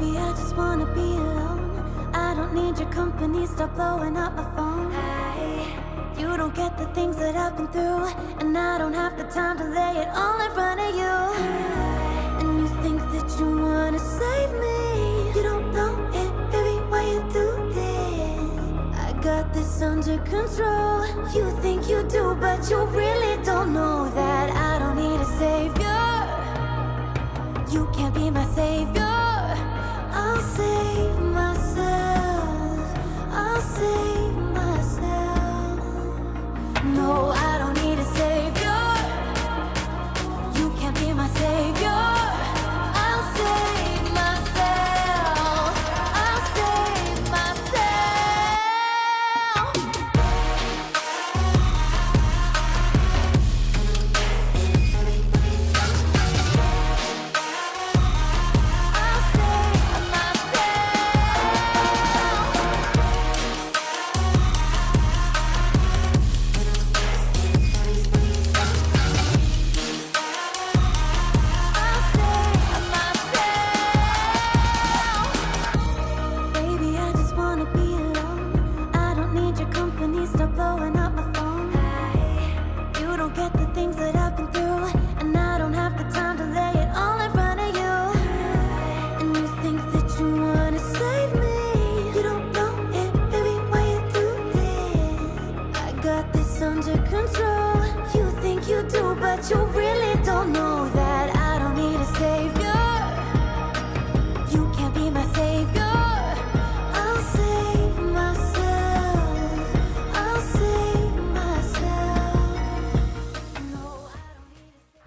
Baby, I just wanna be alone. I don't need your company, stop blowing up my phone. You don't get the things that I've been through, and I don't have the time to lay it all in front of you. And you think that you wanna save me. You don't know it, baby, why you do this? I got this under control. You think you do, but you really don't know that I don't need a savior. You can't be my savior. I'll save myself. I'll save myself. No, I don't need a savior. You can't be my savior. I'll save myself. I'll save myself. I'll save myself. Baby, I just wanna be alone. I don't need your company, stop blowing up my phone. You don't get the things that I've been through, and I don't have the time to lay it all in front of you. And you think that you wanna save me. You don't know it, baby, why you do this? I got this under control. You think you do, but you really don't know that I don't need a savior. You can't be my savior. I'll save myself. I'll save myself. No, I don't need a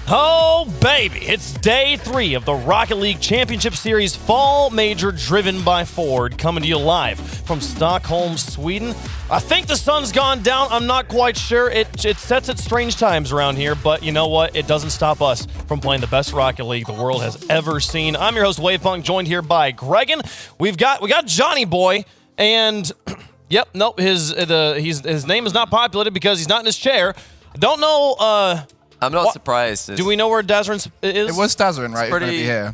Oh, baby, it's day 3 of the Rocket League Championship Series Fall Major driven by Ford, coming to you live from Stockholm, Sweden. I think the sun's gone down. I'm not quite sure. It sets at strange times around here, but you know what? It doesn't stop us from playing the best Rocket League the world has ever seen. I'm your host, Wavepunk, joined here by Gregan. We got Johnny Boy, and yep, nope, his name is not populated because he's not in his chair. Don't know. I'm not surprised. Do we know where Dazarin is? It was Dazarin, right?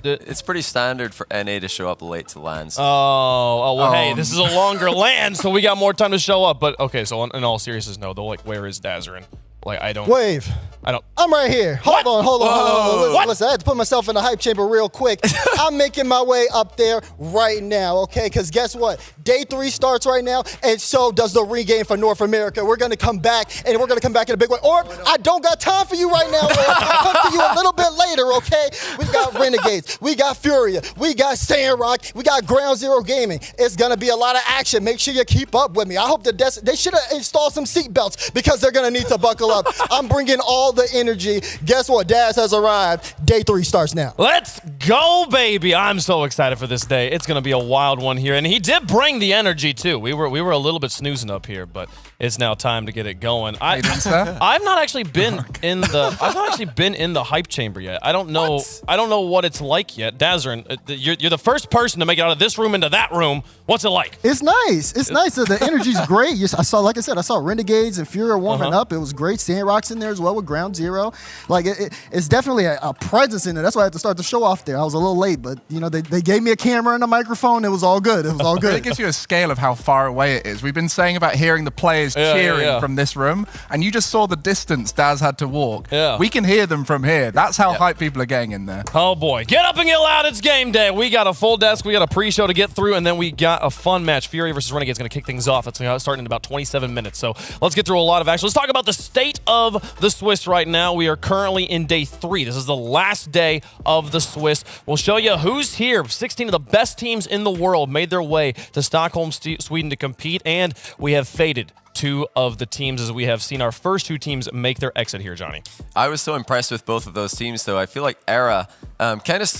It's pretty standard for NA to show up late to LAN. Oh, well, hey, this is a longer LAN, so we got more time to show up. But okay, so in all seriousness, no, though, like, where is Dazarin? Like, I don't. Wave. I don't. I'm right here. Hold on. Listen, I had to put myself in the hype chamber real quick. I'm making my way up there right now, okay? Because guess what? Day 3 starts right now, and so does the regame for North America. We're going to come back, and we're going to come back in a big way. Or I don't got time for you right now. I'll come to you a little bit later, okay? We got Renegades. We got Furia. We got Sandrock. We got Ground Zero Gaming. It's going to be a lot of action. Make sure you keep up with me. I hope they should have installed some seatbelts because they're going to need to buckle up. I'm bringing all the energy. Guess what? Daz has arrived. Day 3 starts now. Let's go, baby. I'm so excited for this day. It's going to be a wild one here. And he did bring the energy, too. We were a little bit snoozing up here, but it's now time to get it going. I've not actually been in the hype chamber yet. I don't know what it's like yet. Dazarin, you're the first person to make it out of this room into that room. What's it like? It's nice. It's nice. The energy's great. I saw Renegades and Furia warming up. It was great. Sandrock's in there as well with Ground Zero. Like it's definitely a presence in there. That's why I had to start the show off there. there. I was a little late, but they gave me a camera and a microphone. It was all good. It was all good. It gives you a scale of how far away it is. We've been saying about hearing the players cheering from this room, and you just saw the distance Daz had to walk. Yeah. We can hear them from here. That's how hype people are getting in there. Oh boy, get up and get loud, it's game day. We got a full desk, we got a pre-show to get through, and then we got a fun match. Furia versus Renegades is going to kick things off. It's starting in about 27 minutes, so let's get through a lot of action. Let's talk about the state of the Swiss right now. We are currently in day 3. This is the last day of the Swiss. We'll show you who's here. 16 of the best teams in the world made their way to Stockholm, Sweden to compete, and we have faded 2 of the teams as we have seen our first 2 teams make their exit here, Johnny. I was so impressed with both of those teams, though. I feel like Era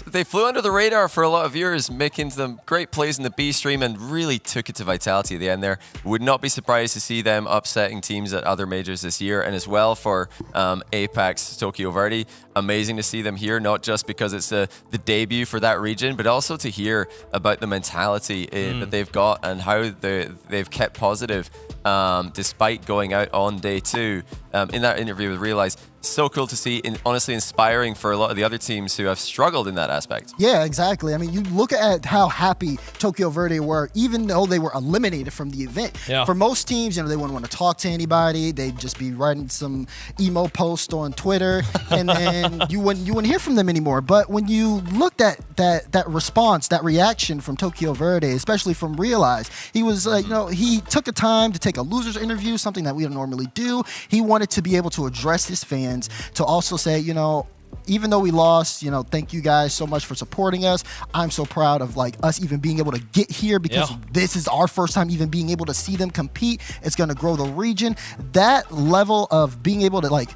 they flew under the radar for a lot of viewers, making some great plays in the B stream and really took it to Vitality at the end there. Would not be surprised to see them upsetting teams at other majors this year, and as well for Apex Tokyo Verde. Amazing to see them here, not just because it's the debut for that region, but also to hear about the mentality that they've got and how they've kept positive despite going out on day 2. In that interview with Realize, so cool to see, and honestly inspiring for a lot of the other teams who have struggled in that aspect. Yeah, exactly. I mean, you look at how happy Tokyo Verde were, even though they were eliminated from the event. Yeah. For most teams, they wouldn't want to talk to anybody. They'd just be writing some emo post on Twitter, and then you wouldn't hear from them anymore. But when you looked at that response, that reaction from Tokyo Verde, especially from Realize, he was like, he took a time to take a loser's interview, something that we don't normally do. He wanted to be able to address his fans, to also say, even though we lost, thank you guys so much for supporting us. I'm so proud of us even being able to get here because this is our first time even being able to see them compete. It's going to grow the region. That level of being able to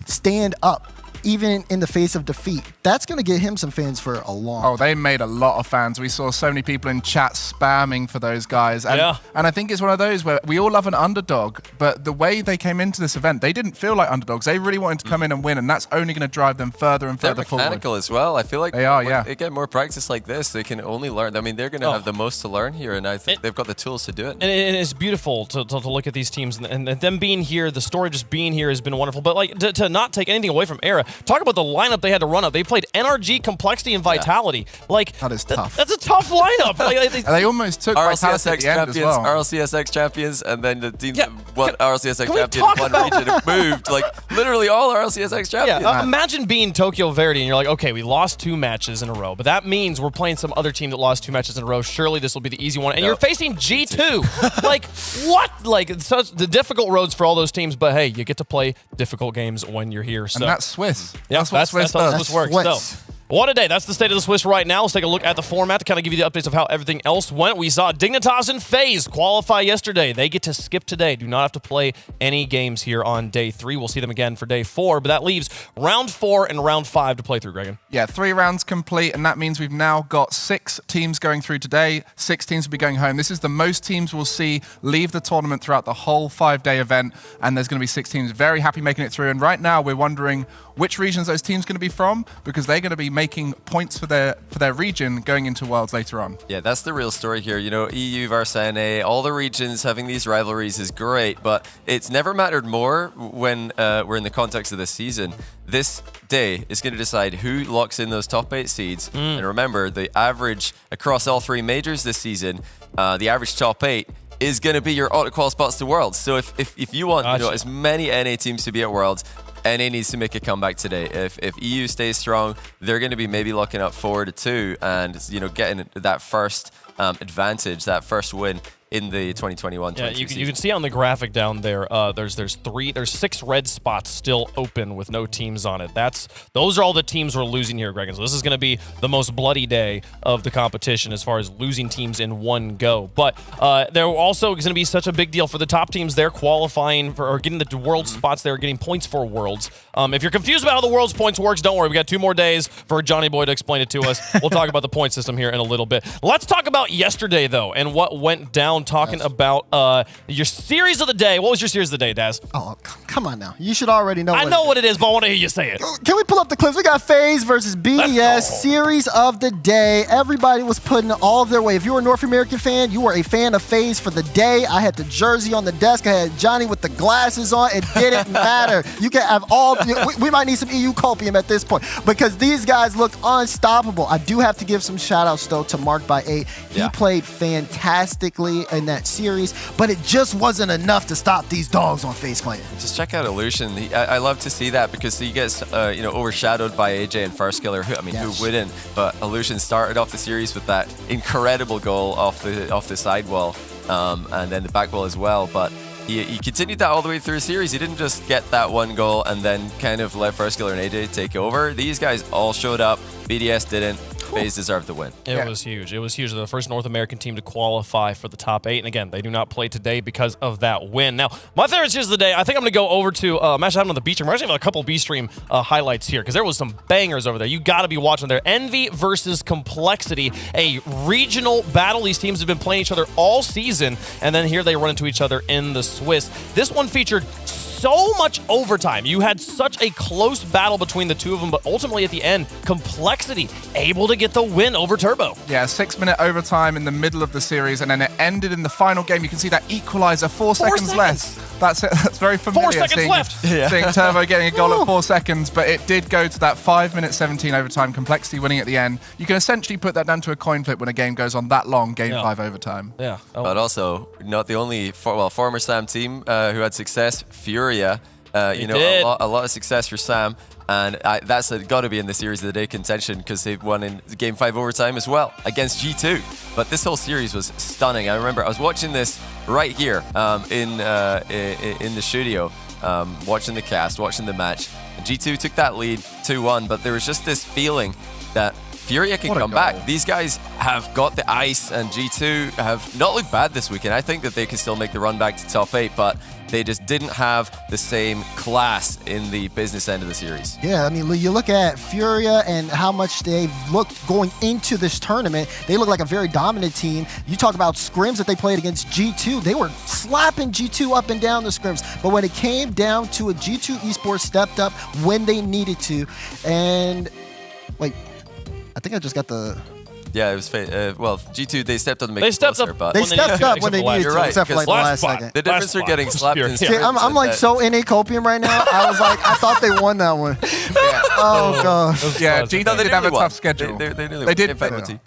stand up even in the face of defeat, that's going to get him some fans for a long time. Oh, they made a lot of fans. We saw so many people in chat spamming for those guys. And I think it's one of those where we all love an underdog, but the way they came into this event, they didn't feel like underdogs. They really wanted to come in and win, and that's only going to drive them further and further forward. They're mechanical as well. I feel like they are, when they get more practice like this, they can only learn. I mean, they're going to have the most to learn here, and I think they've got the tools to do it. And it's beautiful to look at these teams, and them being here, the story just being here has been wonderful. But to not take anything away from Era, talk about the lineup they had to run up. They played NRG, Complexity, and Vitality. That is tough. That's a tough lineup. They almost took RLCS champions, well. RLCS champions, and then the teams won RLCS champions in one region have moved. Literally all RLCS champions. Yeah, imagine being Tokyo Verde and you're like, okay, we lost 2 matches in a row, but that means we're playing some other team that lost 2 matches in a row. Surely this will be the easy one. And you're facing G2. What? It's such the difficult roads for all those teams, but hey, you get to play difficult games when you're here. So. And that's Swiss. Yeah, that's what Swiss does. How Swiss works. So, what a day. That's the state of the Swiss right now. Let's take a look at the format to kind of give you the updates of how everything else went. We saw Dignitas and FaZe qualify yesterday. They get to skip today. Do not have to play any games here on day 3. We'll see them again for day 4, but that leaves round 4 and round 5 to play through, Gregan. Yeah, 3 rounds complete, and that means we've now got 6 teams going through today. 6 teams will be going home. This is the most teams we'll see leave the tournament throughout the whole 5-day event, and there's going to be 6 teams very happy making it through. And right now, we're wondering which regions those teams going to be from, because they're going to be making points for their region going into Worlds later on. Yeah, that's the real story here. EU versus NA, all the regions having these rivalries is great, but it's never mattered more when we're in the context of this season. This day is going to decide who locks in those top 8 seeds. And remember, the average across all 3 majors this season, the average top 8 is going to be your auto-qual spots to Worlds. So if you want as many NA teams to be at Worlds, NA needs to make a comeback today. If EU stays strong, they're going to be maybe looking up 4-2 and getting that first advantage, that first win in the 2021. Yeah, you can see on the graphic down there. There's 6 red spots still open with no teams on it. Those are all the teams we're losing here, Greg. So this is going to be the most bloody day of the competition as far as losing teams in one go. But they're also going to be such a big deal for the top teams. They're qualifying for or getting the world spots. They're getting points for Worlds. If you're confused about how the Worlds points works, don't worry. We got 2 more days for Johnny Boy to explain it to us. We'll talk about the point system here in a little bit. Let's talk about yesterday though and what went down everyone talking about your series of the day. What was your series of the day, Daz? Oh, come on now. You should already know. I know what it is, but I want to hear you say it. Can we pull up the clips? We got FaZe versus BDS series of the day. Everybody was putting all of their weight. If you were a North American fan, you were a fan of FaZe for the day. I had the jersey on the desk. I had Johnny with the glasses on. It didn't matter. You can have all. We might need some EU copium at this point because these guys look unstoppable. I do have to give some shout outs though to Mark by 8. He played fantastically in that series, but it just wasn't enough to stop these dogs on FaZe Clan. Just check out Illusion. I love to see that because he gets overshadowed by AJ and First Killer. Who wouldn't? But Illusion started off the series with that incredible goal off the sidewall, and then the back wall as well. But he continued that all the way through the series. He didn't just get that one goal and then kind of let First Killer and AJ take over. These guys all showed up. BDS didn't. FaZe deserved the win. It was huge. It was huge. They're the first North American team to qualify for the top 8. And again, they do not play today because of that win. Now, my favorite series of the day, I think I'm going to go over to match happened on the B stream. We're actually having a couple B stream highlights here because there was some bangers over there. You got to be watching there. Envy versus Complexity, a regional battle. These teams have been playing each other all season, and then here they run into each other in the Swiss. This one featured so much overtime. You had such a close battle between the two of them, but ultimately at the end, Complexity able to get the win over Turbo. Yeah, 6-minute overtime in the middle of the series, and then it ended in the final game. You can see that equalizer, 4 seconds less. That's it. That's very familiar. 4 seconds left. Seeing Turbo getting a goal at 4 seconds, but it did go to that 5-minute 17 overtime. Complexity winning at the end. You can essentially put that down to a coin flip when a game goes on that long, game 5 overtime. Yeah. But also, not the only former SAM team who had success. Furia, a lot of success for SAM, and that's got to be in the series of the day contention because they've won in game 5 overtime as well against G2. But this whole series was stunning. I remember I was watching this right here in the studio, watching the cast, watching the match. G2 took that lead 2-1, but there was just this feeling that Furia can come back. These guys have got the ice, and G2 have not looked bad this weekend. I think that they can still make the run back to top 8, but they just didn't have the same class in the business end of the series. Yeah, I mean, you look at Furia and how much they've looked going into this tournament. They look like a very dominant team. You talk about scrims that they played against G2. They were slapping G2 up and down the scrims. But when it came down to it, G2 Esports stepped up when they needed to. And, wait, I think I just got the... Yeah, it was G2, they stepped up to make it closer, but they stepped up when they needed to, except for like the last second. The difference are getting slapped in scrims. I'm like so in a copium right now. I was like, I thought they won that one. Oh gosh. Yeah, G2 did have a tough schedule. They did.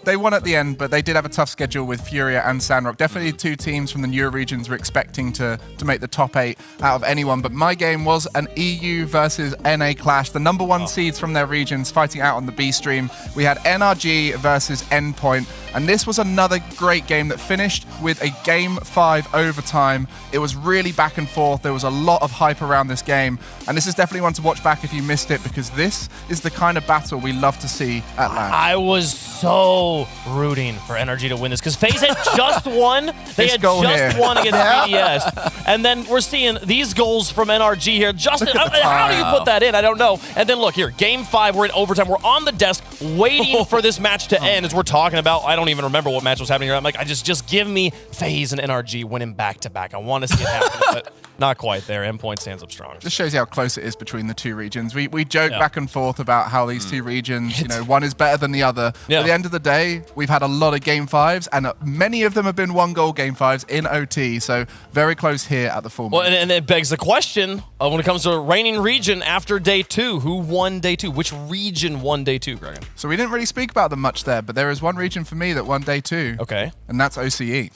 They won at the end, but they did have a tough schedule with Furia and Sandrock. Definitely two teams from the newer regions were expecting to make the top 8 out of anyone. But my game was an EU versus NA clash. The number 1 seeds from their regions fighting out on the B stream. We had NRG versus Endpoint, and this was another great game that finished with a game 5 overtime. It was really back and forth. There was a lot of hype around this game, and this is definitely one to watch back if you missed it, because this is the kind of battle we love to see at LAN. I was so rooting for NRG to win this because FaZe had just won. They had just won against BDS, and then we're seeing these goals from NRG here. Justin, how do you put that in? I don't know. And then look here, game 5, we're in overtime. We're on the desk waiting for this match to end as we're talking about. I don't even remember what match was happening here. I'm like, just give me FaZe and NRG winning back to back. I want to see it happen, but not quite there. Endpoint stands up strong. This shows you how close it is between the two regions. We joke back and forth about how these two regions, one is better than the other. Yeah. At the end of the day, we've had a lot of game 5s, and many of them have been 1-goal game 5s in OT. So very close here at the full. Well, and it begs the question when it comes to reigning region after day 2, who won day 2? Which region won day 2, Greg? So we didn't really speak about them much there, but there is one region for me that won day 2. Okay. And that's OCE.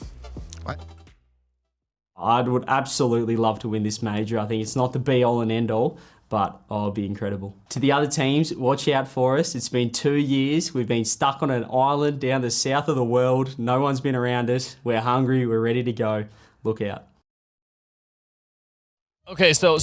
I would absolutely love to win this major. I think it's not the be-all and end-all, but it'll be incredible. To the other teams, watch out for us. It's been 2 years. We've been stuck on an island down the south of the world. No one's been around us. We're hungry. We're ready to go. Look out. Okay, so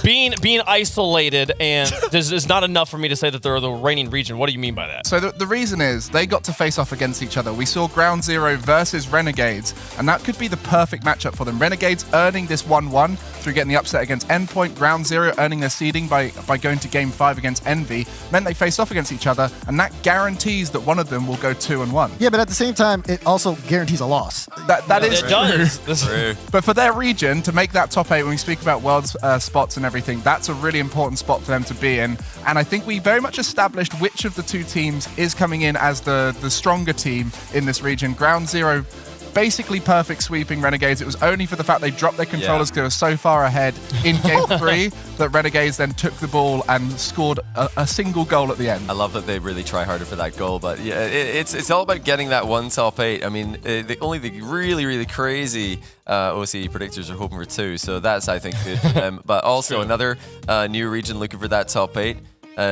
being isolated and this is not enough for me to say that they're the reigning region. What do you mean by that? So the reason is they got to face off against each other. We saw Ground Zero versus Renegades, and that could be the perfect matchup for them. Renegades earning this 1-1 through getting the upset against Endpoint. Ground Zero earning their seeding by going to Game 5 against Envy. Meant they faced off against each other, and that guarantees that one of them will go 2-1. Yeah, but at the same time, it also guarantees a loss. That is It does. True. But for their region, to make that top 8, when we speak about world spots and everything, that's a really important spot for them to be in. And I think we very much established which of the two teams is coming in as the stronger team in this region. Ground Zero basically perfect sweeping Renegades. It was only for the fact they dropped their controllers because they were so far ahead in Game 3 that Renegades then took the ball and scored a single goal at the end. I love that they really try harder for that goal, but yeah, it's all about getting that one top 8. I mean, only the really crazy OCE predictors are hoping for 2, so that's, I think, good for them. But also another new region looking for that top 8.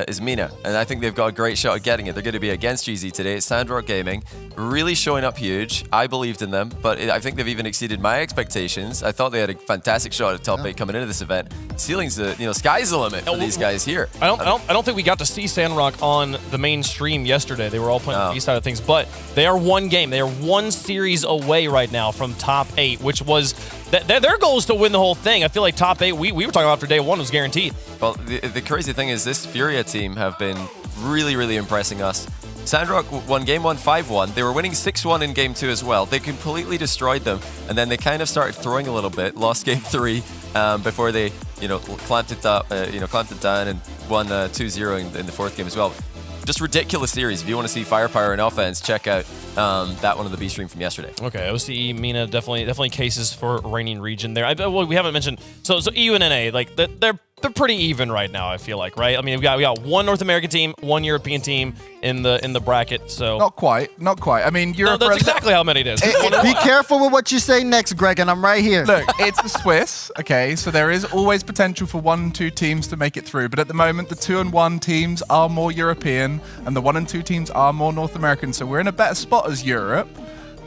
Is MENA, and I think they've got a great shot at getting it. They're going to be against GZ today. It's Sandrock Gaming, really showing up huge. I believed in them, but I think they've even exceeded my expectations. I thought they had a fantastic shot at top 8 coming into this event. Ceiling's sky's the limit for these guys here. I don't think we got to see Sandrock on the main stream yesterday. They were all playing the B side of things, but they are one game. They are one series away right now from top 8, which was their goal is to win the whole thing. I feel like top 8, we were talking about after day 1 was guaranteed. Well, the crazy thing is this Furia team have been really impressing us. Sandrock won Game 1 5-1. They were winning 6-1 in Game 2 as well. They completely destroyed them, and then they kind of started throwing a little bit. Lost Game 3 before they, clamped it down and won 2-0 in the 4th game as well. Just ridiculous series. If you want to see firepower and offense, check out that one on the B stream from yesterday. Okay, OCE, MENA, definitely cases for reigning region there. We haven't mentioned so EU and NA, like they're pretty even right now. I feel like, right? I mean, we got one North American team, one European team in the bracket. So not quite. I mean, Europe. No, that's exactly how many it is. Be careful with what you say next, Greg, and I'm right here. Look, it's the Swiss, okay, so there is always potential for 1-2 teams to make it through, but at the moment, the 2-1 teams are more European, and the 1 and 2 teams are more North American, so we're in a better spot as Europe.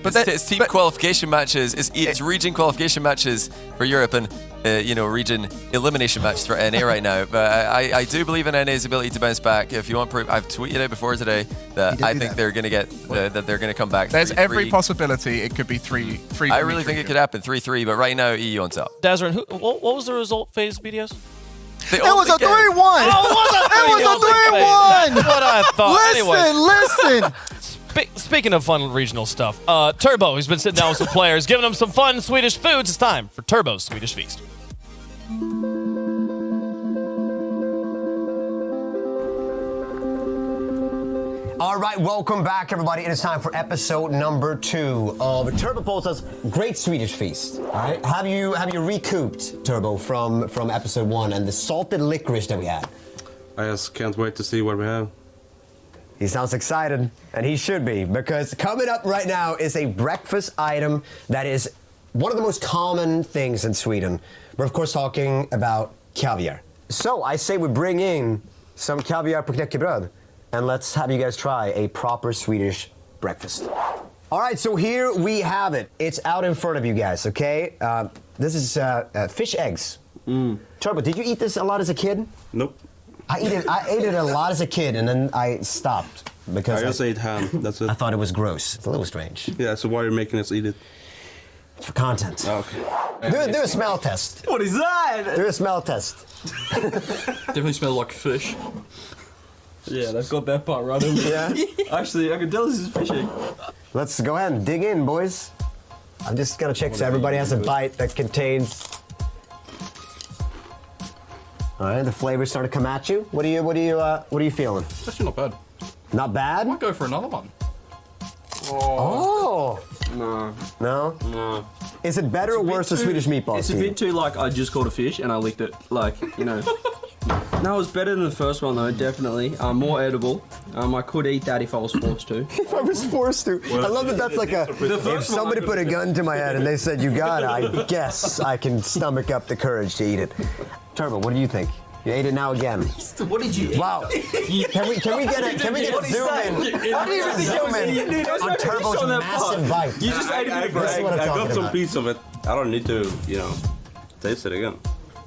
But it's team qualification matches, it's region qualification matches for Europe, and region elimination matches for NA right now. But I do believe in NA's ability to bounce back. If you want proof, I've tweeted out before today that I think they're going to get that they're going to come back. There's 3-3. Every possibility it could be 3-3. I really think it could happen 3-3, but right now EU on top. Dazrin, what was the result phase, BDS? It was a 3-1. It was a 3-1. That's what I thought. Listen. Speaking of fun regional stuff, Turbo, who's been sitting down with some players, giving them some fun Swedish foods. It's time for Turbo's Swedish Feast. All right, welcome back, everybody. It is time for episode number 2 of Turbo Pulsa's Great Swedish Feast. All right, have you recouped, Turbo, from episode 1 and the salted licorice that we had? I just can't wait to see what we have. He sounds excited, and he should be, because coming up right now is a breakfast item that is one of the most common things in Sweden. We're, of course, talking about caviar. So I say we bring in some caviar på knäckebröd, and let's have you guys try a proper Swedish breakfast. All right, so here we have it. It's out in front of you guys, okay? This is fish eggs. Turbo, did you eat this a lot as a kid? Nope. I ate it a lot as a kid, and then I stopped because I just ate ham. That's it. I thought it was gross. It's a little strange. Yeah, so why are you making us eat it? It's for content. Oh, okay. Do a smell test. What is that? Do a smell test. Definitely smell like fish. Yeah, they've got that part right over. Yeah. Actually, I can tell this is fishing. Let's go ahead and dig in, boys. I'm just gonna check so everybody has a bite that contains. All right, the flavors start to come at you. What are you feeling? It's actually not bad. Not bad? Might go for another one. Oh. No. No? No. Is it better or worse than Swedish meatballs? It's a bit too like I just caught a fish and I licked it. No, it's better than the first one though, definitely. More edible. I could eat that if I was forced to. If I was forced to. I love that that's like if somebody put a gun to my head and they said, you got it, I guess I can stomach up the courage to eat it. Turbo, what do you think? You ate it now again. What did you eat? Wow. Can we get a zoom in? How do you zoom in on Turbo's massive bite? You just ate it. I got some piece of it. I don't need to, taste it again.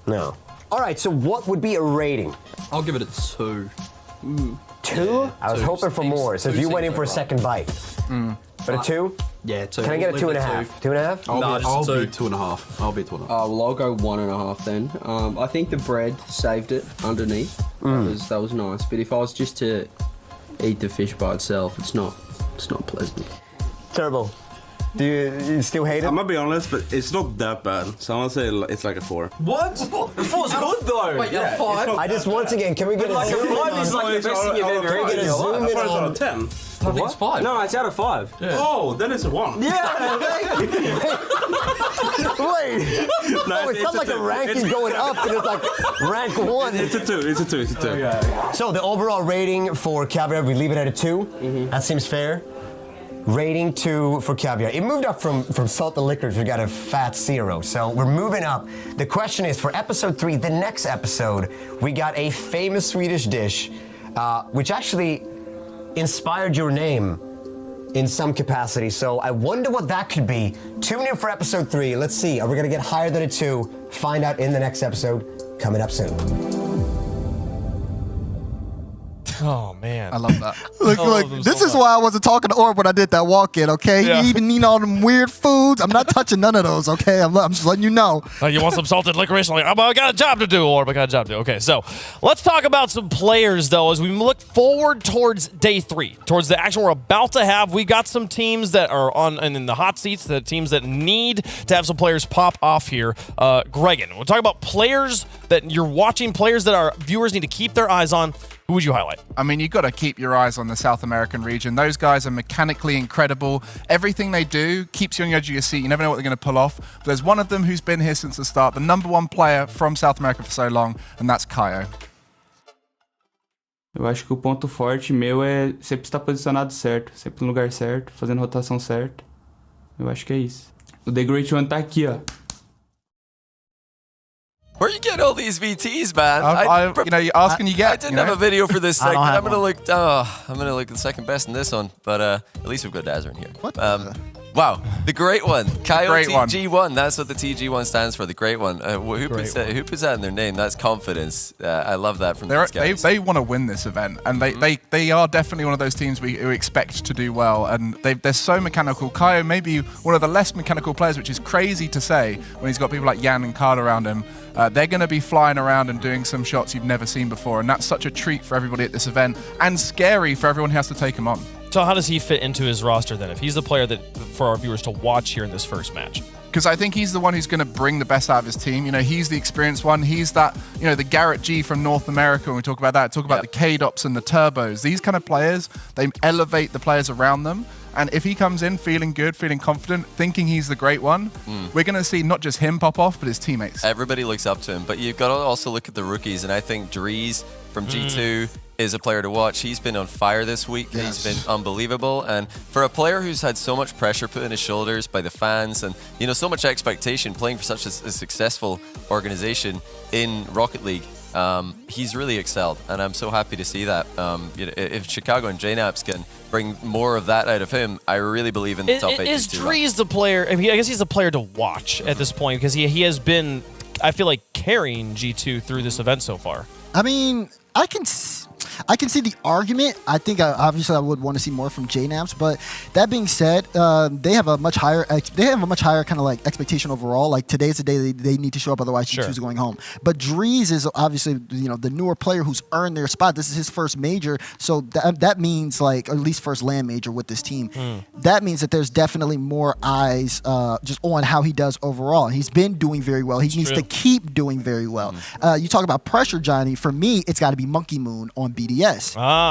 No. All right, so what would be a rating? I'll give it a 2. 2? I was 2 hoping for more. So if you went in for a second bite. But a 2? Yeah, 2. Can I get a 2.5? 2.5? I'll I'll be 2.5. I'll be 2.5. Well, I'll go 1.5 then. I think the bread saved it underneath. That was nice. But if I was just to eat the fish by itself, it's not pleasant. Turbo. Do you still hate it? I'm gonna be honest, but it's not that bad. So I'm gonna say it's like a 4. What? 4's good though. Wait, you're 5? I just once again, can we get Like a a zoom in 5 on? is like the best thing you've ever Can we get a zoom in Out on? of 10. I think it's 5. No, it's out of 5. Yeah. Oh, then it's a 1. Wait. No, Oh, it sounds like the ranking going up, and it's like rank 1. It's a 2. It's a 2. It's a 2. Okay. So the overall rating for Caviar, we leave it at a 2. That seems fair. Rating 2 for Caviar. It moved up from Salt and Liquors. We got a fat 0. So we're moving up. The question is, for episode 3, the next episode, we got a famous Swedish dish, which actually inspired your name in some capacity. So I wonder what that could be. Tune in for episode 3. Let's see. Are we going to get higher than a 2? Find out in the next episode. Coming up soon. Oh man. I love that. Look, love them this so is much. why I wasn't talking to Orb when I did that walk-in, okay? Yeah. He even eating all them weird foods. I'm not touching none of those, okay? I'm just letting you know. You want some salted licorice? I'm like, I got a job to do, or I got a job to do. Okay, so let's talk about some players, though, as we look forward towards day 3, towards the action we're about to have. We got some teams that are on and in the hot seats, the teams that need to have some players pop off here. Gregan, we'll talk about players that you're watching, players that our viewers need to keep their eyes on. Who would you highlight? I mean, you've got to keep your eyes on the South American region. Those guys are mechanically incredible. Everything they do keeps you on the edge of your seat. You never know what they're going to pull off. But there's one of them who's been here since the start, the #1 player from South America for so long, and that's Kaio. Eu acho que o ponto forte meu é sempre estar posicionado certo, sempre no lugar certo, fazendo rotação certa. Eu acho que é isso. O The Great One tá aqui, ó. Where you get all these VTs, man? You know, you're asking, you get. I didn't have a video for this I don't segment. have I'm gonna look the second best in this one, but at least we've got Dazzer in here. What Wow, the great one, Kaio Great one. TG1. That's what the TG1 stands for. The great one. Who puts that in their name? That's confidence. I love that from these guys. They want to win this event, and they are definitely one of those teams who expect to do well, and they're so mechanical. Kaio may be one of the less mechanical players, which is crazy to say when he's got people like Jan and Card around him. They're going to be flying around and doing some shots you've never seen before, and that's such a treat for everybody at this event, and scary for everyone who has to take him on. So how does he fit into his roster then, if he's the player that for our viewers to watch here in this first match? Because I think he's the one who's going to bring the best out of his team. You know, he's the experienced one. He's that, you know, the Garrett G from North America. When we talk about that, talk about the K-Dops and the Turbos. These kind of players, they elevate the players around them. And if he comes in feeling good, feeling confident, thinking he's the great one, we're going to see not just him pop off, but his teammates. Everybody looks up to him, but you've got to also look at the rookies, and I think Dries from G2 is a player to watch. He's been on fire this week. Yes. He's been unbelievable, and for a player who's had so much pressure put on his shoulders by the fans, and you know, so much expectation playing for such a successful organization in Rocket League, he's really excelled, and I'm so happy to see that. You know, if Chicago and JNAPS can bring more of that out of him, I really believe in the top 8. Is Dries the player? I mean, I guess he's the player to watch at this point because he has been, I feel like, carrying G2 through this event so far. I mean, I can see the argument. I think obviously I would want to see more from JNAPS, but that being said, they have a much higher kind of like expectation overall. Like today's the day they need to show up, otherwise G2 is going home. But Dries is obviously, you know, the newer player who's earned their spot. This is his first major, so that means like, or at least first LAN major with this team. That means that there's definitely more eyes just on how he does overall. He's been doing very well. He needs to keep doing very well. You talk about pressure, Johnny. For me, it's got to be Monkey Moon on BDS.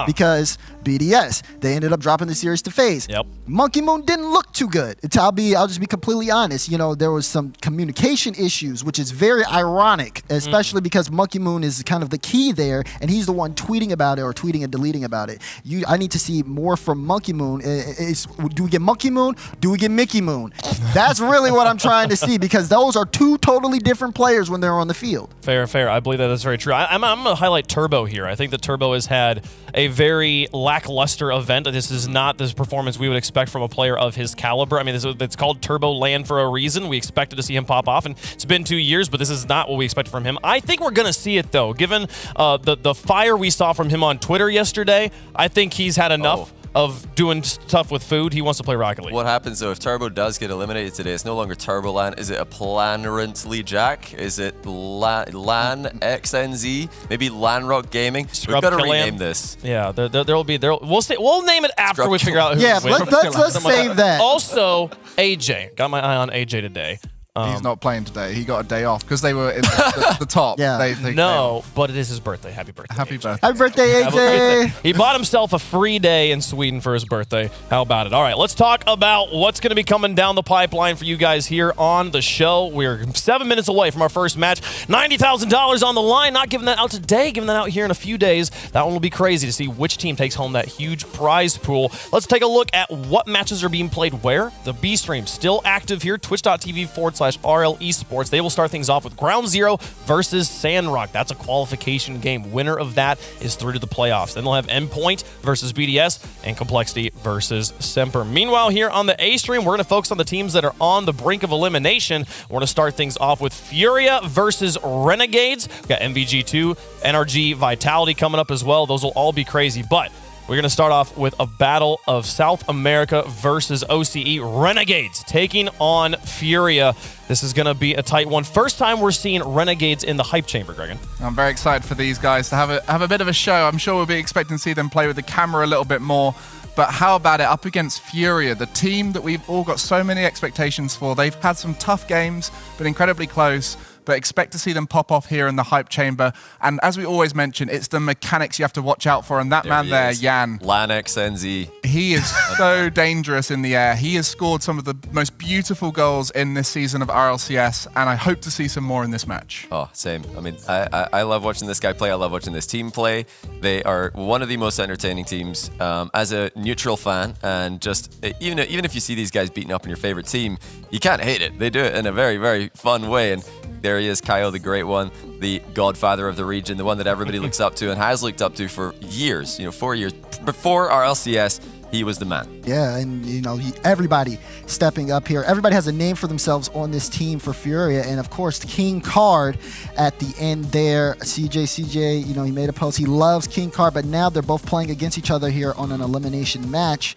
Because BDS, they ended up dropping the series to FaZe. Monkey Moon didn't look too good. I'll just be completely honest. You know, there was some communication issues, which is very ironic, especially because Monkey Moon is kind of the key there, and he's the one tweeting about it or tweeting and deleting about it. I need to see more from Monkey Moon. Do we get Monkey Moon? Do we get Mickey Moon? That's really what I'm trying to see, because those are two totally different players when they're on the field. Fair. I believe that's very true. I'm going to highlight Turbo here. I think that Turbo has had a very lackluster event. This is not this performance we would expect from a player of his caliber. I mean, it's called Turbo Land for a reason. We expected to see him pop off, and it's been 2 years, but this is not what we expected from him. I think we're going to see it, though. Given the fire we saw from him on Twitter yesterday, I think he's had enough of doing stuff with food. He wants to play Rocket League. What happens, though, if Turbo does get eliminated today? It's no longer Turbo Land. Is it a Planarantly Jack? Is it Lan XNZ? Maybe Lanrock Gaming? We've got to rename this. Yeah, we'll name it after we figure out who Yeah, wins. let's save that. Also, AJ. Got my eye on AJ today. He's not playing today. He got a day off because they were in the top. Yeah. They No, but it is his birthday. Happy birthday. Happy AJ. birthday. Happy birthday, Have a great AJ. day. He bought himself a free day in Sweden for his birthday. How about it? All right, let's talk about what's going to be coming down the pipeline for you guys here on the show. We're 7 minutes away from our first match. $90,000 on the line. Not giving that out today, giving that out here in a few days. That one will be crazy to see which team takes home that huge prize pool. Let's take a look at what matches are being played where. The B stream still active here. Twitch.tv/RLCS. They will start things off with Ground Zero versus Sandrock. That's a qualification game. Winner of that is through to the playoffs. Then they'll have Endpoint versus BDS and Complexity versus Semper. Meanwhile, here on the A stream, we're going to focus on the teams that are on the brink of elimination. We're going to start things off with Furia versus Renegades. We've got MVG2, NRG, Vitality coming up as well. Those will all be crazy, but we're going to start off with a battle of South America versus OCE. Renegades taking on Furia. This is going to be a tight one. First time we're seeing Renegades in the hype chamber, Gregan. I'm very excited for these guys to have a bit of a show. I'm sure we'll be expecting to see them play with the camera a little bit more. But how about it up against Furia, the team that we've all got so many expectations for? They've had some tough games, been incredibly close, but expect to see them pop off here in the hype chamber. And as we always mention, it's the mechanics you have to watch out for. And that man there, Jan. Lan XNZ. He is so dangerous in the air. He has scored some of the most beautiful goals in this season of RLCS, and I hope to see some more in this match. Oh, same. I mean, I love watching this guy play. I love watching this team play. They are one of the most entertaining teams as a neutral fan. And just even if you see these guys beating up on your favorite team, you can't hate it. They do it in a very, very fun way. And there he is, Kyle, the great one, the godfather of the region, the one that everybody looks up to and has looked up to for years, 4 years. Before RLCS, he was the man. Yeah, and everybody stepping up here. Everybody has a name for themselves on this team for Furia, and of course, King Card at the end there. CJ, he made a post. He loves King Card, but now they're both playing against each other here on an elimination match.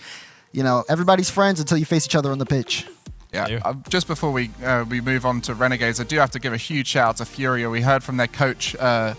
Everybody's friends until you face each other on the pitch. Yeah, just before we move on to Renegades, I do have to give a huge shout out to Furia. We heard from their coach, I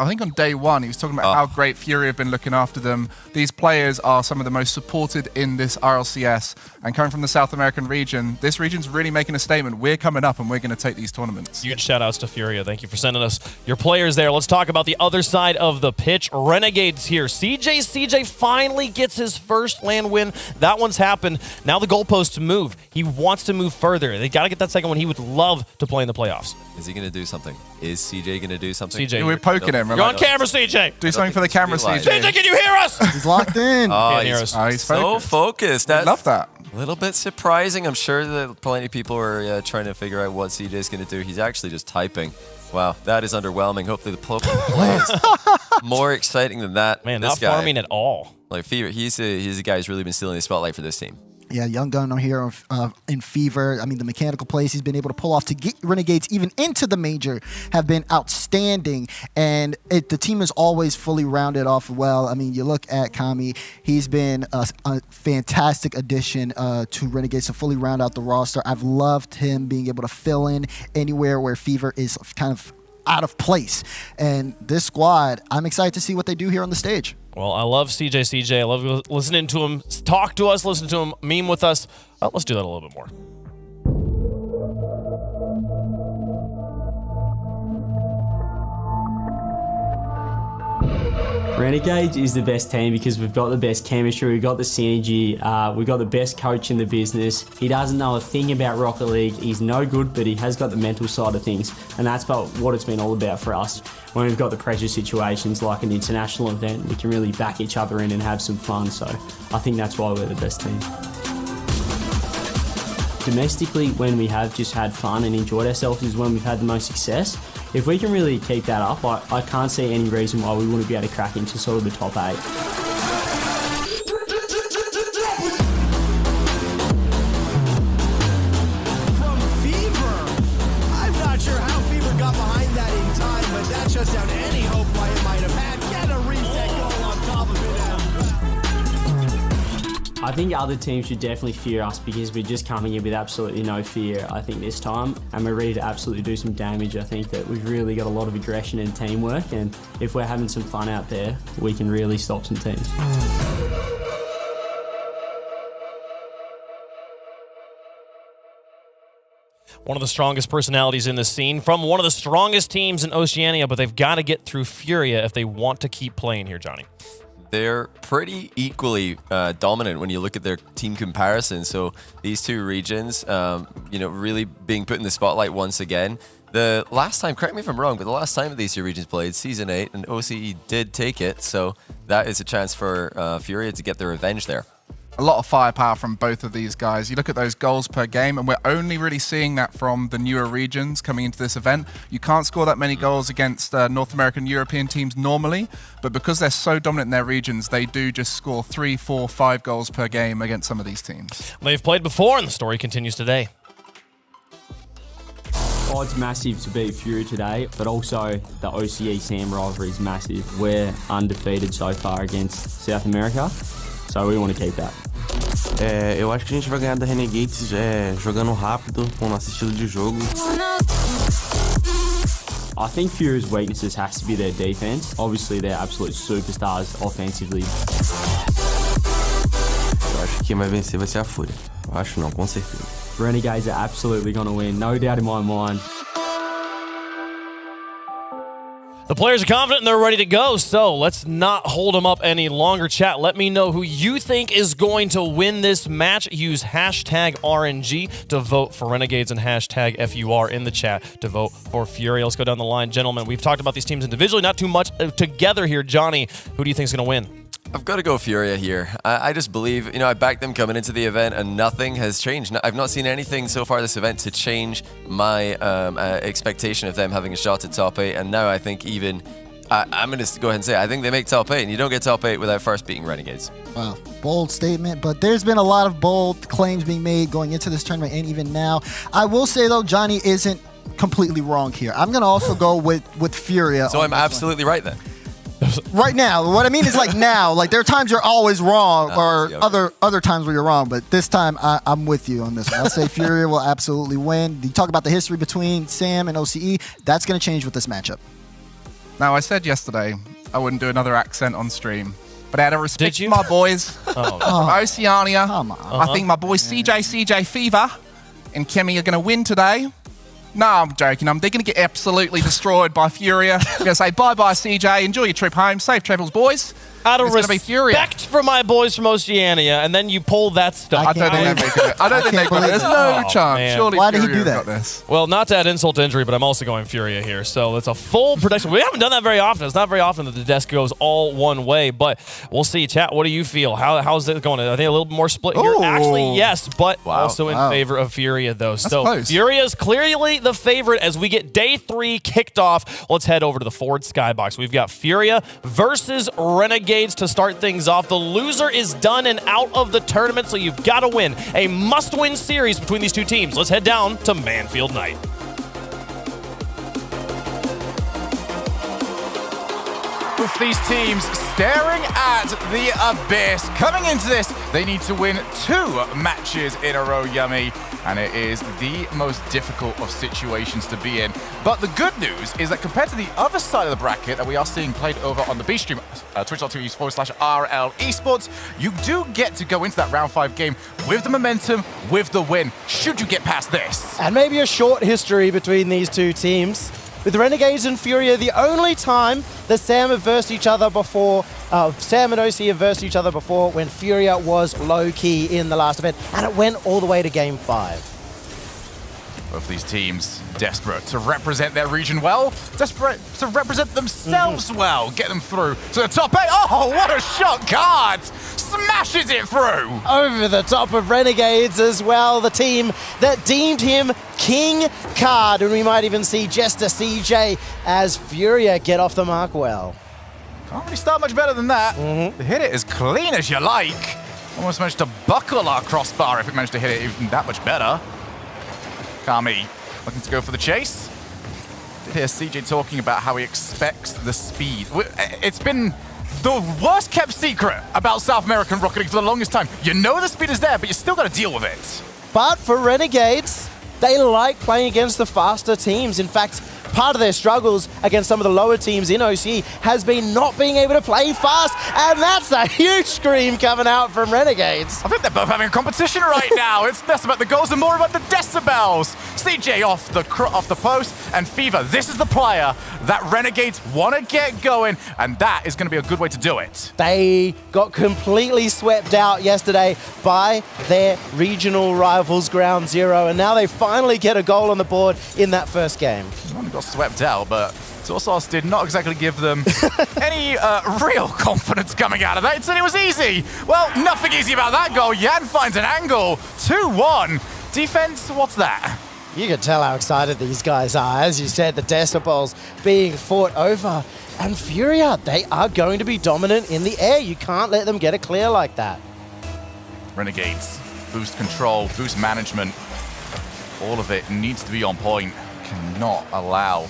think on day one, he was talking about how great Furia have been looking after them. These players are some of the most supported in this RLCS. And coming from the South American region, this region's really making a statement. We're coming up and we're going to take these tournaments. Huge shout outs to Furia. Thank you for sending us your players there. Let's talk about the other side of the pitch. Renegades here. CJ finally gets his first LAN win. That one's happened. Now the goalposts move. He wants to move further. They got to get that second one. He would love to play in the playoffs. Is he going to do something? Is CJ going to do something? CJ, we're poking him. You're on camera, CJ. Do something for the camera, CJ. CJ, can you hear us? He's locked in. He's so focused. I love that. A little bit surprising. I'm sure that plenty of people are trying to figure out what CJ is going to do. He's actually just typing. Wow, that is underwhelming. Hopefully the play is more exciting than that. Man, this not guy, farming at all. Like Fever, he's a guy who's really been stealing the spotlight for this team. Yeah, young gun here in Fever. I mean, the mechanical plays he's been able to pull off to get Renegades even into the major have been outstanding. And the team is always fully rounded off well. I mean, you look at Kami. He's been a fantastic addition to Renegades to fully round out the roster. I've loved him being able to fill in anywhere where Fever is kind of out of place. And this squad, I'm excited to see what they do here on the stage. Well, I love CJ. I love listening to him talk to us, listen to him meme with us. Let's do that a little bit more. Renegades is the best team because we've got the best chemistry, we've got the synergy, we've got the best coach in the business. He doesn't know a thing about Rocket League. He's no good, but he has got the mental side of things. And that's what it's been all about for us. When we've got the pressure situations like an international event, we can really back each other in and have some fun. So I think that's why we're the best team. Domestically, when we have just had fun and enjoyed ourselves is when we've had the most success. If we can really keep that up, I can't see any reason why we wouldn't be able to crack into sort of the top 8. From Fever. I'm not sure how Fever got behind that in time, but that shuts down any hope why it might have had. Get a reset goal on top of it. I think other teams should definitely fear us because we're just coming in with absolutely no fear, I think, this time. And we're ready to absolutely do some damage. I think that we've really got a lot of aggression and teamwork. And if we're having some fun out there, we can really stop some teams. One of the strongest personalities in the scene from one of the strongest teams in Oceania, but they've got to get through Furia if they want to keep playing here, Johnny. They're pretty equally dominant when you look at their team comparison. So these two regions, really being put in the spotlight once again. The last time, correct me if I'm wrong, but the last time these two regions played, Season 8, and OCE did take it. So that is a chance for Furia to get their revenge there. A lot of firepower from both of these guys. You look at those goals per game, and we're only really seeing that from the newer regions coming into this event. You can't score that many goals against North American, European teams normally, but because they're so dominant in their regions, they do just score 3, 4, 5 goals per game against some of these teams. They've played before, and the story continues today. Odds massive to beat Furia today, but also the OCE Sam rivalry is massive. We're undefeated so far against South America, so we want to keep that. Eu acho que a gente vai ganhar da Renegades jogando rápido, com o nosso estilo de jogo. I think Furia's weaknesses has to be their defense. Obviously, they're absolute superstars offensively. Eu acho que quem vai vencer vai ser a Fúria. Eu acho não, com certeza. Renegades are absolutely going to win, no doubt in my mind. The players are confident and they're ready to go, so let's not hold them up any longer. Chat, let me know who you think is going to win this match. Use hashtag RNG to vote for Renegades and hashtag FUR in the chat to vote for Furia. Let's go down the line. Gentlemen, we've talked about these teams individually, not too much together here. Johnny, who do you think is going to win? I've got to go Furia here. I just believe, I backed them coming into the event and nothing has changed. I've not seen anything so far this event to change my expectation of them having a shot at top 8. And now I think I'm going to go ahead and say, I think they make top 8. And you don't get top 8 without first beating Renegades. Wow, bold statement, but there's been a lot of bold claims being made going into this tournament and even now. I will say, though, Johnny isn't completely wrong here. I'm going to also go with Furia. So I'm absolutely right then. Right now, what I mean is like now, like there are times you're always wrong, or other times where you're wrong, but this time I'm with you on this one. I'll say Furia will absolutely win. You talk about the history between Sam and OCE, that's going to change with this matchup. Now, I said yesterday I wouldn't do another accent on stream, but out of respect for my boys from Oceania, I think my boys CJ Fever and Kemi are going to win today. No, I'm joking. They're going to get absolutely destroyed by Furia. I'm going to say bye-bye, CJ. Enjoy your trip home. Safe travels, boys. Out of respect for my boys from Oceania, and then you pull that stuff. I don't think they make it. I don't think they got it. There's no chance. Man. Surely Why did Furia he do that? got this. Well, not to add insult to injury, but I'm also going Furia here. So it's a full prediction. We haven't done that very often. It's not very often that the desk goes all one way, but we'll see. Chat, what do you feel? How's it going? Are they a little more split here? Actually, yes, but also in favor of Furia, though. So close. Furia is clearly the favorite as we get day 3 kicked off. Let's head over to the forward skybox. We've got Furia versus Renegades to start things off. The loser is done and out of the tournament, so you've got to win. A must-win series between these two teams. Let's head down to Manfield Night. With these teams staring at the abyss. Coming into this, they need to win 2 matches in a row, Yummy. And it is the most difficult of situations to be in. But the good news is that compared to the other side of the bracket that we are seeing played over on the B stream, twitch.tv/RL Esports, you do get to go into that round 5 game with the momentum, with the win, should you get past this. And maybe a short history between these two teams. With Renegades and Furia, the only time that Sam have versed each other before, Sam and OC have versed each other before when Furia was low-key in the last event, and it went all the way to Game 5. Both these teams desperate to represent their region well, desperate to represent themselves well, get them through to the top 8. Oh, what a shot! Card smashes it through! Over the top of Renegades as well, the team that deemed him King Card. And we might even see Jester CJ as Furia get off the mark well. Can't really start much better than that. Hit it as clean as you like. Almost managed to buckle our crossbar if it managed to hit it even that much better. Kami looking to go for the chase. Did hear CJ talking about how he expects the speed. It's been the worst kept secret about South American Rocket League for the longest time. You know the speed is there, but you still got to deal with it. But for Renegades, they like playing against the faster teams. In fact, part of their struggles against some of the lower teams in OC has been not being able to play fast, and that's a huge scream coming out from Renegades. I think they're both having a competition right now. It's less about the goals and more about the decibels. CJ off the post, and Fever, this is the player that Renegades want to get going, and that is going to be a good way to do it. They got completely swept out yesterday by their regional rivals, Ground Zero, and now they finally get a goal on the board in that first game. Got swept out, but Torsos did not exactly give them any real confidence coming out of that. It said it was easy. Well, nothing easy about that goal. Yan finds an angle. 2-1. Defense, what's that? You can tell how excited these guys are. As you said, the decibels being fought over. And Furia, they are going to be dominant in the air. You can't let them get it clear like that. Renegades, boost control, boost management. All of it needs to be on point. Cannot allow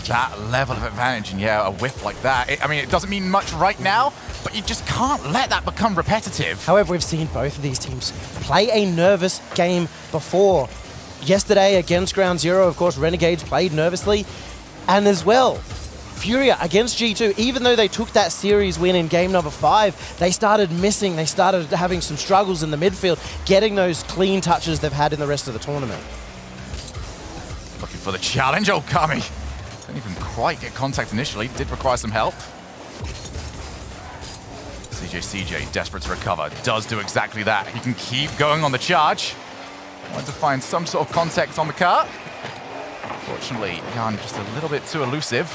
that level of advantage, and yeah, a whiff like that. I mean, it doesn't mean much right now, but you just can't let that become repetitive. However, we've seen both of these teams play a nervous game before. Yesterday against Ground Zero, of course, Renegades played nervously, and as well, Furia against G2, even though they took that series win in game number 5, they started missing, they started having some struggles in the midfield, getting those clean touches they've had in the rest of the tournament. Looking for the challenge. Oh, Kami didn't even quite get contact initially. Did require some help. CJ desperate to recover. Does do exactly that. He can keep going on the charge. Wanted to find some sort of contact on the cart. Unfortunately, Jan just a little bit too elusive.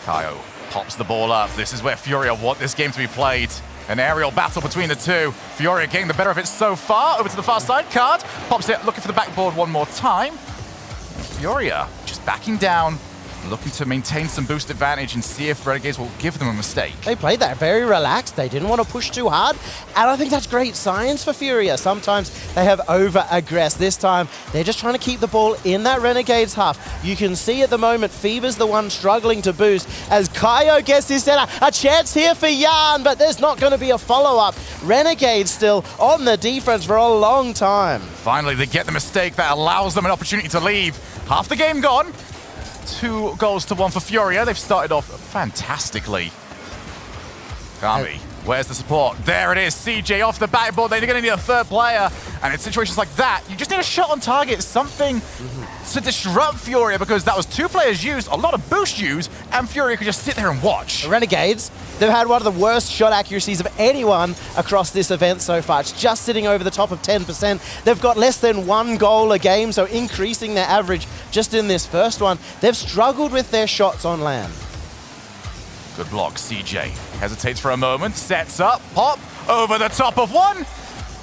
Kaio pops the ball up. This is where Furia want this game to be played. An aerial battle between the two. Furia getting the better of it so far. Over to the far side. Card pops it, looking for the backboard one more time. Furia just backing down, looking to maintain some boost advantage and see if Renegades will give them a mistake. They played that very relaxed. They didn't want to push too hard. And I think that's great signs for Furia. Sometimes they have over-aggressed. This time, they're just trying to keep the ball in that Renegades half. You can see at the moment, Fever's the one struggling to boost as Kaio gets his center. A chance here for Jan, but there's not going to be a follow-up. Renegades still on the defense for a long time. Finally, they get the mistake that allows them an opportunity to leave. Half the game gone. 2 goals to 1 for Furia. They've started off fantastically. Kami, where's the support? There it is. CJ off the backboard. They're going to need a third player. And in situations like that, you just need a shot on target, something to disrupt Furia, because that was 2 players used, a lot of boost used, and Furia could just sit there and watch. The Renegades, they've had one of the worst shot accuracies of anyone across this event so far. It's just sitting over the top of 10%. They've got less than 1 goal a game, so increasing their average just in this first one. They've struggled with their shots on land. Good block, CJ. Hesitates for a moment, sets up, pop, over the top of one.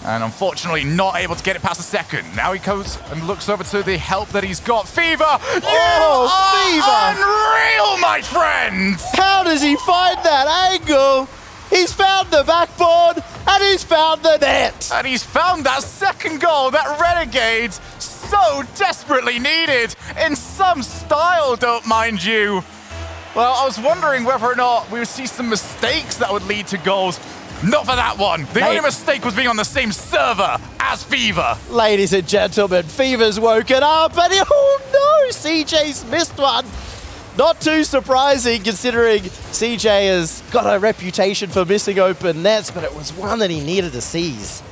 And unfortunately not able to get it past the second. Now he goes and looks over to the help that he's got. Fever! Fever! Unreal, my friend! How does he find that angle? He's found the backboard, and he's found the net! And he's found that second goal that Renegades so desperately needed. In some style, don't mind you. Well, I was wondering whether or not we would see some mistakes that would lead to goals. Not for that one. The only mistake was being on the same server as Fever. Ladies and gentlemen, Fever's woken up, and oh no, CJ's missed one. Not too surprising, considering CJ has got a reputation for missing open nets, but it was one that he needed to seize.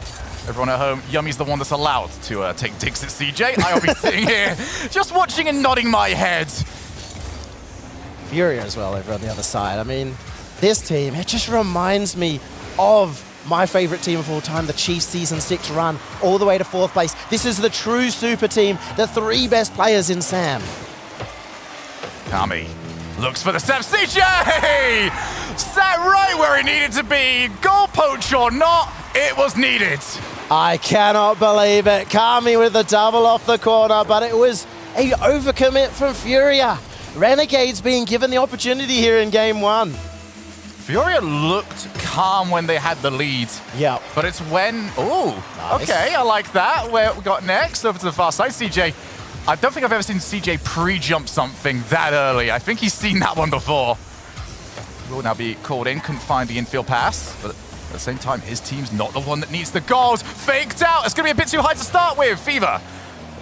Everyone at home, Yummy's the one that's allowed to take digs at CJ. I'll be sitting here just watching and nodding my head. Furia as well over on the other side. I mean, this team, it just reminds me of my favorite team of all time, the Chiefs Season 6 run, all the way to 4th place. This is the true super team, the 3 best players in SAM. Kami looks for the step. CJ! Sat right where he needed to be. Goal poach or not, it was needed. I cannot believe it. Kami with the double off the corner, but it was a overcommit from Furia. Renegades being given the opportunity here in game 1. Furia looked calm when they had the lead. Yeah. But it's when... Oh, Nice. okay, I like that. Where we got next, over to the far side, CJ. I don't think I've ever seen CJ pre-jump something that early. I think he's seen that one before. Will now be called in, couldn't find the infield pass, but at the same time, his team's not the one that needs the goals. Faked out, it's gonna be a bit too high to start with. Fever.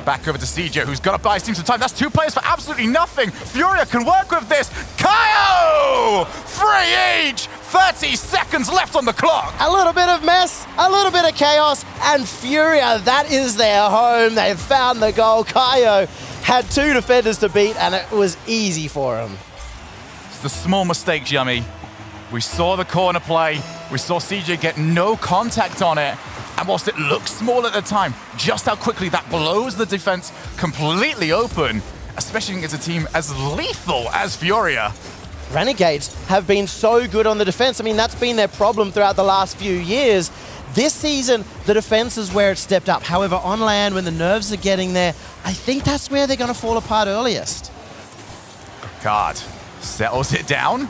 Back over to CJ, who's got to buy his team some time. That's 2 players for absolutely nothing. Furia can work with this. Kaio! 3 each! 30 seconds left on the clock. A little bit of mess, a little bit of chaos, and Furia, that is their home. They've found the goal. Kaio had 2 defenders to beat, and it was easy for him. It's the small mistakes, Yummy. We saw the corner play. We saw CJ get no contact on it. And whilst it looks small at the time, just how quickly that blows the defense completely open, especially against a team as lethal as Furia. Renegades have been so good on the defense. I mean, that's been their problem throughout the last few years. This season, the defense is where it stepped up. However, on land, when the nerves are getting there, I think that's where they're going to fall apart earliest. Card settles it down.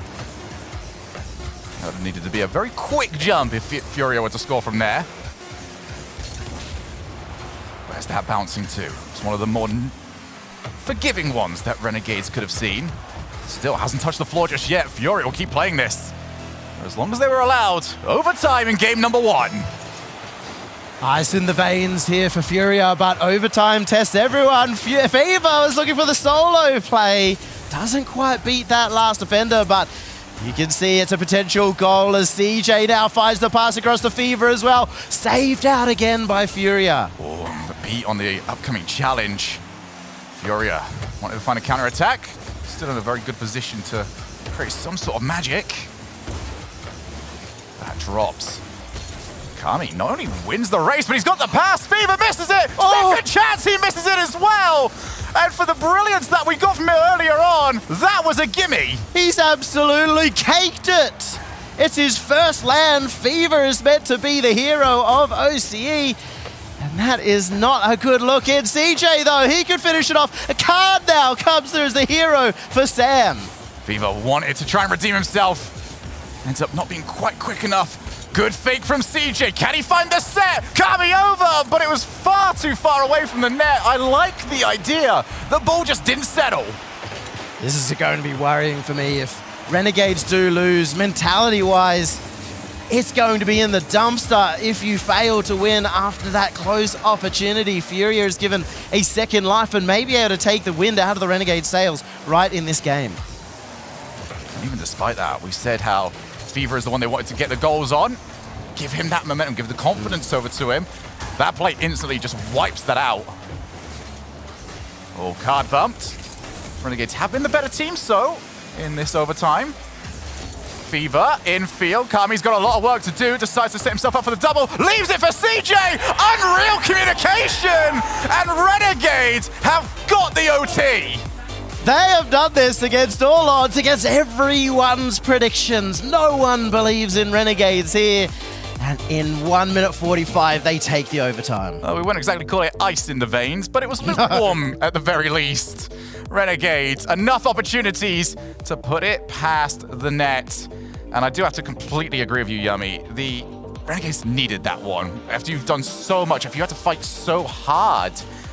That needed to be a very quick jump if Furia were to score from there. Where's that bouncing to? It's one of the more forgiving ones that Renegades could have seen. Still hasn't touched the floor just yet. Furia will keep playing this. As long as they were allowed. Overtime in game number 1. Ice in the veins here for Furia, but overtime tests everyone. Fever was looking for the solo play. Doesn't quite beat that last defender, but you can see it's a potential goal as CJ now finds the pass across the Fever as well. Saved out again by Furia. Oh, the beat on the upcoming challenge. Furia wanted to find a counter-attack. Still in a very good position to create some sort of magic. That drops. Kami not only wins the race, but he's got the pass. Fever misses it. Second chance, he misses it as well. And for the brilliance that we got from it earlier on, that was a gimme. He's absolutely caked it. It's his first land. Fever is meant to be the hero of OCE. And that is not a good look in. CJ, though, he could finish it off. A card now comes through as the hero for Sam. Fever wanted to try and redeem himself. Ends up not being quite quick enough. Good fake from CJ. Can he find the set? Kami over, but it was far too far away from the net. I like the idea. The ball just didn't settle. This is going to be worrying for me if Renegades do lose. Mentality-wise, it's going to be in the dumpster if you fail to win after that close opportunity. Furia is given a second life and may be able to take the wind out of the Renegade sails right in this game. And even despite that, we said how Fever is the one they wanted to get the goals on. Give him that momentum, give the confidence over to him. That play instantly just wipes that out. Oh, card bumped. Renegades have been the better team, so in this overtime. Fever in field. Kami's got a lot of work to do. Decides to set himself up for the double. Leaves it for CJ. Unreal communication. And Renegades have got the OT. They have done this against all odds, against everyone's predictions. No one believes in Renegades here. And in 1 minute 45, they take the overtime. We wouldn't exactly call it ice in the veins, but it was lukewarm at the very least. Renegades, enough opportunities to put it past the net. And I do have to completely agree with you, Yummy. The Renegades needed that one. After you've done so much, if you had to fight so hard,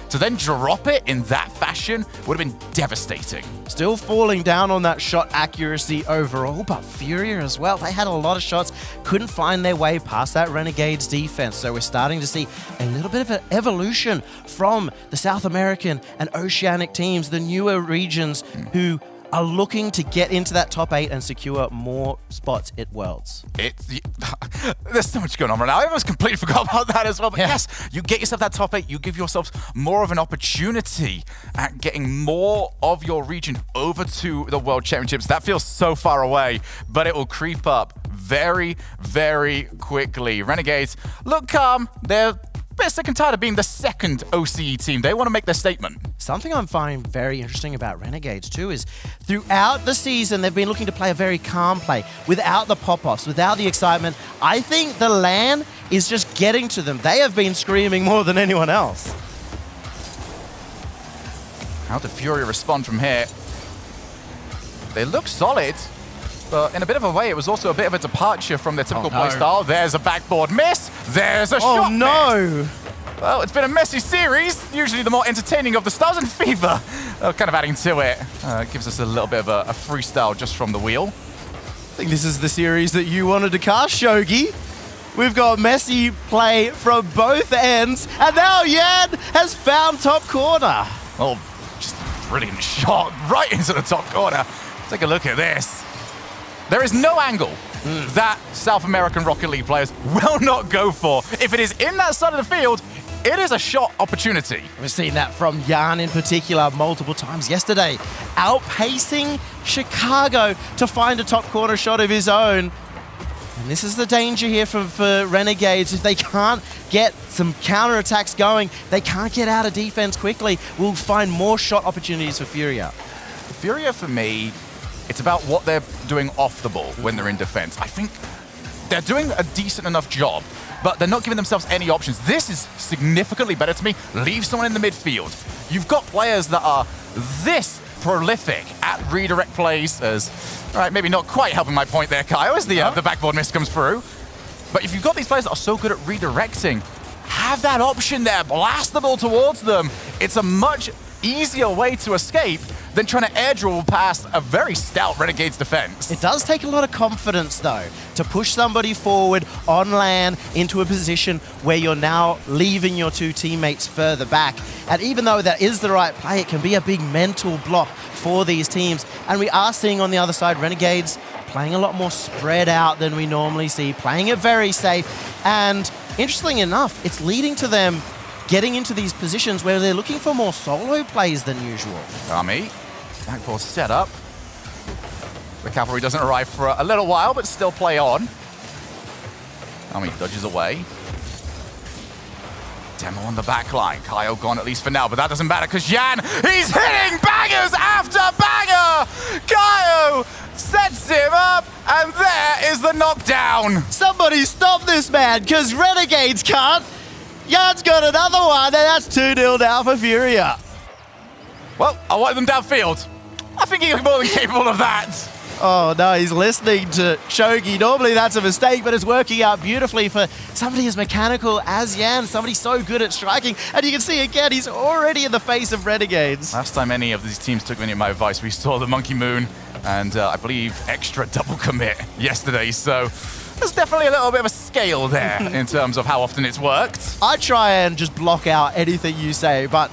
to then drop it in that fashion would have been devastating. Still falling down on that shot accuracy overall, but Furia as well. They had a lot of shots, couldn't find their way past that Renegades defense. So we're starting to see a little bit of an evolution from the South American and Oceanic teams, the newer regions who are looking to get into that top 8 and secure more spots at Worlds. There's so much going on right now. I almost completely forgot about that as well. But yes, you get yourself that top 8, you give yourselves more of an opportunity at getting more of your region over to the World Championships. That feels so far away, but it will creep up very, very quickly. Renegades look calm. They're a bit sick and tired of being the second OCE team. They want to make their statement. Something I'm finding very interesting about Renegades too is throughout the season, they've been looking to play a very calm play without the pop-offs, without the excitement. I think the LAN is just getting to them. They have been screaming more than anyone else. How did Furia respond from here? They look solid, but in a bit of a way, it was also a bit of a departure from their typical play style. There's a backboard miss. There's a shot miss. Well, it's been a messy series. Usually the more entertaining of the styles, and Fever kind of adding to it. Gives us a little bit of a freestyle just from the wheel. I think this is the series that you wanted to cast, Shogi. We've got messy play from both ends, and now Yan has found top corner. Oh, just a brilliant shot right into the top corner. Take a look at this. There is no angle that South American Rocket League players will not go for. If it is in that side of the field, it is a shot opportunity. We've seen that from Yan in particular multiple times yesterday, outpacing Chicago to find a top corner shot of his own. And this is the danger here for Renegades. If they can't get some counterattacks going, they can't get out of defense quickly, we'll find more shot opportunities for Furia. Furia, for me, it's about what they're doing off the ball when they're in defense. I think they're doing a decent enough job, but they're not giving themselves any options. This is significantly better to me. Leave someone in the midfield. You've got players that are this prolific at redirect plays as, all right, maybe not quite helping my point there, Kyle, as the backboard miss comes through. But if you've got these players that are so good at redirecting, have that option there, blast the ball towards them. It's a much easier way to escape than trying to air dribble past a very stout Renegades defense. It does take a lot of confidence, though, to push somebody forward on LAN into a position where you're now leaving your two teammates further back. And even though that is the right play, it can be a big mental block for these teams. And we are seeing on the other side, Renegades playing a lot more spread out than we normally see, playing it very safe. And interestingly enough, it's leading to them getting into these positions where they're looking for more solo plays than usual. Kami, backboard set up. The cavalry doesn't arrive for a little while, but still play on. Kami dodges away. Demo on the back line. Kyle gone at least for now, but that doesn't matter because Yan, he's hitting bangers after banger! Kyle sets him up, and there is the knockdown. Somebody stop this man, because Renegades can't. Yan's got another one, and that's 2-0 down for Furia. Well, I want them downfield. I think he's more than capable of that. Oh no, he's listening to Shogi. Normally that's a mistake, but it's working out beautifully for somebody as mechanical as Yan, somebody so good at striking. And you can see again, he's already in the face of Renegades. Last time any of these teams took any of my advice, we saw the Monkey Moon and I believe extra double commit yesterday. So there's definitely a little bit of a scale there in terms of how often it's worked. I try and just block out anything you say, but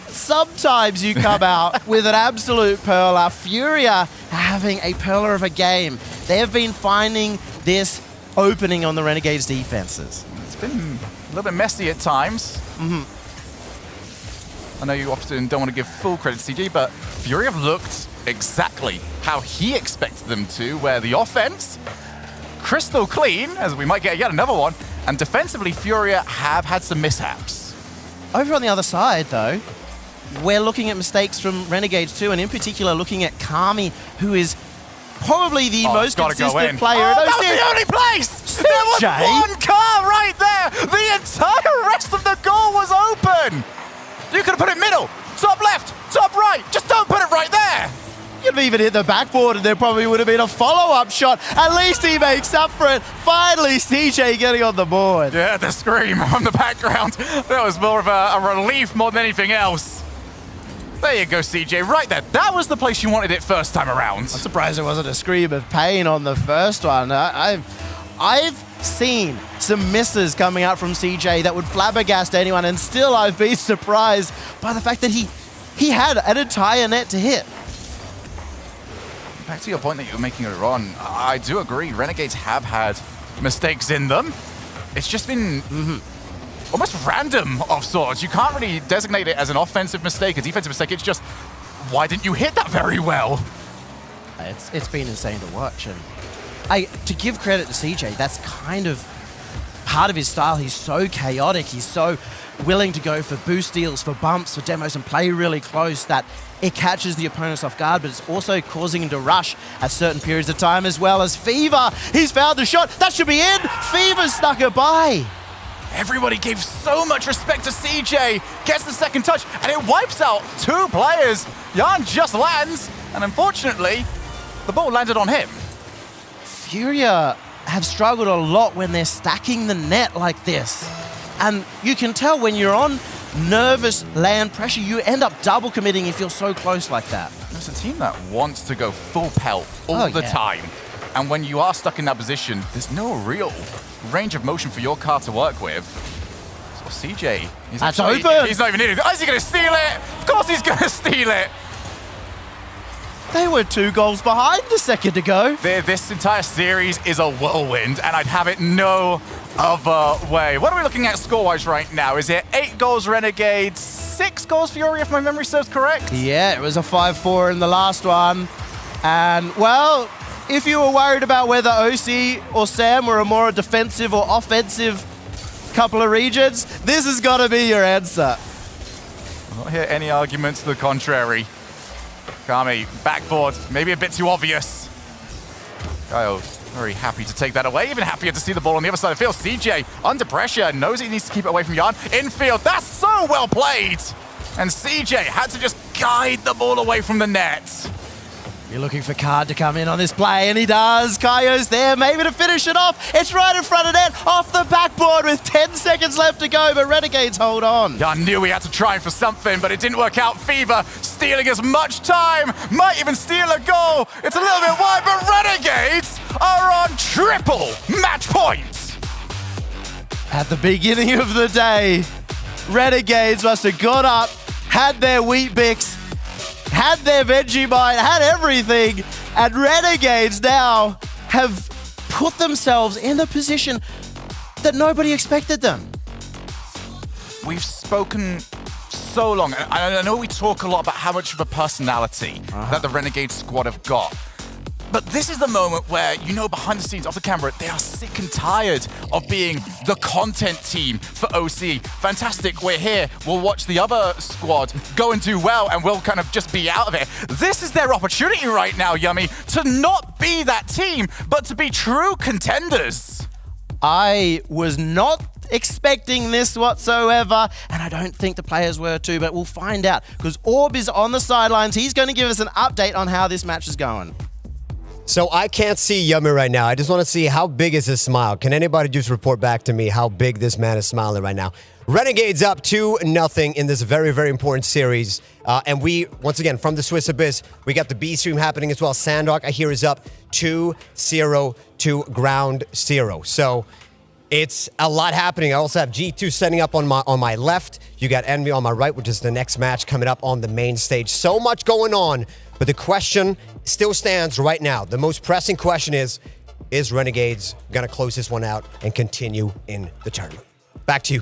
sometimes you come out with an absolute perler. Furia having a perler of a game. They have been finding this opening on the Renegades defenses. It's been a little bit messy at times. I know you often don't want to give full credit to CG, but Furia have looked exactly how he expected them to, where the offense, crystal clean, as we might get yet another one, and defensively, Furia have had some mishaps. Over on the other side, though, we're looking at mistakes from Renegades too, and in particular looking at Kami, who is probably the most consistent player. Oh, that was the only place! There was one car right there! The entire rest of the goal was open! You could have put it middle, top left, top right, just don't put it right there! You could have even hit the backboard and there probably would have been a follow-up shot. At least he makes up for it. Finally, CJ getting on the board. Yeah, the scream from the background. That was more of a relief more than anything else. There you go, CJ, right there. That was the place you wanted it first time around. I'm surprised there wasn't a scream of pain on the first one. I've seen some misses coming out from CJ that would flabbergast anyone, and still I've been surprised by the fact that he had an entire net to hit. back to your point that you were making earlier on, I do agree. Renegades have had mistakes in them. It's just been almost random of sorts. You can't really designate it as an offensive mistake, a defensive mistake. It's just, why didn't you hit that very well? It's been insane to watch. And to give credit to CJ, that's kind of part of his style. He's so chaotic. He's so willing to go for boost steals, for bumps, for demos, and play really close that it catches the opponents off guard, but it's also causing him to rush at certain periods of time, as well as Fever. He's found the shot. That should be in. Fever snuck it by. Everybody gave so much respect to CJ. Gets the second touch, and it wipes out 2 players. Jan just lands, and unfortunately, the ball landed on him. Furia have struggled a lot when they're stacking the net like this. And you can tell when you're on nervous land pressure, you end up double committing if you're so close like that. There's a team that wants to go full pelt all the time. And when you are stuck in that position, there's no real range of motion for your car to work with. So CJ, that's open. He's not even in it. Is he going to steal it? Of course he's going to steal it. They were 2 goals behind a second ago. This entire series is a whirlwind, and I'd have it no other way. What are we looking at score-wise right now? Is it 8 goals Renegades, 6 goals Furia, if my memory serves correct? Yeah, it was a 5-4 in the last one. And, well, if you were worried about whether OC or Sam were a more defensive or offensive couple of regions, this has got to be your answer. I don't hear any arguments to the contrary. Kami, backboard, maybe a bit too obvious. Kyle, very happy to take that away, even happier to see the ball on the other side of the field. CJ, under pressure, knows he needs to keep it away from Jan. Infield, that's so well played! And CJ had to just guide the ball away from the net. You're looking for Card to come in on this play, and he does. Kaio's there, maybe to finish it off. It's right in front of net, off the backboard with 10 seconds left to go, but Renegades hold on. I knew he had to try for something, but it didn't work out. Fever stealing as much time, might even steal a goal. It's a little bit wide, but Renegades are on triple match points. At the beginning of the day, Renegades must have got up, had their Wheat Bix, had their Vegemite, had everything, and Renegades now have put themselves in the position that nobody expected them. We've spoken so long, and I know we talk a lot about how much of a personality that the Renegade squad have got. But this is the moment where, you know, behind the scenes, off the camera, they are sick and tired of being the content team for OC. Fantastic, we're here. We'll watch the other squad go and do well, and we'll kind of just be out of it. This is their opportunity right now, Yummy, to not be that team, but to be true contenders. I was not expecting this whatsoever, and I don't think the players were too, but we'll find out, because Orb is on the sidelines. He's going to give us an update on how this match is going. So I can't see Yummy right now. I just want to see how big is his smile. Can anybody just report back to me how big this man is smiling right now? Renegades up 2-0 in this very, very important series. And we, once again, from the Swiss Abyss, we got the B stream happening as well. Sandrock, I hear, is up 2-0 to Ground Zero. So it's a lot happening. I also have G2 setting up on my left. You got Envy on my right, which is the next match coming up on the main stage. So much going on. But the question still stands right now. The most pressing question is Renegades going to close this one out and continue in the tournament? Back to you.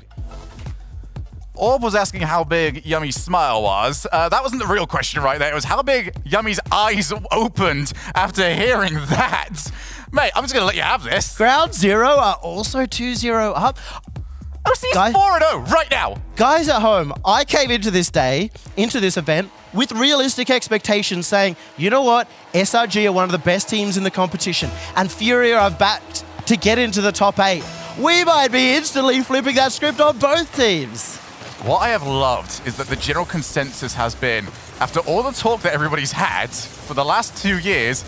Orb was asking how big Yummy's smile was. That wasn't the real question right there. It was how big Yummy's eyes opened after hearing that. Mate, I'm just going to let you have this. Ground Zero are also 2-0 up. OC's 4-0 right now. Guys at home, I came into this event, with realistic expectations saying, you know what, SRG are one of the best teams in the competition, and Furia are backed to get into the top 8. We might be instantly flipping that script on both teams. What I have loved is that the general consensus has been, after all the talk that everybody's had for the last 2 years,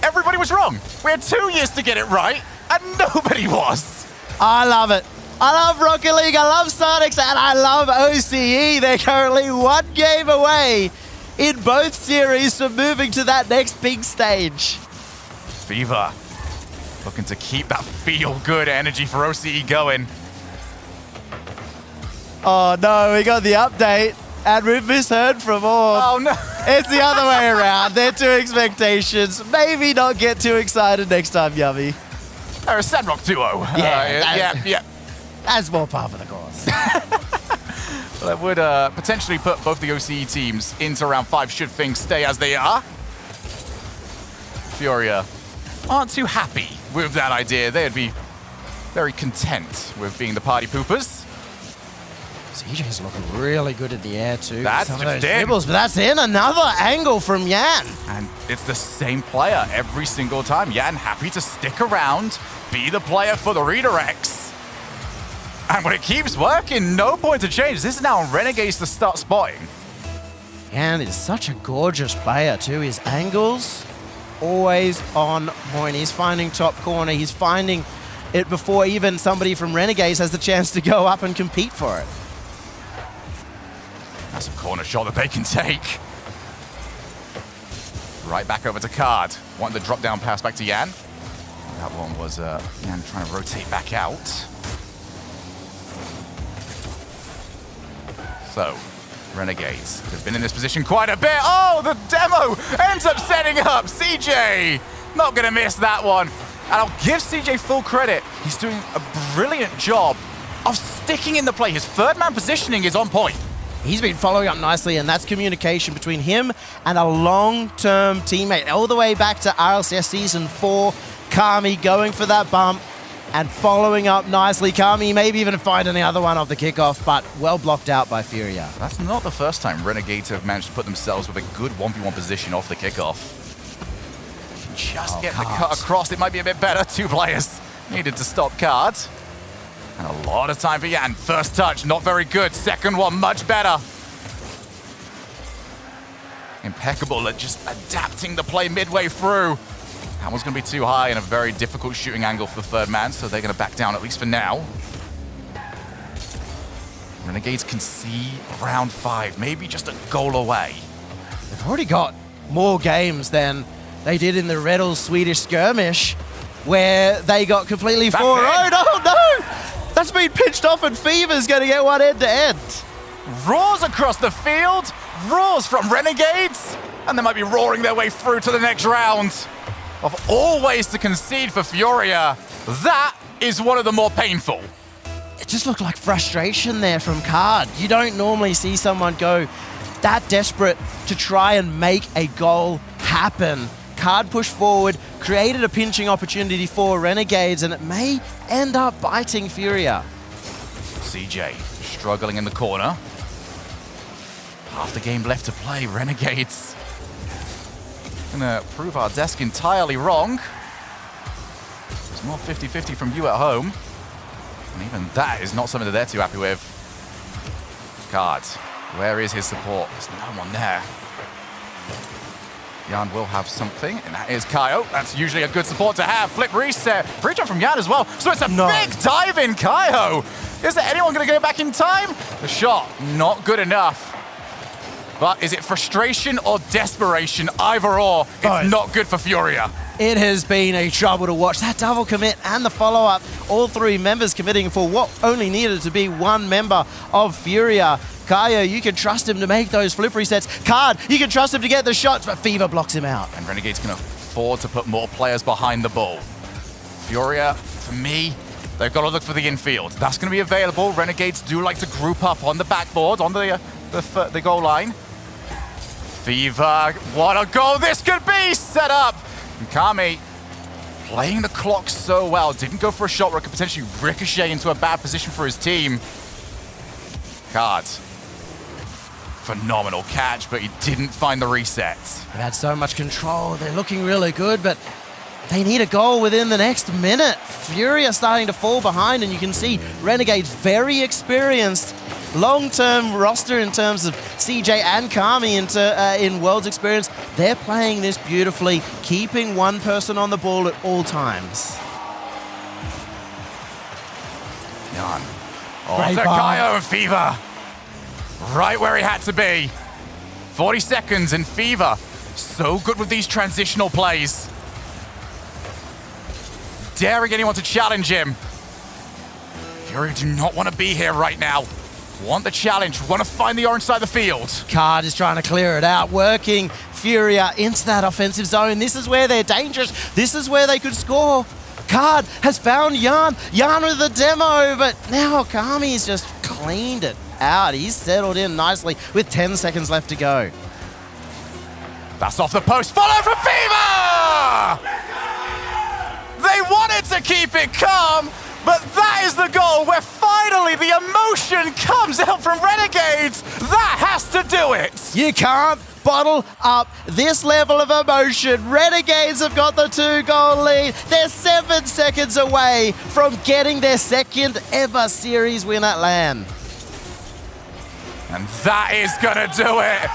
everybody was wrong. We had 2 years to get it right, and nobody was. I love it. I love Rocket League, I love Sonics, and I love OCE. They're currently 1 game away in both series from moving to that next big stage. Fever looking to keep that feel-good energy for OCE going. Oh no, we got the update, and we've misheard from Orb. Oh no. It's the other way around. They're two expectations. Maybe not get too excited next time, Yummy. They're a Sandrock duo. Yeah. That's more par for the course. Well, that would potentially put both the OCE teams into round 5 should things stay as they are. Furia aren't too happy with that idea. They'd be very content with being the party poopers. CJ's looking really good in the air too. That's Some of just those in. dribbles, but that's in. Another angle from Yan. And it's the same player every single time. Yan happy to stick around, be the player for the redirects. And when it keeps working, no point to change. This is now Renegades to start spotting. Yan is such a gorgeous player too. His angles, always on point. He's finding top corner. He's finding it before even somebody from Renegades has the chance to go up and compete for it. That's a corner shot that they can take. Right back over to Card. Wanted the drop down pass back to Yan. That one was Yan trying to rotate back out. So, Renegades have been in this position quite a bit. Oh, the demo ends up setting up CJ. Not going to miss that one. And I'll give CJ full credit. He's doing a brilliant job of sticking in the play. His third man positioning is on point. He's been following up nicely, and that's communication between him and a long-term teammate. All the way back to RLCS Season 4, Kami going for that bump and following up nicely. Kami maybe even finding the other one off the kickoff, but well blocked out by Furia. That's not the first time Renegades have managed to put themselves with a good 1v1 position off the kickoff. Just get the cut across. It might be a bit better. 2 players needed to stop Card. And a lot of time for Yan. First touch, not very good. Second one, much better. Impeccable at just adapting the play midway through. That one's going to be too high and a very difficult shooting angle for the third man, so they're going to back down at least for now. Renegades can see round 5, maybe just a goal away. They've already got more games than they did in the Reddle Swedish skirmish, where they got completely 4-0'd. Oh no! That's been pitched off, and Fever's going to get one end-to-end. Roars across the field, roars from Renegades, and they might be roaring their way through to the next round. Of all ways to concede for Furia, that is one of the more painful. It just looked like frustration there from Card. You don't normally see someone go that desperate to try and make a goal happen. Card pushed forward, created a pinching opportunity for Renegades, and it may end up biting Furia. CJ struggling in the corner. Half the game left to play. Renegades gonna prove our desk entirely wrong. There's more 50-50 from you at home. And even that is not something that they're too happy with. Card, where is his support? There's no one there. Yan will have something, and that is Kaio. That's usually a good support to have. Flip reset. Free jump from Yan as well. So it's a big dive in Kaio. Is there anyone going to go back in time? The shot, not good enough. But is it frustration or desperation? Either or, it's not good for Furia. It has been a trouble to watch. That double commit and the follow-up, all 3 members committing for what only needed to be 1 member of Furia. Kaio, you can trust him to make those flip resets. Card, you can trust him to get the shots, but Fever blocks him out. And Renegade's can afford to put more players behind the ball. Furia, for me, they've got to look for the infield. That's going to be available. Renegades do like to group up on the backboard, on the goal line. Fever, what a goal this could be! Set up! And Kami playing the clock so well. Didn't go for a shot where it could potentially ricochet into a bad position for his team. Card. Phenomenal catch, but he didn't find the reset. They've had so much control. They're looking really good, but they need a goal within the next minute. Furia starting to fall behind, and you can see Renegades very experienced. Long-term roster in terms of CJ and Kami in World's experience. They're playing this beautifully, keeping 1 person on the ball at all times. Yan. Oh, Kaio and Fever. Right where he had to be. 40 seconds and Fever. So good with these transitional plays. Daring anyone to challenge him. Furia do not want to be here right now. want the challenge, want to find the orange side of the field. Card is trying to clear it out, working Furia into that offensive zone. This is where they're dangerous. This is where they could score. Card has found Yarn. Yarn with the demo, but now Kami's just cleaned it out. He's settled in nicely with 10 seconds left to go. That's off the post, followed from Fever! They wanted to keep it calm, but that is the goal where finally the emotion comes out from Renegades. That has to do it. You can't bottle up this level of emotion. Renegades have got the 2-goal lead. They're 7 seconds away from getting their second ever series win at LAN. And that is gonna do it.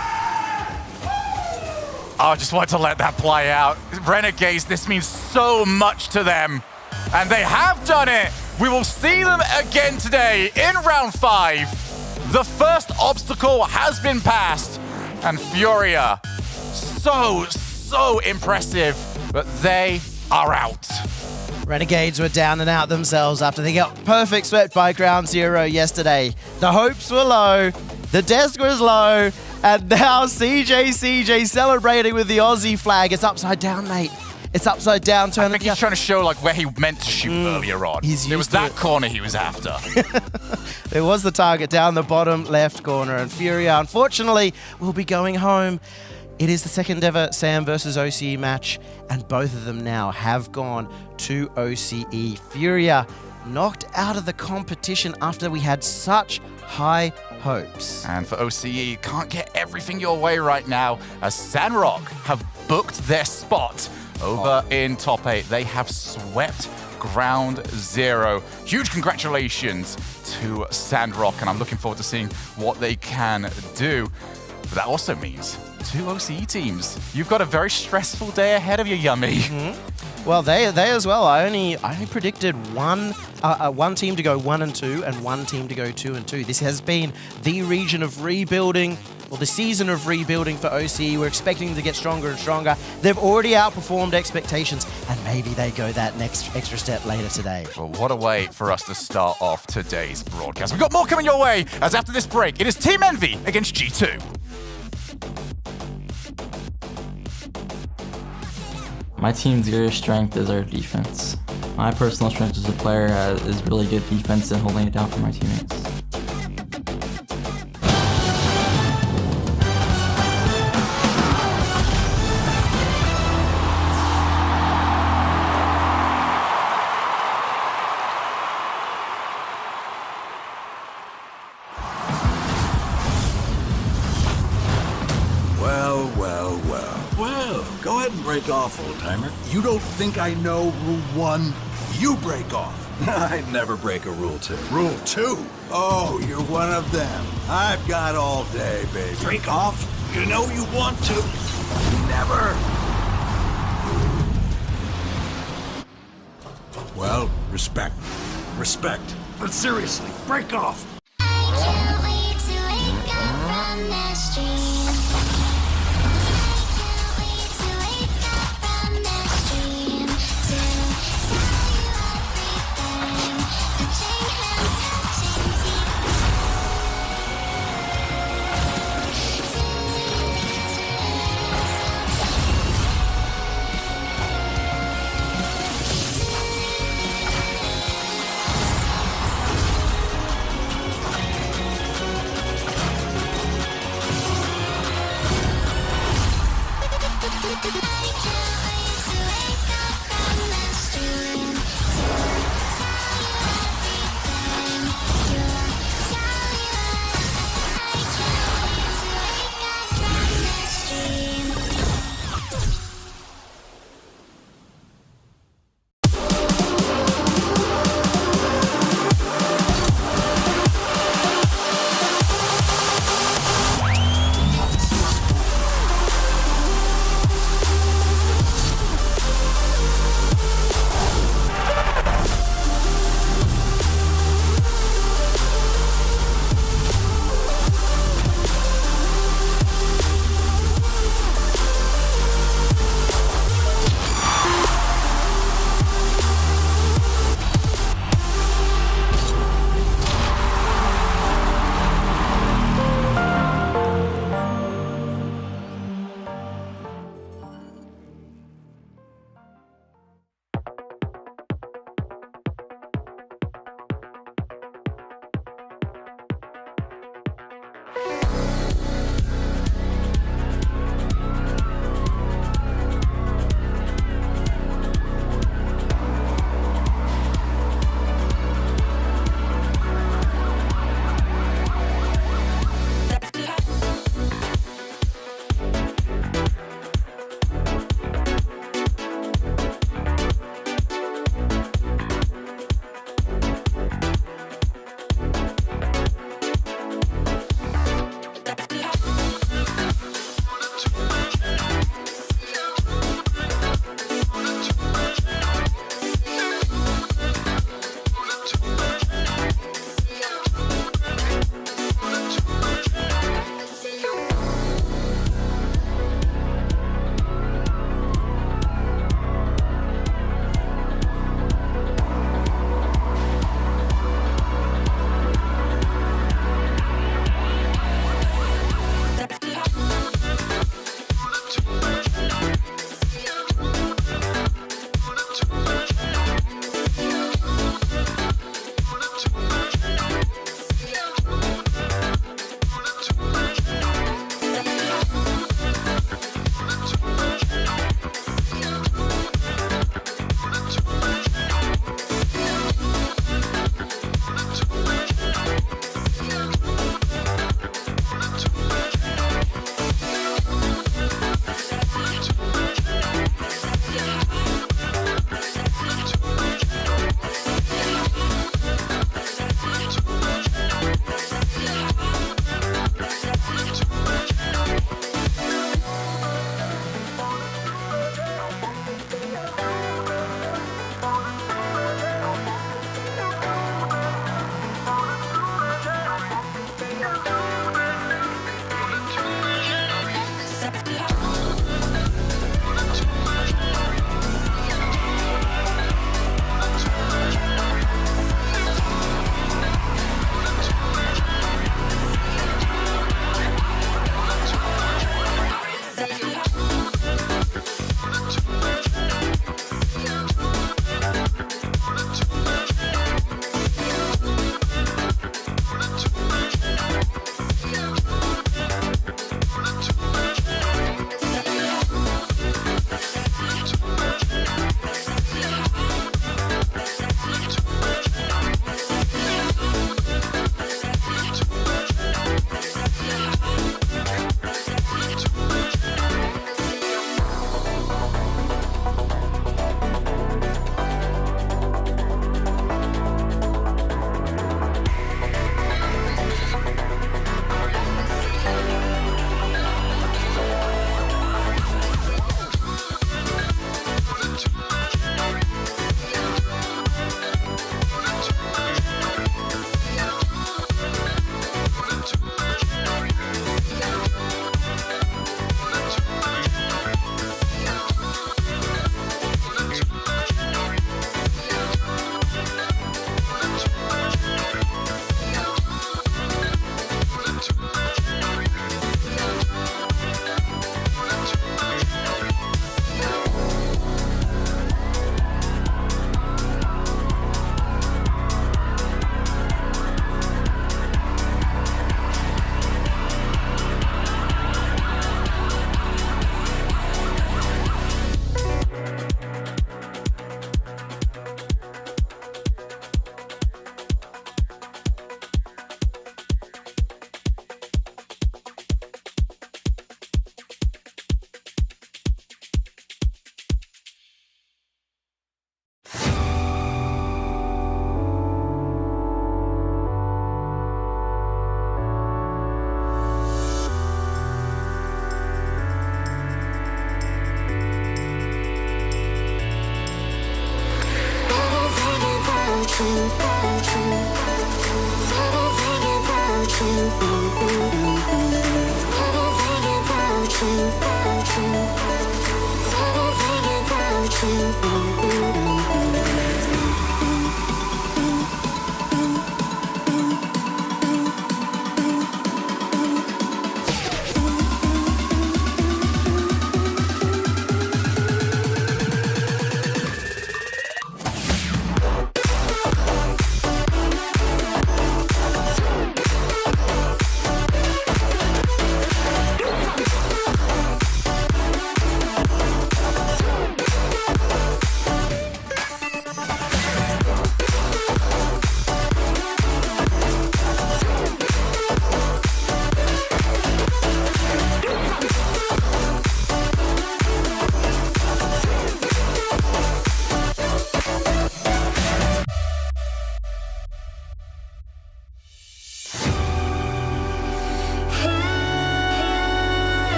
I just want to let that play out. Renegades, this means so much to them. And they have done it. We will see them again today in round 5. The first obstacle has been passed. And Furia, so impressive, but they are out. Renegades were down and out themselves after they got perfect swept by Ground Zero yesterday. The hopes were low, the desk was low, and now CJ celebrating with the Aussie flag. It's upside down, mate. It's upside down. I think he's trying to show like where he meant to shoot earlier on. It was that corner he was after. There was the target down the bottom left corner, and Furia, unfortunately, will be going home. It is the second ever Sam versus OCE match, and both of them now have gone to OCE. Furia knocked out of the competition after we had such high hopes. And for OCE, can't get everything your way right now, as Sandrock have booked their spot over in top 8. They have swept Ground Zero. Huge congratulations to Sandrock, and I'm looking forward to seeing what they can do. But that also means 2 OCE teams. You've got a very stressful day ahead of you, Yummy. Well, they as well. I only predicted one team to go 1 and 2, and one team to go 2 and 2. This has been the region of rebuilding, or the season of rebuilding for OCE. We're expecting them to get stronger and stronger. They've already outperformed expectations, and maybe they go that next extra step later today. Well, what a way for us to start off today's broadcast. We've got more coming your way, as after this break, it is Team Envy against G2. My team's greatest strength is our defense. My personal strength as a player is really good defense and holding it down for my teammates. Well, go ahead and break off, old-timer. You don't think I know Rule 1? You break off. I'd never break a Rule 2. Rule 2? Oh, you're one of them. I've got all day, baby. Break off? You know you want to. Never. Well, respect. Respect. But seriously, break off.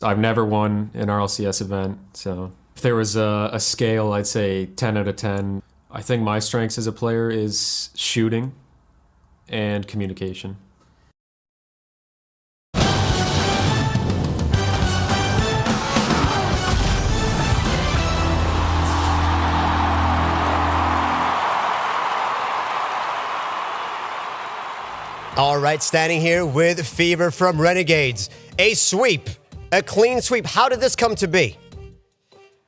I've never won an RLCS event, so if there was a scale, I'd say 10 out of 10. I think my strengths as a player is shooting and communication. All right, standing here with Fever from Renegades. A sweep, a clean sweep. How did this come to be?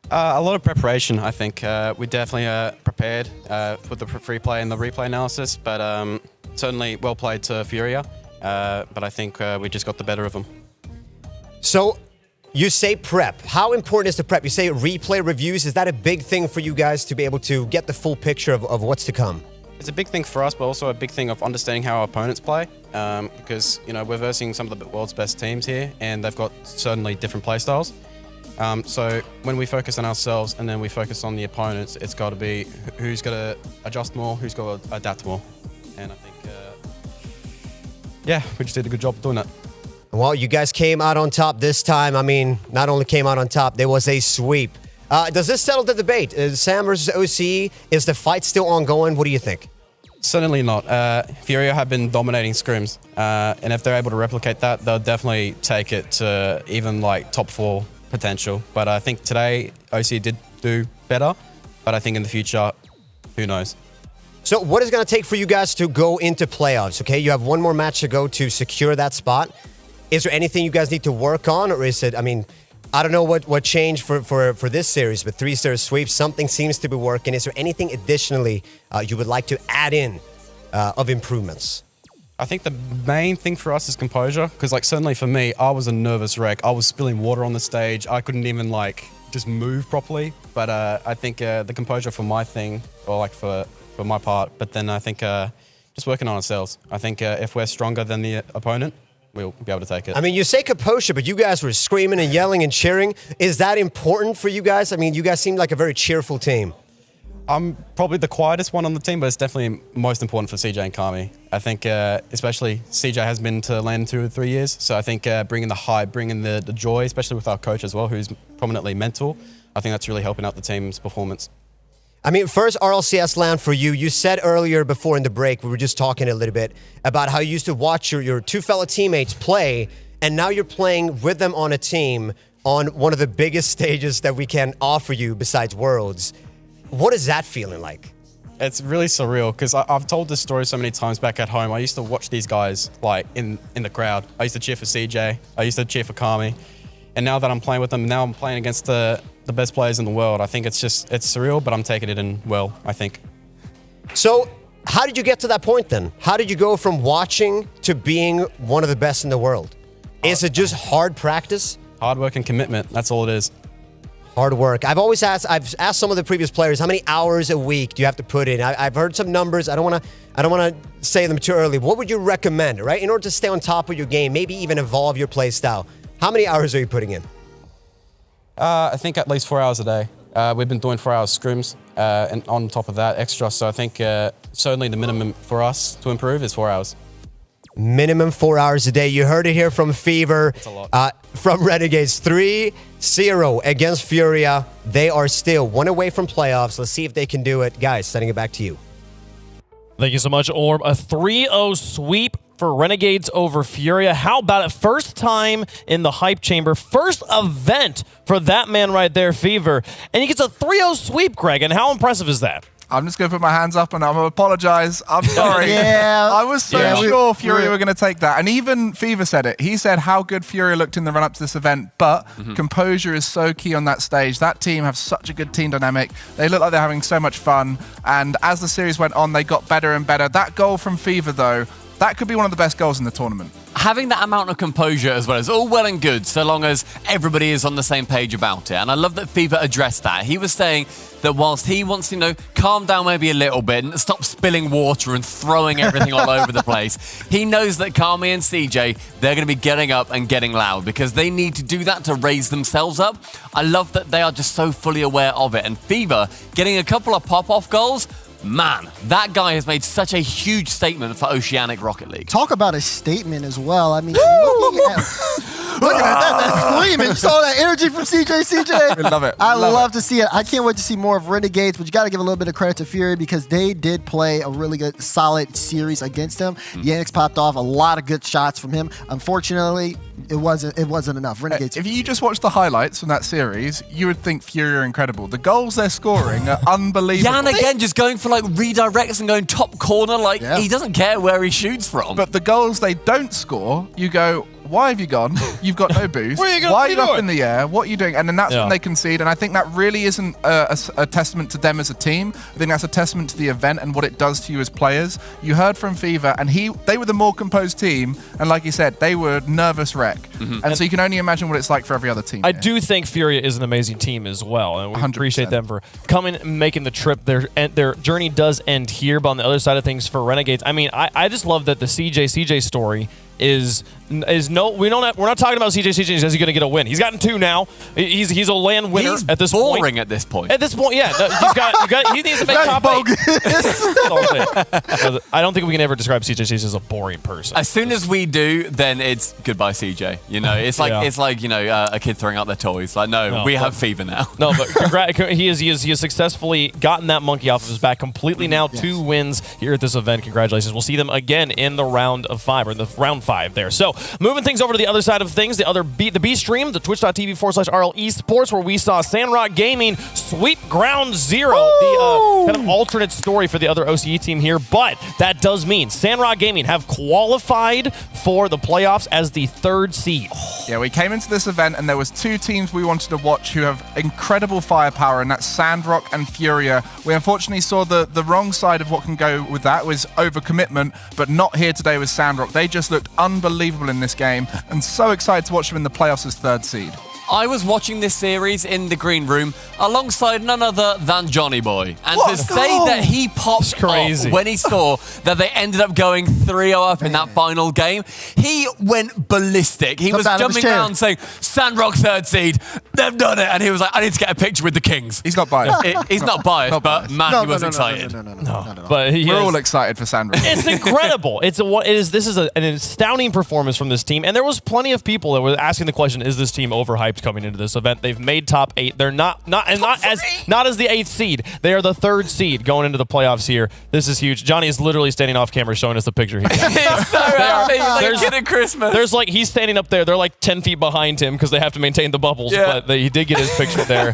A lot of preparation, I think. We definitely prepared with the free play and the replay analysis, but certainly well played to Furia. But I think we just got the better of them. So you say prep. How important is the prep? You say replay reviews. Is that a big thing for you guys to be able to get the full picture of what's to come? It's a big thing for us, but also a big thing of understanding how our opponents play, because we're versing some of the world's best teams here, and they've got certainly different play styles. So when we focus on ourselves and then we focus on the opponents, it's got to be who's got to adjust more, who's got to adapt more, and I think, we just did a good job doing that. Well, you guys came out on top this time. I mean, not only came out on top, there was a sweep. Does this settle the debate? Sam versus OCE, is the fight still ongoing? What do you think? Certainly not. Furia have been dominating scrims, and if they're able to replicate that, they'll definitely take it to even like top 4 potential. But I think today OCE did do better, but I think in the future, who knows? So what is it going to take for you guys to go into playoffs? Okay, you have one more match to go to secure that spot. Is there anything you guys need to work on, or is it, I mean, I don't know what changed for this series, but 3-0 sweep, something seems to be working. Is there anything additionally you would like to add in of improvements? I think the main thing for us is composure, because like certainly for me, I was a nervous wreck. I was spilling water on the stage. I couldn't even like just move properly. But I think the composure for my thing, or like for my part, but then I think just working on ourselves. I think if we're stronger than the opponent, we'll be able to take it. I mean, you say composure, but you guys were screaming and yelling and cheering. Is that important for you guys? I mean, you guys seem like a very cheerful team. I'm probably the quietest one on the team, but it's definitely most important for CJ and Kami. I think especially CJ has been to LAN 2 or 3 years, so I think bringing the hype, bringing the joy, especially with our coach as well, who's prominently mental, I think that's really helping out the team's performance. I mean, first RLCS LAN for you. You said earlier before in the break, we were just talking a little bit about how you used to watch your two fellow teammates play, and now you're playing with them on a team on one of the biggest stages that we can offer you besides Worlds. What is that feeling like? It's really surreal, because I've told this story so many times back at home. I used to watch these guys like in the crowd. I used to cheer for CJ. I used to cheer for Kami. And now that I'm playing with them, now I'm playing against the best players in the world. I think it's surreal, but I'm taking it in well, I think. So how did you get to that point then? How did you go from watching to being one of the best in the world? Is it just hard practice? Hard work and commitment, that's all it is. Hard work. I've asked some of the previous players, how many hours a week do you have to put in? I've heard some numbers. I don't want to say them too early. What would you recommend, right? In order to stay on top of your game, maybe even evolve your play style. How many hours are you putting in? I think at least 4 hours a day. We've been doing 4 hours scrims, and on top of that, extra. So I think certainly the minimum for us to improve is 4 hours. Minimum 4 hours a day. You heard it here from Fever. That's a lot. From Renegades, 3-0 against Furia. They are still one away from playoffs. Let's see if they can do it. Guys, sending it back to you. Thank you so much, Orb. A 3-0 sweep for Renegades over Furia. How about it? First time in the hype chamber. First event for that man right there, Fever. And he gets a 3-0 sweep, Greg. And how impressive is that? I'm just going to put my hands up and I'm going to apologize. I'm sorry. Yeah. I was so sure Furia were going to take that. And even Fever said it. He said how good Furia looked in the run-up to this event, but composure is so key on that stage. That team have such a good team dynamic. They look like they're having so much fun. And as the series went on, they got better and better. That goal from Fever, though, that could be one of the best goals in the tournament. Having that amount of composure as well is all well and good so long as everybody is on the same page about it. And I love that Fever addressed that. He was saying that whilst he wants to, calm down maybe a little bit and stop spilling water and throwing everything all over the place, he knows that Kami and CJ, they're going to be getting up and getting loud because they need to do that to raise themselves up. I love that they are just so fully aware of it. And Fever getting a couple of pop-off goals, man, that guy has made such a huge statement for Oceanic Rocket League. Talk about a statement as well. I mean, look at that screaming. You saw that energy from CJ. We love it. I love to see it. I can't wait to see more of Renegades, but you got to give a little bit of credit to Furia because they did play a really good, solid series against him. Yannick's popped off a lot of good shots from him. Unfortunately, it wasn't enough. Renegades. If you just watch the highlights from that series, you would think Furia are incredible. The goals they're scoring are unbelievable. Jan again just going for like redirects and going top corner. Like he doesn't care where he shoots from. But the goals they don't score, you go, why have you gone? You've got no boost. Where are you going? Why are you up in the air? What are you doing? And then that's when Yeah. they concede. And I think that really isn't a testament to them as a team. I think that's a testament to the event and what it does to you as players. You heard from Fever, and they were the more composed team. And like you said, they were nervous wreck. And so you can only imagine what it's like for every other team. I do think Furia is an amazing team as well, and we 100%. appreciate them for coming and making the trip. Their journey does end here, but on the other side of things for Renegades, I mean, I just love that the CJ story is no, we're not talking about CJ. Is he going to get a win? He's gotten 2 now. He's a land winner He's at this boring point. at this point. At this point, yeah, he needs to make top 8. That's all I'm saying. I don't think we can ever describe CJ as a boring person. As soon as we do, then it's goodbye, CJ. You know, it's like a kid throwing out their toys. Like, no, we have Fever now. No, but he has successfully gotten that monkey off of his back completely now. 2 wins here at this event. Congratulations. We'll see them again in the round of 5 or the round 5 there. So moving things over to the other side of things, the B stream, the twitch.tv/RL Esports, where we saw Sandrock Gaming sweep Ground Zero, the kind of alternate story for the other OCE team here. But that does mean Sandrock Gaming have qualified for the playoffs as the 3rd seed. Yeah, we came into this event and there was 2 teams we wanted to watch who have incredible firepower, and that's Sandrock and Furia. We unfortunately saw the wrong side of what can go with that was overcommitment, but not here today with Sandrock. They just looked unbelievable in this game, and so excited to watch them in the playoffs as 3rd seed. I was watching this series in the green room alongside none other than Johnny Boy. And to say that he popped off when he saw that they ended up going 3-0 up in that final game, he went ballistic. He was jumping around saying, Sandrock 3rd seed, they've done it. And he was like, I need to get a picture with the Kings. He's not biased. He's not biased, but man, he was excited. But we're all excited for Sandrock. It's incredible. This is an astounding performance from this team, and there was plenty of people that were asking the question: is this team overhyped coming into this event? They've made top 8. They're not as the 8th seed. They are the 3rd seed going into the playoffs here. This is huge. Johnny is literally standing off camera showing us the picture he got. He's so happy. He's like a kid at Christmas. There's like he's standing up there. They're like 10 feet behind him because they have to maintain the bubbles. Yeah. But he did get his picture there.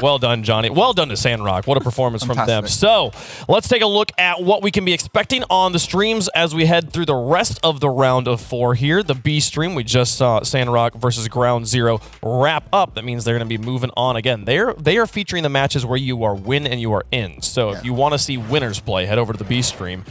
Well done, Johnny. Well done to Sandrock. What a performance from them. So let's take a look at what we can be expecting on the streams as we head through the rest of the round of 4 here. The B stream, we just saw Sandrock versus Ground Zero wrap up. That means they're going to be moving on again. They are featuring the matches where you are win and you are in. So if you want to see winners play, head over to the B stream.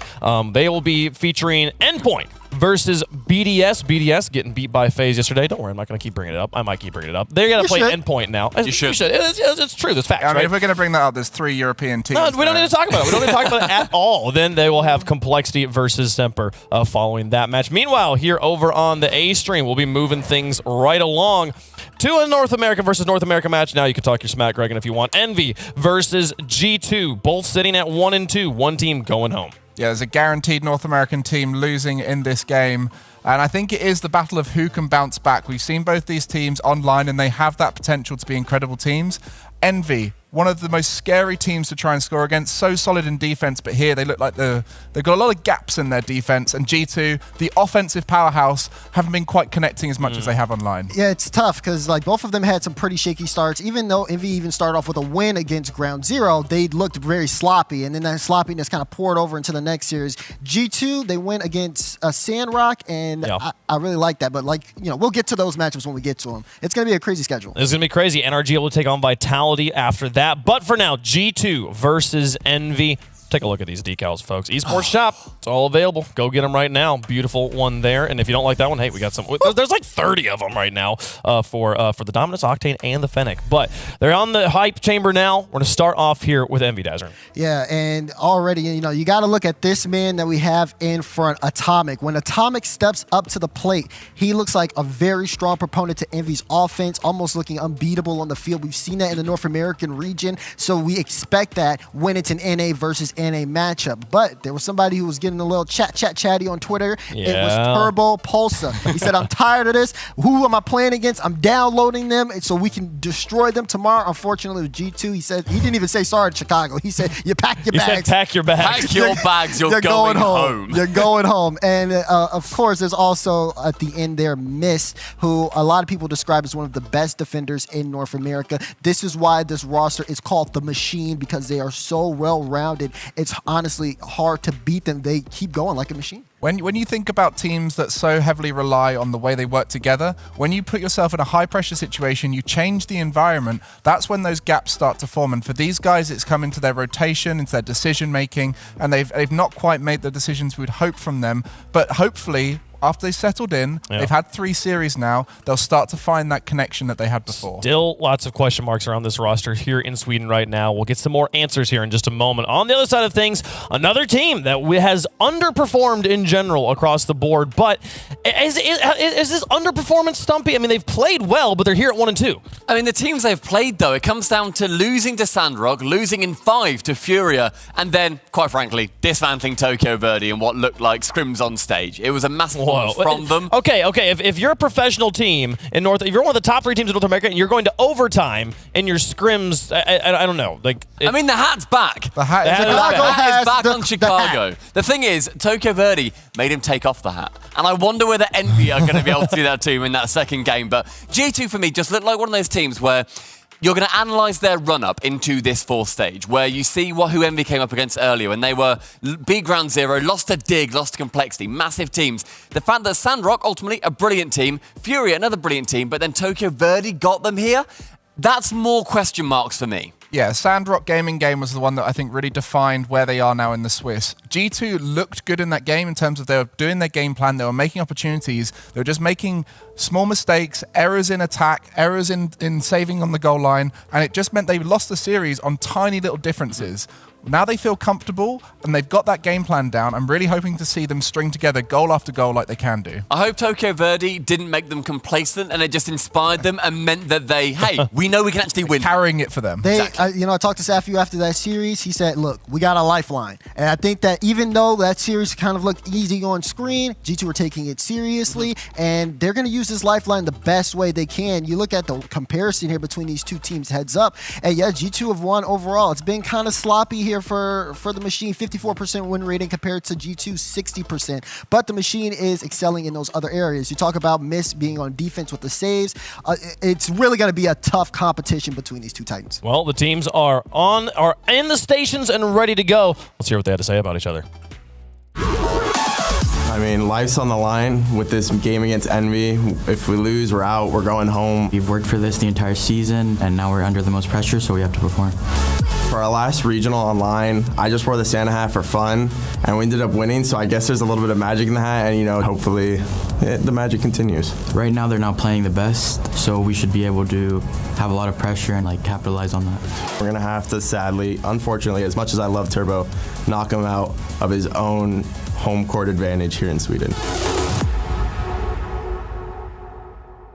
They will be featuring Endpoint versus BDS. BDS getting beat by FaZe yesterday. Don't worry, I'm not going to keep bringing it up. I might keep bringing it up. They're going to play Endpoint now. You should. It's true. That's facts, I mean, right? if we're going to bring that up, there's 3 European teams. No, we don't need to talk about it. We don't need to talk about it at all. Then they will have Complexity versus Semper following that match. Meanwhile, here over on the A stream, we'll be moving things right along to a North America versus North America match. Now you can talk your smack, Gregan, if you want. Envy versus G2, both sitting at 1-2. One team going home. Yeah, there's a guaranteed North American team losing in this game. And I think it is the battle of who can bounce back. We've seen both these teams online, and they have that potential to be incredible teams. Envy, one of the most scary teams to try and score against. So solid in defense, but here they look like they've got a lot of gaps in their defense. And G2, the offensive powerhouse, haven't been quite connecting as much as they have online. Yeah, it's tough because like both of them had some pretty shaky starts. Even though Envy even started off with a win against Ground Zero, they looked very sloppy, and then that sloppiness kind of poured over into the next series. G2, they went against Sandrock, and I really like that. But we'll get to those matchups when we get to them. It's going to be a crazy schedule. It's going to be crazy. NRG will take on Vitality after that. But for now, G2 versus Envy. Take a look at these decals, folks. Esports Shop, it's all available. Go get them right now. Beautiful one there. And if you don't like that one, hey, we got some. There's like 30 of them right now for the Dominus, Octane, and the Fennec. But they're on the hype chamber now. We're going to start off here with Envy, Dazzern. Yeah, and already, you got to look at this man that we have in front, Atomic. When Atomic steps up to the plate, he looks like a very strong proponent to Envy's offense, almost looking unbeatable on the field. We've seen that in the North American region, so we expect that when it's an NA versus in a matchup. But there was somebody who was getting a little chatty on Twitter. Yeah. It was Turbo Pulsa. He said, I'm tired of this. Who am I playing against? I'm downloading them so we can destroy them tomorrow. Unfortunately, with G2, he said, he didn't even say sorry to Chicago. He said, you pack your bags. He said, pack your bags. Pack your bags, you're going home. You're going home. And of course, there's also at the end there Mist, who a lot of people describe as one of the best defenders in North America. This is why this roster is called the Machine, because they are so well-rounded. It's honestly hard to beat them. They keep going like a machine. When you think about teams that so heavily rely on the way they work together, when you put yourself in a high-pressure situation, you change the environment, that's when those gaps start to form. And for these guys, it's come into their rotation, into their decision-making, and they've not quite made the decisions we'd hope from them. But hopefully, after they settled in, they've had 3 series now, they'll start to find that connection that they had before. Still lots of question marks around this roster here in Sweden right now. We'll get some more answers here in just a moment. On the other side of things, another team that has underperformed in general across the board. But is this underperformance stumpy? I mean, they've played well, but they're here at 1-2. I mean, the teams they've played, though, it comes down to losing to Sandrock, losing in 5 to Furia, and then, quite frankly, dismantling Tokyo Verde in what looked like scrims on stage. It was a massive from them. Okay. If you're a professional team in if you're one of the top 3 teams in North America and you're going to overtime in your scrims, I don't know. I mean, the hat's back. The hat is back on Chicago. The thing is, Tokyo Verde made him take off the hat. And I wonder whether Envy are going to be able to do that to him in that second game. But G2 for me just looked like one of those teams where you're going to analyse their run-up into this 4th stage, where you see who Envy came up against earlier, when they were big ground zero, lost to Dig, lost to Complexity, massive teams. The fact that Sandrock, ultimately a brilliant team, Furia, another brilliant team, but then Tokyo Verde got them here, that's more question marks for me. Yeah, Sandrock Gaming game was the one that I think really defined where they are now in the Swiss. G2 looked good in that game in terms of they were doing their game plan, they were making opportunities, they were just making small mistakes, errors in attack, errors in saving on the goal line, and it just meant they lost the series on tiny little differences. Now they feel comfortable and they've got that game plan down. I'm really hoping to see them string together goal after goal like they can do. I hope Tokyo Verde didn't make them complacent and it just inspired them and meant that hey, we know we can actually win. Carrying it for them. I talked to Safu after that series. He said, look, we got a lifeline. And I think that even though that series kind of looked easy on screen, G2 are taking it seriously, and they're going to use this lifeline the best way they can. You look at the comparison here between these two teams heads up, and yeah, G2 have won overall. It's been kind of sloppy here for the Machine, 54% win rating compared to G2 60%. But the Machine is excelling in those other areas. You talk about Mist being on defense with the saves. It's really going to be a tough competition between these two Titans. Well, the teams are in the stations and ready to go. Let's hear what they had to say about each other. I mean, life's on the line with this game against Envy. If we lose, we're out, we're going home. We've worked for this the entire season, and now we're under the most pressure, so we have to perform. For our last regional online, I just wore the Santa hat for fun, and we ended up winning, so I guess there's a little bit of magic in the hat, and hopefully the magic continues. Right now, they're not playing the best, so we should be able to have a lot of pressure and capitalize on that. We're gonna have to, sadly, unfortunately, as much as I love Turbo, knock him out of his own home court advantage here in Sweden.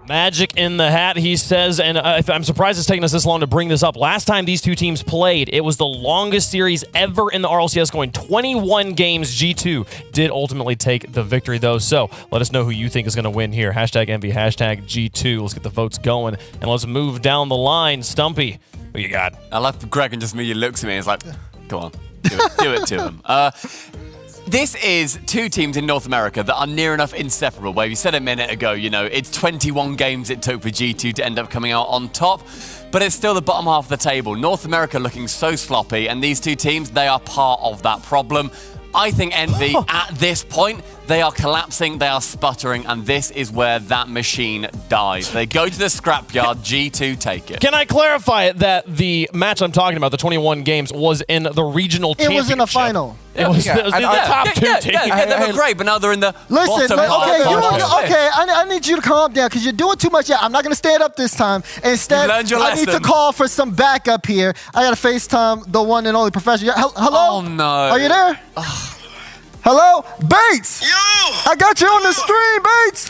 Magic in the hat, he says, and I'm surprised it's taken us this long to bring this up. Last time these two teams played, it was the longest series ever in the RLCS, going 21 games. G2 did ultimately take the victory, though. So let us know who you think is going to win here. Hashtag Envy, hashtag G2. Let's get the votes going, and let's move down the line. Stumpy, who you got? I love Greg and just immediately looks at me and is like, come on, do it to him. This is two teams in North America that are near enough inseparable, where you said a minute ago, it's 21 games it took for G2 to end up coming out on top, but it's still the bottom half of the table. North America looking so sloppy, and these two teams, they are part of that problem. I think Envy, at this point, they are collapsing, they are sputtering, and this is where that machine dies. They go to the scrapyard, G2 take it. Can I clarify that the match I'm talking about, the 21 games, was in the regional championship? It was in the final. It was the top two teams. Yeah, they were great, but now they're in the Listen, I need you to calm down because you're doing too much. Yeah, I'm not going to stand up this time. Instead, I need to call for some backup here. I got to FaceTime the one and only professional. Hello? Oh, no. Are you there? Hello? Bates! Yo! I got you on the stream, Bates!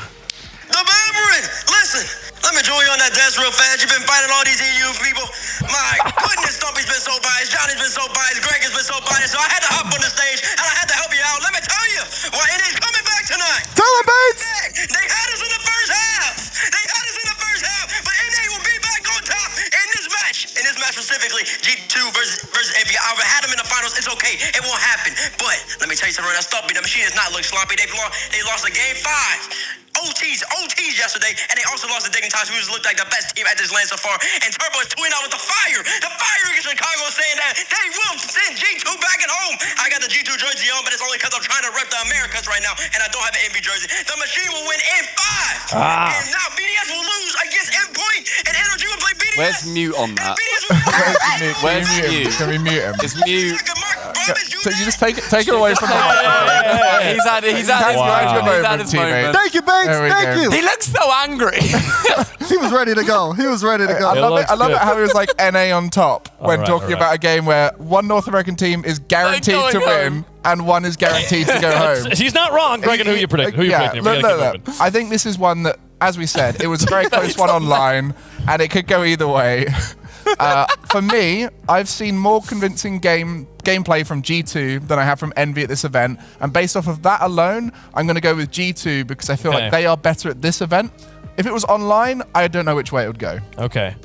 The memory! Listen, Let me join you on that dance real fast. You've been fighting all these EU people. My goodness, Stumpy's been so biased. Johnny's been so biased. Greg has been so biased. So I had to hop on the stage and I had to help you out. Let me tell you why it is coming back tonight. Tell him, Bates! They had us in the first half. They had us in the first half. But NA will be back on top in this match. In this match specifically, G2 versus Envy. I had them in the finals. It's okay. It won't happen. But let me tell you something right now. Stumpy, the machine does not look sloppy. They lost a game 5. OTs yesterday, and they also lost to Digging Tosh, who looked like the best team at this land so far. And Turbo is tweeting out with the fire against Chicago, saying that they will send G2 back at home. I got the G2 jersey on, but it's only because I'm trying to rep the Americas right now, and I don't have an Envy jersey. The machine will win in 5. And now BDS will lose against Endpoint, and Energy will play BDS. Where's mute on that? Where's mute? Can we mute him? It's mute. So you just take it away from the microphone. He's had his moment. Thank you, Bates. Thank you. He looks so angry. He was ready to go. I love it how he was like NA on top when talking about a game where one North American team is guaranteed to win and one is guaranteed to go home. He's not wrong, Greg. Who you predict? Look. I think this is one that, as we said, it was a very close one online, and it could go either way. For me, I've seen more convincing gameplay from G2 than I have from Envy at this event, and based off of that alone, I'm going to go with G2 because I feel like they are better at this event. If it was online, I don't know which way it would go. Okay.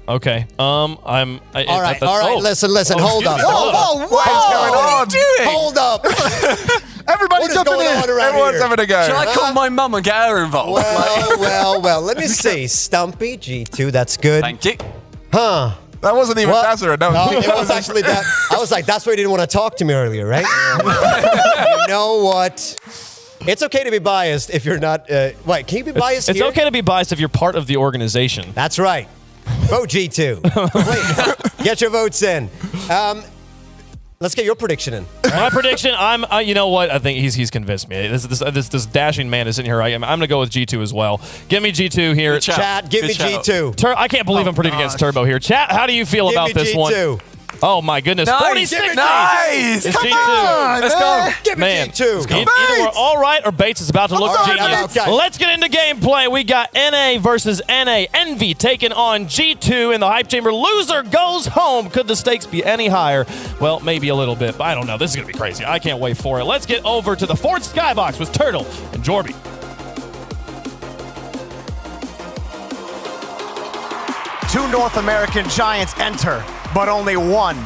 All right. Listen. Hold up. Whoa. What's going on? Hold up. Everybody jumping in. Everyone's having a go. Shall I call my mum and get her involved? Well. Let me see. Stumpy, G2, that's good. Thank you. Huh. That wasn't even Nazareth. No, it was actually that. I was like, that's why you didn't want to talk to me earlier, right? You know what? It's okay to be biased if you're not. Wait, can you be biased It's okay to be biased if you're part of the organization. That's right. Vote G2. Please, get your votes in. Let's get your prediction in. My prediction, you know what? I think he's convinced me. This dashing man is in here. I'm going to go with G2 as well. Give me G2 here. Chat, give me G2. I can't believe I'm predicting against Turbo here. Chat, how do you feel about this one? Oh my goodness. Nice. 46. Nice. It's Come G2. on, Let's man. go. Give me G2. Either we're all right or Bates is about to look genius. Let's get into gameplay. We got NA versus NA. Envy taking on G2 in the Hype Chamber. Loser goes home. Could the stakes be any higher? Well, maybe a little bit, but I don't know. This is going to be crazy. I can't wait for it. Let's get over to the Ford Skybox with Turtle and Jorby. Two North American giants enter, but only one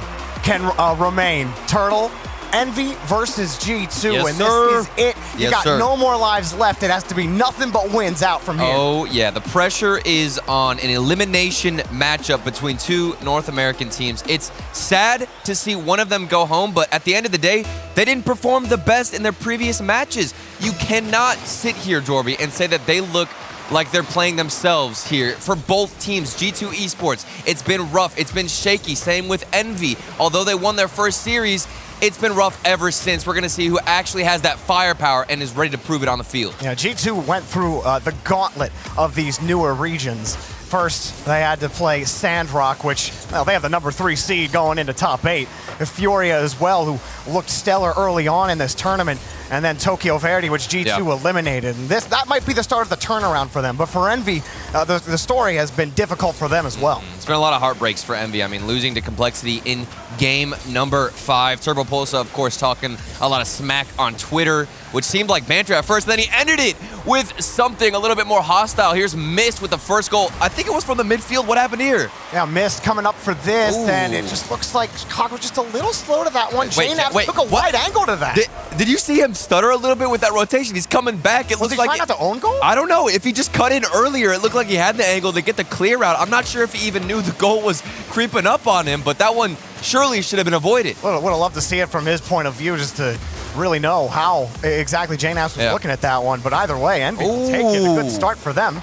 can remain. Turtle, Envy versus G2, Yes, and sir. this is it. You Yes, got sir. no more lives left. It has to be nothing but wins out from here. Oh, yeah. The pressure is on an elimination matchup between two North American teams. It's sad to see one of them go home, but at the end of the day, they didn't perform the best in their previous matches. You cannot sit here, Jorby, and say that they look like they're playing themselves here for both teams. G2 Esports, it's been rough. It's been shaky. Same with Envy. Although they won their first series, it's been rough ever since. We're going to see who actually has that firepower and is ready to prove it on the field. Yeah, G2 went through the gauntlet of these newer regions. First, they had to play Sandrock, which, well, they have the number 3 seed going into top 8. Furia as well, who looked stellar early on in this tournament. And then Tokyo Verdy, which G2 eliminated. And that might be the start of the turnaround for them. But for Envy, the story has been difficult for them as well. It's been a lot of heartbreaks for Envy. I mean, losing to Complexity in game number 5. Turbo Pulsa, of course, talking a lot of smack on Twitter, which seemed like banter at first. Then he ended it with something a little bit more hostile. Here's Mist with the first goal. I think it was from the midfield. What happened here? Yeah, Mist coming up for this, and it just looks like Chicago just a little slow to that one. Jane took a wide angle to that. Did you see him stutter a little bit with that rotation? He's coming back. It looks he like trying not to own goal? I don't know. If he just cut in earlier, it looked like he had the angle to get the clear out. I'm not sure if he even knew the goal was creeping up on him, but that one surely should have been avoided. Would have loved to see it from his point of view, just to really know how exactly Jane was looking at that one. But either way, Envy will take it. A good start for them.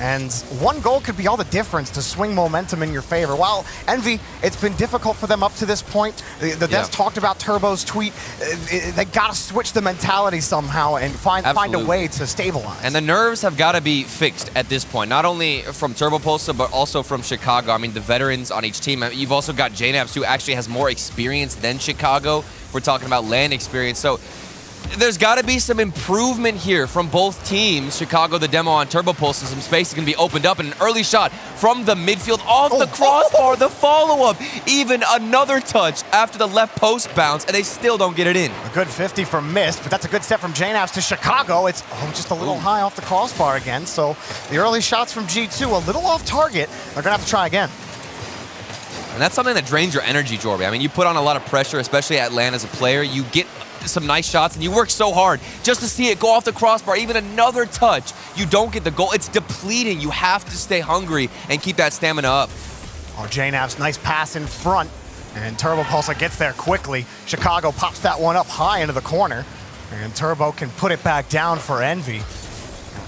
And one goal could be all the difference to swing momentum in your favor. While Envy, it's been difficult for them up to this point. The devs talked about Turbo's tweet. They got to switch the mentality somehow and find a way to stabilize. And the nerves have got to be fixed at this point, not only from Turbo Pulsa, but also from Chicago. I mean, the veterans on each team. You've also got JNAPS, who actually has more experience than Chicago. We're talking about LAN experience. So there's got to be some improvement here from both teams. Chicago, the demo on Turbo Pulse, some space is going to be opened up, and an early shot from the midfield off the crossbar. The follow-up, even another touch after the left post bounce, and they still don't get it in. A good 50 from Mist, but that's a good step from JNAVs to Chicago. It's just a little high off the crossbar again, so the early shots from G2 a little off target. They're going to have to try again. And that's something that drains your energy, Jorby. I mean, you put on a lot of pressure, especially at LAN as a player. You get some nice shots, and you work so hard just to see it go off the crossbar. Even another touch, you don't get the goal. It's depleting. You have to stay hungry and keep that stamina up. Oh, JNAV's nice pass in front, and Turbo Pulsar gets there quickly. Chicago pops that one up high into the corner, and Turbo can put it back down for Envy.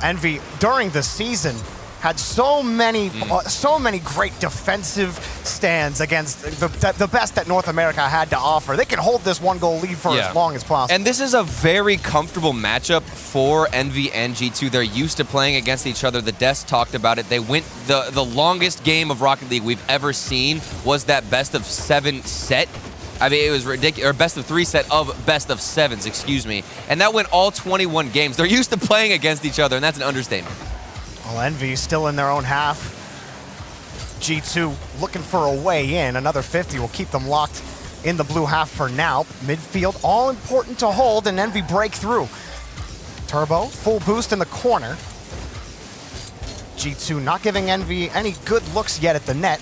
Envy, during the season, had so many great defensive stands against the best that North America had to offer. They can hold this 1-goal lead for as long as possible. And this is a very comfortable matchup for Envy and G2. They're used to playing against each other. The Des talked about it. They went the longest game of Rocket League we've ever seen was that best of 7 set. I mean, it was ridiculous, or best of 3 set of best of 7s, excuse me. And that went all 21 games. They're used to playing against each other, and that's an understatement. Well, Envy still in their own half. G2 looking for a way in. Another 50 will keep them locked in the blue half for now. Midfield, all important to hold, and Envy break through. Turbo, full boost in the corner. G2 not giving Envy any good looks yet at the net.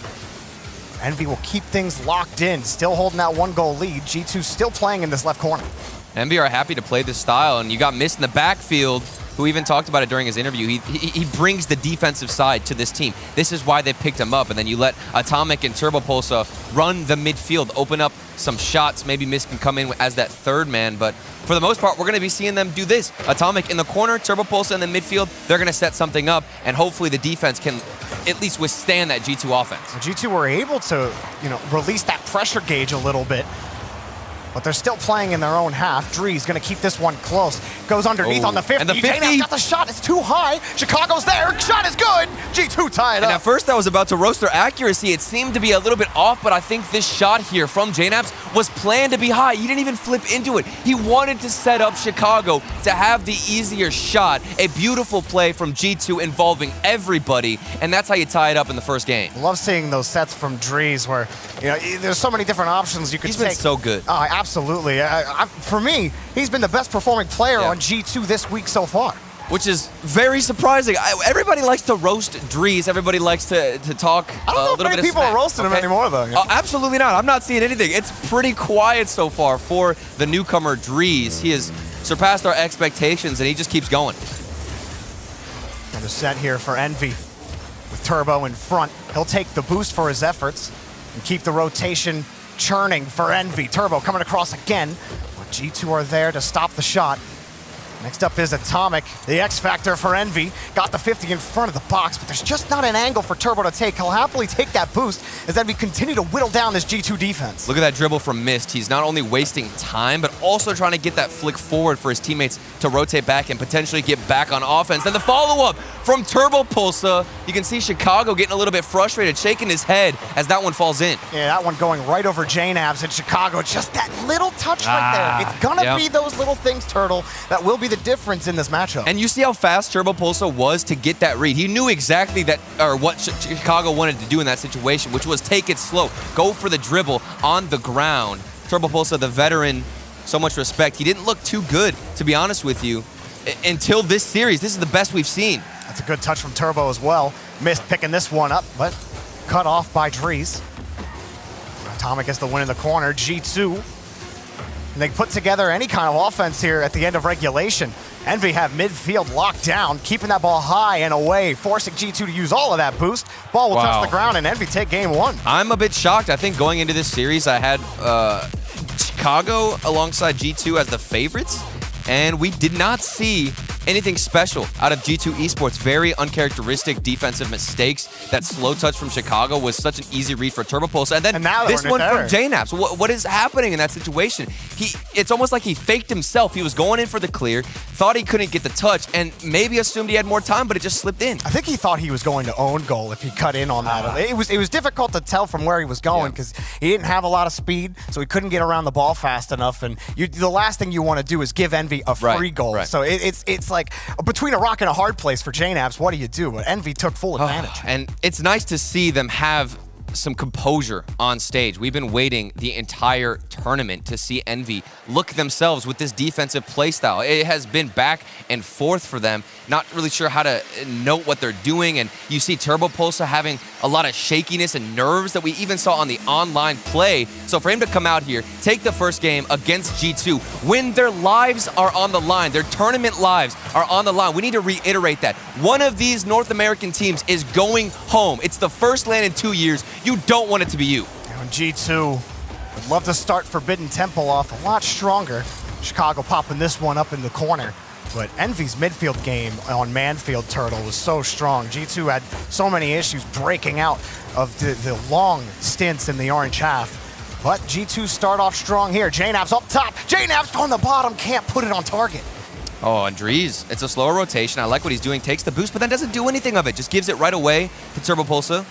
Envy will keep things locked in, still holding that 1-goal lead. G2 still playing in this left corner. Envy are happy to play this style, and you got Mist in the backfield, who even talked about it during his interview. He brings the defensive side to this team. This is why they picked him up, and then you let Atomic and Turbo Pulsar run the midfield, open up some shots. Maybe Mist can come in as that third man, but for the most part, we're going to be seeing them do this. Atomic in the corner, Turbo Pulsar in the midfield. They're going to set something up, and hopefully the defense can at least withstand that G2 offense. G2 were able to, release that pressure gauge a little bit, but they're still playing in their own half. Dree's going to keep this one close. Goes underneath on the 50. And the 50? JNAV's got the shot. It's too high. Chicago's there. Shot is good. G2 tie it up. And at first I was about to roast their accuracy. It seemed to be a little bit off, but I think this shot here from JNAVs was planned to be high. He didn't even flip into it. He wanted to set up Chicago to have the easier shot. A beautiful play from G2 involving everybody, and that's how you tie it up in the first game. Love seeing those sets from Drees where, there's so many different options you could take. He's been so good. Absolutely. For me, he's been the best performing player on G2 this week so far. Which is very surprising. Everybody likes to roast Drees. Everybody likes to talk I don't know if many people are roasting him anymore, though. Absolutely not. I'm not seeing anything. It's pretty quiet so far for the newcomer Drees. He has surpassed our expectations, and he just keeps going. Another set here for Envy. With Turbo in front, he'll take the boost for his efforts and keep the rotation churning for Envy. Turbo coming across again. But G2 are there to stop the shot. Next up is Atomic, the X Factor for Envy. Got the 50 in front of the box, but there's just not an angle for Turbo to take. He'll happily take that boost as Envy continue to whittle down this G2 defense. Look at that dribble from Mist. He's not only wasting time, but also trying to get that flick forward for his teammates to rotate back and potentially get back on offense. Then the follow-up from Turbo Pulsar. You can see Chicago getting a little bit frustrated, shaking his head as that one falls in. Yeah, that one going right over JNAVs in Chicago. Just that little touch right there. It's gonna be those little things, Turtle, that will be the difference in this matchup. And you see how fast Turbo Pulsar was to get that read. He knew exactly that, or what Chicago wanted to do in that situation, which was take it slow, go for the dribble on the ground. Turbo Pulsar, the veteran, so much respect. He didn't look too good, to be honest with you, until this series. This is the best we've seen. That's a good touch from Turbo as well. Mist picking this one up, but cut off by Drees. Atomic gets the win in the corner. G2. And they put together any kind of offense here at the end of regulation. Envy have midfield locked down, keeping that ball high and away, forcing G2 to use all of that boost. Ball will touch the ground, and Envy take game one. I'm a bit shocked. I think going into this series, I had Chicago alongside G2 as the favorites, and we did not see anything special out of G2 Esports. Very uncharacteristic defensive mistakes. That slow touch from Chicago was such an easy read for Turbo Pulsar. And then this one from JNAVs. What is happening in that situation? it's almost like he faked himself. He was going in for the clear, thought he couldn't get the touch, and maybe assumed he had more time, but it just slipped in. I think he thought he was going to own goal if he cut in on that. It was difficult to tell from where he was going because he didn't have a lot of speed, so he couldn't get around the ball fast enough. And the last thing you want to do is give Envy a free goal. Right. So it's like between a rock and a hard place for JNABs. What do you do? But Envy took full advantage. And it's nice to see them have some composure on stage. We've been waiting the entire tournament to see Envy look themselves with this defensive play style. It has been back and forth for them, not really sure how to note what they're doing, and you see Turbo Pulsa having a lot of shakiness and nerves that we even saw on the online play. So for him to come out here, take the first game against G2, when their lives are on the line, their tournament lives are on the line, we need to reiterate that. One of these North American teams is going home. It's the first LAN in 2 years. You don't want it to be you. And G2 would love to start Forbidden Temple off a lot stronger. Chicago popping this one up in the corner. But Envy's midfield game on Manfield Turtle was so strong. G2 had so many issues breaking out of the long stints in the orange half. But G2 start off strong here. JNAB's up top. JNAB's on the bottom. Can't put it on target. Oh, Andres, it's a slower rotation. I like what he's doing. Takes the boost, but then doesn't do anything of it. Just gives it right away to Turbo Pulsa.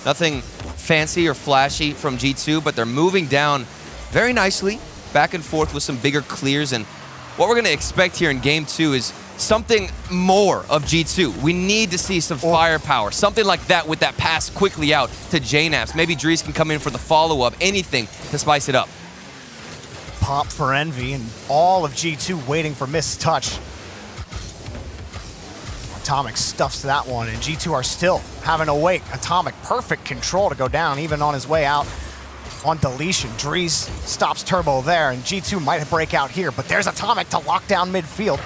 Nothing fancy or flashy from G2, but they're moving down very nicely, back and forth with some bigger clears. And what we're going to expect here in Game 2 is something more of G2. We need to see some firepower, something like that with that pass quickly out to JNABs. Maybe Dries can come in for the follow-up, anything to spice it up. Pop for Envy, and all of G2 waiting for missed touch. Atomic stuffs that one, and G2 are still having to wait. Atomic, perfect control to go down, even on his way out on deletion. Dries stops Turbo there, and G2 might break out here, but there's Atomic to lock down midfield.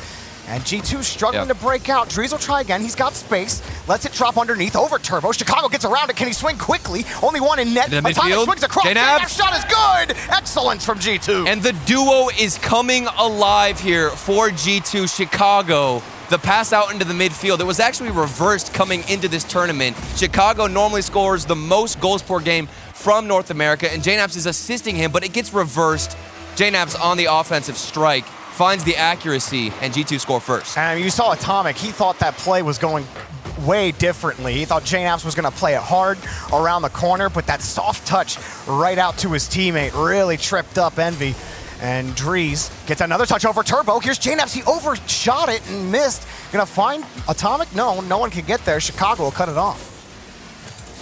And G2 struggling to break out. Dries will try again. He's got space. Lets it drop underneath over Turbo. Chicago gets around it. Can he swing quickly? Only one in net. Atomic swings across. That shot is good. Excellence from G2. And the duo is coming alive here for G2 Chicago. The pass out into the midfield. It was actually reversed coming into this tournament. Chicago normally scores the most goals per game from North America, and JNABs is assisting him, but it gets reversed. JNABs on the offensive strike, finds the accuracy, and G2 score first. And you saw Atomic. He thought that play was going way differently. He thought JNABs was going to play it hard around the corner, but that soft touch right out to his teammate really tripped up Envy. And Dries gets another touch over Turbo. Here's JNABs. He overshot it and missed. Gonna find Atomic? No one can get there. Chicago will cut it off.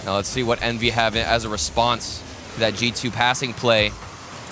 Now let's see what Envy have as a response to that G2 passing play.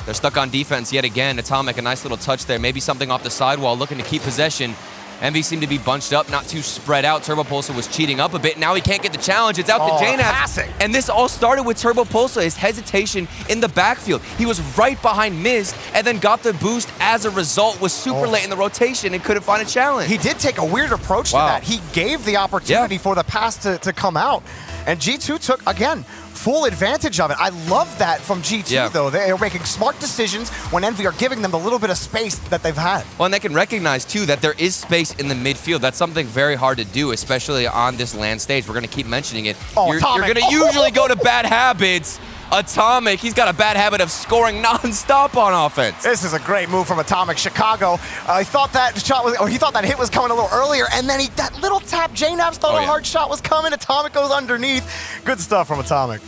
They're stuck on defense yet again. Atomic, a nice little touch there. Maybe something off the sidewall, looking to keep possession. Envy seemed to be bunched up, not too spread out. Turbo Pulsa was cheating up a bit. Now he can't get the challenge. It's out to JNABs. And this all started with Turbo Pulsa, his hesitation in the backfield. He was right behind Mist and then got the boost as a result, was super late in the rotation and couldn't find a challenge. He did take a weird approach to that. He gave the opportunity for the pass to come out. And G2 took, again, full advantage of it. I love that from G2, though. They are making smart decisions when Envy are giving them the little bit of space that they've had. Well, and they can recognize, too, that there is space in the midfield. That's something very hard to do, especially on this LAN stage. We're going to keep mentioning it. You're going to usually go to bad habits. Atomic, he's got a bad habit of scoring non-stop on offense. This is a great move from Atomic. Chicago, he thought that shot was, or he thought that hit was coming a little earlier, and then that little tap, JNABs thought a hard shot was coming. Atomic goes underneath. Good stuff from Atomic.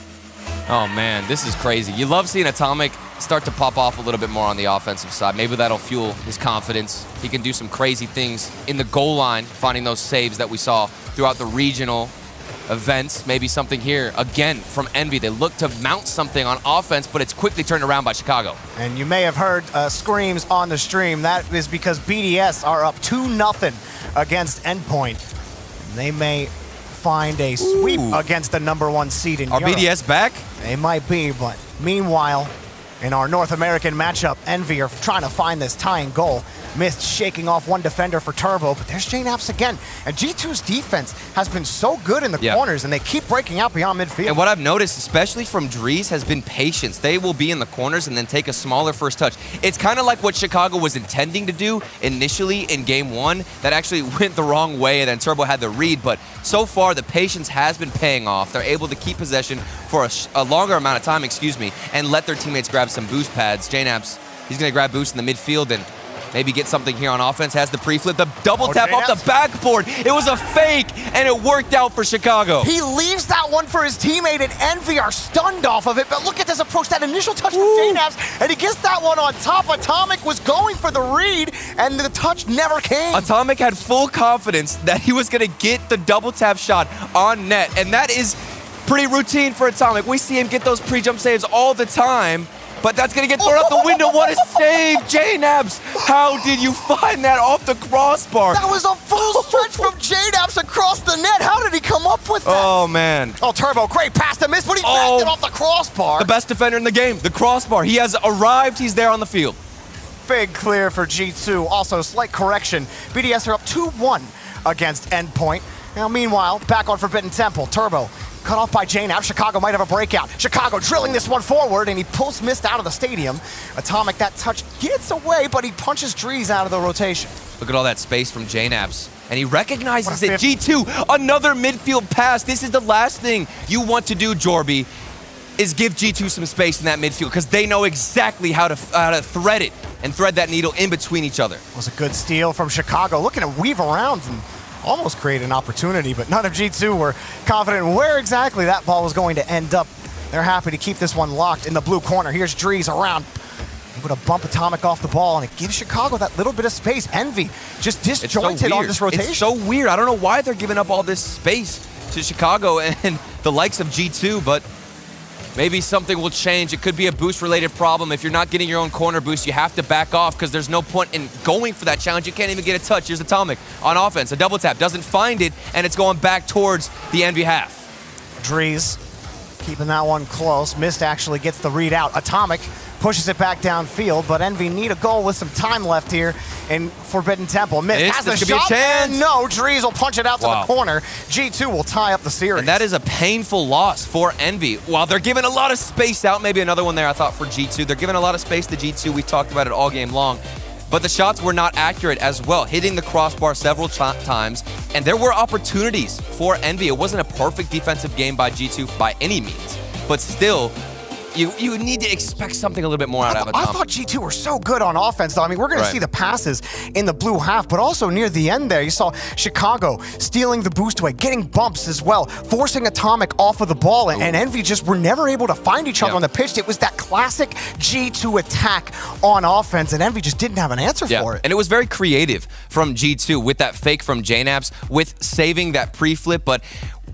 Oh man, this is crazy. You love seeing Atomic start to pop off a little bit more on the offensive side. Maybe that'll fuel his confidence. He can do some crazy things in the goal line, finding those saves that we saw throughout the regional events. Maybe something here, again, from Envy. They look to mount something on offense, but it's quickly turned around by Chicago. And you may have heard screams on the stream. That is because BDS are up 2-0 against Endpoint. And they may find a sweep against the #1 seed in Europe. Are BDS back? They might be, but meanwhile, in our North American matchup, Envy are trying to find this tying goal. Mist shaking off one defender for Turbo, but there's JNABs again. And G2's defense has been so good in the corners, and they keep breaking out beyond midfield. And what I've noticed, especially from Dries, has been patience. They will be in the corners and then take a smaller first touch. It's kind of like what Chicago was intending to do initially in Game 1 that actually went the wrong way, and then Turbo had the read. But so far, the patience has been paying off. They're able to keep possession for a longer amount of time, and let their teammates grab some boost pads. JNABs He's going to grab boost in the midfield and maybe get something here on offense. Has the pre-flip, the double tap off the backboard. It was a fake, and it worked out for Chicago. He leaves that one for his teammate, and Envy are stunned off of it. But look at this approach, that initial touch from JNabs, and he gets that one on top. Atomic was going for the read, and the touch never came. Atomic had full confidence that he was going to get the double tap shot on net, and that is pretty routine for Atomic. We see him get those pre-jump saves all the time. But that's going to get thrown out the window. What a save, JNabs. How did you find that off the crossbar? That was a full stretch from JNabs across the net. How did he come up with that? Oh, man. Oh, Turbo, great pass to miss, but he backed it off the crossbar. The best defender in the game, the crossbar. He has arrived. He's there on the field. Big clear for G2. Also, slight correction. BDS are up 2-1 against Endpoint. Now, meanwhile, back on Forbidden Temple. Turbo cut off by JNabs. Chicago might have a breakout. Chicago drilling this one forward, and he pulls Mist out of the stadium. Atomic, that touch gets away, but he punches Drees out of the rotation. Look at all that space from JNabs. And he recognizes it. G2, another midfield pass. This is the last thing you want to do, Jorby, is give G2 some space in that midfield, because they know exactly how to thread it and thread that needle in between each other. It was a good steal from Chicago, looking to weave around and almost create an opportunity, but none of G2 were confident in where exactly that ball was going to end up. They're happy to keep this one locked in the blue corner. Here's Drees around, able to bump Atomic off the ball, and it gives Chicago that little bit of space. Envy just disjointed on this rotation. It's so weird. I don't know why they're giving up all this space to Chicago and the likes of G2, but maybe something will change. It could be a boost-related problem. If you're not getting your own corner boost, you have to back off, because there's no point in going for that challenge. You can't even get a touch. Here's Atomic on offense. A double tap. Doesn't find it, and it's going back towards the Envy half. Drees keeping that one close. Mist actually gets the read out. Atomic pushes it back downfield, but Envy need a goal with some time left here in Forbidden Temple. Mist has the shot, and no, Drees will punch it out to the corner. G2 will tie up the series. And that is a painful loss for Envy. While they're giving a lot of space out, maybe another one there I thought for G2. They're giving a lot of space to G2. We've talked about it all game long. But the shots were not accurate as well, hitting the crossbar several times. And there were opportunities for Envy. It wasn't a perfect defensive game by G2 by any means. But still, you need to expect something a little bit more out of Atomic. I thought G2 were so good on offense, though. I mean, we're going to see the passes in the blue half, but also near the end there, you saw Chicago stealing the boost away, getting bumps as well, forcing Atomic off of the ball, and Envy just were never able to find each other on the pitch. It was that classic G2 attack on offense, and Envy just didn't have an answer for it. And it was very creative from G2 with that fake from JNabs, with saving that pre-flip, but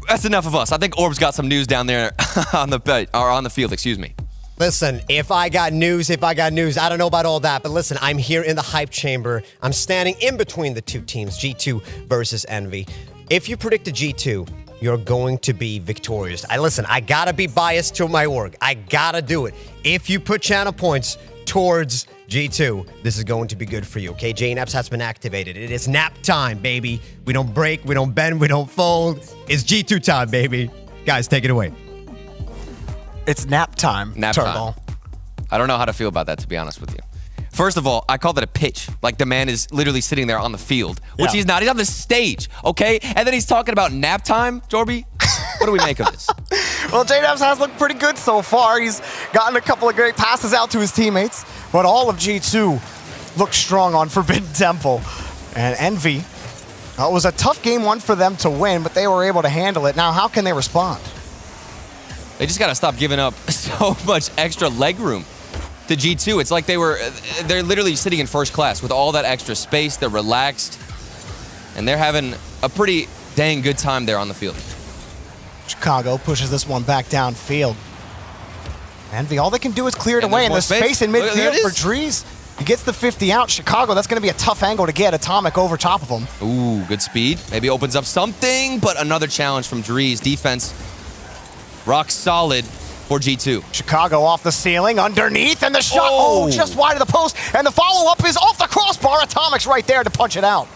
that's enough of us. I think Orb's got some news down there on the field, excuse me. Listen, if I got news, I don't know about all that, but listen, I'm here in the hype chamber. I'm standing in between the two teams, G2 versus Envy. If you predict a G2, you're going to be victorious. I gotta be biased to my work. I gotta do it. If you put channel points towards G2, this is going to be good for you, okay? JNabs has been activated. It is nap time, baby. We don't break, we don't bend, we don't fold. It's G2 time, baby. Guys, take it away. It's nap time, Turbo. I don't know how to feel about that, to be honest with you. First of all, I call that a pitch. Like, the man is literally sitting there on the field, which he's not. He's on the stage, okay? And then he's talking about nap time, Jorby. What do we make of this? Well, JNabs has looked pretty good so far. He's gotten a couple of great passes out to his teammates, but all of G2 looked strong on Forbidden Temple. And Envy, it was a tough game one for them to win, but they were able to handle it. Now, how can they respond? They just got to stop giving up so much extra leg room to G2. It's like they're literally sitting in first class with all that extra space. They're relaxed, and they're having a pretty dang good time there on the field. Chicago pushes this one back downfield. Envy, all they can do is clear it away, and there's space in midfield for Drees. He gets the 50 out. Chicago, that's going to be a tough angle to get. Atomic over top of him. Ooh, good speed. Maybe opens up something, but another challenge from Drees. Defense rock solid for G2. Chicago off the ceiling, underneath, and the shot, just wide of the post, and the follow-up is off the crossbar. Atomic's right there to punch it out.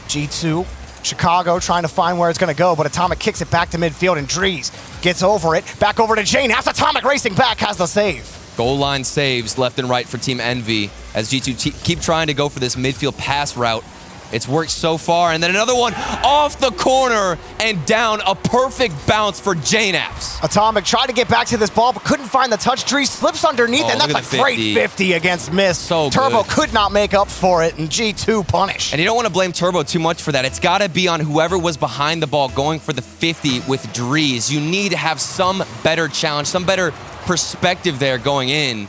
G2, Chicago trying to find where it's going to go, but Atomic kicks it back to midfield, and Drees gets over it, back over to JNabs. Atomic racing back, has the save. Goal line saves left and right for Team Envy as G2 keep trying to go for this midfield pass route. It's worked so far, and then another one off the corner and down. A perfect bounce for JNAPS. Atomic tried to get back to this ball, but couldn't find the touch. Dries slips underneath, and that's a great 50 against Mist. So Turbo good. could not make up for it, and G2 punish. And you don't want to blame Turbo too much for that. It's got to be on whoever was behind the ball going for the 50 with Dries. You need to have some better challenge, some better perspective there going in.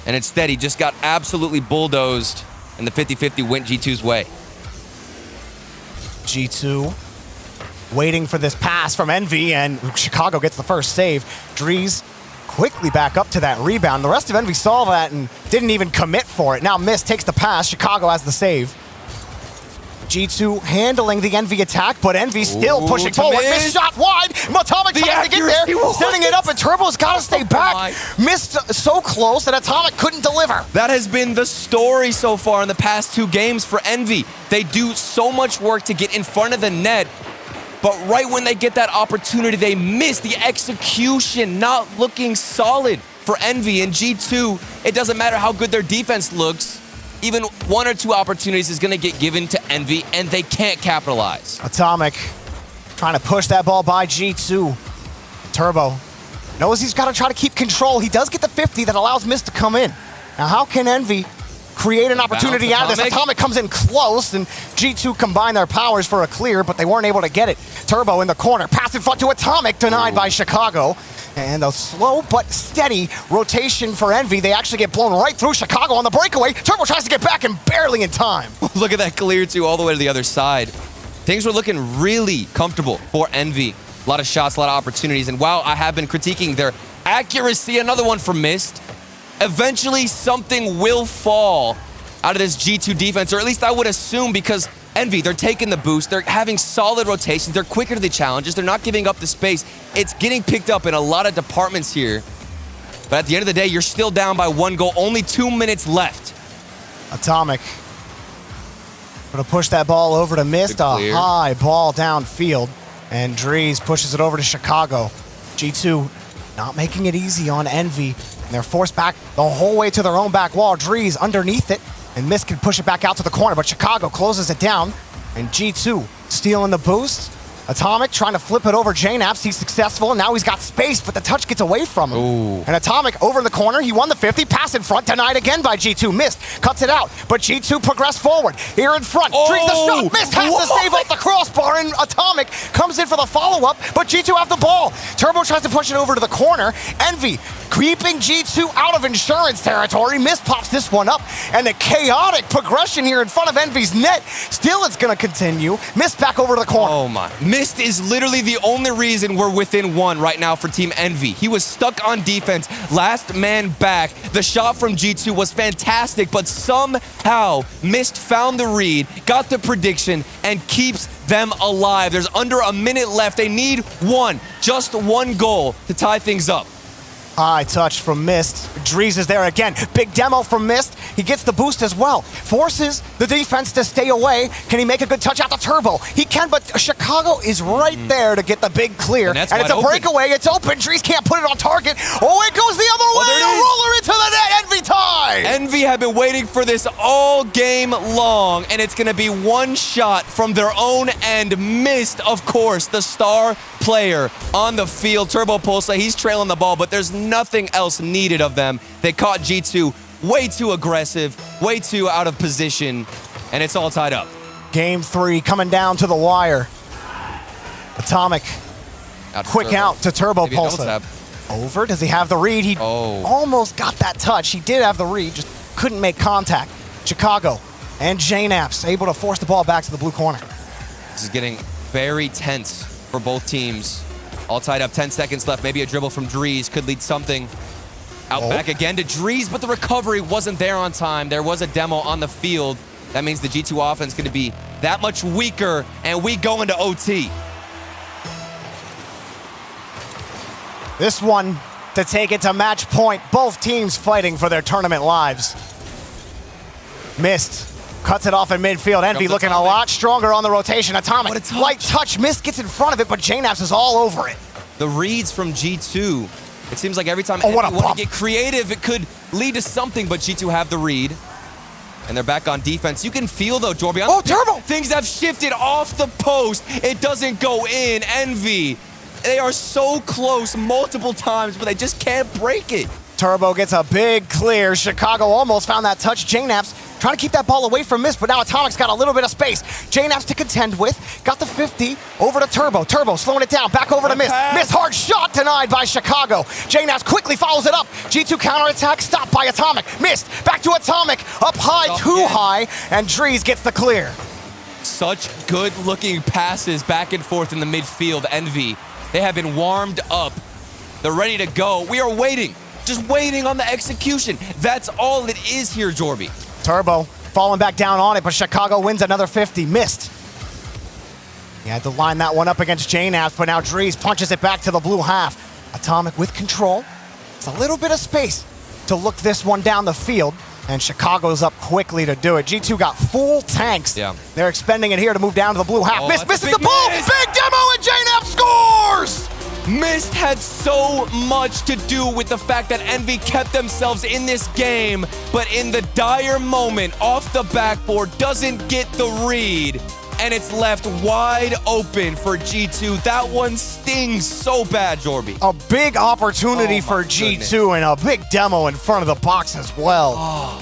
And instead, he just got absolutely bulldozed, and the 50-50 went G2's way. G2 waiting for this pass from Envy, and Chicago gets the first save. Dries quickly back up to that rebound. The rest of Envy saw that and didn't even commit for it. Now Mist takes the pass. Chicago has the save. G2 handling the Envy attack, but Envy still pushing forward. Mist shot wide. Atomic tries to get there, setting it up, and Turbo's got to stay back. Mist so close that Atomic couldn't deliver. That has been the story so far in the past 2 games for Envy. They do so much work to get in front of the net, but right when they get that opportunity, they miss. The execution not looking solid for Envy. And G2, it doesn't matter how good their defense looks. Even 1 or 2 opportunities is going to get given to Envy, and they can't capitalize. Atomic trying to push that ball by G2. Turbo knows he's got to try to keep control. He does get the 50 that allows Mist to come in. Now, how can Envy create an opportunity out of this? Atomic comes in close, and G2 combine their powers for a clear, but they weren't able to get it. Turbo in the corner, pass in front to Atomic, denied by Chicago. And a slow but steady rotation for Envy. They actually get blown right through Chicago on the breakaway. Turbo tries to get back and barely in time. Look at that clear, too, all the way to the other side. Things were looking really comfortable for Envy. A lot of shots, a lot of opportunities. And while I have been critiquing their accuracy, another one for Mist, eventually something will fall out of this G2 defense, or at least I would assume, because Envy, they're taking the boost, they're having solid rotations, they're quicker to the challenges, they're not giving up the space. It's getting picked up in a lot of departments here. But at the end of the day, you're still down by 1 goal, only 2 minutes left. Atomic gonna push that ball over to Mist, a high ball downfield, and Dries pushes it over to Chicago. G2 not making it easy on Envy, and they're forced back the whole way to their own back wall. Dries underneath it, and Mist can push it back out to the corner, but Chicago closes it down, and G2 stealing the boost. Atomic trying to flip it over JNAPS. He's successful, and now he's got space, but the touch gets away from him. Ooh. And Atomic over in the corner. He won the 50. Pass in front. Denied again by G2. Mist cuts it out, but G2 progressed forward. Here in front. Dries the shot. Mist has to save off the crossbar, and Atomic comes in for the follow-up, but G2 have the ball. Turbo tries to push it over to the corner. Envy creeping G2 out of insurance territory. Mist pops this one up, and the chaotic progression here in front of Envy's net. Still, it's going to continue. Mist back over to the corner. Oh my. Mist is literally the only reason we're within 1 right now for Team Envy. He was stuck on defense, last man back. The shot from G2 was fantastic, but somehow Mist found the read, got the prediction, and keeps them alive. There's under a minute left. They need just one goal to tie things up. High touch from Mist. Dries is there again. Big demo from Mist. He gets the boost as well. Forces the defense to stay away. Can he make a good touch out to Turbo? He can, but Chicago is right there to get the big clear. And it's a breakaway. It's open. Dries can't put it on target. Oh, it goes the other way. A roller into the net. Envy tie. Envy have been waiting for this all game long, and it's going to be 1 shot from their own end. Mist, of course, the star player on the field. Turbo Pulsa, he's trailing the ball, but there's nothing else needed of them. They caught G2 way too aggressive, way too out of position, and it's all tied up. Game 3 coming down to the wire. Atomic, quick out to Turbo Pulsa. Over, does he have the read? He almost got that touch. He did have the read, just couldn't make contact. Chicago and JNAPS able to force the ball back to the blue corner. This is getting very tense for both teams. All tied up, 10 seconds left. Maybe a dribble from Dries could lead something. Out back again to Dries, but the recovery wasn't there on time. There was a demo on the field. That means the G2 offense is going to be that much weaker, and we go into OT. This one to take it to match point. Both teams fighting for their tournament lives. Mist cuts it off in midfield. Envy looking a lot stronger on the rotation. Atomic, light touch. Mist gets in front of it, but JNAPS is all over it. The reads from G2. It seems like every time Envy want to get creative, it could lead to something, but G2 have the read. And they're back on defense. You can feel, though, Jorby. Oh, Turbo! Things have shifted off the post. It doesn't go in. Envy. They are so close multiple times, but they just can't break it. Turbo gets a big clear. Chicago almost found that touch. JKnaps trying to keep that ball away from Mist, but now Atomic's got a little bit of space. JKnaps to contend with. Got the 50 over to Turbo. Turbo slowing it down. Back over to Mist. Mist hard shot denied by Chicago. JKnaps quickly follows it up. G2 counterattack stopped by Atomic. Mist back to Atomic. Up high, too high, and Drees gets the clear. Such good-looking passes back and forth in the midfield. Envy, they have been warmed up. They're ready to go. We are waiting. Just waiting on the execution. That's all it is here, Jorby. Turbo falling back down on it, but Chicago wins another 50. Missed. He had to line that one up against JKnaps, but now Drees punches it back to the blue half. Atomic with control. It's a little bit of space to look this one down the field, and Chicago's up quickly to do it. G2 got full tanks. Yeah. They're expending it here to move down to the blue half. Oh, Misses the ball. Big demo, and JKnaps scores! Mist had so much to do with the fact that Envy kept themselves in this game, but in the dire moment, off the backboard, doesn't get the read, and it's left wide open for G2. That one stings so bad, Jorby. A big opportunity for G2 and a big demo in front of the box as well.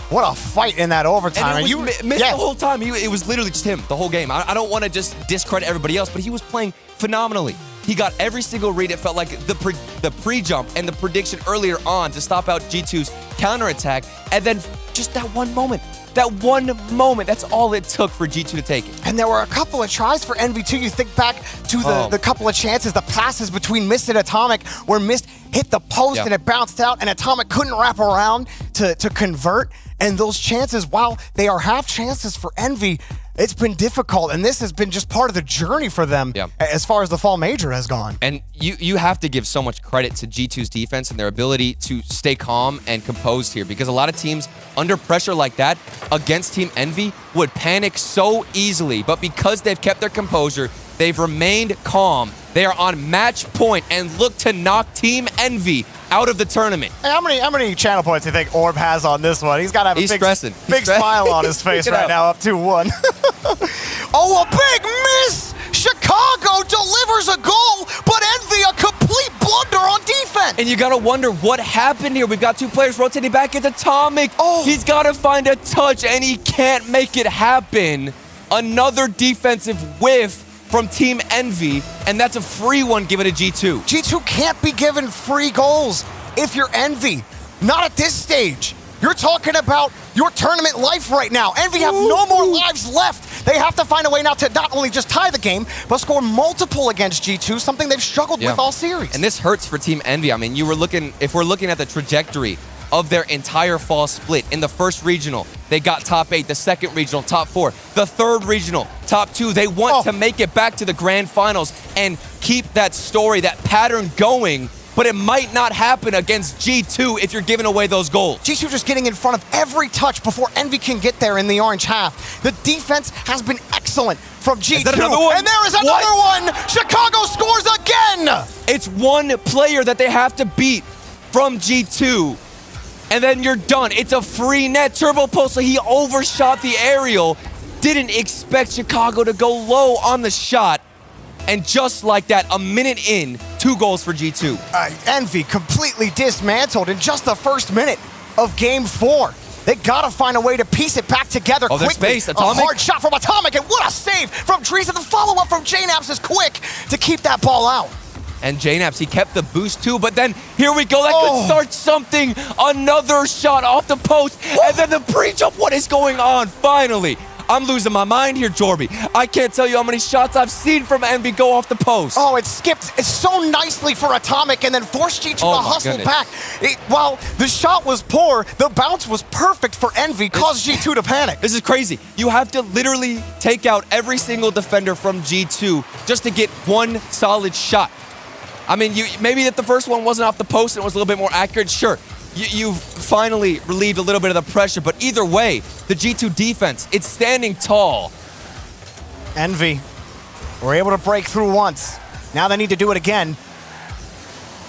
What a fight in that overtime. And it was Mist the whole time. It was literally just him the whole game. I don't want to just discredit everybody else, but he was playing phenomenally. He got every single read. It felt like the pre-jump and the prediction earlier on to stop out G2's counterattack. And then just that one moment, that's all it took for G2 to take it. And there were a couple of tries for Envy too. You think back to the couple of chances, the passes between Mist and Atomic, where Mist hit the post and it bounced out, and Atomic couldn't wrap around to convert. And those chances, while they are half chances for Envy, it's been difficult, and this has been just part of the journey for them as far as the fall major has gone. And you have to give so much credit to G2's defense and their ability to stay calm and composed here, because a lot of teams under pressure like that against Team Envy would panic so easily, but because they've kept their composure, they've remained calm. They are on match point and look to knock Team Envy out of the tournament. Hey, how many channel points do you think Orb has on this one? He's got to have a big smile on his face right now, up 2-1. Oh, a big miss! Chicago delivers a goal, but Envy a complete blunder on defense. And you got to wonder what happened here. We've got two players rotating back at Atomic. He's got to find a touch, and he can't make it happen. Another defensive whiff from Team Envy, and that's a free one given to G2. G2 can't be given free goals if you're Envy. Not at this stage. You're talking about your tournament life right now. Envy have no more lives left. They have to find a way now to not only just tie the game, but score multiple against G2, something they've struggled with all series. And this hurts for Team Envy. I mean, if we're looking at the trajectory of their entire fall split, in the first regional, they got top 8, the second regional, top 4, the third regional, top 2. They want to make it back to the grand finals and keep that story, that pattern going, but it might not happen against G2 if you're giving away those goals. G2 just getting in front of every touch before Envy can get there in the orange half. The defense has been excellent from G2. Is that another one? And there is another one! Chicago scores again! It's one player that they have to beat from G2. And then you're done. It's a free net. Turbo Pulsar, he overshot the aerial. Didn't expect Chicago to go low on the shot. And just like that, a minute in, 2 goals for G2. Envy completely dismantled in just the first minute of Game 4. They gotta find a way to piece it back together quickly. Space. Atomic. A hard shot from Atomic, and what a save from Drees, and the follow-up from JKnaps is quick to keep that ball out. And JKnaps, he kept the boost too, but then here we go. That could start something. Another shot off the post, and then the pre-jump. What is going on? Finally. I'm losing my mind here, Jorby. I can't tell you how many shots I've seen from Envy go off the post. Oh, it skipped so nicely for Atomic and then forced G2 to hustle back. While the shot was poor, the bounce was perfect for Envy, caused G2 to panic. This is crazy. You have to literally take out every single defender from G2 just to get one solid shot. I mean, maybe that the first one wasn't off the post and it was a little bit more accurate, sure. You've finally relieved a little bit of the pressure, but either way, the G2 defense, it's standing tall. Envy were able to break through once. Now they need to do it again.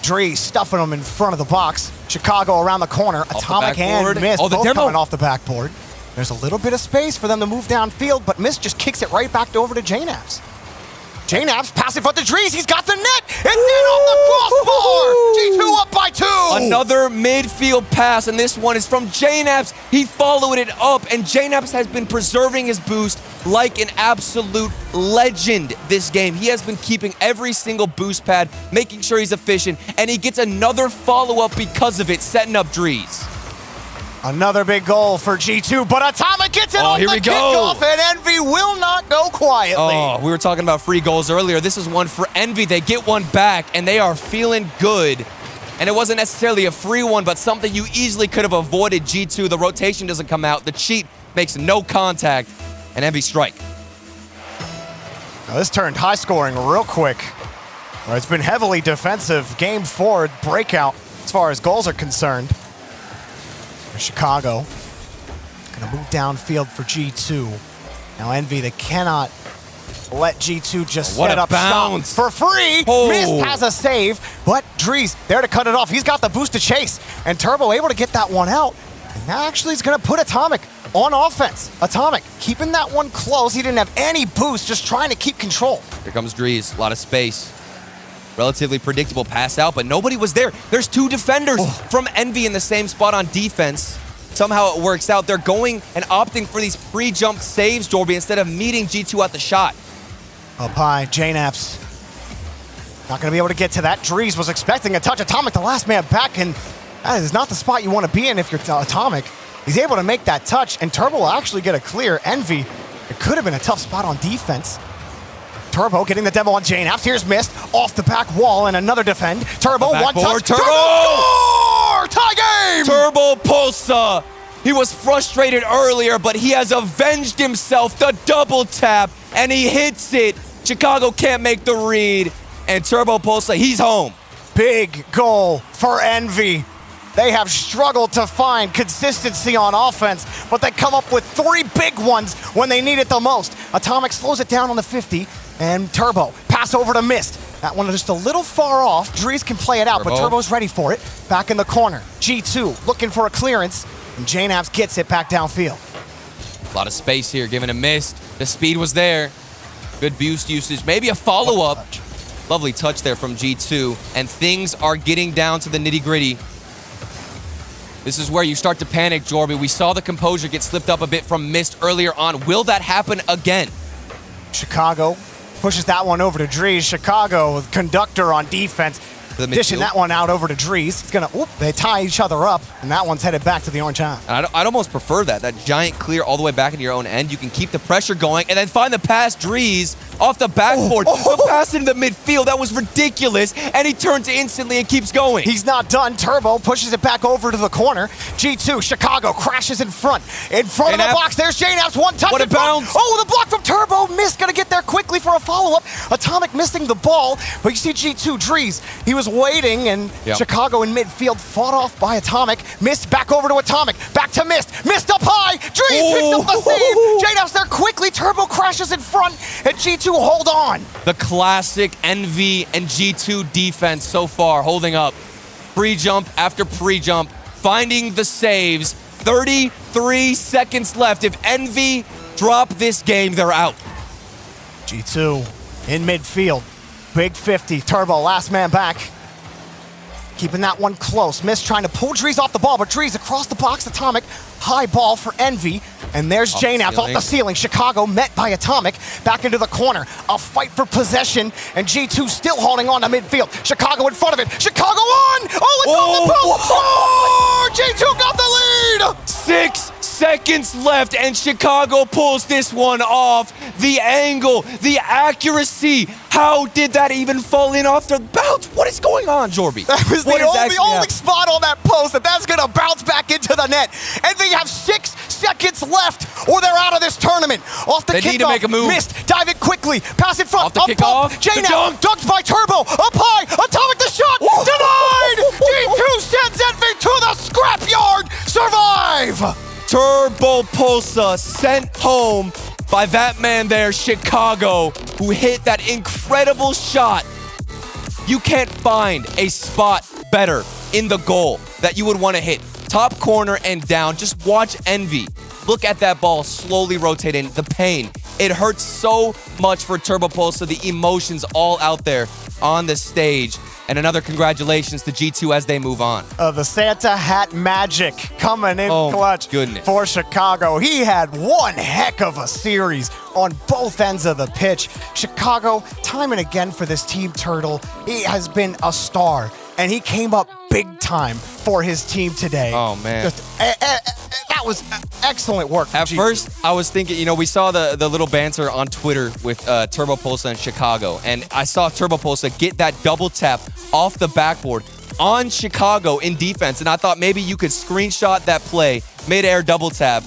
Drees stuffing them in front of the box. Chicago around the corner. Atomic and Mist, both coming off the backboard. There's a little bit of space for them to move downfield, but Mist just kicks it right back over to JNAPS. JNAPS passing for the Drees. He's got the net. It's in on the crossbar. G2 up by 2. Another midfield pass, and this one is from JNAPS. He followed it up, and JNAPS has been preserving his boost like an absolute legend this game. He has been keeping every single boost pad, making sure he's efficient, and he gets another follow-up because of it, setting up Drees. Another big goal for G2, but Atomic gets it on the kickoff, and Envy will not go quietly. Oh, we were talking about free goals earlier. This is one for Envy. They get one back, and they are feeling good. And it wasn't necessarily a free one, but something you easily could have avoided, G2. The rotation doesn't come out. The cheat makes no contact, and Envy strike. Now this turned high scoring real quick. It's been heavily defensive. Game 4 breakout as far as goals are concerned. Chicago gonna move downfield for G2. Now Envy, they cannot let G2 just set up shop for free. Mist has a save, but Drees there to cut it off. He's got the boost to chase, and Turbo able to get that one out. And that actually is gonna put Atomic on offense. Atomic keeping that one close. He didn't have any boost, just trying to keep control. Here comes Drees, a lot of space. Relatively predictable pass out, but nobody was there. There's 2 defenders from Envy in the same spot on defense. Somehow it works out. They're going and opting for these pre-jump saves, Jorby, instead of meeting G2 at the shot. Up high, JNAPS. Not going to be able to get to that. Drees was expecting a touch. Atomic, the last man back, and that is not the spot you want to be in if you're Atomic. He's able to make that touch, and Turbo will actually get a clear. Envy, it could have been a tough spot on defense. Turbo getting the demo on JNAPS. Here's Mist off the back wall and another defend. Turbo, one touch. Turbo! Score! Tie game! Turbo Pulsa. He was frustrated earlier, but he has avenged himself. The double tap, and he hits it. Chicago can't make the read, and Turbo Pulsa, he's home. Big goal for Envy. They have struggled to find consistency on offense, but they come up with 3 big ones when they need it the most. Atomic slows it down on the 50, and Turbo pass over to Mist. That one just a little far off. Drees can play it out, but Turbo's ready for it. Back in the corner. G2 looking for a clearance, and JNAPS gets it back downfield. A lot of space here, giving a Mist. The speed was there. Good boost usage. Maybe a follow-up. Lovely touch there from G2, and things are getting down to the nitty-gritty. This is where you start to panic, Jorby. We saw the composure get slipped up a bit from Mist earlier on. Will that happen again? Chicago pushes that one over to Drees. Chicago, conductor on defense, dishing that one out over to Drees. It's gonna, they tie each other up, and that one's headed back to the orange half. I'd almost prefer that giant clear all the way back into your own end. You can keep the pressure going and then find the pass. Drees off the backboard. The pass into the midfield, that was ridiculous, and he turns instantly and keeps going. He's not done. Turbo pushes it back over to the corner. G2, Chicago crashes in front. In front of the box, there's JNAPS, one touch. What a bounce. Oh, the block from Turbo. Mist gonna get there quickly for a follow-up. Atomic missing the ball, but you see G2, Drees, he was waiting, and Chicago in midfield fought off by Atomic. Mist back over to Atomic. Back to Mist. Mist up high. Drees picks up the save. JNAPS there quickly. Turbo crashes in front, and G2 hold on. The classic Envy and G2 defense so far, holding up. Pre-jump after pre-jump, finding the saves. 33 seconds left. If Envy drop this game, they're out. G2 in midfield. Big 50. Turbo, last man back. Keeping that one close. Mist trying to pull Drees off the ball, but Drees across the box. Atomic, high ball for Envy. And there's JNAPS off the ceiling. Chicago met by Atomic. Back into the corner. A fight for possession, and G2 still holding on to midfield. Chicago in front of it. Chicago on! Oh, it's on the post! Score! G2 got the lead! 6 seconds left, and Chicago pulls this one off. The angle, the accuracy. How did that even fall in off the bounce? What is going on, Jorby? That was the only spot on that post that's going to bounce back into the net. And they have 6 seconds left, or they're out of this tournament. Off the kickoff. They need to make a move. Mist, dive it quickly. Pass it front. Off the kickoff. JNAPS, dunked by Turbo. Up high. Atomic the shot. Denied. G2 sends Envy to the scrapyard. Survive. Turbo Pulsa sent home by that man there, Chicago, who hit that incredible shot. You can't find a spot better in the goal that you would want to hit. Top corner and down. Just watch Envy Look at that ball slowly rotating. The pain. It hurts so much for Turbo Pulsar. The emotions all out there on the stage. And another congratulations to G2 as they move on. The Santa Hat Magic coming in clutch for Chicago. He had one heck of a series on both ends of the pitch. Chicago, time and again for this Team Turtle, he has been a star. And he came up big time for his team today. Oh, man. That was excellent work. At first, I was thinking, you know, we saw the little banter on Twitter with Turbo Pulsar in Chicago, and I saw Turbo Pulsar get that double tap off the backboard on Chicago in defense, and I thought maybe you could screenshot that play, mid-air double tap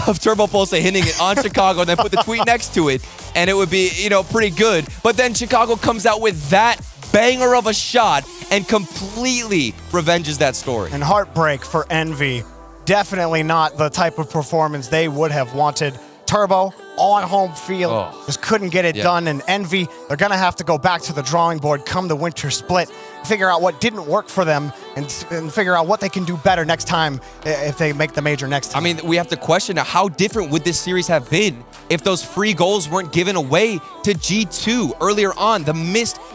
of Turbo Pulsar hitting it on Chicago, and then put the tweet next to it, and it would be, you know, pretty good. But then Chicago comes out with that banger of a shot and completely revenges that story. And heartbreak for Envy. Definitely not the type of performance they would have wanted. Turbo on home field just couldn't get it done. And Envy, they're going to have to go back to the drawing board come the winter split, figure out what didn't work for them and figure out what they can do better next time if they make the major next time. I mean, we have to question how different would this series have been if those free goals weren't given away to G2 earlier on. The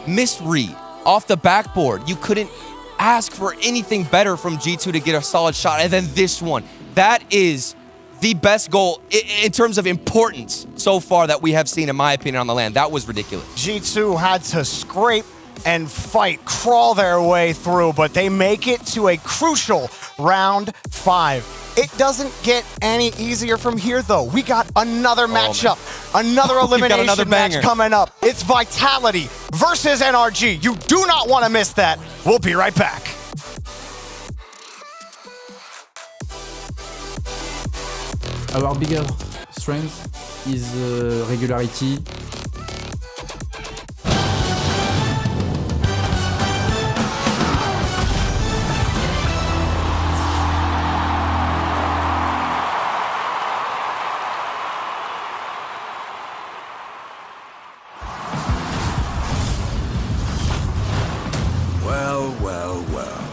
misread off the backboard. You couldn't ask for anything better from G2 to get a solid shot. And then this one. That is the best goal in terms of importance so far that we have seen, in my opinion, on the LAN. That was ridiculous. G2 had to scrape and fight, crawl their way through, but they make it to a crucial round 5. It doesn't get any easier from here, though. We got another matchup, another elimination match coming up. It's Vitality versus NRG. You do not want to miss that. We'll be right back. Our bigger strength is regularity.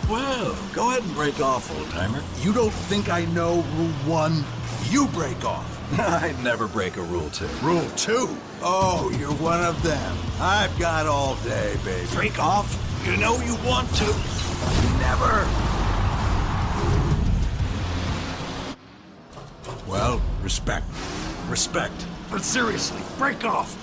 Well, go ahead and break off, old-timer. You don't think I know Rule 1? You break off. I never break a Rule 2. Rule 2? Oh, you're one of them. I've got all day, baby. Break off? You know you want to. Never. Well, respect. Respect. But seriously, break off.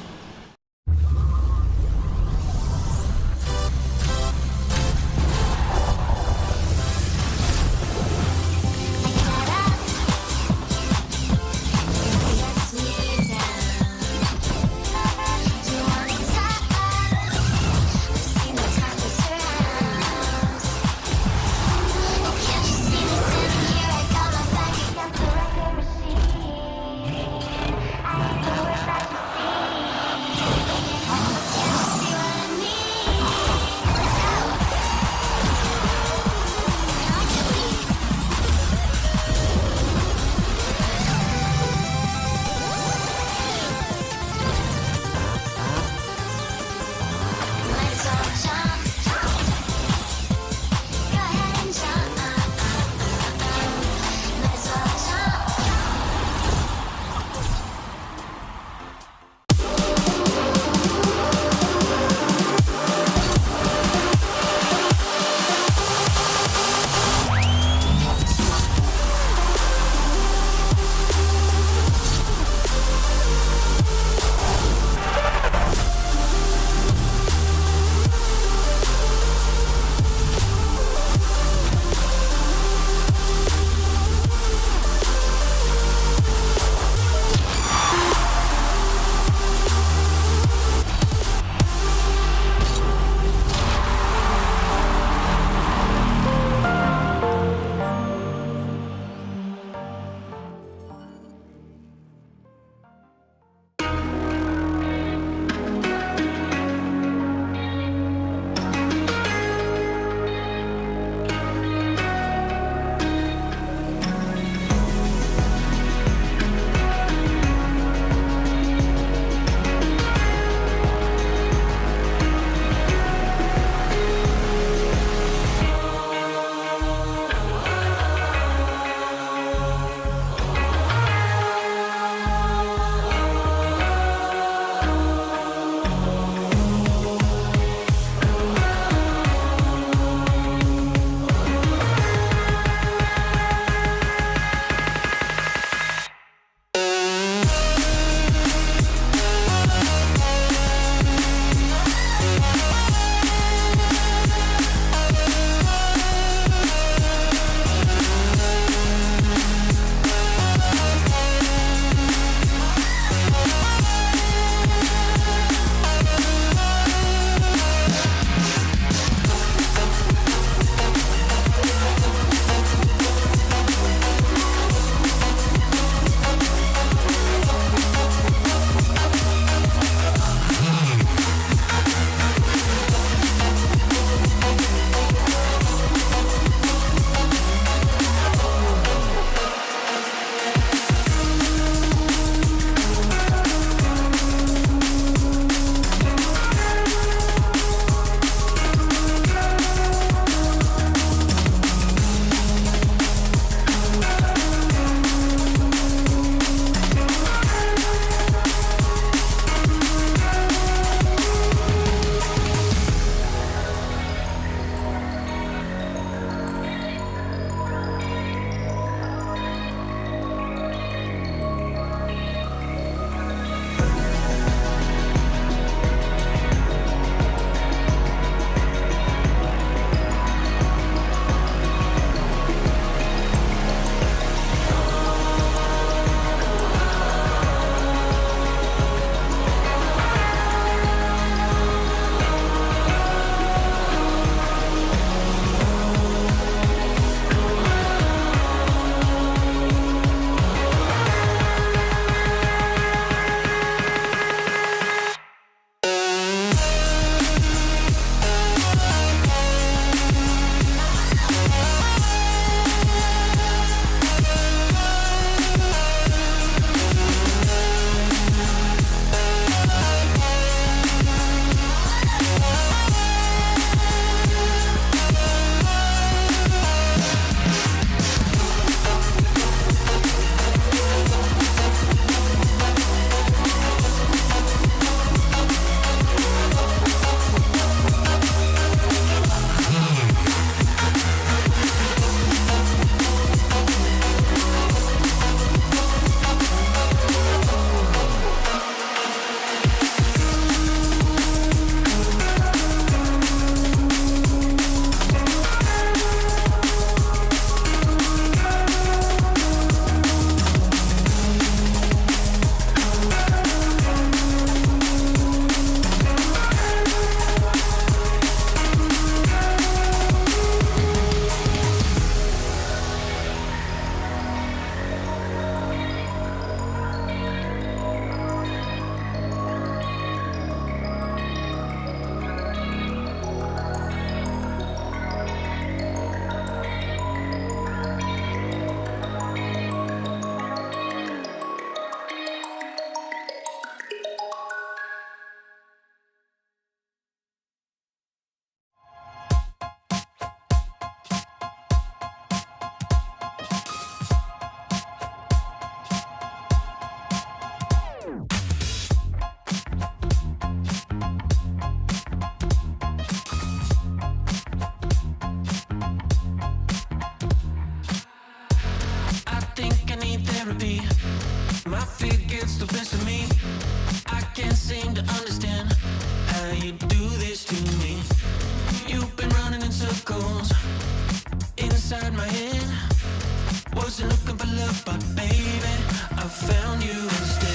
love, but baby, I found you instead.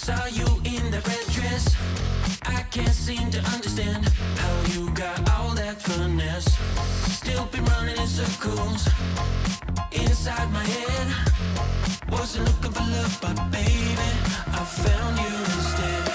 Saw you in the red dress. I can't seem to understand how you got all that finesse. Still been running in circles inside my head. Wasn't looking for love, but baby, I found you instead.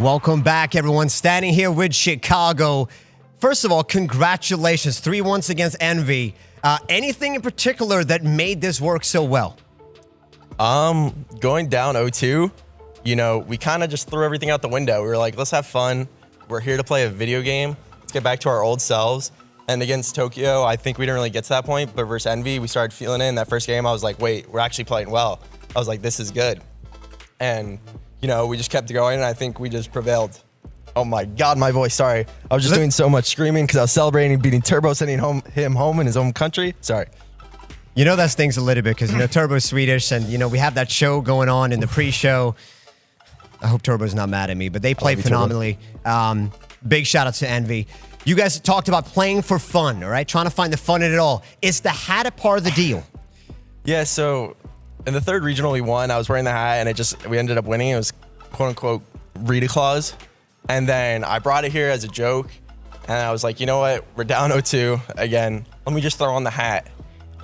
Welcome back, everyone. Standing here with Chicago. First of all, congratulations. 3-1 against Envy. Anything in particular that made this work so well? Going down 0-2, you know, we kind of just threw everything out the window. We were like, let's have fun. We're here to play a video game. Let's get back to our old selves. And against Tokyo, I think we didn't really get to that point, but versus Envy, we started feeling it. In that first game, I was like, wait, we're actually playing well. I was like, this is good. And you know, we just kept going, and I think we just prevailed. Oh my God, my voice, sorry. I was just doing so much screaming because I was celebrating beating Turbo, sending him home in his own country. Sorry. You know, that stings a little bit because, you know, Turbo's Swedish, and, you know, we have that show going on in the pre-show. I hope Turbo's not mad at me, but they played phenomenally. Big shout out to Envy. You guys talked about playing for fun, all right? Trying to find the fun in it all. Is the hat a part of the deal? Yeah, so in the third regional we won, I was wearing the hat, and we ended up winning. It was quote-unquote Rita Claus. And then I brought it here as a joke, and I was like, you know what? We're down 0-2 again. Let me just throw on the hat.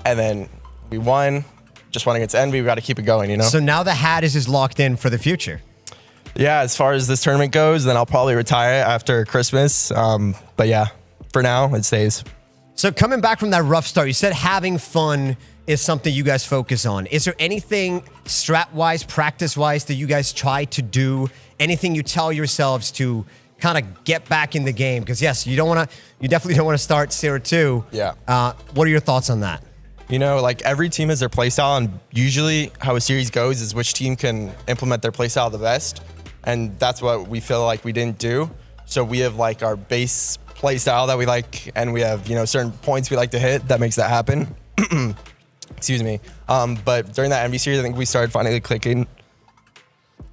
And then we won. Just won against Envy. We got to keep it going, you know? So now the hat is just locked in for the future. Yeah, as far as this tournament goes, then I'll probably retire after Christmas. But yeah, for now, it stays. So coming back from that rough start, you said having fun is something you guys focus on. Is there anything strat-wise, practice-wise that you guys try to do? Anything you tell yourselves to kind of get back in the game? Because yes, you definitely don't want to start 0-2. Yeah. What are your thoughts on that? You know, like every team has their playstyle, and usually how a series goes is which team can implement their playstyle the best. And that's what we feel like we didn't do. So we have like our base playstyle that we like, and we have, you know, certain points we like to hit that makes that happen. Excuse me. But during that MV series, I think we started finally clicking.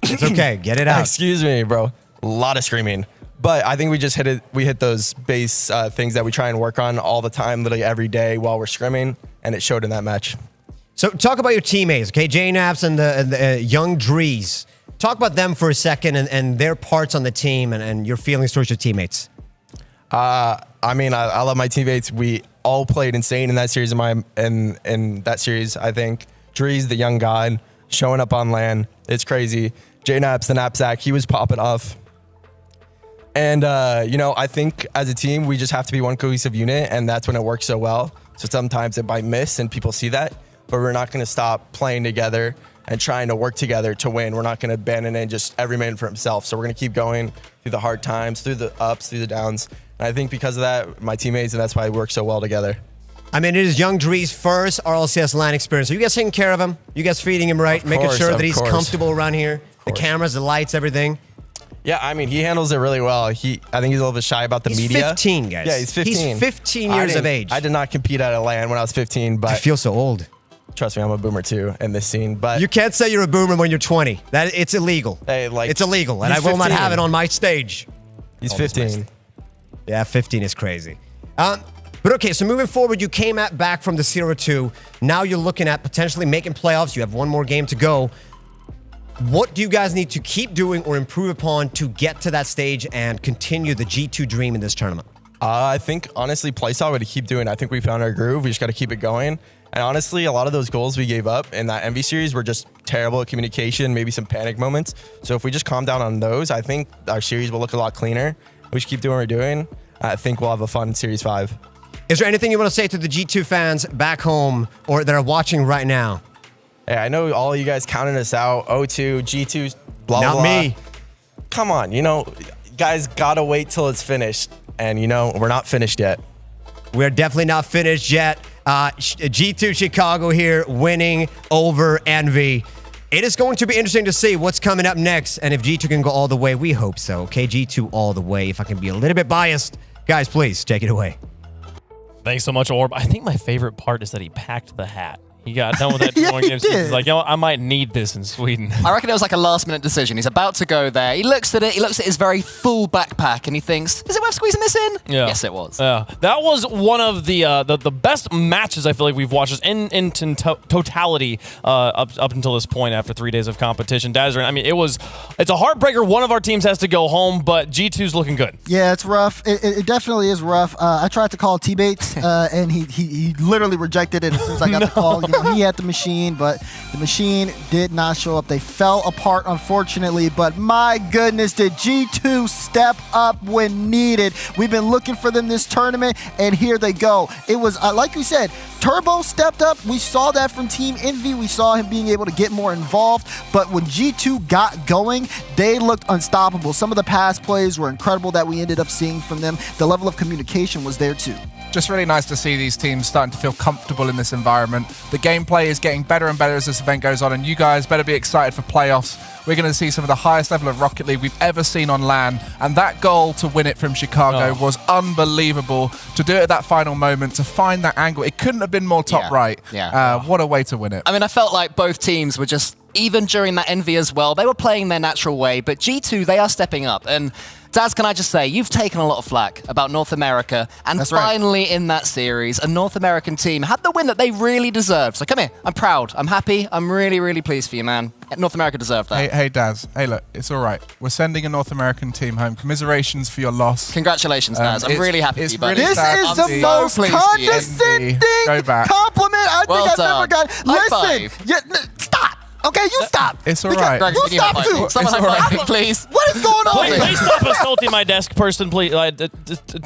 It's okay. Get it out. Excuse me, bro. A lot of screaming. But I think we just hit those base things that we try and work on all the time, literally every day while we're scrimming, and it showed in that match. So talk about your teammates, okay? JNAPS and the young Drees. Talk about them for a second and their parts on the team and your feelings towards your teammates. I mean, I love my teammates. We all played insane in that series. In that series, I think Drees, the young god, showing up on LAN. It's crazy. JNAPS, the knapsack, he was popping off. And, you know, I think as a team, we just have to be one cohesive unit, and that's when it works so well. So sometimes it might miss, and people see that, but we're not going to stop playing together and trying to work together to win. We're not going to abandon it, just every man for himself. So we're going to keep going through the hard times, through the ups, through the downs. And I think because of that, my teammates, and that's why we work so well together. I mean, it is young Drees' first RLCS LAN experience. Are you guys taking care of him? You guys feeding him right? Making sure that he's comfortable around here? The cameras, the lights, everything? Yeah, I mean, he handles it really well. I think he's a little bit shy about the media. He's 15, guys. Yeah, he's 15. He's 15 years of age. I did not compete at a LAN when I was 15, but... I feel so old. Trust me, I'm a boomer too in this scene, but... You can't say you're a boomer when you're 20. It's illegal. Hey, like... It's illegal, and I will not have it on my stage. He's 15. Yeah, 15 is crazy. But okay, so moving forward, you came back from the 0-2. Now you're looking at potentially making playoffs. You have one more game to go. What do you guys need to keep doing or improve upon to get to that stage and continue the G2 dream in this tournament? I think, honestly, playstyle we got to keep doing. I think we found our groove. We just got to keep it going. And honestly, a lot of those goals we gave up in that MV series were just terrible at communication, maybe some panic moments. So if we just calm down on those, I think our series will look a lot cleaner. We should keep doing what we're doing. I think we'll have a fun Series 5. Is there anything you want to say to the G2 fans back home or that are watching right now? Hey, I know all you guys counted us out. O2, G2, blah, blah, blah. Not me. Come on, you know, guys gotta wait till it's finished. And, you know, we're not finished yet. We're definitely not finished yet. G2 Chicago here winning over Envy. It is going to be interesting to see what's coming up next. And if G2 can go all the way, we hope so. Okay, G2 all the way. If I can be a little bit biased. Guys, please take it away. Thanks so much, Orb. I think my favorite part is that he packed the hat. He got done with that 21 games. He's like, you know what? I might need this in Sweden. I reckon it was like a last-minute decision. He's about to go there. He looks at it. He looks at his very full backpack, and he thinks, "Is it worth squeezing this in?" Yeah. Yes, it was. Yeah, that was one of the best matches I feel like we've watched in totality up until this point after 3 days of competition. Dazrin, I mean, it's a heartbreaker. One of our teams has to go home, but G2's looking good. Yeah, it's rough. It definitely is rough. I tried to call T-Bates, and he literally rejected it as soon as I got the call. You know, he had the machine, but the machine did not show up. They fell apart, unfortunately, but my goodness, did G2 step up when needed. We've been looking for them this tournament, and here they go. It was, like we said, Turbo stepped up. We saw that from Team Envy. We saw him being able to get more involved, but when G2 got going, they looked unstoppable. Some of the pass plays were incredible that we ended up seeing from them. The level of communication was there too. Just really nice to see these teams starting to feel comfortable in this environment. The gameplay is getting better and better as this event goes on, and you guys better be excited for playoffs. We're going to see some of the highest level of Rocket League we've ever seen on LAN, and that goal to win it from Chicago was unbelievable. To do it at that final moment, to find that angle, it couldn't have been more top right. Yeah. What a way to win it. I mean, I felt like both teams were just, even during that Envy as well, they were playing their natural way, but G2, they are stepping up. And Daz, can I just say, you've taken a lot of flack about North America, and That's finally right. in that series, a North American team had the win that they really deserved. So come here, I'm proud, I'm happy, I'm really, really pleased for you, man. North America deserved that. Hey, Daz. Hey, look, it's all right. We're sending a North American team home. Commiserations for your loss. Congratulations, Daz. I'm really happy for you, buddy. This is the most condescending compliment I think I've ever gotten. Listen, stop. Okay, you stop. It's all Because- right. You stop too. Someone It's high all five me, right. please. What is going on Please, here? please stop assaulting my desk person, please.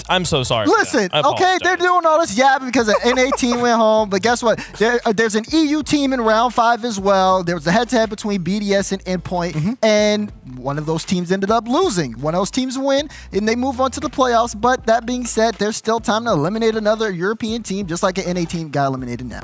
I'm so sorry. for that. Listen, I okay, apologize. they're doing all this yapping because the NA team went home, but guess what? There's an EU team in round 5 as well. There was a head-to-head between BDS and Endpoint, and one of those teams ended up losing. One of those teams win, and they move on to the playoffs, but that being said, there's still time to eliminate another European team, just like an NA team got eliminated now.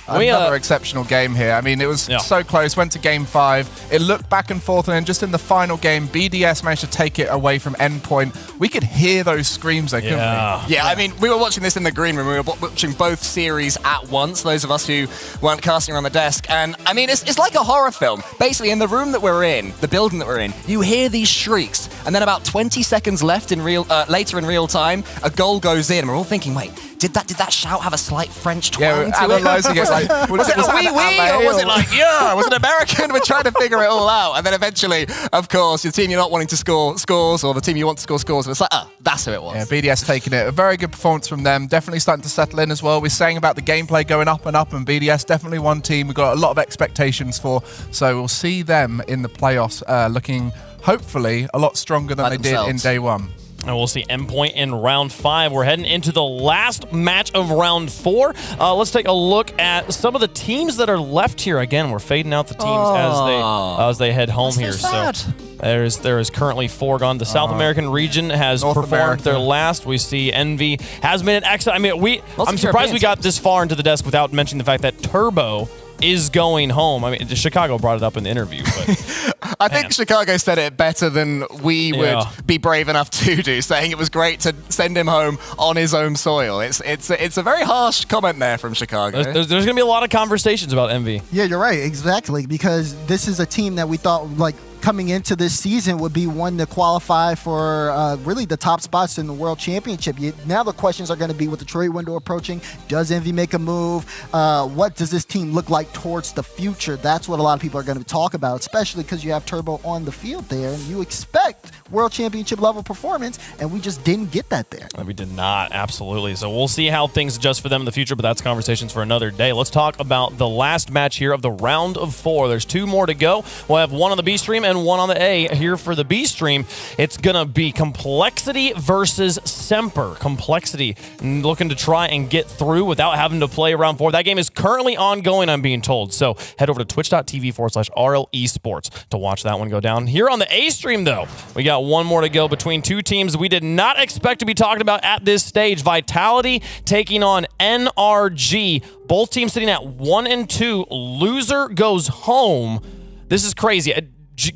Another exceptional game here. I mean, it was so close. Went to game 5. It looked back and forth, and then just in the final game, BDS managed to take it away from Endpoint. We could hear those screams there, couldn't we? Yeah, I mean, we were watching this in the green room. We were watching both series at once, those of us who weren't casting around the desk. And, I mean, it's like a horror film. Basically, in the room that we're in, the building that we're in, you hear these shrieks. And then about 20 seconds left later in real time, a goal goes in. And we're all thinking, wait, did that shout have a slight French twang Yeah, to analysing it. Like, was it a wee-wee, or was it like, yeah, was it American? We're trying to figure it all out. And then eventually, of course, your team you're not wanting to score scores, or the team you want to score scores, and it's like, that's who it was. Yeah, BDS taking it. A very good performance from them. Definitely starting to settle in as well. We're saying about the gameplay going up and up, and BDS definitely one team we've got a lot of expectations for. So we'll see them in the playoffs looking, hopefully, a lot stronger than they did in day 1. And we'll see Endpoint in round 5. We're heading into the last match of round 4. Let's take a look at some of the teams that are left here. Again, we're fading out the teams as they head home here. So there is currently 4 gone. The South American region has performed their last. We see Envy has made an exit. I mean, I'm surprised we got this far into the desk without mentioning the fact that Turbo is going home. I mean, Chicago brought it up in the interview, but I think Chicago said it better than we would be brave enough to do, saying it was great to send him home on his own soil. It's a very harsh comment there from Chicago. There's going to be a lot of conversations about Envy. Yeah, you're right, exactly, because this is a team that we thought, like, coming into this season would be one to qualify for really the top spots in the World Championship. Now the questions are going to be with the trade window approaching, does Envy make a move? What does this team look like towards the future? That's what a lot of people are going to talk about, especially because you have Turbo on the field there, and you expect World Championship level performance, and we just didn't get that there. We did not, absolutely. So we'll see how things adjust for them in the future, but that's conversations for another day. Let's talk about the last match here of the round of 4. There's 2 more to go. We'll have one on the B stream and one on the A. Here for the B stream, it's going to be Complexity versus Semper. Complexity looking to try and get through without having to play round 4. That game is currently ongoing, I'm being told. So head over to twitch.tv/RL Esports to watch that one go down. Here on the A stream, though, we got 1 more to go between 2 teams we did not expect to be talking about at this stage. Vitality taking on NRG. Both teams sitting at 1 and 2. Loser goes home. This is crazy.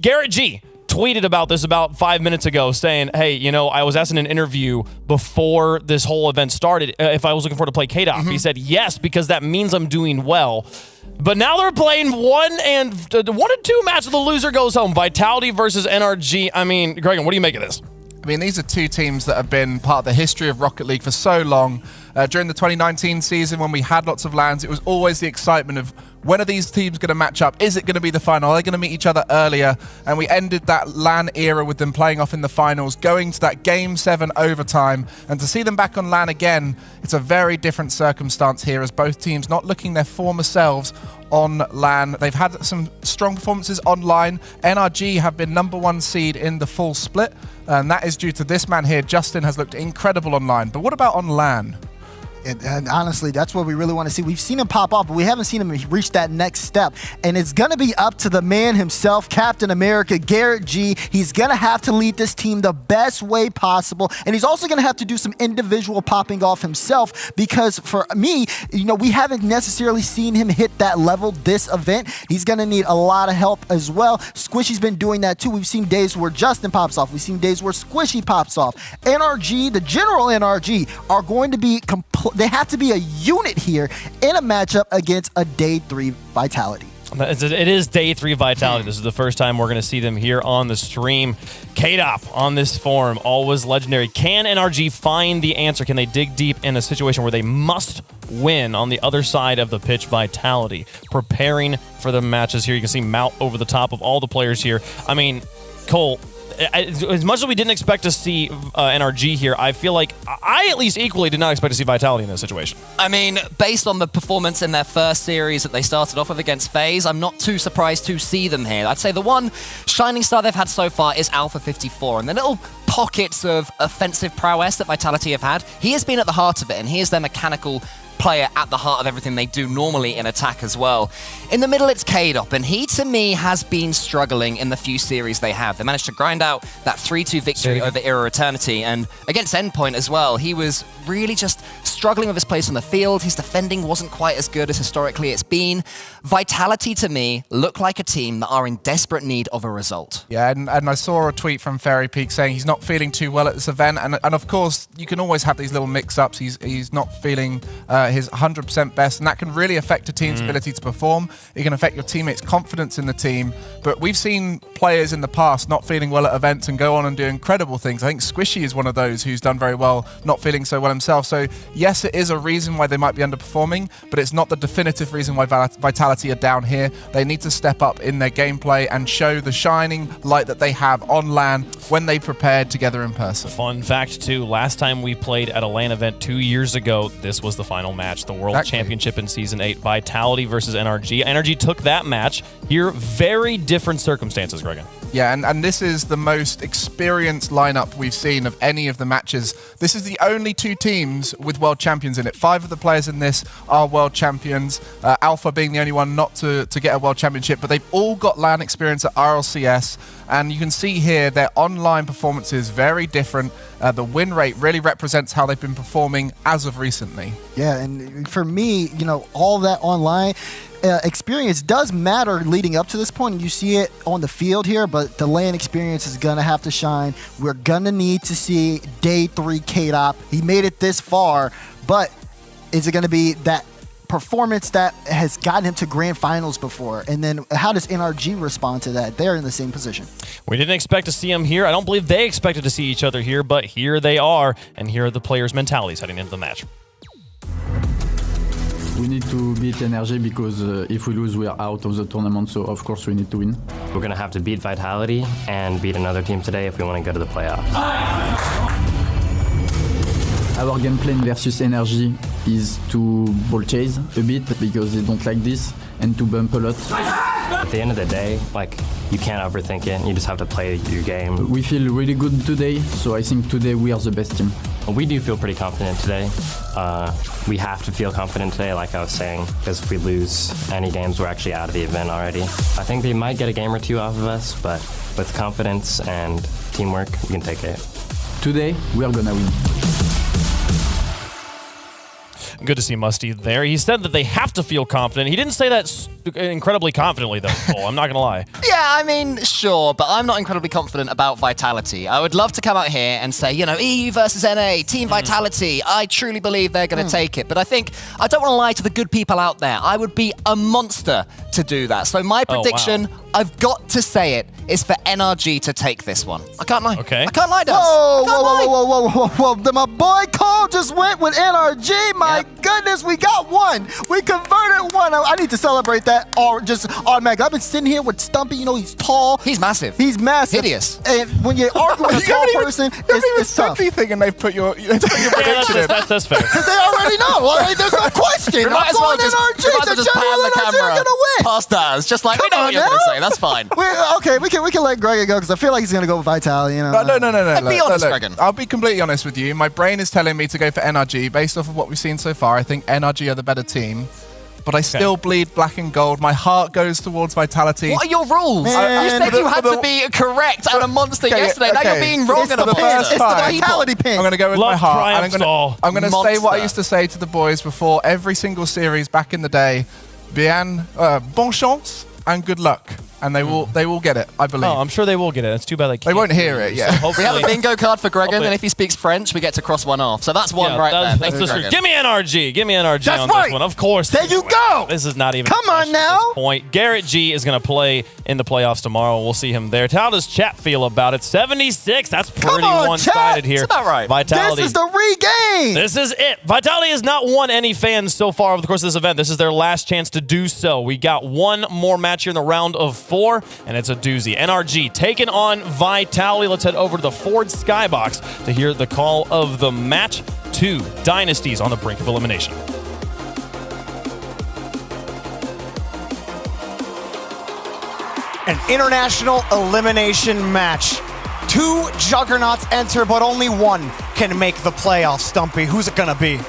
Garrett G tweeted about this about 5 minutes ago saying, hey, you know, I was asked in an interview before this whole event started if I was looking forward to play KDOP. He said yes, because that means I'm doing well. But now they're playing 1 and 2 match. The loser goes home. Vitality versus NRG. I mean, Greg, what do you make of this? I mean, these are 2 teams that have been part of the history of Rocket League for so long. During the 2019 season, when we had lots of LANs, it was always the excitement of when are these teams going to match up? Is it going to be the final? Are they going to meet each other earlier? And we ended that LAN era with them playing off in the finals, going to that Game 7 overtime. And to see them back on LAN again, it's a very different circumstance here, as both teams not looking their former selves on LAN. They've had some strong performances online. NRG have been #1 seed in the full split, and that is due to this man here. Justin has looked incredible online. But what about on LAN? And honestly, that's what we really want to see. We've seen him pop off, but we haven't seen him reach that next step. And it's going to be up to the man himself, Captain America, Garrett G. He's going to have to lead this team the best way possible. And he's also going to have to do some individual popping off himself, because for me, you know, we haven't necessarily seen him hit that level this event. He's going to need a lot of help as well. Squishy's been doing that too. We've seen days where Justin pops off. We've seen days where Squishy pops off. NRG, the general NRG, are going to be they have to be a unit here in a matchup against a Day 3 Vitality. It is Day 3 Vitality. This is the first time we're going to see them here on the stream. KDOP on this form, always legendary. Can NRG find the answer? Can they dig deep in a situation where they must win on the other side of the pitch? Vitality preparing for the matches here. You can see Mout over the top of all the players here. I mean, Cole, as much as we didn't expect to see NRG here, I feel like I at least equally did not expect to see Vitality in this situation. I mean, based on the performance in their first series that they started off with against FaZe, I'm not too surprised to see them here. I'd say the one shining star they've had so far is Alpha 54, and the little pockets of offensive prowess that Vitality have had, he has been at the heart of it, and he is their mechanical player at the heart of everything they do normally in attack as well. In the middle, it's K-Dop, and he, to me, has been struggling in the few series they have. They managed to grind out that 3-2 victory over Era Eternity, and against Endpoint as well, he was really just struggling with his place on the field. His defending wasn't quite as good as historically it's been. Vitality, to me, look like a team that are in desperate need of a result. Yeah, and I saw a tweet from Fairy Peak saying he's not feeling too well at this event, and of course, you can always have these little mix-ups. He's not feeling his 100% best, and that can really affect a team's ability to perform. It can affect your teammates' confidence in the team, but we've seen players in the past not feeling well at events and go on and do incredible things. I think Squishy is one of those who's done very well, not feeling so well himself. So yes, it is a reason why they might be underperforming, but it's not the definitive reason why Vitality are down here. They need to step up in their gameplay and show the shining light that they have on LAN when they prepared together in person. Fun fact too, last time we played at a LAN event 2 years ago, this was the final match, the World Championship in Season 8, Vitality versus NRG. NRG took that match. Here, very different circumstances, Gregan. Yeah, and this is the most experienced lineup we've seen of any of the matches. This is the only two teams with world champions in it. 5 of the players in this are world champions, Alpha being the only one not to get a world championship, but they've all got LAN experience at RLCS, and you can see here their online performances very different. The win rate really represents how they've been performing as of recently. Yeah, and for me, all that online experience does matter leading up to this point, and you see it on the field here, but the LAN experience is going to have to shine. We're going to need to see Day 3 K-Dop. He made it this far, but is it going to be that performance that has gotten him to grand finals before? And then how does NRG respond to that? They're in the same position. We didn't expect to see him here. I don't believe they expected to see each other here, but here they are, and here are the players' mentalities heading into the match. We need to beat NRG because if we lose, we are out of the tournament, so of course we need to win. We're going to have to beat Vitality and beat another team today if we want to go to the playoffs. Our game plan versus NRG is to ball chase a bit because they don't like this, and to bump a lot. At the end of the day, you can't overthink it. You just have to play your game. We feel really good today, so I think today we are the best team. We do feel pretty confident today. We have to feel confident today, like I was saying, because if we lose any games, we're actually out of the event already. I think they might get a game or two off of us, but with confidence and teamwork, we can take it. Today, we are gonna win. Good to see Musty there. He said that they have to feel confident. He didn't say that incredibly confidently, though, Cole. I'm not going to lie. Yeah, I mean, sure, but I'm not incredibly confident about Vitality. I would love to come out here and say, EU versus NA, Team Vitality. I truly believe they're going to take it. But I think, I don't want to lie to the good people out there. I would be a monster to do that. So my prediction, I've got to say it, is for NRG to take this one. I can't lie. Okay. I can't lie, Dubs. Whoa. My boy Cole just went with NRG. My goodness, we got one. We converted one. I need to celebrate that just automatically. I've been sitting here with Stumpy. He's tall. He's massive. He's massive. Hideous. And when you argue with a tall person, it's tough. Thing and they've put your prediction in. That's fair. Because they already know. There's no question. We might as well just pan the camera past us. Just like, we know what you're going to say. That's fine. Okay, we can let Greg go because I feel like he's going to go with Vitality. No. Be honest, Gregan. I'll be completely honest with you. My brain is telling me to go for NRG based off of what we've seen so far. I think NRG are the better team. But I still bleed black and gold. My heart goes towards Vitality. What are your rules? You said you had to be correct and a monster yesterday. Now you're being wrong and a monster. It's the Vitality pin. I'm going to go with my heart. And I'm going to say what I Monster. used to say to the boys before every single series back in the day. Bon chance and good luck. And they will get it, I believe. Oh, I'm sure they will get it. It's too bad they can't. They won't hear it, yeah. So we have a bingo card for Gregan, and if he speaks French, we get to cross one off. So that's one there. Thank you, Gregan. Give me NRG. Give me NRG That's on right. this one. Of course. There you go. This is not even Come on now. at this point. Garrett G is going to play in the playoffs tomorrow. We'll see him there. How does chat feel about it? 76. That's pretty one-sided here. It's about right. Vitality. This is the regain. This is it. Vitality has not won any fans so far over the course of this event. This is their last chance to do so. We got one more match here in the round of 4. 4, and it's a doozy. NRG taking on Vitality. Let's head over to the Ford Skybox to hear the call of the match. 2 dynasties on the brink of elimination. An international elimination match. 2 juggernauts enter, but only one can make the playoffs, Stumpy. Who's it gonna be?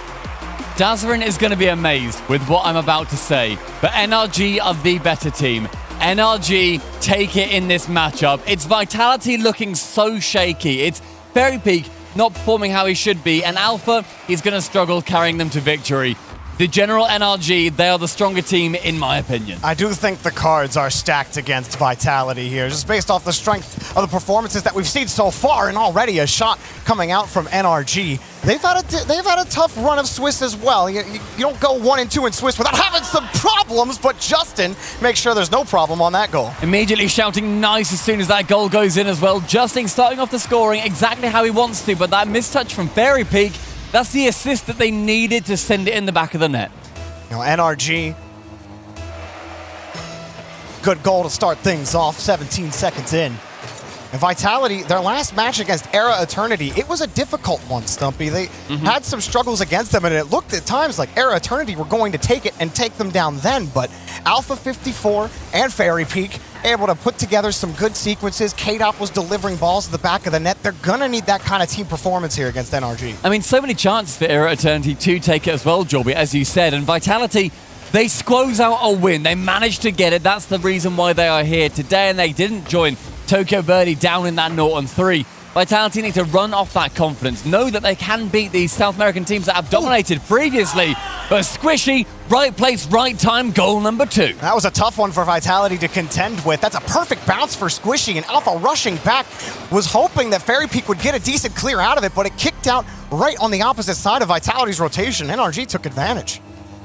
Dazarin is going to be amazed with what I'm about to say, but NRG are the better team. NRG take it in this matchup. It's Vitality looking so shaky. It's Fairy Peak not performing how he should be, and Alpha is going to struggle carrying them to victory. The general NRG, they are the stronger team, in my opinion. I do think the cards are stacked against Vitality here, just based off the strength of the performances that we've seen so far, and already a shot coming out from NRG. They've had a tough run of Swiss as well. You don't go 1 and 2 in Swiss without having some problems, but Justin makes sure there's no problem on that goal. Immediately shouting nice as soon as that goal goes in as well. Justin starting off the scoring exactly how he wants to, but that mistouch from Fairy Peak, that's the assist that they needed to send it in the back of the net. You know, NRG, good goal to start things off, 17 seconds in. And Vitality, their last match against Era Eternity, it was a difficult one, Stumpy. They had some struggles against them, and it looked at times like Era Eternity were going to take it and take them down then, but Alpha 54 and Fairy Peak able to put together some good sequences. K-Dop was delivering balls to the back of the net. They're going to need that kind of team performance here against NRG. I mean, so many chances for Era Eternity to take it as well, Jorby, as you said, and Vitality, they squoze out a win. They managed to get it. That's the reason why they are here today, and they didn't join Tokyo Verdy down in that 0-3. Vitality need to run off that confidence, know that they can beat these South American teams that have dominated previously, but Squishy, right place, right time, goal number 2. That was a tough one for Vitality to contend with. That's a perfect bounce for Squishy, and Alpha rushing back was hoping that Fairy Peak would get a decent clear out of it, but it kicked out right on the opposite side of Vitality's rotation. NRG took advantage.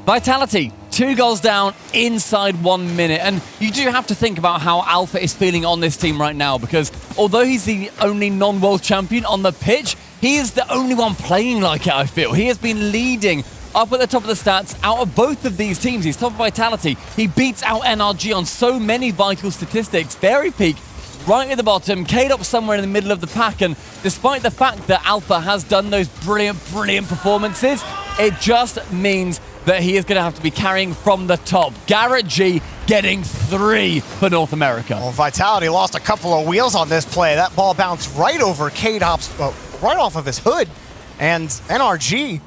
Vitality, 2 goals down inside 1 minute. And you do have to think about how Alpha is feeling on this team right now, because although he's the only non-world champion on the pitch, he is the only one playing like it, I feel. He has been leading up at the top of the stats out of both of these teams. He's top of Vitality. He beats out NRG on so many vital statistics. Fairy Peak right at the bottom, K-Dop somewhere in the middle of the pack, and despite the fact that Alpha has done those brilliant performances, it just means that he is going to have to be carrying from the top. Garrett G getting 3 for North America. Well, Vitality lost a couple of wheels on this play. That ball bounced right over K-Dop's, right off of his hood, and NRG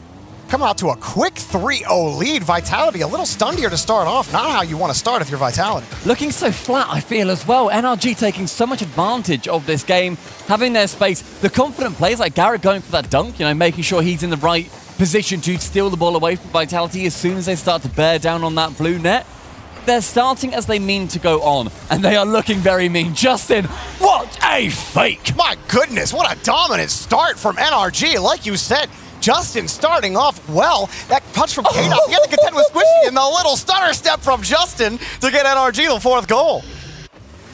coming out to a quick 3-0 lead. Vitality a little stunned here to start off. Not how you want to start if you're Vitality. Looking so flat, I feel, as well. NRG taking so much advantage of this game, having their space. The confident players like Garrett going for that dunk, you know, making sure he's in the right position to steal the ball away from Vitality as soon as they start to bear down on that blue net. They're starting as they mean to go on, and they are looking very mean. Justin, what a fake! My goodness, what a dominant start from NRG. Like you said, Justin starting off well. That punch from K-Dop, he had to contend with Squishy, and the little stutter step from Justin to get NRG the 4th goal.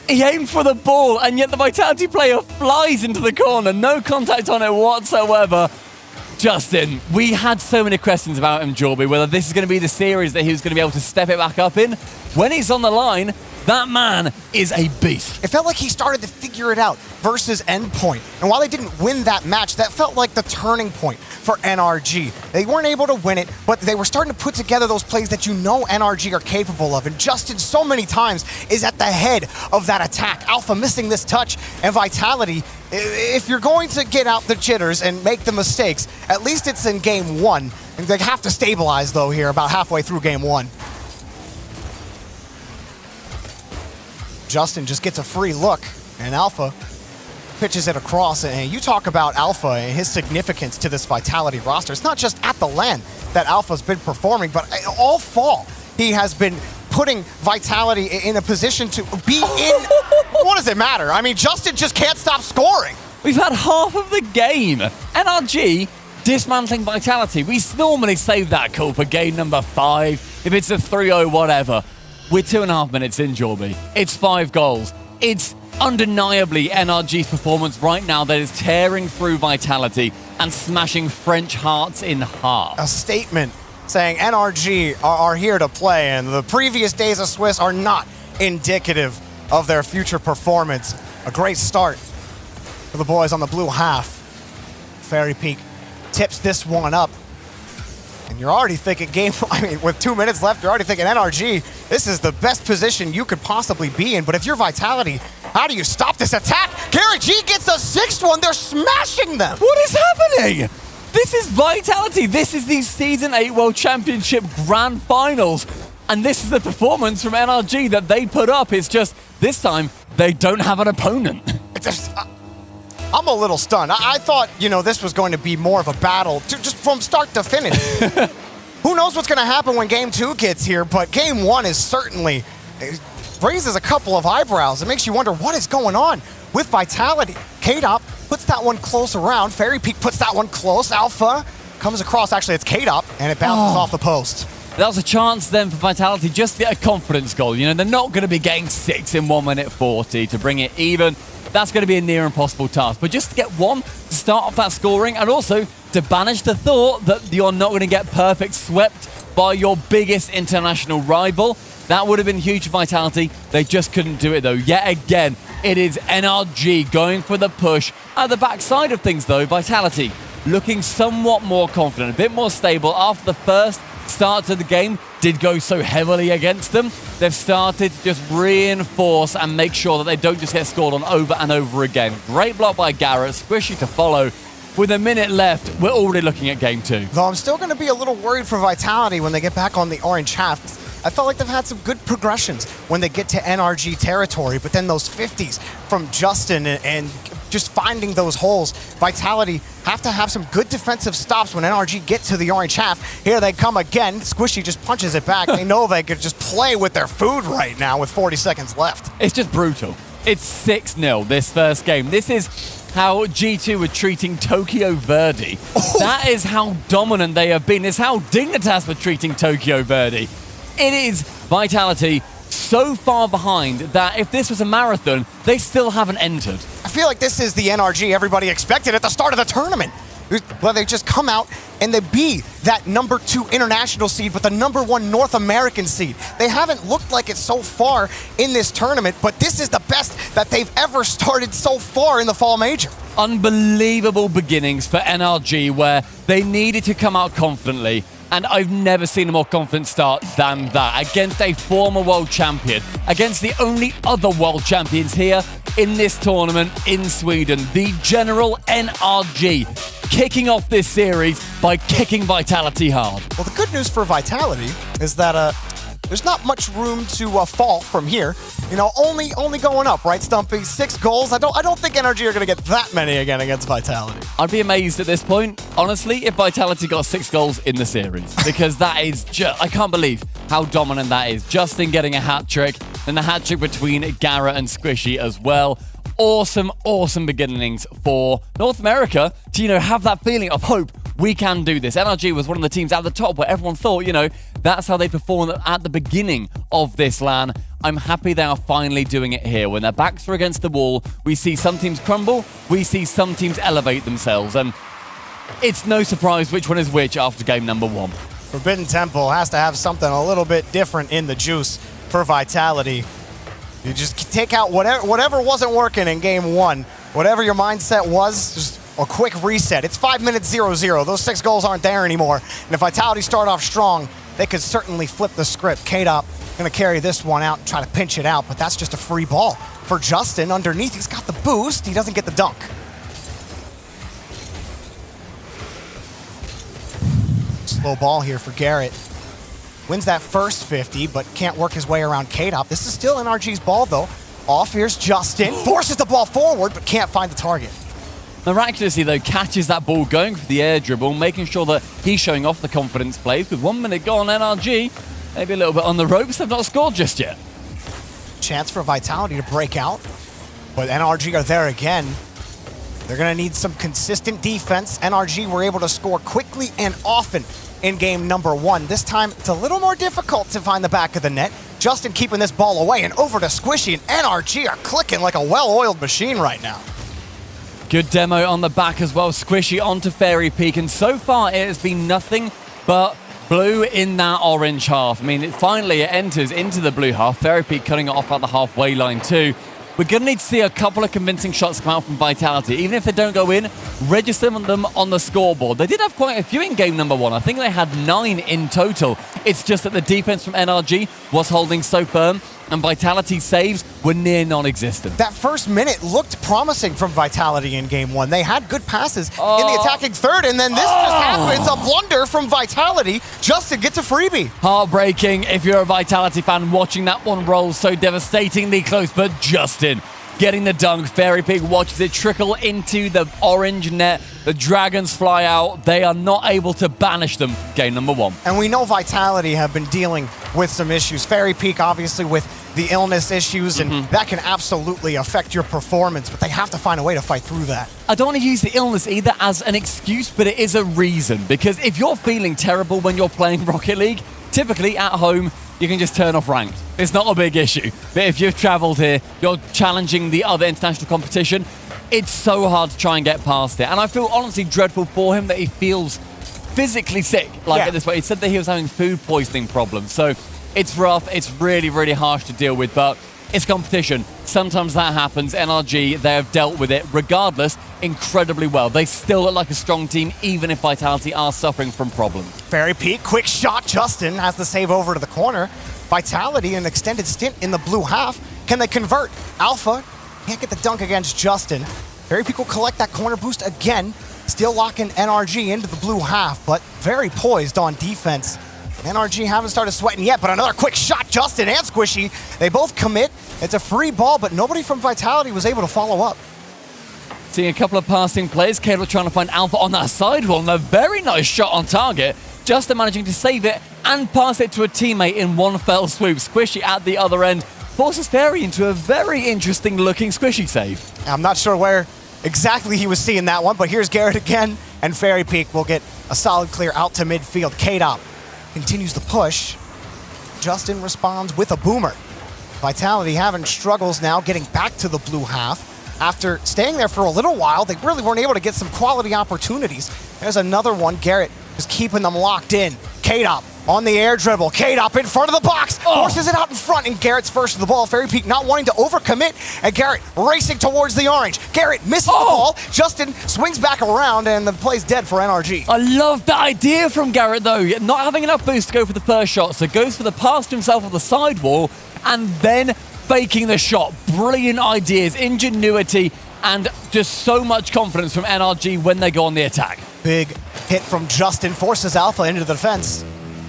He aimed for the ball, and yet the Vitality player flies into the corner. No contact on it whatsoever. Justin, we had so many questions about him, Jorby, whether this is going to be the series that he was going to be able to step it back up in. When he's on the line, that man is a beast. It felt like he started to figure it out versus Endpoint. And while they didn't win that match, that felt like the turning point for NRG. They weren't able to win it, but they were starting to put together those plays that you know NRG are capable of. And Justin, so many times, is at the head of that attack. Alpha missing this touch, and Vitality, if you're going to get out the jitters and make the mistakes, at least it's in game 1. And they have to stabilize, though, here about halfway through game 1. Justin just gets a free look, and Alpha pitches it across. And you talk about Alpha and his significance to this Vitality roster. It's not just at the LAN that Alpha's been performing, but all fall he has been putting Vitality in a position to be in. What does it matter? I mean, Justin just can't stop scoring. We've had half of the game. NRG dismantling Vitality. We normally save that call for game number 5. If it's a 3-0, whatever. We're 2.5 minutes in, Jorby. It's 5 goals. It's undeniably NRG's performance right now that is tearing through Vitality and smashing French hearts in half. A statement saying NRG are here to play, and the previous days of Swiss are not indicative of their future performance. A great start for the boys on the blue half. Fairy Peak tips this one up. And you're already thinking with 2 minutes left, you're already thinking NRG, this is the best position you could possibly be in. But if you're Vitality, how do you stop this attack? Gary G gets a 6th one. They're smashing them. What is happening? This is Vitality. This is the Season 8 World Championship Grand Finals. And this is the performance from NRG that they put up. It's just, this time, they don't have an opponent. I'm a little stunned. I thought, this was going to be more of a battle, just from start to finish. Who knows what's going to happen when Game 2 gets here, but Game 1 is certainly raises a couple of eyebrows. It makes you wonder what is going on with Vitality. K-Dop puts that one close around. Fairy Peak puts that one close. Alpha comes across. Actually, it's K-Dop, and it bounces off the post. That was a chance then for Vitality just to get a confidence goal. They're not going to be getting 6 in 1 minute 40 to bring it even. That's going to be a near impossible task. But just to get one to start off that scoring, and also to banish the thought that you're not going to get perfect swept by your biggest international rival. That would have been huge for Vitality. They just couldn't do it, though. Yet again, it is NRG going for the push. At the backside of things, though, Vitality looking somewhat more confident, a bit more stable after the first start to the game did go so heavily against them. They've started to just reinforce and make sure that they don't just get scored on over and over again. Great block by Garrett, Squishy to follow. With a minute left, we're already looking at Game 2. Though I'm still going to be a little worried for Vitality when they get back on the orange half. I felt like they've had some good progressions when they get to NRG territory, but then those 50s from Justin and just finding those holes. Vitality have to have some good defensive stops when NRG get to the orange half. Here they come again. Squishy just punches it back. They know they could just play with their food right now with 40 seconds left. It's just brutal. It's 6-0 this first game. This is how G2 were treating Tokyo Verde. That is how dominant they have been. It's how Dignitas were treating Tokyo Verde. It is Vitality so far behind that if this was a marathon, they still haven't entered. I feel like this is the NRG everybody expected at the start of the tournament. Where they just come out and they be that #2 international seed, but the #1 North American seed. They haven't looked like it so far in this tournament, but this is the best that they've ever started so far in the Fall Major. Unbelievable beginnings for NRG where they needed to come out confidently. And I've never seen a more confident start than that. Against a former world champion. Against the only other world champions here in this tournament in Sweden. The General NRG. Kicking off this series by kicking Vitality hard. Well, the good news for Vitality is that there's not much room to fall from here. Only going up, right, Stumpy? 6 goals. I don't think NRG are going to get that many again against Vitality. I'd be amazed at this point, honestly, if Vitality got 6 goals in the series. Because that is just, I can't believe how dominant that is. Justin getting a hat-trick, and the hat-trick between Garrett and Squishy as well. Awesome, awesome beginnings for North America to, have that feeling of hope. We can do this. NRG was one of the teams at the top where everyone thought, that's how they performed at the beginning of this LAN. I'm happy they are finally doing it here. When their backs are against the wall, we see some teams crumble, we see some teams elevate themselves, and it's no surprise which one is which after game #1. Forbidden Temple has to have something a little bit different in the juice for Vitality. You just take out whatever wasn't working in game 1, whatever your mindset was, just a quick reset. It's 5 minutes 0-0. Those 6 goals aren't there anymore. And if Vitality start off strong, they could certainly flip the script. K-Dop going to carry this one out and try to pinch it out, but that's just a free ball for Justin. Underneath, he's got the boost. He doesn't get the dunk. Slow ball here for Garrett. Wins that first 50, but can't work his way around K-Dop. This is still NRG's ball, though. Off, here's Justin. Forces the ball forward, but can't find the target. Miraculously, though, catches that ball going for the air dribble, making sure that he's showing off the confidence plays. With 1 minute gone, NRG, maybe a little bit on the ropes. They've not scored just yet. Chance for Vitality to break out, but NRG are there again. They're going to need some consistent defense. NRG were able to score quickly and often in game #1. This time, it's a little more difficult to find the back of the net. Justin keeping this ball away and over to Squishy, and NRG are clicking like a well-oiled machine right now. Good demo on the back as well. Squishy onto Fairy Peak, and so far it has been nothing but Blue in that orange half. I mean, finally it enters into the blue half. Fairy cutting it off at the halfway line too. We're going to need to see a couple of convincing shots come out from Vitality. Even if they don't go in, register them on the scoreboard. They did have quite a few in game number 1. I think they had 9 in total. It's just that the defense from NRG was holding so firm, and Vitality saves were near non-existent. That first minute looked promising from Vitality in game 1. They had good passes in the attacking third, and then this just happens. A blunder from Vitality. Justin gets a freebie. Heartbreaking if you're a Vitality fan watching that one roll so devastatingly close, but Justin getting the dunk. Fairy watches it trickle into the orange net. The Dragons fly out. They are not able to banish them. Game number 1. And we know Vitality have been dealing with some issues. Fairy obviously with the illness issues, and that can absolutely affect your performance, but they have to find a way to fight through that. I don't want to use the illness either as an excuse, but it is a reason, because if you're feeling terrible when you're playing Rocket League, typically at home, you can just turn off ranked. It's not a big issue. But if you've traveled here, you're challenging the other international competition, it's so hard to try and get past it. And I feel honestly dreadful for him that he feels physically sick, at this point. He said that he was having food poisoning problems. So it's rough. It's really, really harsh to deal with, but it's competition. Sometimes that happens. NRG, they have dealt with it, regardless, incredibly well. They still look like a strong team, even if Vitality are suffering from problems. Fairy quick shot. Justin has the save over to the corner. Vitality, an extended stint in the blue half. Can they convert? Alpha can't get the dunk against Justin. Fairy will collect that corner boost again. Still locking NRG into the blue half, but very poised on defense. NRG haven't started sweating yet, but another quick shot. Justin and Squishy, they both commit. It's a free ball, but nobody from Vitality was able to follow up. Seeing a couple of passing plays, Caleb trying to find Alpha on that sidewall, and a very nice shot on target. Justin managing to save it and pass it to a teammate in one fell swoop. Squishy at the other end forces Fairy into a very interesting looking Squishy save. I'm not sure where exactly he was seeing that one, but here's Garrett again, and Fairy will get a solid clear out to midfield. K-Dop continues the push. Justin responds with a boomer. Vitality having struggles now getting back to the blue half. After staying there for a little while, they really weren't able to get some quality opportunities. There's another one. Garrett is keeping them locked in. K-Dop on the air dribble. K-Dop in front of the box. Forces it out in front, and Garrett's first to the ball. Fairy not wanting to overcommit, and Garrett racing towards the orange. Garrett misses the ball. Justin swings back around, and the play's dead for NRG. I love that idea from Garrett, though. Not having enough boost to go for the first shot, so goes for the pass to himself on the sidewall, and then faking the shot. Brilliant ideas, ingenuity, and just so much confidence from NRG when they go on the attack. Big hit from Justin forces Alpha into the defense.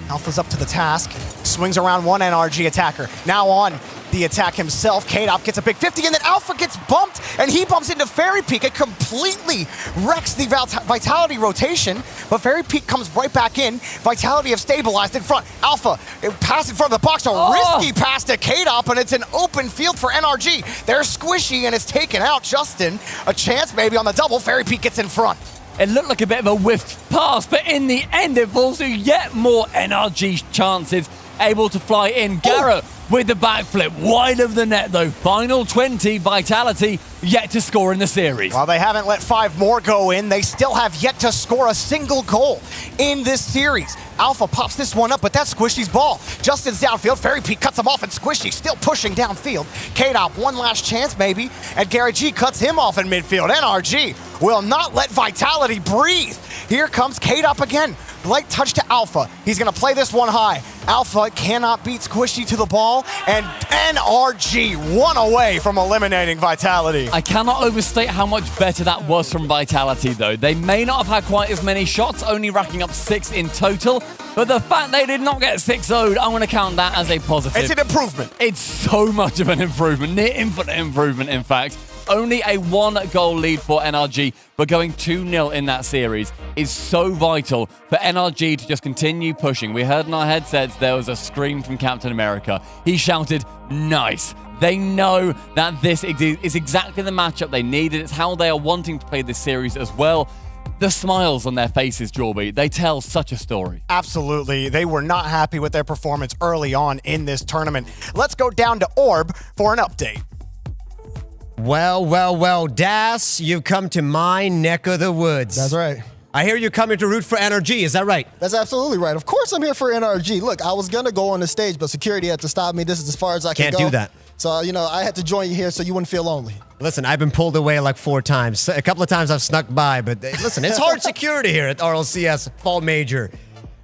Alpha's up to the task. Swings around one NRG attacker. Now on the attack himself. K-Dop gets a big 50, and then Alpha gets bumped, and he bumps into Fairy. It completely wrecks the Vitality rotation, but Fairy comes right back in. Vitality have stabilized in front. Alpha pass in front of the box, a risky pass to K-Dop, and it's an open field for NRG. They're Squishy, and it's taken out. Justin, a chance maybe on the double. Fairy gets in front. It looked like a bit of a whiffed pass, but in the end it falls to yet more NRG chances. Able to fly in. Garrett with the backflip. Wide of the net though. Final 20, Vitality yet to score in the series. While they haven't let 5 more go in, they still have yet to score a single goal in this series. Alpha pops this one up, but that's Squishy's ball. Justin's downfield. Fairy cuts him off, and Squishy still pushing downfield. K-Dop, one last chance maybe, and Garrett G cuts him off in midfield. NRG will not let Vitality breathe. Here comes K-Dop again. Light touch to Alpha. He's going to play this one high. Alpha cannot beat Squishy to the ball, and NRG one away from eliminating Vitality. I cannot overstate how much better that was from Vitality, though. They may not have had quite as many shots, only racking up 6 in total, but the fact they did not get 6-0'd, I'm going to count that as a positive. It's an improvement. It's so much of an improvement, near infinite improvement, in fact. Only a 1-goal lead for NRG, but going 2-0 in that series is so vital for NRG to just continue pushing. We heard in our headsets there was a scream from Captain America. He shouted, "Nice." They know that this is exactly the matchup they needed. It's how they are wanting to play this series as well. The smiles on their faces, Jorby, they tell such a story. Absolutely. They were not happy with their performance early on in this tournament. Let's go down to Orb for an update. Well, Das, you've come to my neck of the woods. That's right. I hear you coming to root for NRG. Is that right? That's absolutely right. Of course I'm here for NRG. Look, I was going to go on the stage, but security had to stop me. This is as far as I can go. Can't do that. So, I had to join you here so you wouldn't feel lonely. Listen, I've been pulled away like 4 times. A couple of times I've snuck by, but listen, it's hard security here at RLCS Fall Major.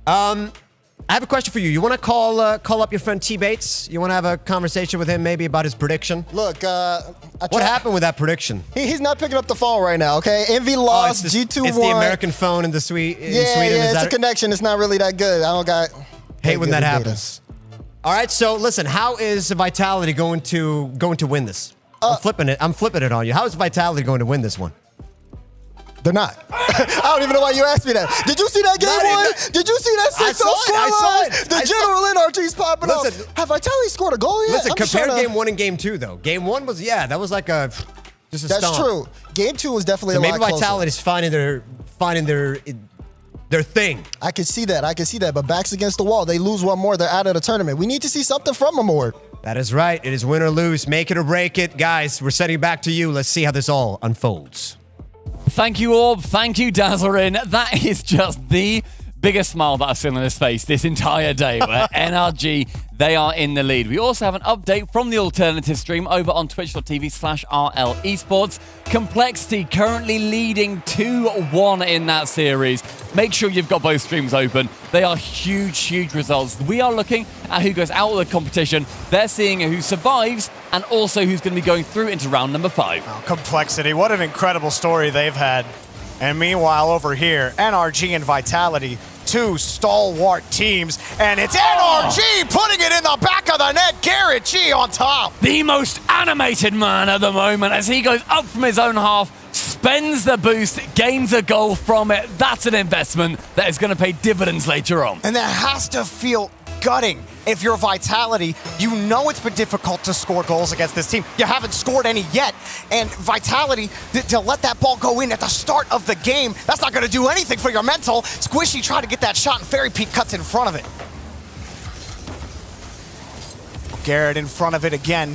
I have a question for you. You want to call up your friend T Bates? You want to have a conversation with him maybe about his prediction? Look, what happened with that prediction? He's not picking up the phone right now, okay? Envy lost, G2 won. It's the American phone in Sweden. Yeah, it's a connection. It's not really that good. I don't got... Hate when that happens. All right, so listen, how is Vitality going to win this? I'm flipping it on you. How is Vitality going to win this one? They're not. I don't even know why you asked me that. Did you see that game one? Did you see that 6-0 scoreline? I saw it. The general NRG's popping up. Have Vitality scored a goal yet? Listen, compare game 1 and game 2, though. Game 1 was, that was like just a That's stomp. true. Game 2 was definitely a lot closer. Maybe Vitality's finding their thing. I can see that. But backs against the wall. They lose one more. They're out of the tournament. We need to see something from them more. That is right. It is win or lose. Make it or break it. Guys, we're sending it back to you. Let's see how this all unfolds. Thank you, Orb. Thank you, Dazzlerin. That is just the biggest smile that I've seen on his face this entire day, where NRG, they are in the lead. We also have an update from the alternative stream over on twitch.tv/RL Esports. Complexity currently leading 2-1 in that series. Make sure you've got both streams open. They are huge, huge results. We are looking at who goes out of the competition. They're seeing who survives and also who's going to be going through into round number 5. Oh, Complexity, what an incredible story they've had. And meanwhile, over here, NRG and Vitality, 2 stalwart teams, and it's NRG putting it in the back of the net. Garrett G on top. The most animated man at the moment as he goes up from his own half, spends the boost, gains a goal from it. That's an investment that is going to pay dividends later on. And that has to feel gutting. If you're Vitality, you know it's been difficult to score goals against this team. You haven't scored any yet. And Vitality, to let that ball go in at the start of the game, that's not going to do anything for your mental. Squishy tried to get that shot, and Fairy Peak cuts in front of it. Garrett in front of it again.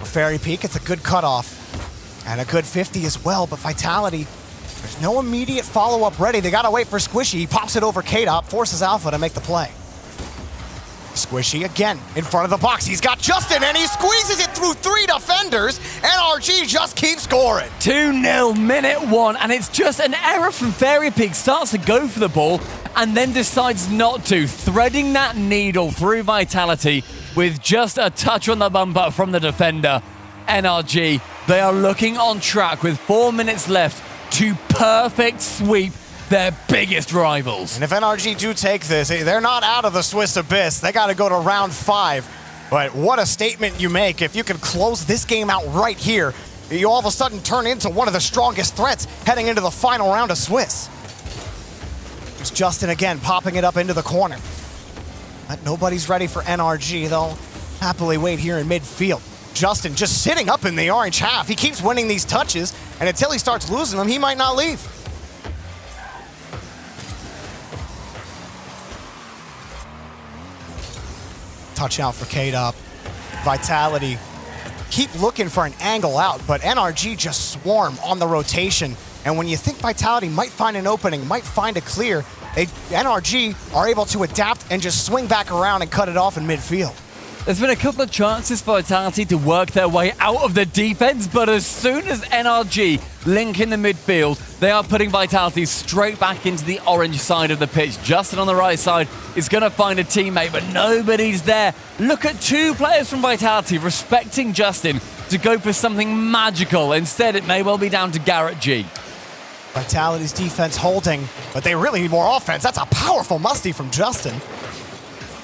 Fairy Peak, it's a good cutoff. And a good 50 as well, but Vitality, there's no immediate follow-up ready. They got to wait for Squishy. He pops it over K-Dop, forces Alpha to make the play. Squishy again in front of the box. He's got Justin, and he squeezes it through 3 defenders. NRG just keeps scoring. 2-0, minute 1, and it's just an error from Fairy Peak. Starts to go for the ball and then decides not to, threading that needle through Vitality with just a touch on the bumper from the defender. NRG, they are looking on track with 4 minutes left to perfect sweep their biggest rivals. And if NRG do take this, they're not out of the Swiss Abyss. They got to go to round 5. But what a statement you make. If you can close this game out right here, you all of a sudden turn into one of the strongest threats heading into the final round of Swiss. There's Justin again, popping it up into the corner. But nobody's ready for NRG. They'll happily wait here in midfield. Justin just sitting up in the orange half. He keeps winning these touches, and until he starts losing them, he might not leave. Touch out for K-Dop. Vitality keep looking for an angle out, but NRG just swarm on the rotation. And when you think Vitality might find an opening, might find a clear, NRG are able to adapt and just swing back around and cut it off in midfield. There's been a couple of chances for Vitality to work their way out of the defense, but as soon as NRG link in the midfield, they are putting Vitality straight back into the orange side of the pitch. Justin on the right side is going to find a teammate, but nobody's there. Look at 2 players from Vitality respecting Justin to go for something magical. Instead, it may well be down to Garrett G. Vitality's defense holding, but they really need more offense. That's a powerful musty from Justin.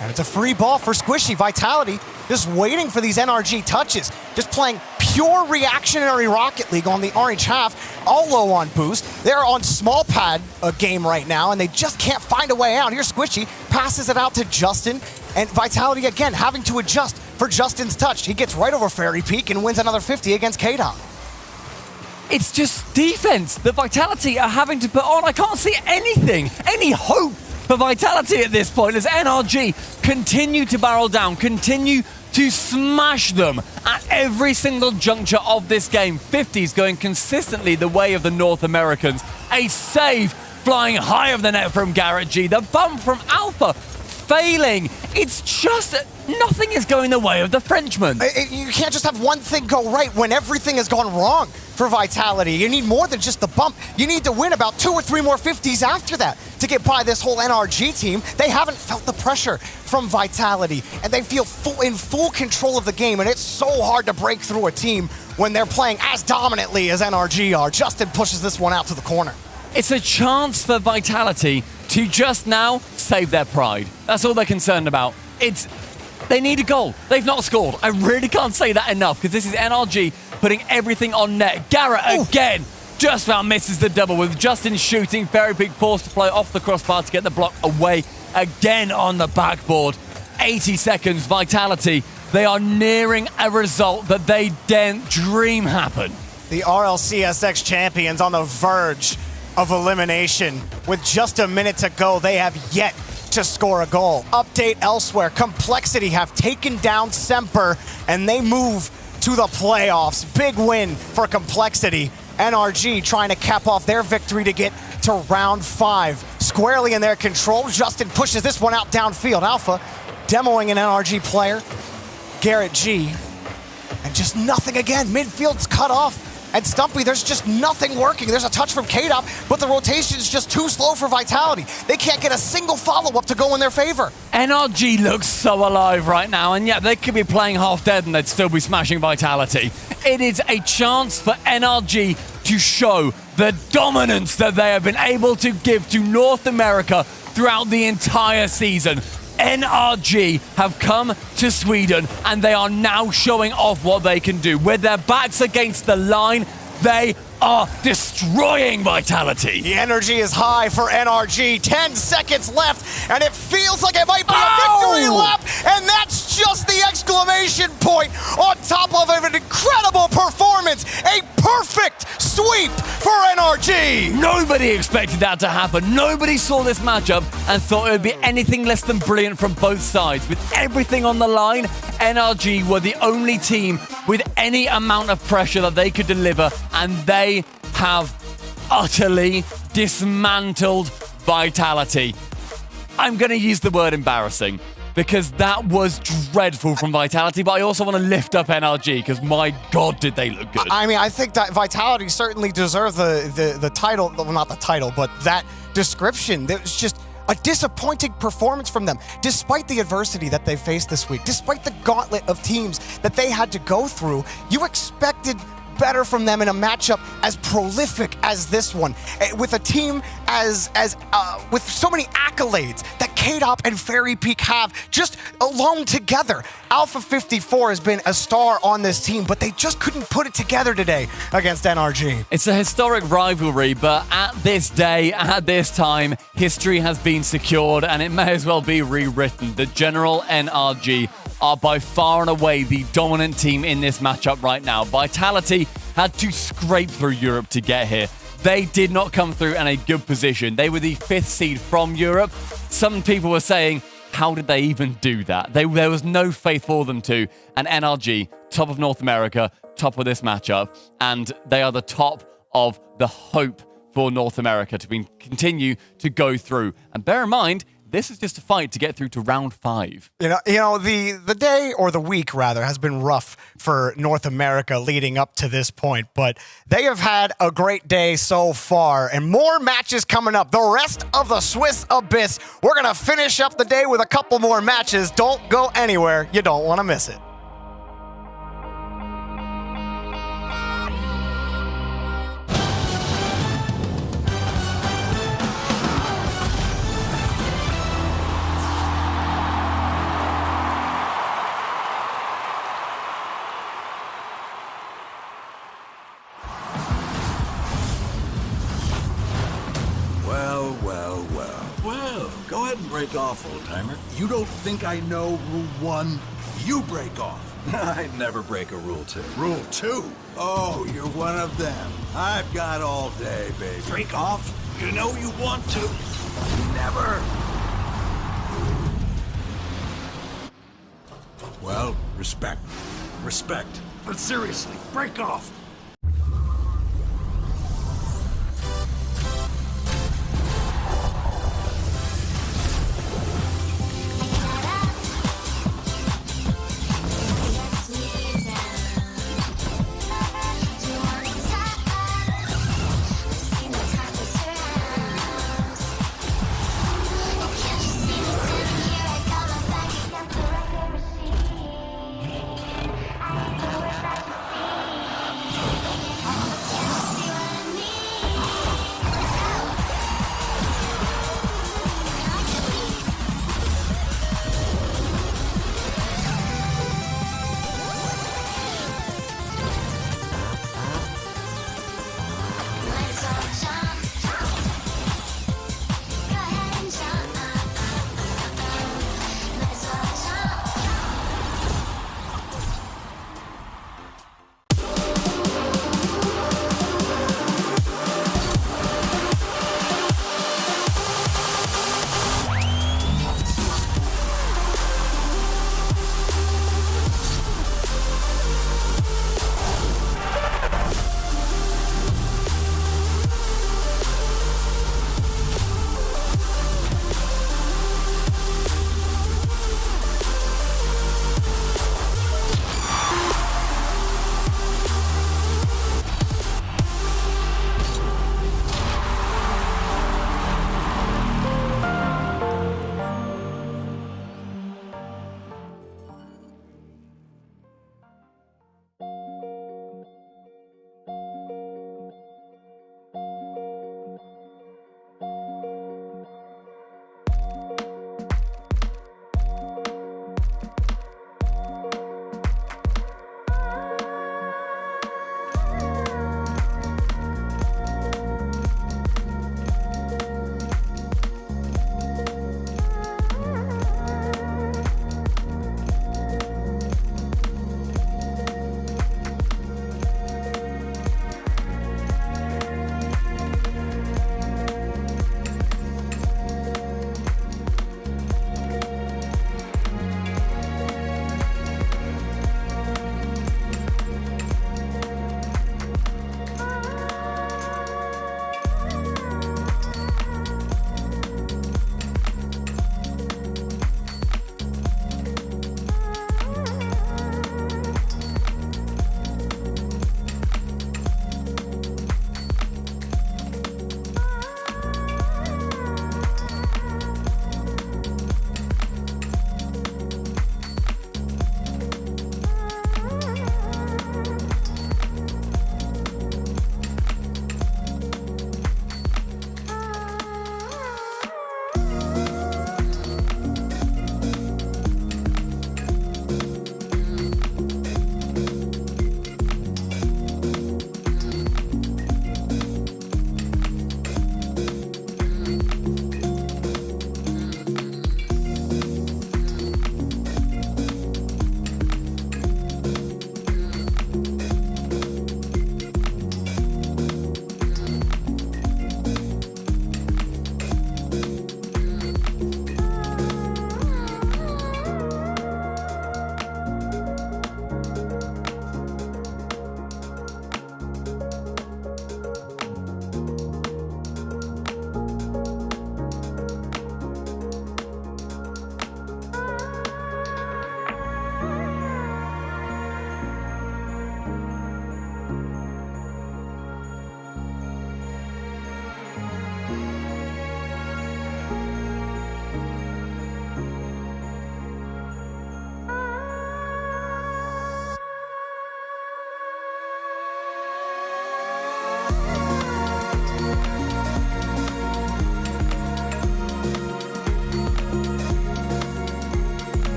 And it's a free ball for Squishy. Vitality just waiting for these NRG touches. Just playing pure reactionary Rocket League on the orange half. All low on boost. They're on small pad game right now, and they just can't find a way out. Here's Squishy, passes it out to Justin. And Vitality, again, having to adjust for Justin's touch. He gets right over Fairy Peak and wins another 50 against K-Dop. It's just defense that Vitality are having to put on. I can't see anything, any hope for Vitality at this point as NRG continue to barrel down, continue to smash them at every single juncture of this game. 50s going consistently the way of the North Americans. A save flying high over the net from Garrett G. The bump from Alpha failing. It's just nothing is going the way of the Frenchman. You can't just have one thing go right when everything has gone wrong for Vitality. You need more than just the bump. You need to win about 2 or 3 more 50s after that to get by this whole NRG team. They haven't felt the pressure from Vitality, and they feel in full control of the game, and it's so hard to break through a team when they're playing as dominantly as NRG are. Justin pushes this one out to the corner. It's a chance for Vitality to just now save their pride. That's all they're concerned about. They need a goal. They've not scored. I really can't say that enough because this is NRG putting everything on net. Garrett again just about misses the double with Justin shooting. Fairy Peak forced to play off the crossbar to get the block away again on the backboard. 80 seconds, Vitality. They are nearing a result that they didn't dream happen. The RLCS champions on the verge of elimination. With just a minute to go, they have yet to score a goal. Update elsewhere, Complexity have taken down Semper, and they move to the playoffs. Big win for Complexity. NRG trying to cap off their victory to get to round 5. Squarely in their control, Justin pushes this one out downfield. Alpha demoing an NRG player. Garrett G. And just nothing again. Midfield's cut off. And Stumpy, there's just nothing working. There's a touch from K-Dop, but the rotation is just too slow for Vitality. They can't get a single follow-up to go in their favor. NRG looks so alive right now, and yeah, they could be playing half dead and they'd still be smashing Vitality. It is a chance for NRG to show the dominance that they have been able to give to North America throughout the entire season. NRG have come to Sweden and they are now showing off what they can do. With their backs against the line, they are destroying Vitality. The energy is high for NRG. 10 seconds left, and it feels like it might be a victory lap, and that's just the exclamation point on top of an incredible performance. A perfect sweep for NRG. Nobody expected that to happen. Nobody saw this matchup and thought it would be anything less than brilliant from both sides. With everything on the line, NRG were the only team with any amount of pressure that they could deliver, and they have utterly dismantled Vitality. I'm going to use the word embarrassing because that was dreadful from Vitality, but I also want to lift up NRG because my God, did they look good. I mean, I think that Vitality certainly deserve the title, well, not the title, but that description. It was just a disappointing performance from them, despite the adversity that they faced this week, despite the gauntlet of teams that they had to go through. You expected better from them in a matchup as prolific as this one, with a team with so many accolades that K-Dop and Fairy Peak have just alone together. Alpha 54 has been a star on this team, but they just couldn't put it together today against NRG. It's a historic rivalry, but at this day, at this time, history has been secured and it may as well be rewritten. The General NRG are by far and away the dominant team in this matchup right now. Vitality had to scrape through Europe to get here. They did not come through in a good position. They were the 5th seed from Europe. Some people were saying, how did they even do that? There was no faith for them to. And NRG, top of North America, top of this matchup, and they are the top of the hope for North America to continue to go through. And bear in mind, this is just a fight to get through to round 5. You know, the day, or the week rather, has been rough for North America leading up to this point, but they have had a great day so far, and more matches coming up. The rest of the Swiss Abyss, we're gonna finish up the day with a couple more matches. Don't go anywhere. You don't want to miss it. Go ahead and break off, old-timer. You don't think I know Rule 1? You break off. I never break a Rule 2. Rule 2? Oh, you're one of them. I've got all day, baby. Break off? You know you want to. Never. Well, respect. Respect. But seriously, break off.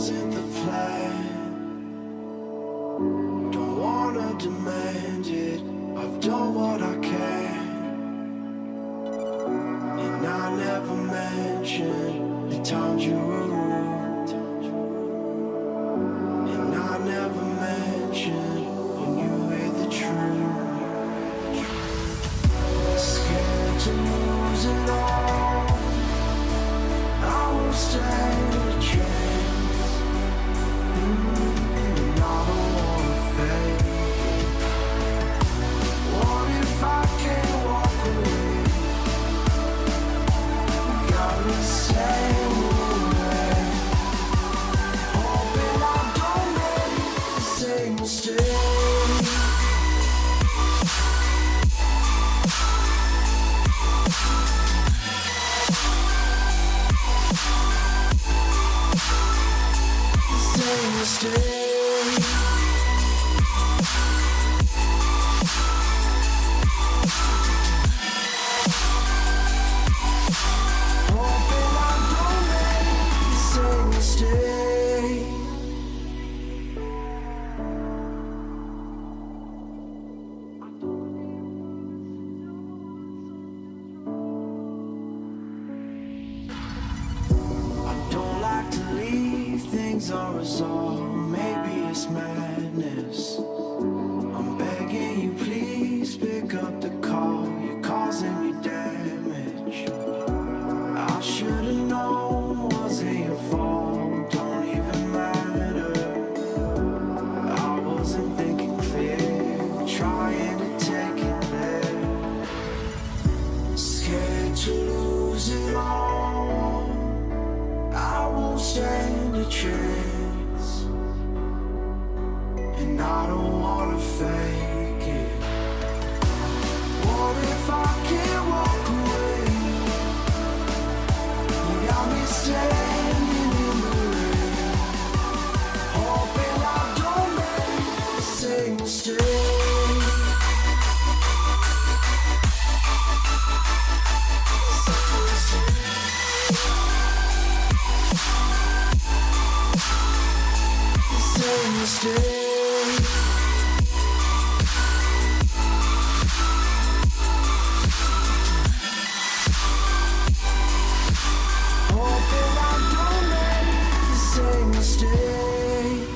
wasn't the plan. Don't wanna demand it. I've done what I can. And I never mentioned the times you were rude. And I never mentioned when you heard the truth. Scared to lose it all. I won't stand a chance. And I don't wanna fake it. What if I can't walk away? You got me saying away. Hoping I don't make the same mistake. Same mistake. Hoping I don't make the same mistake. I don't like to leave things unresolved. Maybe it's madness. I'm begging you, please pick up the call. You're causing me damage. I should've known, wasn't your fault. Don't even matter. I wasn't thinking clear, trying to take it there. Scared to lose it all. I won't stand a chance. And I don't wanna fake it. What if I can't walk away? You got me standing in the rain. Hoping I don't make the same mistake. Same mistake. Hoping I don't make the same mistake.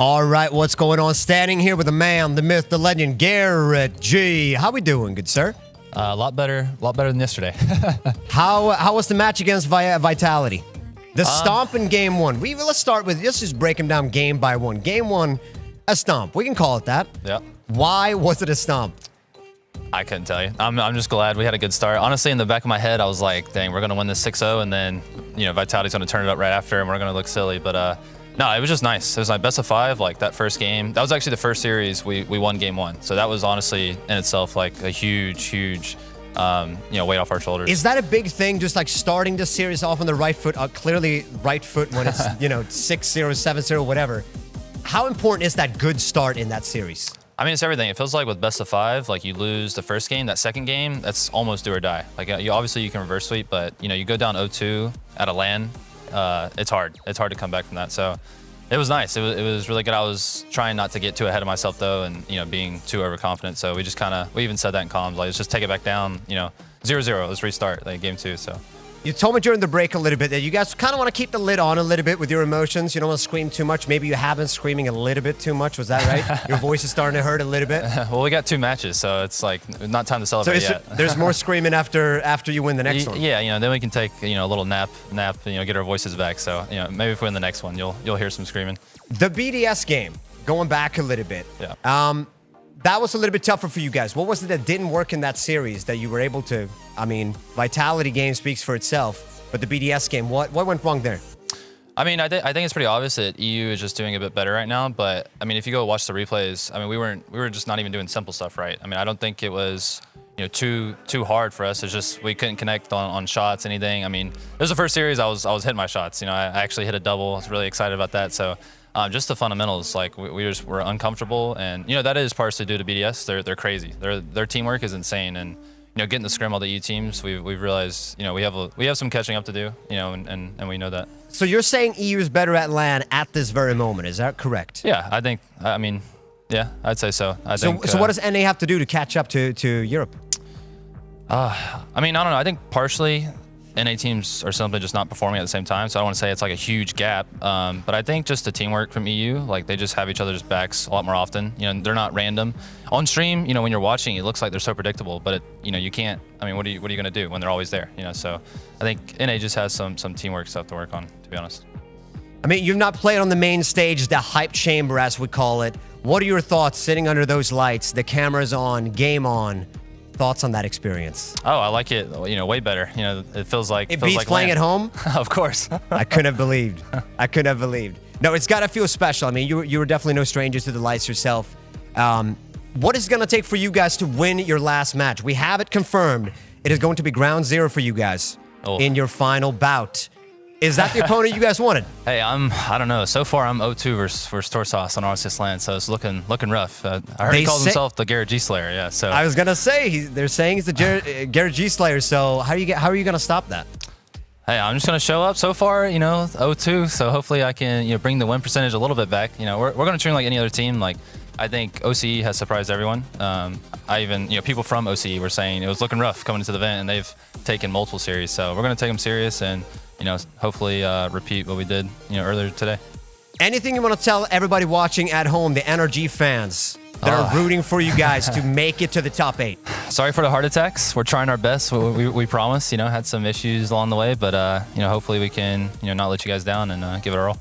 All right, what's going on? Standing here with the man, the myth, the legend, Garrett G. How we doing, good sir? A lot better than yesterday. How was the match against Vitality? The stomp in game one. Let's start with, let's just break them down game by one. Game one, a stomp. We can call it that. Yeah. Why was it a stomp? I couldn't tell you. I'm just glad we had a good start. Honestly, in the back of my head, I was like, dang, we're going to win this 6-0, and then, Vitality's going to turn it up right after, and we're going to look silly. But no, it was just nice. It was like best of 5, like that first game. That was actually the first series we won game 1. So that was honestly in itself like a huge weight off our shoulders. Is that a big thing, just like starting the series off on the right foot, clearly right foot when it's, 6-0, 7-0, whatever. How important is that good start in that series? I mean, it's everything. It feels like with best of 5, like you lose the first game, that second game, that's almost do or die. Like obviously you can reverse sweep, but you go down 0-2 at a LAN, it's hard. It's hard to come back from that. So it was nice. It was really good. I was trying not to get too ahead of myself though, and being too overconfident. So we just we even said that in comms, like let's just take it back down. 0-0. Let's restart like game 2. So. You told me during the break a little bit that you guys kind of want to keep the lid on a little bit with your emotions. You don't want to scream too much. Maybe you have been screaming a little bit too much. Was that right? Your voice is starting to hurt a little bit. Well, we got 2 matches, so it's like not time to celebrate yet. There's more screaming after you win the next one. Yeah, then we can take a little nap, get our voices back. So maybe if we win the next one, you'll hear some screaming. The BDS game, going back a little bit. Yeah. That was a little bit tougher for you guys. What was it that didn't work in that series that you were able to? I mean, Vitality game speaks for itself. But the BDS game, what went wrong there? I mean, I think it's pretty obvious that EU is just doing a bit better right now. But I mean, if you go watch the replays, I mean, we were just not even doing simple stuff right. I mean, I don't think it was too hard for us. It's just we couldn't connect on shots, anything. I mean, it was the first series I was hitting my shots. I actually hit a double. I was really excited about that. So just the fundamentals, like we just were uncomfortable, and that is partially due to BDS. They're crazy. Their teamwork is insane, and getting the scrim all the EU teams, we've realized, we have some catching up to do, and we know that. So you're saying EU is better at LAN at this very moment, is that correct? Yeah, I'd say so. So what does NA have to do to catch up to Europe? I mean, I don't know. I think partially NA teams are simply just not performing at the same time, so I don't want to say it's like a huge gap. But I think just the teamwork from EU, like they just have each other's backs a lot more often. They're not random. On stream, when you're watching, it looks like they're so predictable, but you can't. I mean, what are you going to do when they're always there? So I think NA just has some teamwork stuff to work on, to be honest. I mean, you've not played on the main stage, the hype chamber, as we call it. What are your thoughts sitting under those lights, the cameras on, game on? Thoughts on that experience? Oh, I like it. Way better. It feels like it beats like playing land. At home. Of course. I couldn't have believed. No, it's got to feel special. I mean, you were definitely no stranger to the lights yourself. What is it going to take for you guys to win your last match? We have it confirmed. It is going to be ground zero for you guys in your final bout. Is that the opponent you guys wanted? Hey, I don't know. So far, I'm 0-2 versus Torsos on RLCS LAN, so it's looking rough. I heard he calls himself the Garrett G Slayer. Yeah. So I was gonna say they're saying he's the Garrett G Slayer. So how are you gonna stop that? Hey, I'm just gonna show up. So far, 0-2. So hopefully I can bring the win percentage a little bit back. We're gonna train like any other team. Like I think OCE has surprised everyone. I even people from OCE were saying it was looking rough coming into the event, and they've taken multiple series. So we're gonna take them serious and. Hopefully repeat what we did, earlier today. Anything you want to tell everybody watching at home, the NRG fans that are rooting for you guys to make it to the top 8? Sorry for the heart attacks. We're trying our best. We promise, had some issues along the way, but, hopefully we can, not let you guys down and give it a roll.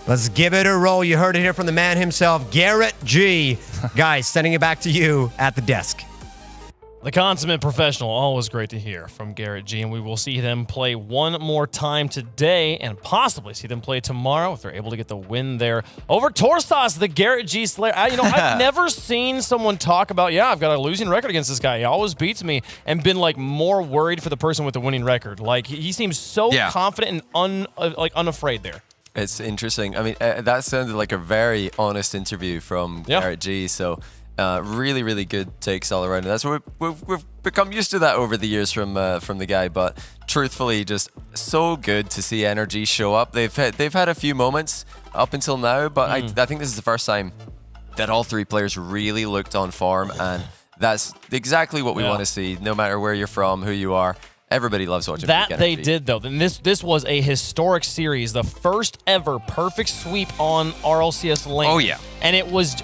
Let's give it a roll. You heard it here from the man himself, Garrett G. Guys, sending it back to you at the desk. The consummate professional, always great to hear from Garrett G, and we will see them play one more time today and possibly see them play tomorrow if they're able to get the win there over Torsos, the Garrett G Slayer. I've never seen someone talk about, I've got a losing record against this guy. He always beats me, and been like more worried for the person with the winning record. Like he seems so confident and unafraid there. It's interesting. I mean, that sounded like a very honest interview from Garrett G. So. Really, really good takes all around. And that's what we've become used to that over the years from the guy. But truthfully, just so good to see energy show up. They've had a few moments up until now, but I think this is the first time that all 3 players really looked on form, and that's exactly what we want to see. No matter where you're from, who you are, Everybody loves watching that. peak They energy. did, though. And this was a historic series, the first ever perfect sweep on RLCS lane. Oh, yeah. And it was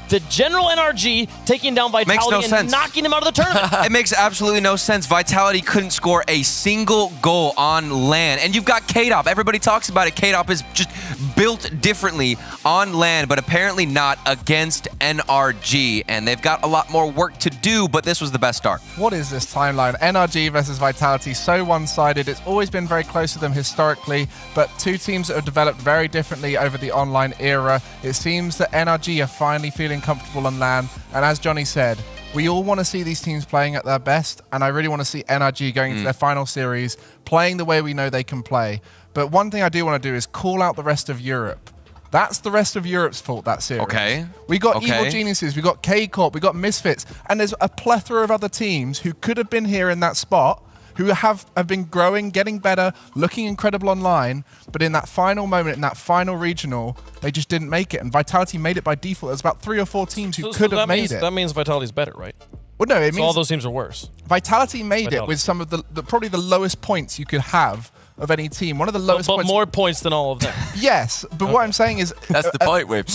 the general NRG taking down Makes Vitality no and sense. knocking him out of the tournament. It makes absolutely no sense. Vitality couldn't score a single goal on LAN. And you've got KDOP. Everybody talks about it. KDOP is just built differently on LAN, but apparently not against NRG. And they've got a lot more work to do, but this was the best start. What is this timeline? NRG versus Vitality, so one-sided. It's always been very close to them historically, but two teams that have developed very differently over the online era. It seems that NRG are finally feeling comfortable on LAN, and as Johnny said, we all want to see these teams playing at their best, and I really want to see NRG going into their final series, playing the way we know they can play. But one thing I do want to do is call out the rest of Europe. That's the rest of Europe's fault, that series. Okay. We got Okay. Evil Geniuses, we got K-Corp, we got Misfits, and there's a plethora of other teams who could have been here in that spot, who have been growing, getting better, looking incredible online, but in that final moment, in that final regional, they just didn't make it. And Vitality made it by default. There's about 3 or 4 teams who could have made it. That means Vitality's better, right? Well, no, it So means all those teams are worse. Vitality made it with some of the probably the lowest points you could have of any team. One of the lowest But points. more points than all of them. Yes, but what I'm saying is... That's the point, Wave.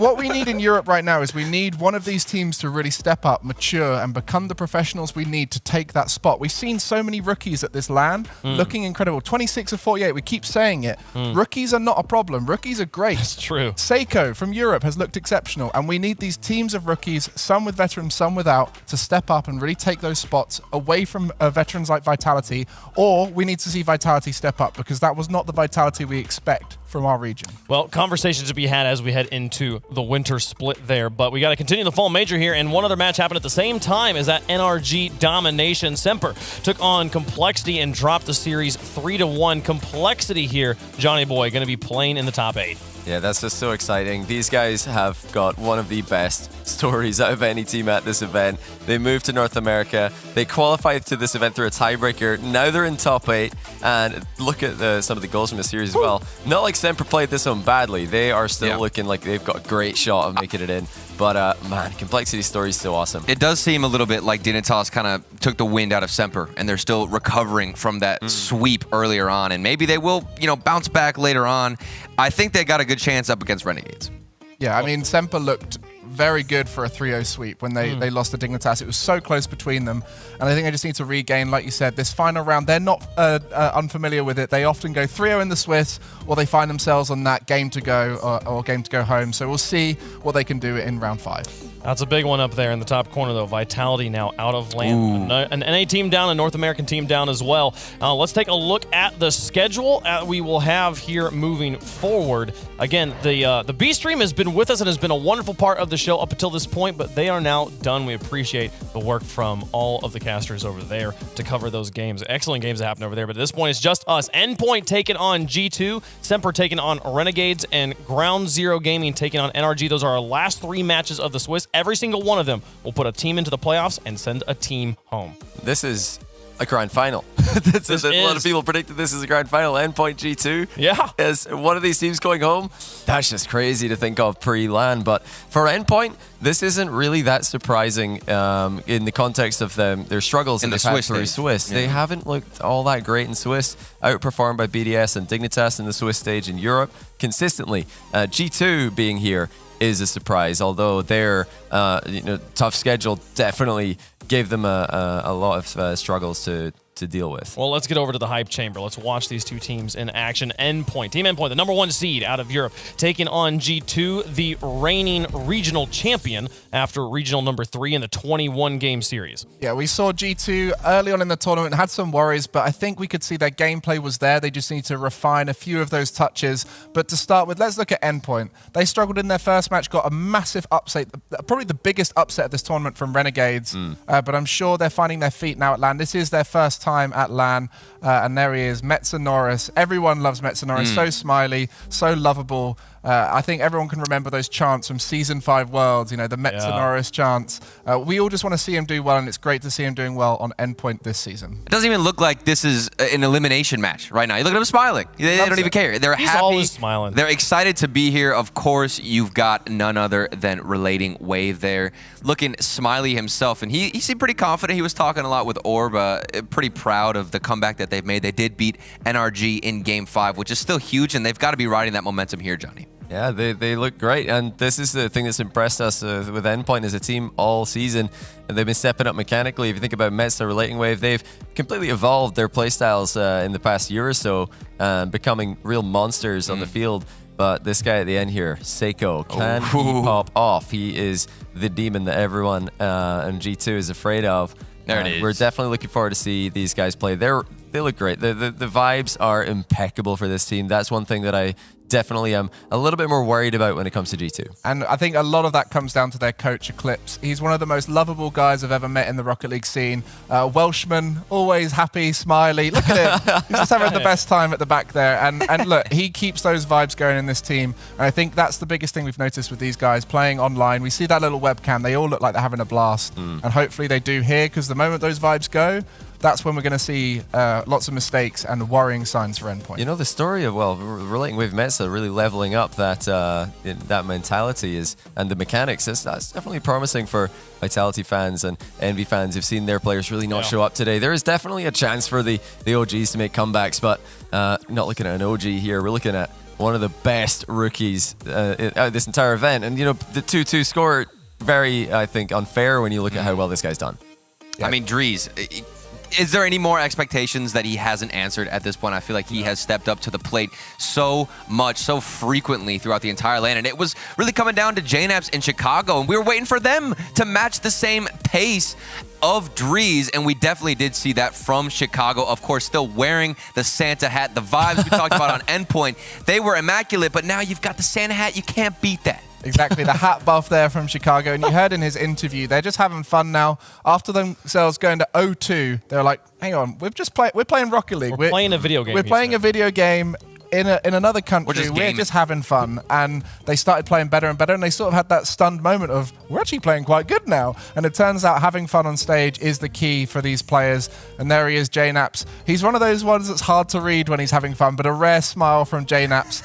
What we need in Europe right now is we need one of these teams to really step up, mature, and become the professionals we need to take that spot. We've seen so many rookies at this LAN looking incredible. 26 of 48, we keep saying it. Rookies are not a problem. Rookies are great. That's true. Seiko from Europe has looked exceptional, and we need these teams of rookies, some with veterans, some without, to step up and really take those spots away from veterans like Vitality, or we need to see Vitality step up, because that was not the Vitality we expect from our region. Well, conversations to be had as we head into the winter split there, but we got to continue the fall major here, and one other match happened at the same time as that NRG domination. Semper took on Complexity and dropped the series 3-1. Complexity here, Johnny Boy, going to be playing in the top 8. Yeah, that's just so exciting. These guys have got one of the best stories out of any team at this event. They moved to North America. They qualified to this event through a tiebreaker. Now they're in top 8. And look at some of the goals from the series as well. Not like Semper played this one badly. They are still looking like they've got a great shot of making it in. But, man, Complexity story is so awesome. It does seem a little bit like Dignitas kind of took the wind out of Semper, and they're still recovering from that sweep earlier on. And maybe they will, bounce back later on. I think they got a good chance up against Renegades. Yeah, I mean, Semper looked very good for a 3-0 sweep when they lost to Dignitas. It was so close between them. And I think they just need to regain, like you said, this final round. They're not unfamiliar with it. They often go 3-0 in the Swiss, or they find themselves on that game to go or game to go home. So we'll see what they can do in round 5. That's a big one up there in the top corner, though. Vitality now out of LAN. An NA team down, a North American team down as well. Let's take a look at the schedule we will have here moving forward. Again, the B stream has been with us and has been a wonderful part of the show up until this point, but they are now done. We appreciate the work from all of the casters over there to cover those games. Excellent games that happen over there, but at this point, it's just us. Endpoint taking on G2, Semper taking on Renegades, and Ground Zero Gaming taking on NRG. Those are our last 3 matches of the Swiss. Every single one of them will put a team into the playoffs and send a team home. This is a grand final. A lot of people predicted this as a grand final. Endpoint G2 as one of these teams going home. That's just crazy to think of pre-LAN. But for Endpoint, this isn't really that surprising in the context of their struggles in the Swiss. Swiss. They haven't looked all that great in Swiss, outperformed by BDS and Dignitas in the Swiss stage in Europe consistently. G2 being here is a surprise, although their tough schedule definitely gave them a lot of struggles to deal with. Well, let's get over to the hype chamber. Let's watch these two teams in action. Endpoint, Team Endpoint, the number 1 seed out of Europe, taking on G2, the reigning regional champion after regional number 3 in the 21-game series. Yeah, we saw G2 early on in the tournament, had some worries, but I think we could see their gameplay was there. They just need to refine a few of those touches. But to start with, let's look at Endpoint. They struggled in their first match, got a massive upset, probably the biggest upset of this tournament from Renegades. But I'm sure they're finding their feet now at LAN. This is their first time at LAN, and there he is, Metza Norris. Everyone loves Metza Norris. So smiley, so lovable. I think everyone can remember those chants from Season 5 Worlds, you know, the Mets and Norris chants. We all just want to see him do well, and it's great to see him doing well on Endpoint this season. It doesn't even look like this is an elimination match right now. You look at him smiling. They don't even care. They're He's happy. always smiling. They're excited to be here. Of course, you've got none other than Relating Wave there, looking smiley himself. And he seemed pretty confident. He was talking a lot with Orb, pretty proud of the comeback that they've made. They did beat NRG in Game 5, which is still huge, and they've got to be riding that momentum here, Johnny. Yeah, they look great, and this is the thing that's impressed us with Endpoint as a team all season. And they've been stepping up mechanically. If you think about Mets, the Relating Wave, they've completely evolved their playstyles in the past year or so, becoming real monsters on the field. But this guy at the end here, Seiko, can he pop off? He is the demon that everyone in G2 is afraid of. There it is. We're definitely looking forward to see these guys play. They look great. The vibes are impeccable for this team. That's one thing that I definitely am a little bit more worried about when it comes to G2. And I think a lot of that comes down to their coach, Eclipse. He's one of the most lovable guys I've ever met in the Rocket League scene. Welshman, always happy, smiley. Look at him. He's just having the best time at the back there. And look, he keeps those vibes going in this team. And I think that's the biggest thing we've noticed with these guys playing online. We see that little webcam. They all look like they're having a blast. And hopefully they do here, because the moment those vibes go, that's when we're going to see lots of mistakes and worrying signs for Endpoint. You know, the story of, Relating Wave Mets are really leveling up that mentality and the mechanics. That's definitely promising for Vitality fans and Envy fans who've seen their players really not show up today. There is definitely a chance for the OGs to make comebacks, but not looking at an OG here. We're looking at one of the best rookies this entire event. And, you know, the 2-2 score, very, I think, unfair when you look at how well this guy's done. I mean, Drees, is there any more expectations that he hasn't answered at this point? I feel like he has stepped up to the plate so much, so frequently throughout the entire lane. And it was really coming down to JNAPS in Chicago, and we were waiting for them to match the same pace of Drees, and we definitely did see that from Chicago. Of course, still wearing the Santa hat. The vibes we talked about on Endpoint, they were immaculate, but now you've got the Santa hat. You can't beat that. Exactly, the hat buff there from Chicago. And you heard in his interview, they're just having fun now. After themselves going to 0-2, they're like, hang on, we're playing Rocket League. We're playing a video game. We're playing a video game in another country. We're just having fun. And they started playing better and better, and they sort of had that stunned moment of, we're actually playing quite good now. And it turns out having fun on stage is the key for these players. And there he is, JNAPS. He's one of those ones that's hard to read when he's having fun, but a rare smile from JNAPS.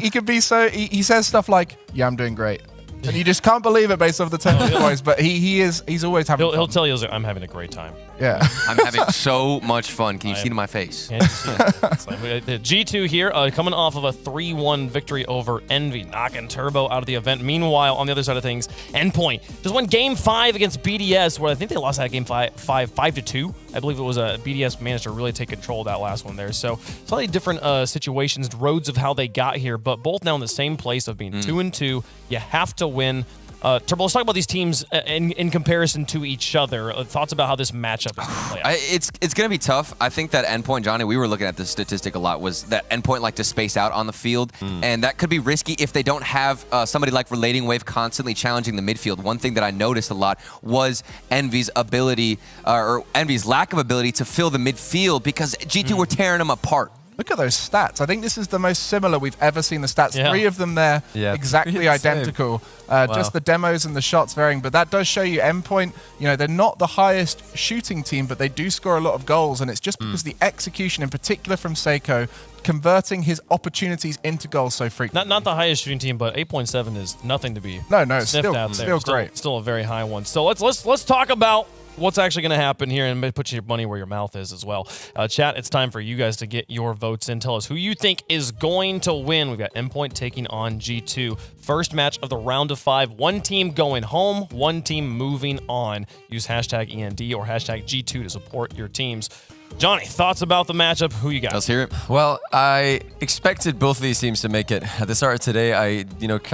he could be so, he says stuff like, yeah, I'm doing great. And you just can't believe it based off the tone of his voice, but he's always having fun. He'll tell you, I'm having a great time. Yeah. I'm having so much fun. Can you see it in my face? Can't you see it? It's like, G2 here, coming off of a 3-1 victory over Envy, knocking Turbo out of the event. Meanwhile, on the other side of things, Endpoint just won Game 5 against BDS, where I think they lost that Game 5-2. I believe it was BDS managed to really take control of that last one there. So slightly different situations, roads of how they got here, but both now in the same place of being 2-2. You have to win. Turbo, let's talk about these teams in comparison to each other. Thoughts about how this matchup is going to play out? It's going to be tough. I think that Endpoint, Johnny, we were looking at this statistic a lot, was that Endpoint like to space out on the field, and that could be risky if they don't have somebody like Relating Wave constantly challenging the midfield. One thing that I noticed a lot was Envy's ability, or Envy's lack of ability to fill the midfield, because G2 were tearing them apart. Look at those stats. I think this is the most similar we've ever seen the stats. Yeah. 3 of them there, exactly identical. Just the demos and the shots varying. But that does show you Endpoint, you know, they're not the highest shooting team, but they do score a lot of goals. And it's just because the execution, in particular from Seiko, converting his opportunities into goals so frequently. Not the highest shooting team, but 8.7 is nothing to be it's sniffed still great. Still a very high one. So let's talk about what's actually going to happen here, and put your money where your mouth is as well. Chat, it's time for you guys to get your votes in. Tell us who you think is going to win. We've got Endpoint taking on G2. First match of the round of 5. One team going home, one team moving on. Use hashtag END or hashtag G2 to support your teams. Johnny, thoughts about the matchup? Who you got? Let's hear it. Well, I expected both of these teams to make it. At the start of today, I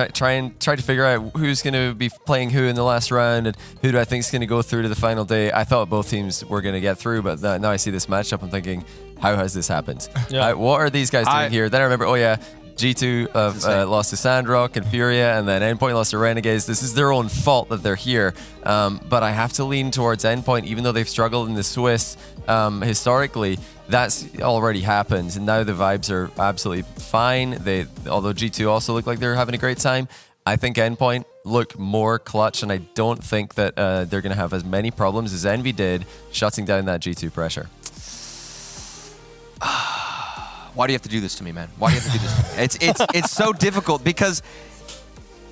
tried to figure out who's going to be playing who in the last round and who do I think is going to go through to the final day. I thought both teams were going to get through, but now I see this matchup, I'm thinking, how has this happened? Yeah. What are these guys doing here? Then I remember, G2 lost to Sandrock and Furia, and then Endpoint lost to Renegades. This is their own fault that they're here. But I have to lean towards Endpoint, even though they've struggled in the Swiss historically. that's already happened. And now the vibes are absolutely fine. Although G2 also look like they're having a great time, I think Endpoint look more clutch, and I don't think that they're going to have as many problems as Envy did shutting down that G2 pressure. Why do you have to do this to me, man? Why do you have to do this to me? It's so difficult because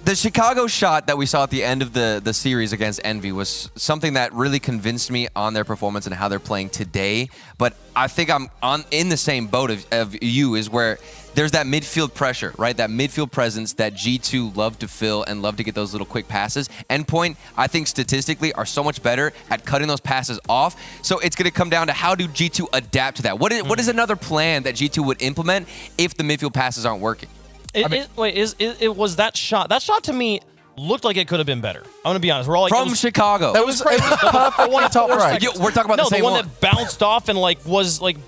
the Chicago shot that we saw at the end of the series against Envy was something that really convinced me on their performance and how they're playing today. But I think I'm in the same boat of you, is where there's that midfield pressure, right? That midfield presence that G2 love to fill and love to get those little quick passes. Endpoint, I think statistically, are so much better at cutting those passes off. So it's going to come down to how do G2 adapt to that? What is another plan that G2 would implement if the midfield passes aren't working? Was that shot? That shot to me looked like it could have been better. I'm gonna be honest. We're all like, from Chicago. That was crazy. We're talking about the same one that bounced off and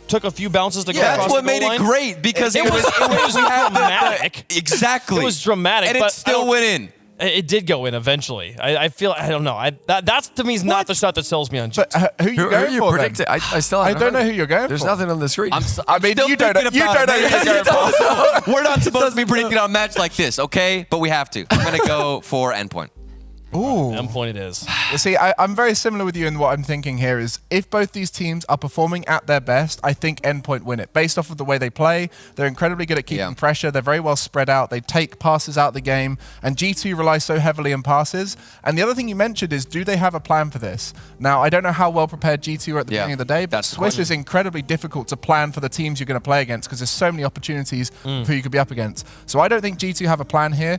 took a few bounces to go across the goal line. That's what made it great because it was dramatic. Exactly. It was dramatic, and it still went in. It did go in eventually. I don't know. That to me is not the shot that sells me on G2. Who are you predicting? I still haven't don't know who you're going for. There's nothing on the screen. You don't know who you're going for. We're not supposed to be predicting on a match like this, okay? But we have to. I'm going to go for Endpoint. Ooh. Endpoint it is. See, I'm very similar with you in what I'm thinking here is if both these teams are performing at their best, I think Endpoint win it. Based off of the way they play, they're incredibly good at keeping pressure. They're very well spread out. They take passes out of the game, and G2 relies so heavily on passes. And the other thing you mentioned is, do they have a plan for this? Now, I don't know how well prepared G2 are at the beginning of the day, but Swish is incredibly difficult to plan for the teams you're going to play against because there's so many opportunities who you could be up against. So I don't think G2 have a plan here.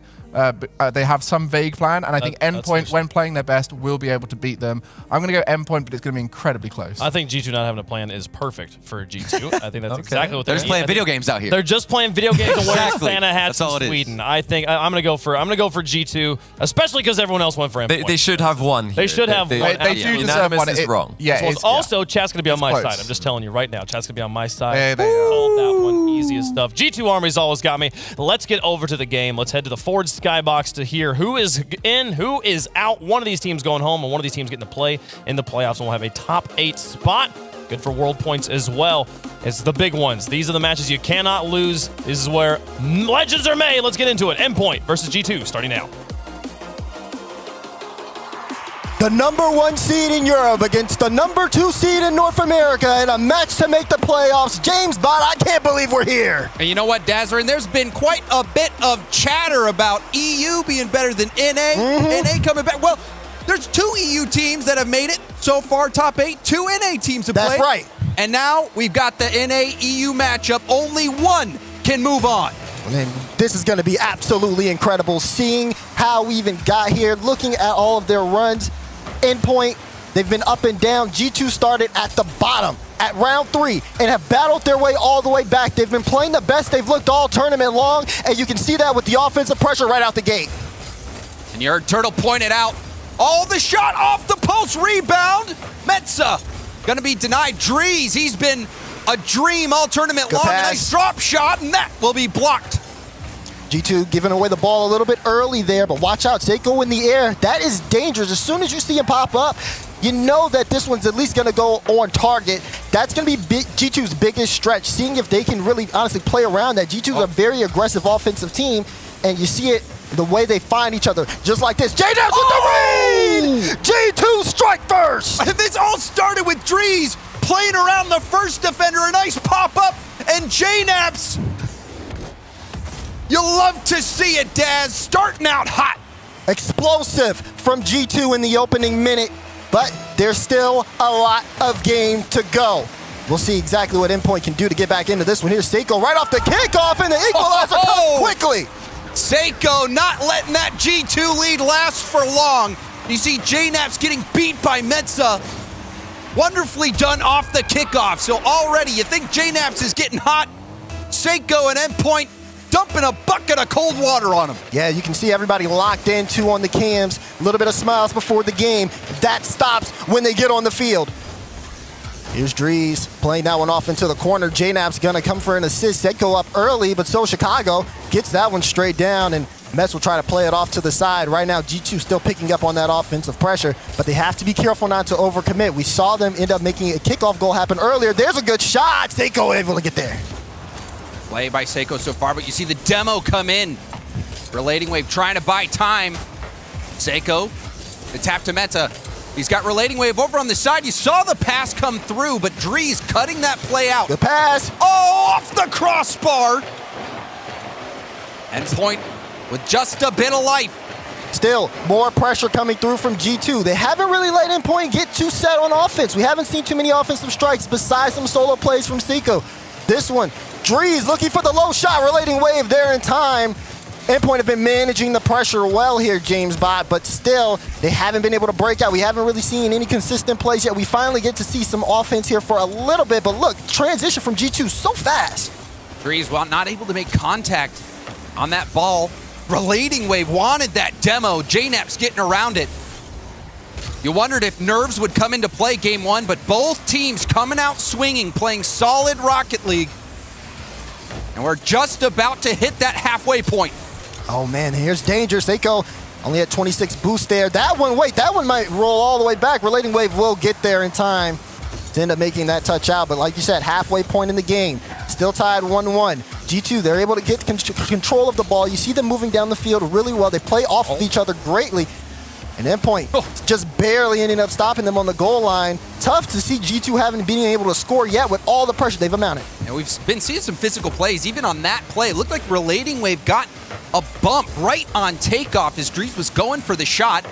They have some vague plan, and I think Endpoint, when playing their best, will be able to beat them. I'm going to go Endpoint, but it's going to be incredibly close. I think G2 not having a plan is perfect for G2. I think that's exactly what they're just playing video games out here. They're just playing video games and wearing Santa hats in Sweden. I think I'm going to go for G2, especially because everyone else went for Endpoint. They should have one. They should have one. They do deserve one. Is wrong. Yeah. Also, chat's going to be on my side. I'm just telling you right now, chat's going to be on my side. Called that one. Easiest stuff. G2 Army's always got me. Let's get over to the game. Let's head to the Ford Skybox to hear who is in, who is out. One of these teams going home, and one of these teams getting to play in the playoffs, and we'll have a top 8 spot. Good for world points as well. It's the big ones. These are the matches you cannot lose. This is where legends are made. Let's get into it. Endpoint versus G2 starting now. The #1 seed in Europe against the #2 seed in North America in a match to make the playoffs. James Bott, I can't believe we're here. And you know what, Dazzler? There's been quite a bit of chatter about EU being better than NA. NA coming back. Well, there's 2 EU teams that have made it so far, top 8. 2 NA teams have played. That's right. And now we've got the NA-EU matchup. Only one can move on. And this is going to be absolutely incredible, seeing how we even got here, looking at all of their runs. Endpoint, they've been up and down. G2 started at the bottom at round 3 and have battled their way all the way back. They've been playing the best they've looked all tournament long, and you can see that with the offensive pressure right out the gate. And you heard Turtle pointed out, all the shot off the post rebound. Metza going to be denied. Drees, he's been a dream all tournament long. A nice drop shot, and that will be blocked. G2 giving away the ball a little bit early there, but watch out, Seiko in the air. That is dangerous. As soon as you see him pop up, you know that this one's at least going to go on target. That's going to be G2's biggest stretch, seeing if they can really honestly play around that. G2's a very aggressive offensive team, and you see it the way they find each other, just like this. JNaps with the read! G2 strike first! This all started with Drees playing around the first defender, a nice pop-up, and JNaps. You'll love to see it, Daz, starting out hot. Explosive from G2 in the opening minute, but there's still a lot of game to go. We'll see exactly what Endpoint can do to get back into this one. Here's Seiko right off the kickoff, and the equalizer comes quickly. Seiko not letting that G2 lead last for long. You see JNaps getting beat by Metza. Wonderfully done off the kickoff. So already you think JNaps is getting hot. Seiko and Endpoint dumping a bucket of cold water on him. Yeah, you can see everybody locked in, 2 on the cams. A little bit of smiles before the game. That stops when they get on the field. Here's Drees playing that one off into the corner. JNap's gonna come for an assist. Seiko up early, but so Chicago gets that one straight down, and Mets will try to play it off to the side. Right now, G2 still picking up on that offensive pressure, but they have to be careful not to overcommit. We saw them end up making a kickoff goal happen earlier. There's a good shot. Seiko able to get there. Play by Seiko so far, but you see the demo come in. Relating Wave trying to buy time. Seiko, the tap to Meta. He's got Relating Wave over on the side. You saw the pass come through, but Drees cutting that play out. The pass. Oh, off the crossbar. Endpoint with just a bit of life. Still, more pressure coming through from G2. They haven't really let Endpoint get too set on offense. We haven't seen too many offensive strikes besides some solo plays from Seiko. This one, Drees looking for the low shot, Relating Wave there in time. Endpoint have been managing the pressure well here, James Bott, but still, they haven't been able to break out. We haven't really seen any consistent plays yet. We finally get to see some offense here for a little bit, but look, transition from G2 so fast. Drees, well, not able to make contact on that ball. Relating Wave wanted that demo. JNAP's getting around it. You wondered if nerves would come into play game one, but both teams coming out swinging, playing solid Rocket League. And we're just about to hit that halfway point. Oh man, here's danger. Seiko only at 26 boost there. That one might roll all the way back. Relating Wave will get there in time to end up making that touch out. But like you said, halfway point in the game. Still tied 1-1. G2, they're able to get control of the ball. You see them moving down the field really well. They play off of each other greatly. And Endpoint just barely ending up stopping them on the goal line. Tough to see G2 haven't been able to score yet with all the pressure they've amounted. And we've been seeing some physical plays. Even on that play, it looked like Relating Wave got a bump right on takeoff as Drees was going for the shot.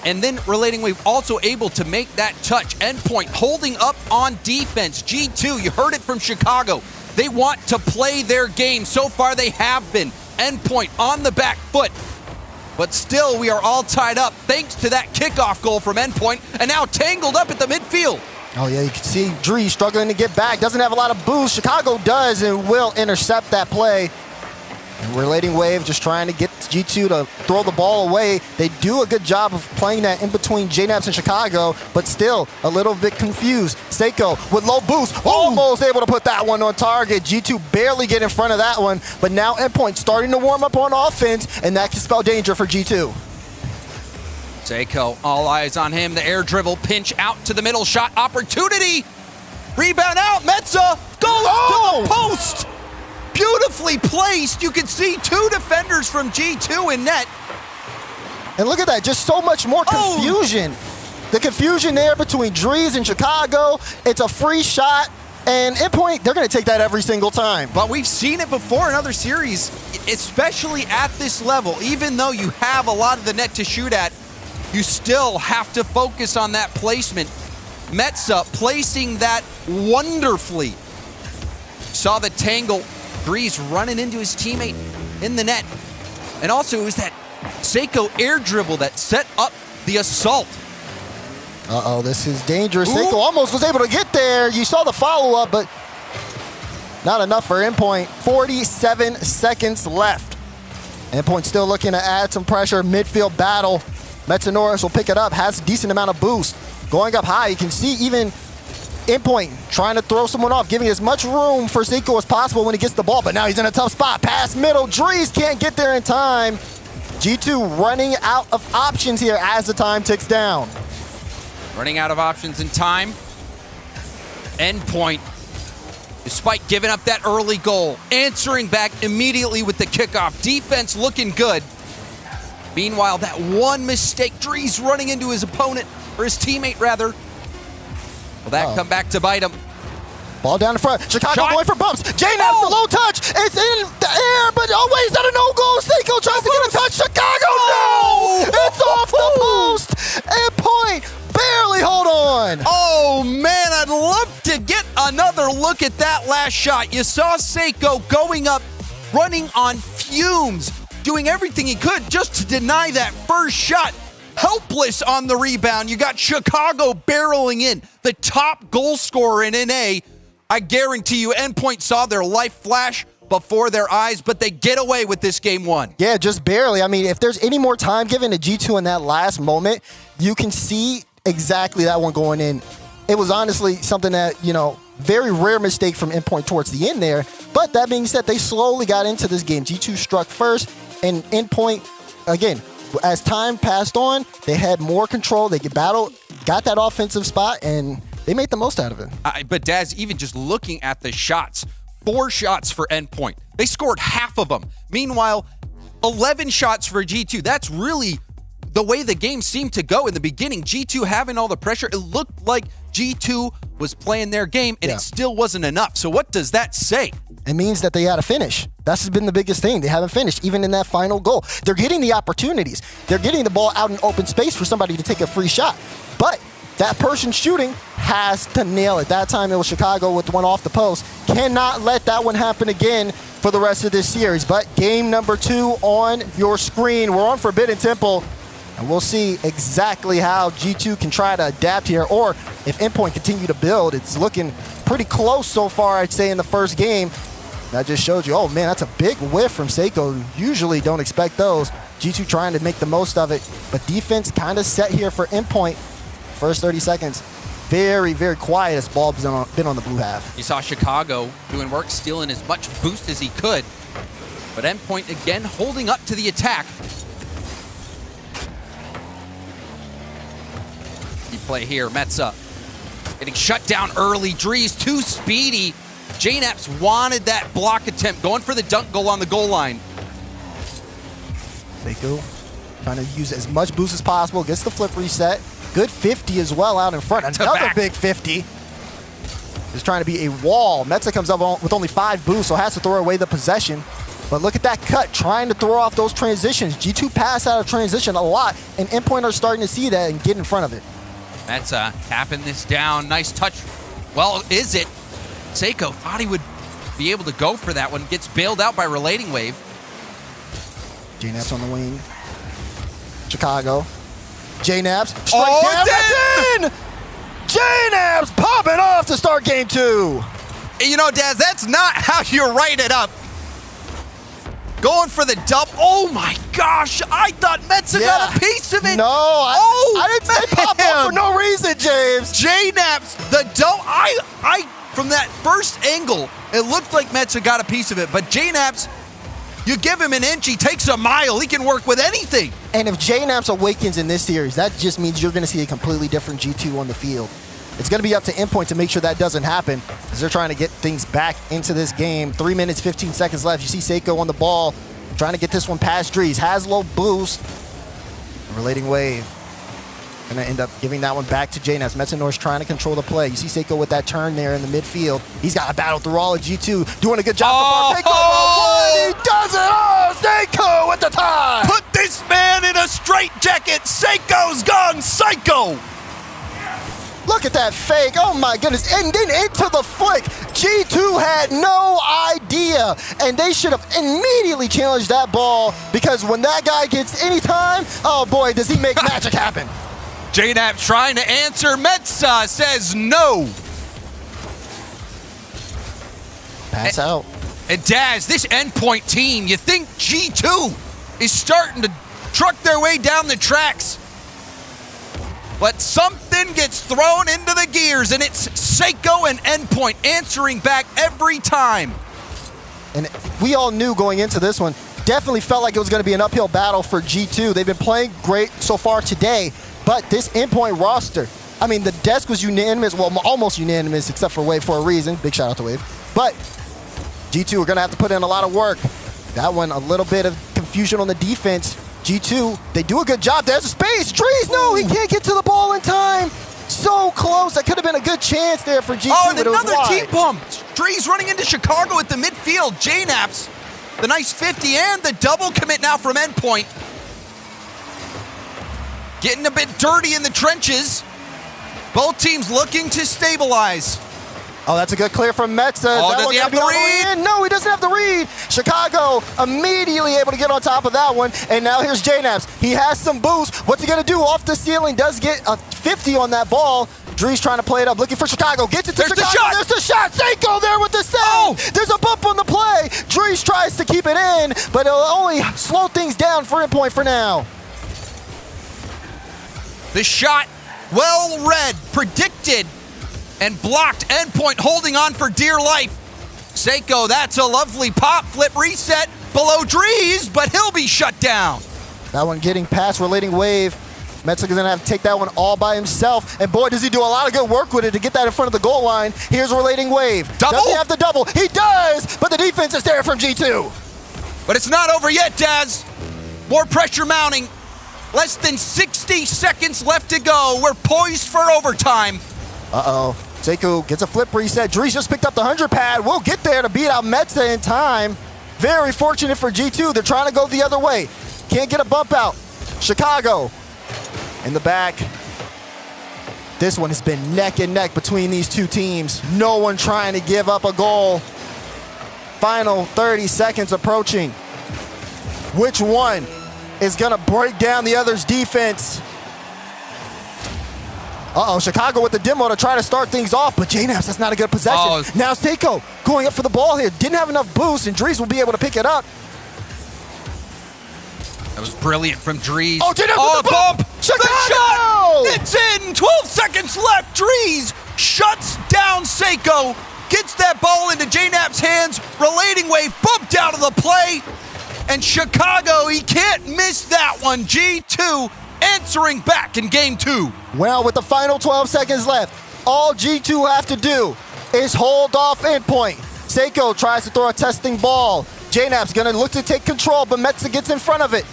And then Relating Wave also able to make that touch. Endpoint holding up on defense. G2, you heard it from Chicago. They want to play their game. So far they have been. Endpoint on the back foot. But still, we are all tied up thanks to that kickoff goal from Endpoint, and now tangled up at the midfield. Oh yeah, you can see Drees struggling to get back. Doesn't have a lot of boost. Chicago does and will intercept that play. And Relating Wave just trying to get G2 to throw the ball away. They do a good job of playing that in between JNAPS and Chicago, but still a little bit confused. Seiko with low boost, almost able to put that one on target. G2 barely get in front of that one, but now Endpoint starting to warm up on offense, and that can spell danger for G2. Seiko, all eyes on him. The air dribble, pinch out to the middle, shot opportunity. Rebound out, Metza goes to the post. Beautifully placed. You can see two defenders from G2 in net. And look at that, just so much more confusion. The confusion there between Drees and Chicago. It's a free shot, and Endpoint, they're going to take that every single time. But we've seen it before in other series, especially at this level. Even though you have a lot of the net to shoot at, you still have to focus on that placement. Metza placing that wonderfully. Saw the tangle. Drees running into his teammate in the net. And also it was that Seiko air dribble that set up the assault. Uh-oh, this is dangerous. Seiko almost was able to get there. You saw the follow-up, but not enough for Endpoint. 47 seconds left. Endpoint still looking to add some pressure. Midfield battle. Metza Norris will pick it up, has a decent amount of boost. Going up high, you can see even Endpoint trying to throw someone off, giving as much room for Seiko as possible when he gets the ball, but now he's in a tough spot. Pass middle, Drees can't get there in time. G2 running out of options here as the time ticks down. Running out of options in time. Endpoint, despite giving up that early goal, answering back immediately with the kickoff. Defense looking good. Meanwhile, that one mistake, Drees running into his opponent, or his teammate rather. Will that come back to bite him? Ball down in front. Chicago going for bumps. JNAP's the low touch. It's in the air, but is that a no-goal? Seiko tries to get a touch. Chicago, no! It's off the post. Endpoint barely hold on. Oh, man, I'd love to get another look at that last shot. You saw Seiko going up, running on fumes, doing everything he could just to deny that first shot. Helpless on the rebound. You got Chicago barreling in, the top goal scorer in NA. I guarantee you, Endpoint saw their life flash before their eyes, but they get away with this game one. Yeah, just barely. I mean, if there's any more time given to G2 in that last moment, you can see exactly that one going in. It was honestly something that, Very rare mistake from Endpoint towards the end there. But that being said, they slowly got into this game. G2 struck first, and Endpoint, again, as time passed on, they had more control. They got that offensive spot, and they made the most out of it. But Daz, even just looking at the shots, 4 shots for Endpoint. They scored half of them. Meanwhile, 11 shots for G2. That's really the way the game seemed to go in the beginning. G2 having all the pressure, it looked like G2 was playing their game, and it still wasn't enough. So what does that say? It means that they had to finish. That's been the biggest thing. They haven't finished, even in that final goal. They're getting the opportunities. They're getting the ball out in open space for somebody to take a free shot. But that person shooting has to nail it. That time it was Chicago with one off the post. Cannot let that one happen again for the rest of this series. But game number 2 on your screen. We're on Forbidden Temple. And we'll see exactly how G2 can try to adapt here, or if Endpoint continue to build. It's looking pretty close so far, I'd say, in the first game. That just showed you, oh man, that's a big whiff from Seiko. Usually don't expect those. G2 trying to make the most of it, but defense kind of set here for Endpoint. First 30 seconds, very, very quiet as ball's been on the blue half. You saw Chicago doing work, stealing as much boost as he could. But Endpoint again holding up to the attack. Play here, Metza getting shut down early. Drees too speedy. JNaps wanted that block attempt, going for the dunk goal on the goal line. Seiko trying to use as much boost as possible, gets the flip reset. Good 50 as well out in front. Another big 50. Just trying to be a wall. Metza comes up with only 5 boosts, so has to throw away the possession. But look at that cut, trying to throw off those transitions. G2 pass out of transition a lot, and Endpoint are starting to see that and get in front of it. That's tapping this down. Nice touch. Well, is it? Seiko thought he would be able to go for that one. Gets bailed out by Relating Wave. JNaps on the wing. Chicago. JNaps. Oh, down. JNaps popping off to start game 2. You know, Daz, that's not how you write it up. Going for the dub. Oh my gosh, I thought Metza got a piece of it. No, I didn't say pop off for no reason, James. JNaps, the dub. From that first angle, it looked like Metza got a piece of it, but JNaps, you give him an inch, he takes a mile. He can work with anything. And if JNaps awakens in this series, that just means you're going to see a completely different G2 on the field. It's going to be up to Endpoint to make sure that doesn't happen, as they're trying to get things back into this game. 3 minutes, 15 seconds left. You see Seiko on the ball, trying to get this one past Drees. Has low boost. Relating Wave. Going to end up giving that one back to JNaps. Metzanor's trying to control the play. You see Seiko with that turn there in the midfield. He's got to battle through all of G2. Doing a good job. He does it! Oh, Seiko with the tie! Put this man in a straitjacket. Seiko's gone psycho! Look at that fake. Oh my goodness. And then into the flick. G2 had no idea. And they should have immediately challenged that ball, because when that guy gets any time, oh boy, does he make magic happen. JNaps trying to answer. Metza says no. Pass out. And Daz, this Endpoint team, you think G2 is starting to truck their way down the tracks. But something gets thrown into the gears, and it's Seiko and Endpoint answering back every time. And we all knew going into this one, definitely felt like it was going to be an uphill battle for G2. They've been playing great so far today, but this Endpoint roster, I mean, the desk was unanimous, well, almost unanimous, except for Wave for a reason. Big shout out to Wave. But G2 are going to have to put in a lot of work. That one, a little bit of confusion on the defense. G2, they do a good job. There's a space. Drees, no, he can't get to the ball in time. So close. That could have been a good chance there for G2. Oh, and another team pump. Drees running into Chicago at the midfield. JNaps, the nice 50 and the double commit now from Endpoint. Getting a bit dirty in the trenches. Both teams looking to stabilize. Oh, that's a good clear from Metza. Oh, does he have the read? No, he doesn't have the read. Chicago immediately able to get on top of that one. And now here's JNaps. He has some boost. What's he going to do? Off the ceiling, does get a 50 on that ball. Drees trying to play it up, looking for Chicago. Gets it to Chicago. There's the shot. Seiko there with the save. Oh. There's a bump on the play. Drees tries to keep it in, but it'll only slow things down for Endpoint for now. The shot, well read, predicted. and blocked. Endpoint holding on for dear life. Seiko, that's a lovely pop flip reset below Drees, but he'll be shut down. That one getting past Relating Wave. Metza is going to have to take that one all by himself. And boy, does he do a lot of good work with it to get that in front of the goal line. Here's Relating Wave. Double? Does he have the double? He does, but the defense is there from G2. But it's not over yet, Daz. More pressure mounting. Less than 60 seconds left to go. We're poised for overtime. Uh-oh. Seiko gets a flip reset. Drees just picked up the 100 pad. We'll get there to beat out Metza in time. Very fortunate for G2. They're trying to go the other way. Can't get a bump out. Chicago in the back. This one has been neck and neck between these two teams. No one trying to give up a goal. Final 30 seconds approaching. Which one is going to break down the other's defense? Uh-oh, Chicago with the demo to try to start things off, but JNaps, that's not a good possession. Oh. Now Seiko going up for the ball here. Didn't have enough boost, and Drees will be able to pick it up. That was brilliant from Drees. Oh, JNaps with the bump! Chicago! The shot! It's in! 12 seconds left. Drees shuts down Seiko. Gets that ball into JNap's hands. Relating Wave bumped out of the play. And Chicago, he can't miss that one. G2 answering back in game 2. Well, with the final 12 seconds left, all G2 have to do is hold off Endpoint. Seiko tries to throw a testing ball. JNap's gonna look to take control, but Metza gets in front of it.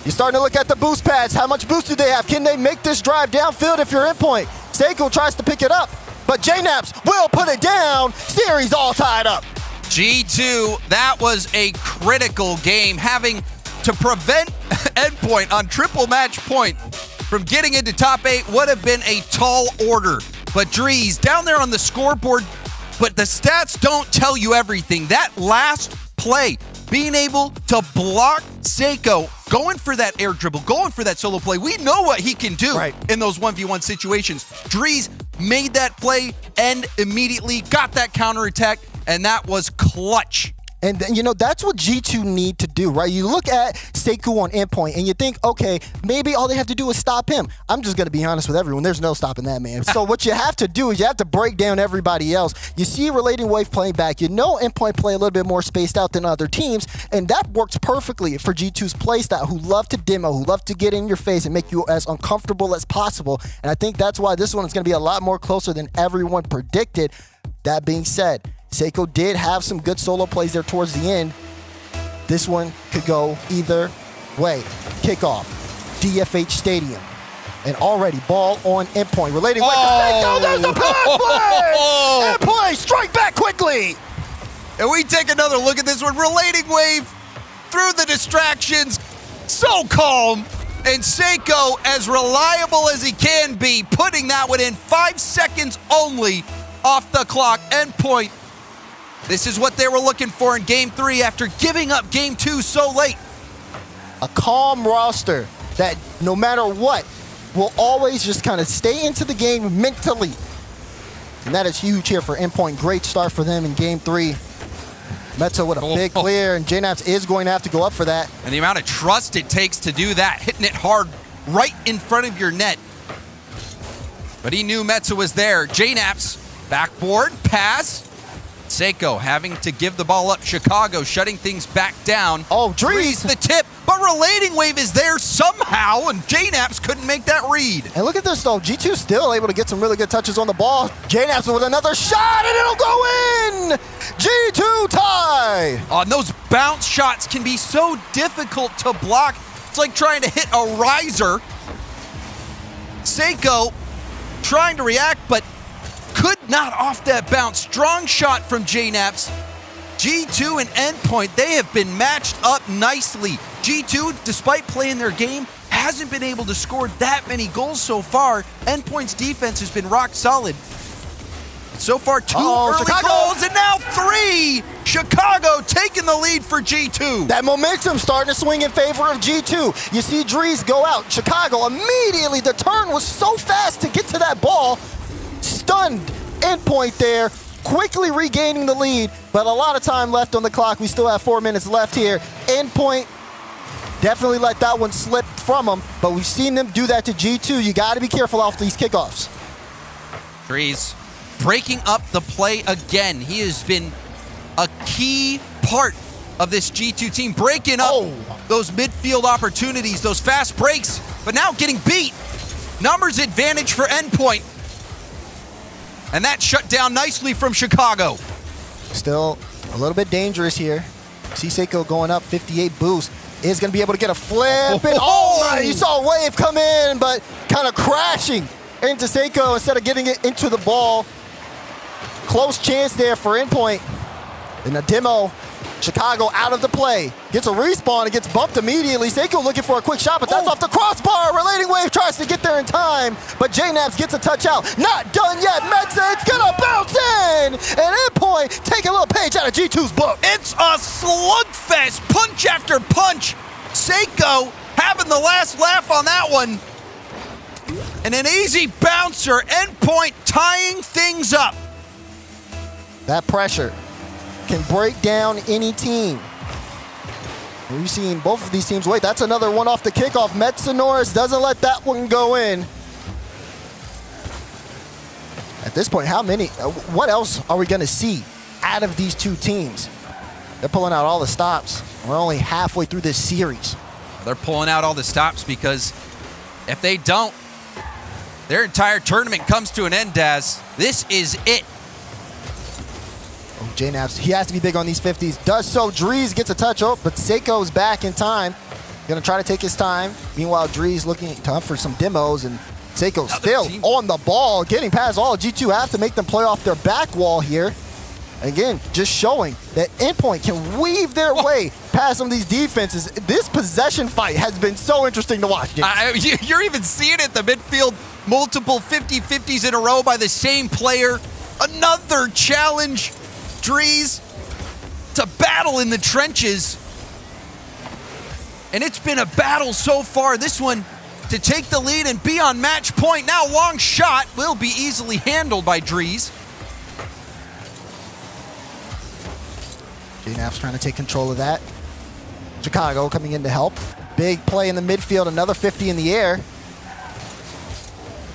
You're starting to look at the boost pads. How much boost do they have? Can they make this drive downfield if you're Endpoint? Seiko tries to pick it up, but JNap's will put it down. Series all tied up. G2, that was a critical game, having to prevent Endpoint on triple match point from getting into top 8 would have been a tall order. But Drees down there on the scoreboard, but the stats don't tell you everything. That last play, being able to block Seiko, going for that air dribble, going for that solo play. We know what he can do in those 1v1 situations. Drees made that play and immediately got that counterattack, and that was clutch. And, you know, that's what G2 need to do, right? You look at Seiko on Endpoint, and you think, okay, maybe all they have to do is stop him. I'm just going to be honest with everyone. There's no stopping that man. So what you have to do is you have to break down everybody else. You see Relating Wave playing back. You know Endpoint play a little bit more spaced out than other teams, and that works perfectly for G2's playstyle, who love to demo, who love to get in your face and make you as uncomfortable as possible. And I think that's why this one is going to be a lot more closer than everyone predicted. That being said, Seiko did have some good solo plays there towards the end. This one could go either way. Kickoff, DFH Stadium. And already ball on Endpoint. Relating Wave to Seiko, there's the pass play! Endpoint, strike back quickly! And we take another look at this one. Relating Wave through the distractions. So calm. And Seiko, as reliable as he can be, putting that one in 5 seconds only off the clock. Endpoint. This is what they were looking for in Game 3 after giving up Game 2 so late. A calm roster that, no matter what, will always just kind of stay into the game mentally. And that is huge here for Endpoint. Great start for them in Game 3. Metza with a big clear, and JNaps is going to have to go up for that. And the amount of trust it takes to do that, hitting it hard right in front of your net. But he knew Metza was there. JNaps, backboard, pass. Seiko having to give the ball up. Chicago shutting things back down. Oh, Drees the tip, but Relating Wave is there somehow, and JNaps couldn't make that read. And look at this, though. G2 still able to get some really good touches on the ball. JNaps with another shot, and it'll go in! G2 tie! Oh, and those bounce shots can be so difficult to block. It's like trying to hit a riser. Seiko trying to react, but could not off that bounce. Strong shot from JNaps. G2 and Endpoint, they have been matched up nicely. G2, despite playing their game, hasn't been able to score that many goals so far. Endpoint's defense has been rock solid. So far, 2 early goals, and now 3! Chicago taking the lead for G2. That momentum starting to swing in favor of G2. You see Drees go out. Chicago immediately, the turn was so fast to get to that ball. Stunned Endpoint there, quickly regaining the lead, but a lot of time left on the clock. We still have 4 minutes left here. Endpoint definitely let that one slip from them, but we've seen them do that to G2. You got to be careful off these kickoffs. Drees breaking up the play again. He has been a key part of this G2 team, breaking up those midfield opportunities, those fast breaks, but now getting beat. Numbers advantage for Endpoint. And that shut down nicely from Chicago. Still a little bit dangerous here. See Seiko going up, 58 boost. Is going to be able to get a flip. And, my, you saw a wave come in, but kind of crashing into Seiko instead of getting it into the ball. Close chance there for Endpoint. In the demo, Chicago out of the play. Gets a respawn and gets bumped immediately. Seiko looking for a quick shot, but that's off the crossbar. Relating Wave tries to get there in time, but JNaps gets a touch out. Not done yet. Metza, it's going to bounce in. And Endpoint take a little page out of G2's book. It's a slugfest, punch after punch. Seiko having the last laugh on that one. And an easy bouncer. Endpoint tying things up. That pressure can break down any team. We've seen both of these teams. Wait, that's another one off the kickoff. Metza doesn't let that one go in. At this point, how many, what else are we going to see out of these two teams? They're pulling out all the stops. We're only halfway through this series. They're pulling out all the stops because if they don't, their entire tournament comes to an end, Daz. This is it. JNaps, he has to be big on these 50s. Does so. Drees gets a touch. But Seiko's back in time. Gonna try to take his time. Meanwhile, Drees looking tough for some demos, and Seiko still on the ball, getting past all. G2 have to make them play off their back wall here. Again, just showing that Endpoint can weave their way past some of these defenses. This possession fight has been so interesting to watch. You're even seeing it, the midfield, multiple 50-50s in a row by the same player. Another challenge. Drees to battle in the trenches. And it's been a battle so far. This one to take the lead and be on match point. Now long shot will be easily handled by Drees. JNaps trying to take control of that. Chicago coming in to help. Big play in the midfield, another 50 in the air.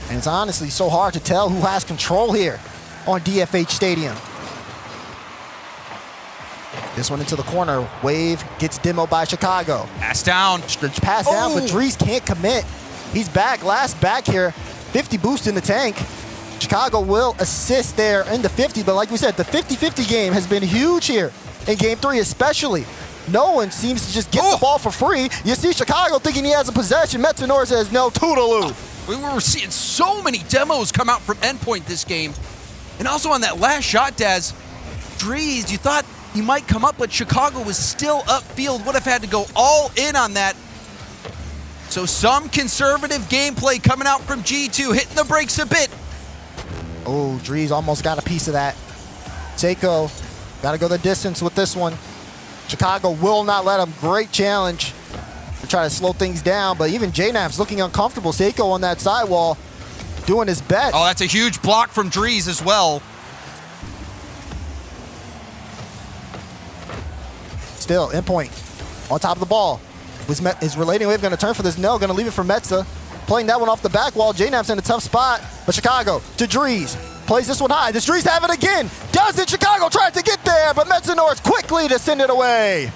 And it's honestly so hard to tell who has control here on DFH Stadium. This one into the corner. Wave gets demoed by Chicago. Pass down. Pass down, but Drees can't commit. He's back, last back here. 50 boost in the tank. Chicago will assist there in the 50, but like we said, the 50-50 game has been huge here in game 3 especially. No one seems to just get the ball for free. You see Chicago thinking he has a possession. Metza says no, toodaloo. We were seeing so many demos come out from Endpoint this game. And also on that last shot, Daz, Drees, you thought he might come up, but Chicago was still upfield. Would have had to go all in on that. So some conservative gameplay coming out from G2, hitting the brakes a bit. Oh, Drees almost got a piece of that. Seiko got to go the distance with this one. Chicago will not let him. Great challenge to try to slow things down, but even JNaps looking uncomfortable. Seiko on that sidewall doing his best. Oh, that's a huge block from Drees as well. Still, Endpoint on top of the ball. Is Relating Wave going to turn for this? No, going to leave it for Metza. Playing that one off the back wall. JNaps in a tough spot, but Chicago to Drees. Plays this one high. Does Drees have it again? Does it? Chicago tried to get there, but Metza quickly to send it away.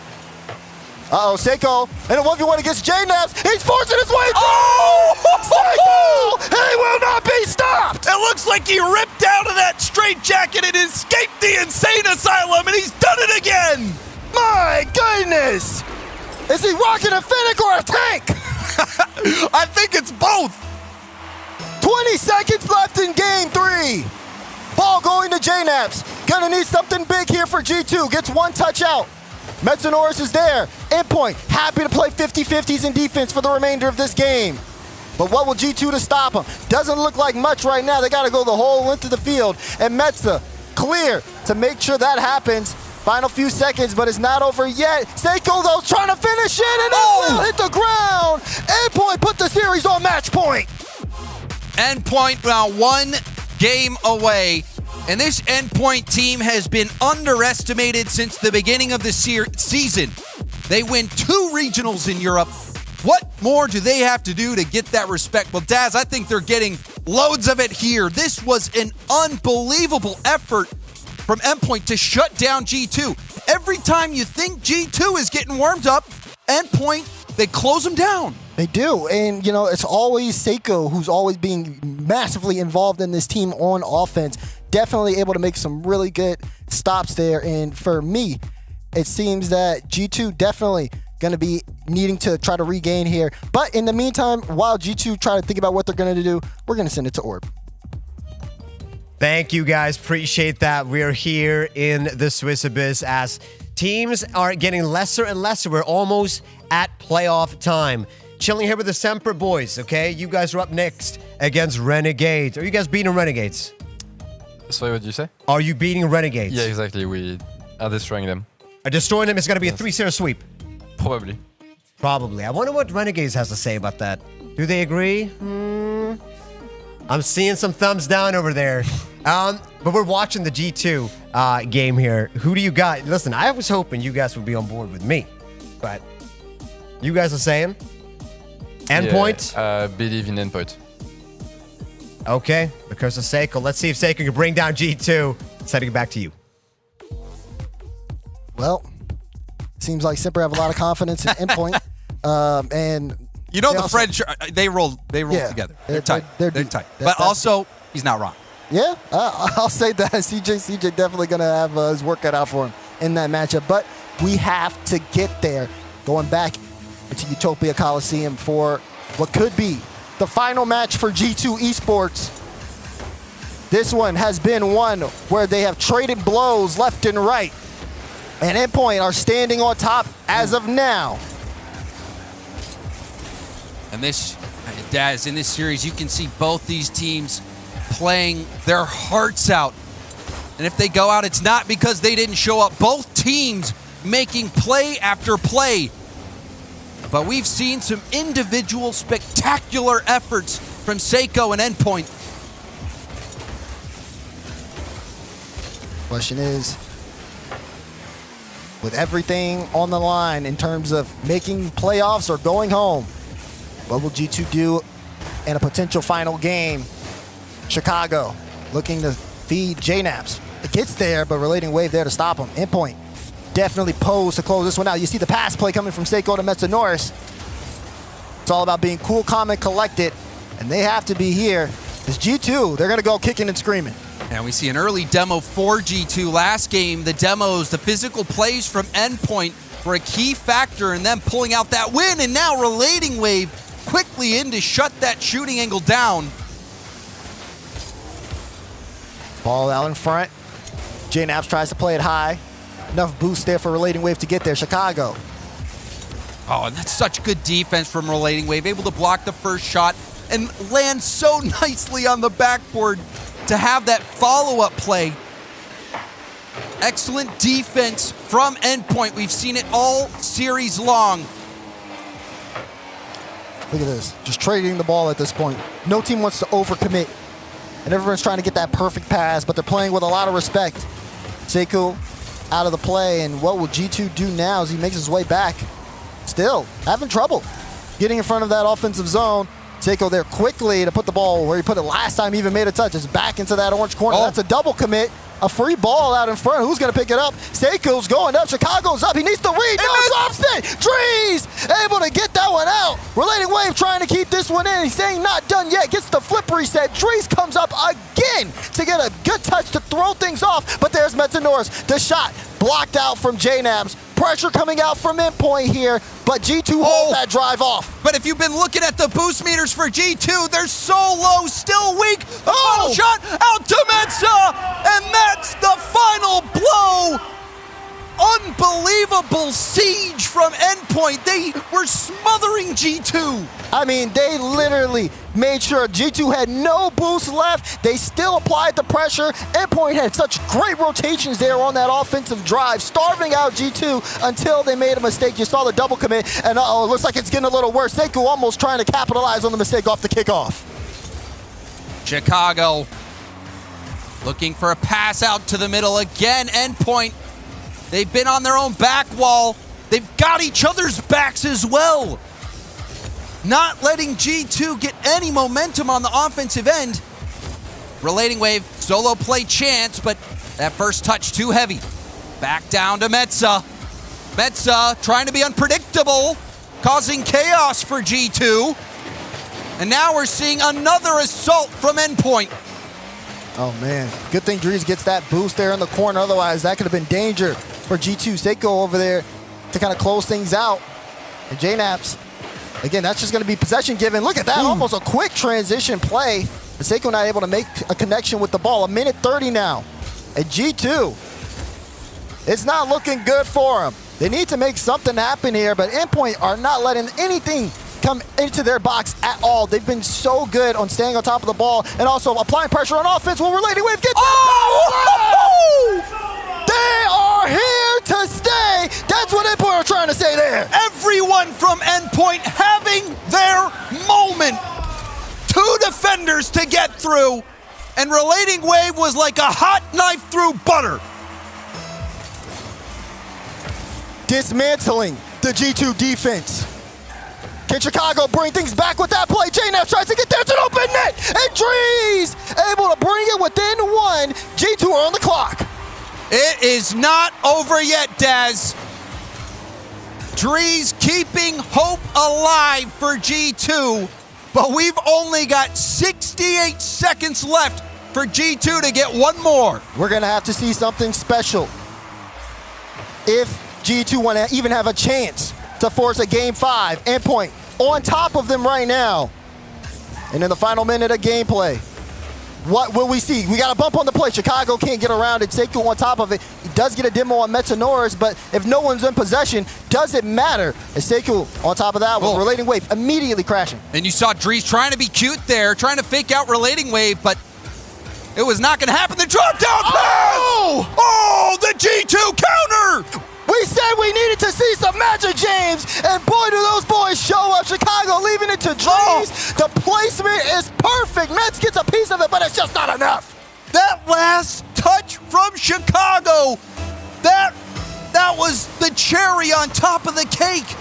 Uh-oh, Seiko in a 1v1 against JNaps. He's forcing his way through! Seiko! He will not be stopped! It looks like he ripped out of that straitjacket and escaped the insane asylum, and he's done it again! My goodness! Is he rocking a Fennec or a tank? I think it's both. 20 seconds left in game 3. Ball going to JNaps. Gonna need something big here for G2. Gets one touch out. Metza is there. Endpoint happy to play 50-50s in defense for the remainder of this game. But what will G2 to stop him? Doesn't look like much right now. They gotta go the whole length of the field. And Metza clear to make sure that happens. Final few seconds, but it's not over yet. Seiko, though, trying to finish it, and it will hit the ground. Endpoint put the series on match point. Endpoint now 1 game away. And this Endpoint team has been underestimated since the beginning of the season. They win 2 regionals in Europe. What more do they have to do to get that respect? Well, Daz, I think they're getting loads of it here. This was an unbelievable effort from Endpoint to shut down G2. Every time you think G2 is getting warmed up, Endpoint, they close them down. They do, and you know, it's always Seiko who's always being massively involved in this team on offense. Definitely able to make some really good stops there, and for me, it seems that G2 definitely going to be needing to try to regain here. But in the meantime, while G2 try to think about what they're going to do, we're going to send it to Orb. Thank you, guys. Appreciate that. We're here in the Swiss Abyss as teams are getting lesser and lesser. We're almost at playoff time. Chilling here with the Semper boys, okay? You guys are up next against Renegades. Are you guys beating Renegades? Sorry, what did you say? Are you beating Renegades? Yeah, exactly. We are destroying them. Destroying them is going to be a 3-0 sweep. Probably. Probably. I wonder what Renegades has to say about that. Do they agree? I'm seeing some thumbs down over there. But we're watching the G2 game here. Who do you got? Listen, I was hoping you guys would be on board with me. But you guys are saying? Endpoint? Yeah, believe in Endpoint. Okay. Because of Seiko. Let's see if Seiko can bring down G2. Sending it back to you. Well, seems like Semper have a lot of confidence in Endpoint. And you know, the French, they roll together. They're tight. They're tight. But also, he's not wrong. Yeah, I'll say that. CJ definitely going to have his work cut out for him in that matchup. But we have to get there. Going back into Utopia Coliseum for what could be the final match for G2 Esports. This one has been one where they have traded blows left and right. And Endpoint are standing on top as of now. And this, Daz, in this series, you can see both these teams playing their hearts out. And if they go out, it's not because they didn't show up. Both teams making play after play. But we've seen some individual spectacular efforts from Seiko and Endpoint. Question is, with everything on the line in terms of making playoffs or going home, what will G2 do in a potential final game? Chicago looking to feed JNaps. It gets there, but Relating Wave there to stop him. Endpoint definitely posed to close this one out. You see the pass play coming from Seiko to Metza Norris. It's all about being cool, calm, and collected, and they have to be here. Because G2, they're going to go kicking and screaming. And we see an early demo for G2. Last game, the demos, the physical plays from Endpoint were a key factor in them pulling out that win, and now Relating Wave quickly in to shut that shooting angle down. Ball out in front. JNaps tries to play it high. Enough boost there for Relating Wave to get there. Chicago. Oh, and that's such good defense from Relating Wave. Able to block the first shot and land so nicely on the backboard to have that follow-up play. Excellent defense from Endpoint. We've seen it all series long. Look at this. Just trading the ball at this point. No team wants to overcommit. And everyone's trying to get that perfect pass, but they're playing with a lot of respect. Seiko out of the play, and what will G2 do now as he makes his way back? Still having trouble getting in front of that offensive zone. Seiko there quickly to put the ball where he put it last time, he even made a touch. It's back into that orange corner. That's a double commit. A free ball out in front. Who's going to pick it up? Seiko's going up. Chicago's up. He needs to read. No, drops it. Drees able to get that one out. Relating Wave trying to keep this one in. He's saying not done yet. Gets the flip reset. Drees comes up again to get a good touch to throw things off. But there's Metza Norris. The shot blocked out from JNaps. Pressure coming out from Endpoint here, but G2 hold that drive off. But if you've been looking at the boost meters for G2, they're so low, still weak. The final shot out to Metza, and that's the final blow. Unbelievable siege from Endpoint. They were smothering G2. I mean, they literally made sure G2 had no boost left. They still applied the pressure. Endpoint had such great rotations there on that offensive drive, starving out G2 until they made a mistake. You saw the double commit, and it looks like it's getting a little worse. Seiko almost trying to capitalize on the mistake off the kickoff. Chicago looking for a pass out to the middle again. Endpoint. They've been on their own back wall. They've got each other's backs as well. not letting G2 get any momentum on the offensive end. Relating Wave, solo play chance, but that first touch too heavy. Back down to Metza. Metza trying to be unpredictable, causing chaos for G2. And now we're seeing another assault from Endpoint. Oh man, good thing Drees gets that boost there in the corner. Otherwise, that could have been danger for G2. Seiko over there to kind of close things out. And JNaps, again, that's just going to be possession given. Look at that, almost a quick transition play. But Seiko not able to make a connection with the ball. 1:30 now. And G2, it's not looking good for them. They need to make something happen here, but Endpoint are not letting anything come into their box at all. They've been so good on staying on top of the ball and also applying pressure on offense. Will Relating Wave get They are here to stay. That's what Endpoint are trying to say there. Everyone from Endpoint having their moment. 2 defenders to get through, and Relating Wave was like a hot knife through butter. Dismantling the G2 defense. Can Chicago bring things back with that play? JNaps tries to get there to an open net, and Drees able to bring it within 1. G2 are on the clock. It is not over yet, Daz. Drees keeping hope alive for G2, but we've only got 68 seconds left for G2 to get one more. We're going to have to see something special if G2 want to even have a chance to force a Game 5. Endpoint on top of them right now. And in the final minute of gameplay, what will we see? We got a bump on the play. Chicago can't get around it. Seiko on top of it. He does get a demo on Metanoris, but if no one's in possession, does it matter? And Seiko on top of that with Relating Wave immediately crashing. And you saw Drees trying to be cute there, trying to fake out Relating Wave, but it was not going to happen. The drop down pass! Oh, the G2 counter! We said we needed to see some magic, James, and boy, do those boys show up. Chicago leaving it to Drees. The placement is perfect. Mets gets a piece of it, but it's just not enough. That last touch from Chicago, that was the cherry on top of the cake.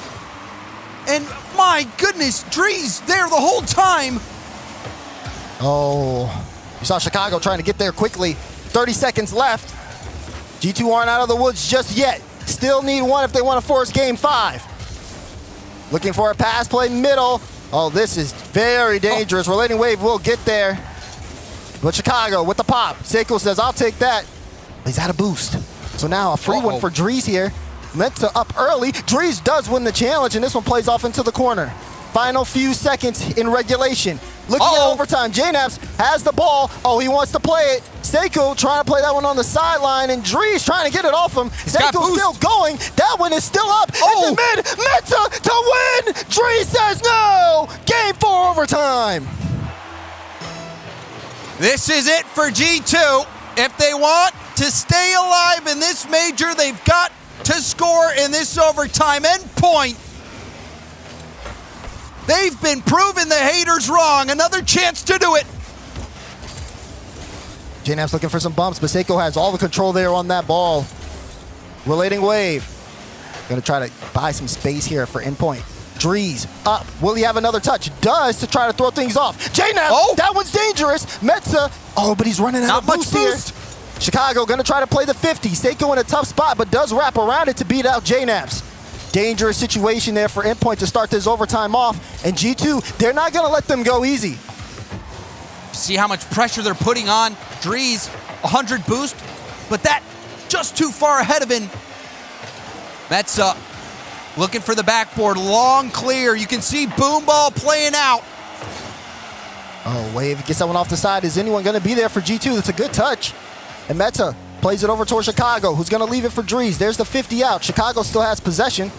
And my goodness, Drees there the whole time. Oh, you saw Chicago trying to get there quickly. 30 seconds left. G2 aren't out of the woods just yet. Still need one if they want to force Game 5. Looking for a pass play middle. Oh, this is very dangerous. Relating Wave will get there. But Chicago with the pop. Seiko says, I'll take that. He's out of boost. So now a free one for Drees here. Meant to up early. Drees does win the challenge, and this one plays off into the corner. Final few seconds in regulation. Looking at overtime, JNaps has the ball. Oh, he wants to play it. Seiko trying to play that one on the sideline, and Drees trying to get it off him. Seiko's still going. That one is still up. It's in mid. Metza to win. Drees says no. Game 4 overtime. This is it for G2. If they want to stay alive in this major, they've got to score in this overtime. Endpoint. They've been proving the haters wrong. Another chance to do it. JNaps looking for some bumps, but Seiko has all the control there on that ball. Relating Wave. Gonna try to buy some space here for Endpoint. Drees up. Will he have another touch? Does to try to throw things off. JNaps, that one's dangerous. Metza, but he's running out of boost here. Chicago gonna try to play the 50. Seiko in a tough spot, but does wrap around it to beat out JNaps. Dangerous situation there for Endpoint to start this overtime off. And G2, they're not going to let them go easy. See how much pressure they're putting on Drees. 100 boost, but that just too far ahead of him. Metza looking for the backboard. Long clear. You can see Boom Ball playing out. Oh, Wave gets that one off the side. Is anyone going to be there for G2? That's a good touch. And Metza plays it over towards Chicago, who's going to leave it for Drees. There's the 50 out. Chicago still has possession.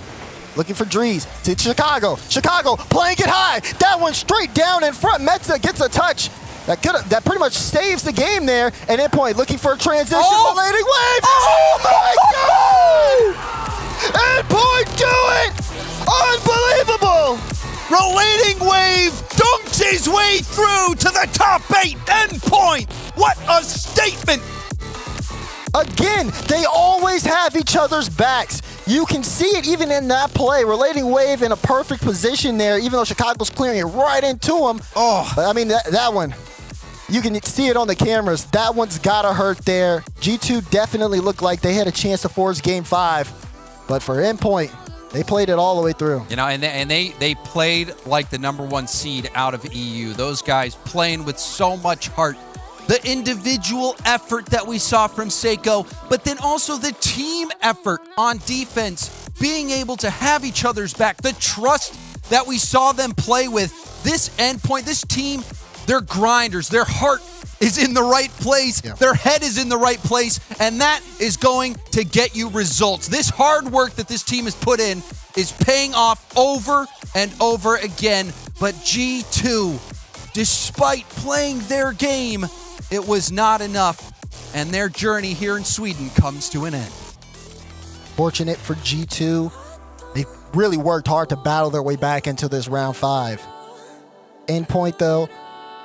Looking for Drees to Chicago. Chicago playing it high. That one straight down in front. Metza gets a touch. That pretty much saves the game there. And Endpoint looking for a transition. Relating Wave. Oh my God! Endpoint do it! Unbelievable! Relating Wave dunks his way through to the top 8. Endpoint. What a statement! Again, they always have each other's backs. You can see it even in that play. Relating wave in a perfect position there, even though Chicago's clearing it right into him. Oh. But I mean, that one, you can see it on the cameras. That one's gotta hurt there. G2 definitely looked like they had a chance to force Game 5. But for Endpoint, they played it all the way through. You know, and they played like the #1 seed out of EU. Those guys playing with so much heart. The individual effort that we saw from Seiko, but then also the team effort on defense, being able to have each other's back, the trust that we saw them play with. This Endpoint, this team, they're grinders. Their heart is in the right place. Yeah. Their head is in the right place, and that is going to get you results. This hard work that this team has put in is paying off over and over again. But G2, despite playing their game, it was not enough, and their journey here in Sweden comes to an end. Fortunate for G2, they really worked hard to battle their way back into this round 5. Endpoint, though,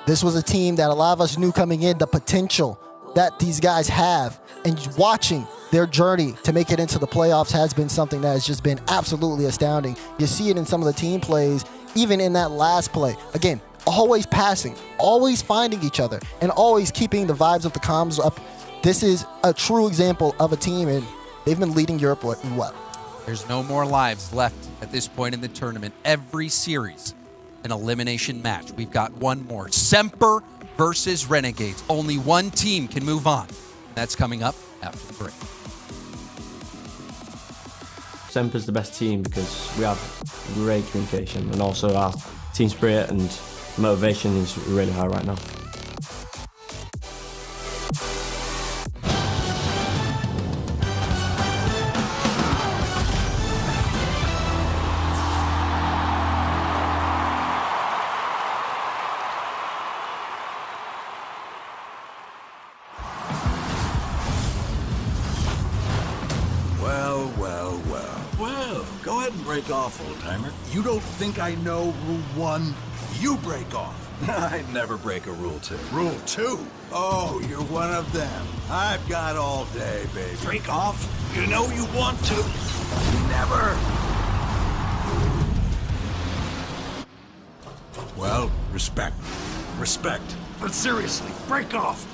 this was a team that a lot of us knew coming in the potential that these guys have, and watching their journey to make it into the playoffs has been something that has just been absolutely astounding. You see it in some of the team plays, even in that last play. Again, always passing, always finding each other, and always keeping the vibes of the comms up. This is a true example of a team, and they've been leading Europe well. There's no more lives left at this point in the tournament. Every series, an elimination match. We've got one more. Semper versus Renegades. Only one team can move on. That's coming up after the break. Semper's the best team because we have great communication, and also our team spirit and motivation is really high right now. Well, go ahead and break off, old-timer. You don't think I know Rule 1? You break off. I never break a Rule 2. Rule 2? Oh, you're one of them. I've got all day, baby. Break off? You know you want to. Never. Well, respect. Respect. But seriously, break off.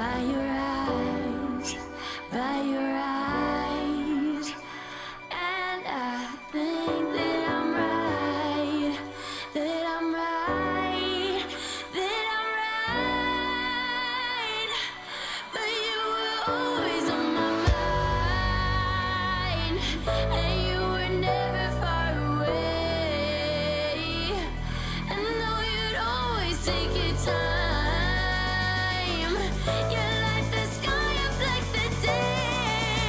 by your eyes, by your eyes. And I think that I'm right, that I'm right, that I'm right. But you were always on my mind, and you were never far away. And though you'd always take your time, you light the sky up like the day.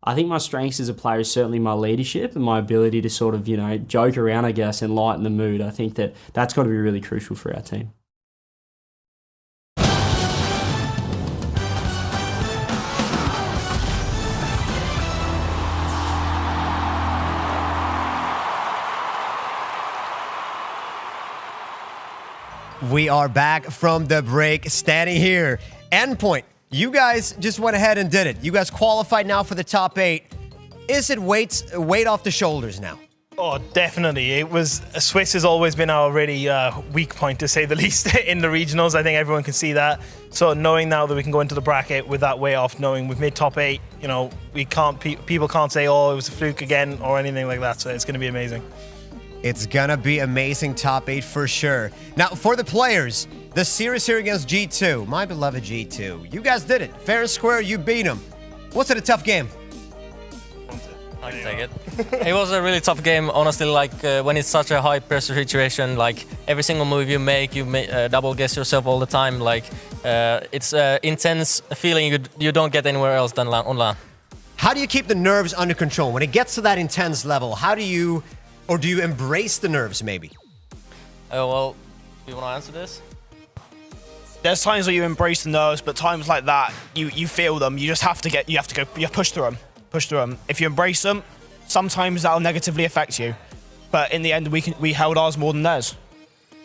I think my strengths as a player is certainly my leadership and my ability to sort of, joke around, I guess, and lighten the mood. I think that's got to be really crucial for our team. We are back from the break, standing here. Endpoint, you guys just went ahead and did it. You guys qualified now for the top 8. Is it weight off the shoulders now? Oh, definitely. It was Swiss has always been our really weak point, to say the least, in the regionals. I think everyone can see that. So knowing now that we can go into the bracket with that weight off, knowing we've made top 8, we can't. People can't say, "Oh, it was a fluke again" or anything like that. So it's going to be amazing. It's gonna be amazing top 8 for sure. Now, for the players, the series here against G2, my beloved G2, you guys did it. Fair and square, you beat them. Was it a tough game? I can take it. It was a really tough game, honestly, when it's such a high pressure situation, every single move you make double guess yourself all the time. It's an intense feeling you don't get anywhere else than on LAN. How do you keep the nerves under control? When it gets to that intense level, do you embrace the nerves maybe? Well, do you want to answer this? There's times where you embrace the nerves, but times like that, you feel them. You just have to push through them. If you embrace them, sometimes that'll negatively affect you. But in the end, we held ours more than theirs.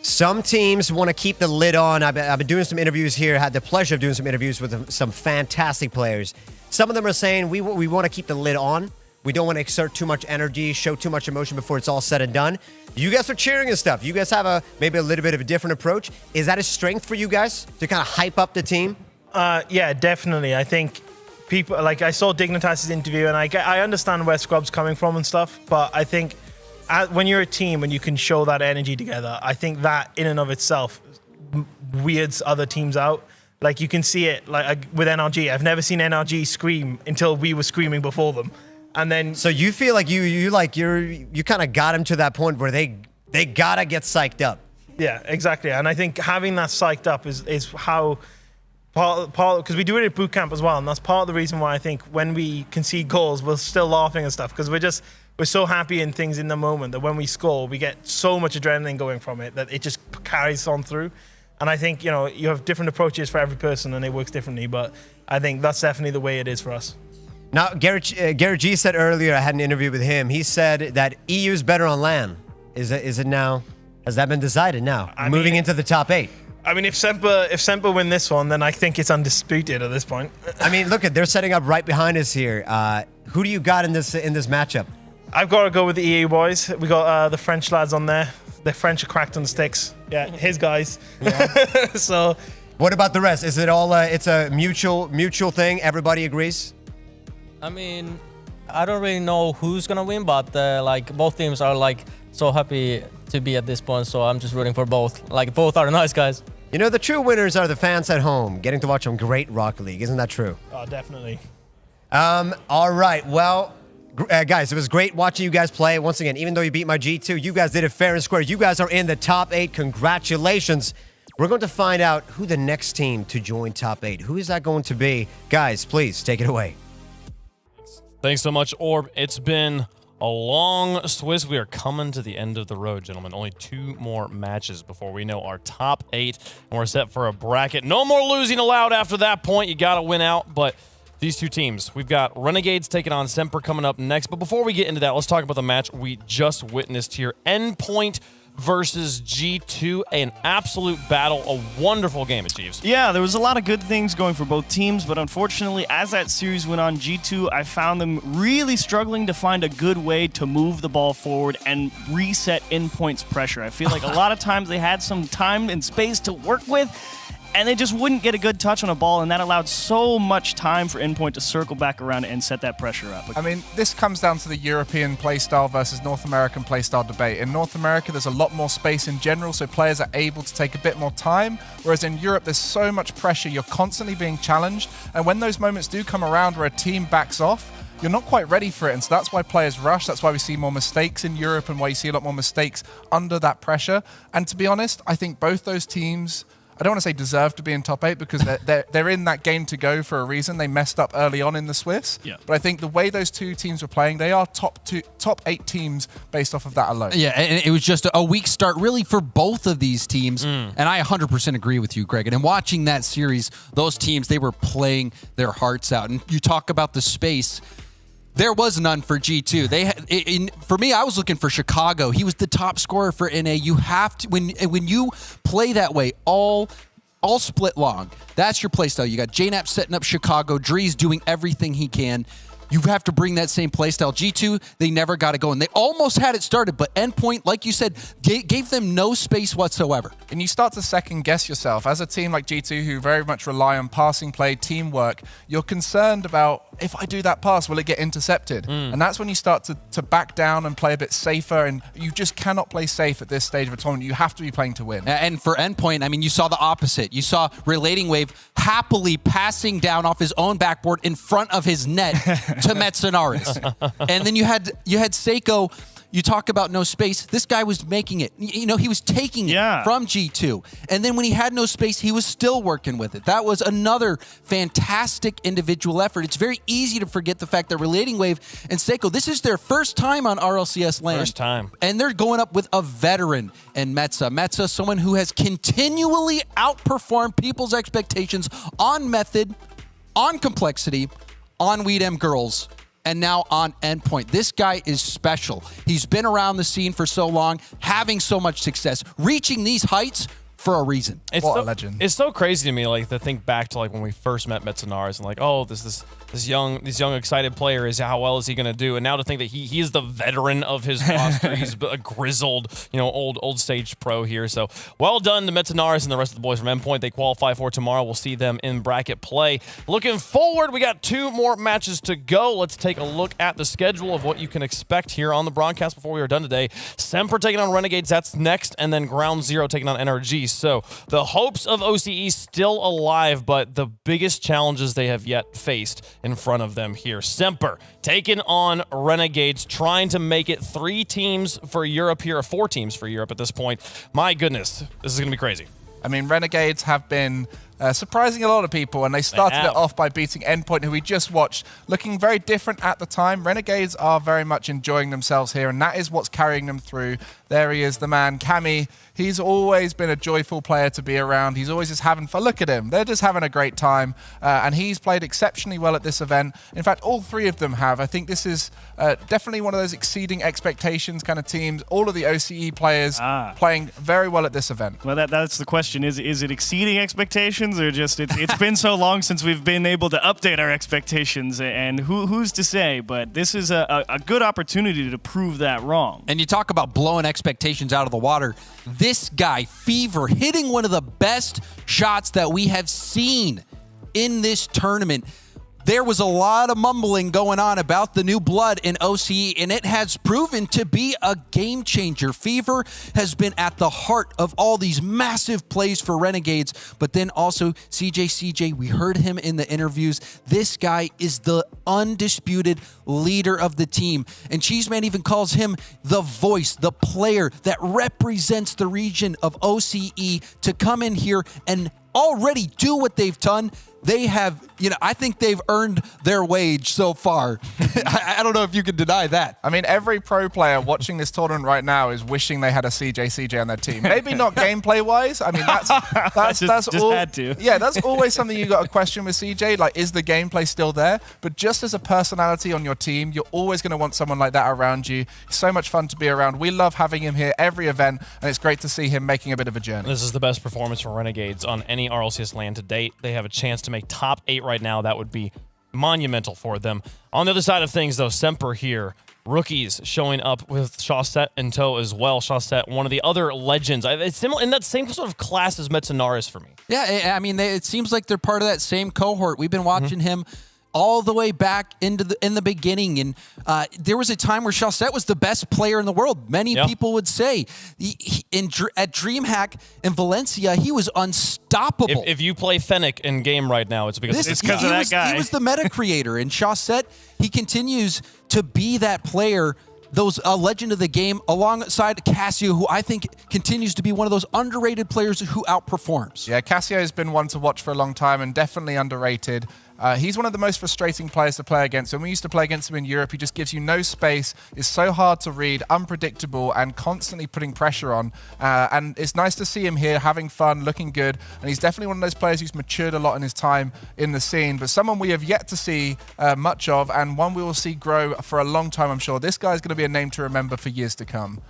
Some teams want to keep the lid on. I've been doing some interviews here, had the pleasure of doing some interviews with some fantastic players. Some of them are saying we want to keep the lid on. We don't want to exert too much energy, show too much emotion before it's all said and done. You guys are cheering and stuff. You guys have maybe a little bit of a different approach. Is that a strength for you guys to kind of hype up the team? Yeah, definitely. I think people, I saw Dignitas's interview, and I understand where Scrub's coming from and stuff, but I think when you're a team and you can show that energy together, I think that in and of itself weirds other teams out. You can see it with NRG. I've never seen NRG scream until we were screaming before them. And then, so you feel like you kind of got them to that point where they gotta get psyched up. Yeah, exactly. And I think having that psyched up is how part because we do it at boot camp as well, and that's part of the reason why I think when we concede goals, we're still laughing and stuff, because we're so happy in things in the moment that when we score, we get so much adrenaline going from it that it just carries on through. And I think you have different approaches for every person, and it works differently. But I think that's definitely the way it is for us. Now, Garrett G said earlier, I had an interview with him. He said that EU's better on LAN. Is it now? Has that been decided now? Moving into the top 8. I mean, if Semper win this one, then I think it's undisputed at this point. I mean, look, they're setting up right behind us here. Who do you got in this matchup? I've got to go with the EU boys. We got the French lads on there. The French are cracked on the sticks. Yeah, his guys. Yeah. So, what about the rest? Is it all? It's a mutual thing. Everybody agrees. I mean, I don't really know who's gonna win, but both teams are so happy to be at this point, so I'm just rooting for both. Both are nice guys. The true winners are the fans at home, getting to watch some great Rocket League. Isn't that true? Oh, definitely. All right. Well, guys, it was great watching you guys play. Once again, even though you beat my G2, you guys did it fair and square. You guys are in the top 8. Congratulations. We're going to find out who the next team to join top 8. Who is that going to be? Guys, please take it away. Thanks so much, Orb. It's been a long Swiss. We are coming to the end of the road, gentlemen. Only 2 more matches before we know our top 8, and we're set for a bracket. No more losing allowed after that point. You got to win out, but these 2 teams, we've got Renegades taking on Semper coming up next. But before we get into that, let's talk about the match we just witnessed here. Endpoint versus G2, an absolute battle, a wonderful game, Achieves. Yeah, there was a lot of good things going for both teams, but unfortunately, as that series went on, G2, I found them really struggling to find a good way to move the ball forward and reset Endpoint's pressure. I feel like a lot of times they had some time and space to work with, and they just wouldn't get a good touch on a ball, and that allowed so much time for Endpoint to circle back around and set that pressure up. I mean, this comes down to the European playstyle versus North American playstyle debate. In North America, there's a lot more space in general, so players are able to take a bit more time, whereas in Europe, there's so much pressure, you're constantly being challenged, and when those moments do come around where a team backs off, you're not quite ready for it, and so that's why players rush. That's why we see more mistakes in Europe and why you see a lot more mistakes under that pressure. And to be honest, I think both those teams I don't want to say deserve to be in top 8 because they're in that game to go for a reason. They messed up early on in the Swiss. Yeah. But I think the way those two teams were playing, they are top 8 teams based off of that alone. Yeah, and it was just a weak start really for both of these teams. And I 100% agree with you, Greg. And watching that series, those teams, they were playing their hearts out. And you talk about the space. There was none for G2. For me, I was looking for Chicago. He was the top scorer for NA. You have to when you play that way all split long. That's your play style. You got JNAP setting up Chicago. Dree's doing everything he can. You have to bring that same playstyle. G2, they never got it going. They almost had it started, but Endpoint, like you said, gave them no space whatsoever. And you start to second guess yourself. As a team like G2, who very much rely on passing play, teamwork, you're concerned about, if I do that pass, will it get intercepted? And that's when you start to back down and play a bit safer, and you just cannot play safe at this stage of a tournament. You have to be playing to win. And for Endpoint, I mean, you saw the opposite. You saw Relating Wave happily passing down off his own backboard in front of his net to Metsonaris. And then you had Seiko. You talk about no space. This guy was making it. You know, he was taking it from G2. And then when he had no space, he was still working with it. That was another fantastic individual effort. It's very easy to forget the fact that Relating Wave and Seiko, this is their first time on RLCS land. First time. And they're going up with a veteran in Metsa. Metsa, someone who has continually outperformed people's expectations on method, on complexity, on Weedem Girls, and now on Endpoint. This guy is special. He's been around the scene for so long, having so much success, reaching these heights for a reason. What a legend. It's so crazy to me, like, to think back to, like, when we first met Metsonaris and, like, oh, this young excited player, how well is he going to do? And now to think that he is the veteran of his roster. He's a grizzled, old stage pro here. So well done to Metsonaris and the rest of the boys from Endpoint. They qualify for tomorrow. We'll see them in bracket play. Looking forward, we got 2 more matches to go. Let's take a look at the schedule of what you can expect here on the broadcast before we are done today. Semper taking on Renegades, that's next, and then Ground Zero taking on NRG. So the hopes of OCE still alive, but the biggest challenges they have yet faced in front of them here. Semper taking on Renegades, trying to make it 3 teams for Europe here, or 4 teams for Europe at this point. My goodness, this is going to be crazy. I mean, Renegades have been surprising a lot of people, and they started it off by beating Endpoint, who we just watched, looking very different at the time. Renegades are very much enjoying themselves here, and that is what's carrying them through. There he is, the man, Cammy. He's always been a joyful player to be around. He's always just having fun. Look at him. They're just having a great time, and he's played exceptionally well at this event. In fact, all 3 of them have. I think this is definitely one of those exceeding expectations kind of teams. All of the OCE players playing very well at this event. Well, that's the question. Is it exceeding expectations, or just it's been so long since we've been able to update our expectations, and who's to say? But this is a good opportunity to prove that wrong. And you talk about blowing expectations out of the water. This guy, Fever, hitting one of the best shots that we have seen in this tournament. There was a lot of mumbling going on about the new blood in OCE, and it has proven to be a game changer. Fever has been at the heart of all these massive plays for Renegades, but then also CJ, we heard him in the interviews. This guy is the undisputed leader of the team, and Cheeseman even calls him the voice, the player that represents the region of OCE to come in here and already do what they've done. They have, I think they've earned their wage so far. I don't know if you can deny that. I mean, every pro player watching this tournament right now is wishing they had a CJ on their team. Maybe not gameplay-wise. I mean, that's just all. Had to. Yeah, that's always something you got to question with CJ. Like, is the gameplay still there? But just as a personality on your team, you're always going to want someone like that around you. It's so much fun to be around. We love having him here every event, and it's great to see him making a bit of a journey. This is the best performance from Renegades on any RLCS land to date. They have a chance to make top 8 right now. That would be monumental for them. On the other side of things, though, Semper here, rookies showing up with Chaussette in tow as well. Chaussette, one of the other legends. It's similar in that same sort of class as Metsonaris for me. Yeah, I mean, it seems like they're part of that same cohort. We've been watching him all the way back in the beginning, and there was a time where Chaussette was the best player in the world. Many people would say at DreamHack in Valencia, he was unstoppable. If you play Fennec in game right now, it's because of that guy. He was the meta creator, and Chaussette, he continues to be that player those legend of the game alongside Cassio, who I think continues to be one of those underrated players who outperforms. Yeah, Cassio has been one to watch for a long time and definitely underrated. He's one of the most frustrating players to play against. When we used to play against him in Europe, he just gives you no space, is so hard to read, unpredictable, and constantly putting pressure on. And it's nice to see him here having fun, looking good. And he's definitely one of those players who's matured a lot in his time in the scene, but someone we have yet to see much of, and one we will see grow for a long time, I'm sure. This guy is going to be a name to remember for years to come.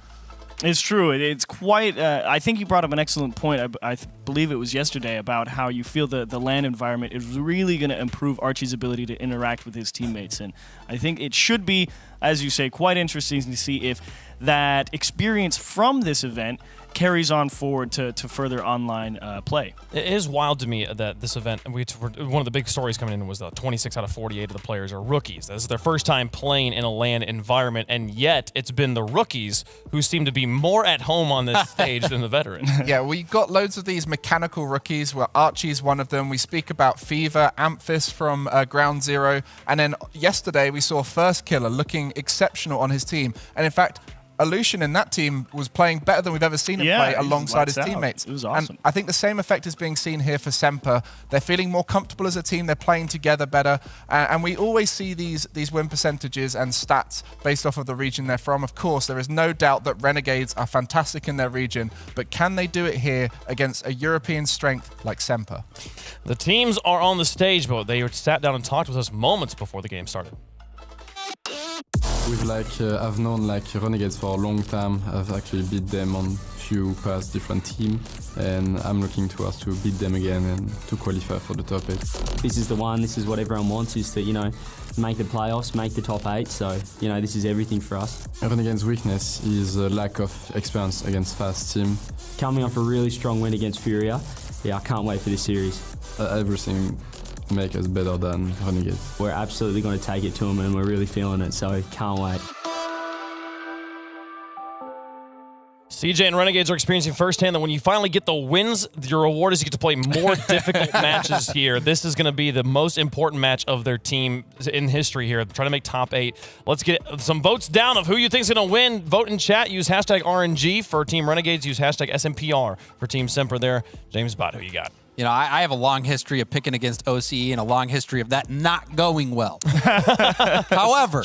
It's true. It's quite. I think you brought up an excellent point. I believe it was yesterday about how you feel the LAN environment is really going to improve Archie's ability to interact with his teammates, and I think it should be, as you say, quite interesting to see if that experience from this event carries on forward to further online play. It is wild to me that this event, one of the big stories coming in was the 26 out of 48 of the players are rookies. This is their first time playing in a LAN environment, and yet it's been the rookies who seem to be more at home on this stage than the veterans. Yeah, we got loads of these mechanical rookies, where Archie's one of them. We speak about Fever, Amphis from Ground Zero, and then yesterday we saw First Killer looking exceptional on his team. And in fact, Aleutian in that team was playing better than we've ever seen him play alongside his teammates. It was awesome. And I think the same effect is being seen here for Semper. They're feeling more comfortable as a team. They're playing together better. And we always see these win percentages and stats based off of the region they're from. Of course, there is no doubt that Renegades are fantastic in their region, but can they do it here against a European strength like Semper? The teams are on the stage, but they sat down and talked with us moments before the game started. We've I've known Renegades for a long time. I've actually beat them on few past different teams, and I'm looking towards to beat them again and to qualify for the top 8. This is the one. This is what everyone wants, is to, make the playoffs, make the top 8. So, this is everything for us. Renegades' weakness is a lack of experience against fast team. Coming off a really strong win against Furia, I can't wait for this series. Everything make us better than Renegades. We're absolutely going to take it to them, and we're really feeling it, so can't wait. CJ and Renegades are experiencing firsthand that when you finally get the wins, your reward is you get to play more difficult matches here. This is going to be the most important match of their team in history here. Trying to make top 8. Let's get some votes down of who you think is going to win. Vote in chat. Use hashtag RNG for Team Renegades. Use hashtag SMPR for Team Semper there. James Bott, who you got? I have a long history of picking against OCE and a long history of that not going well. However,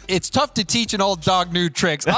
it's tough to teach an old dog new tricks. You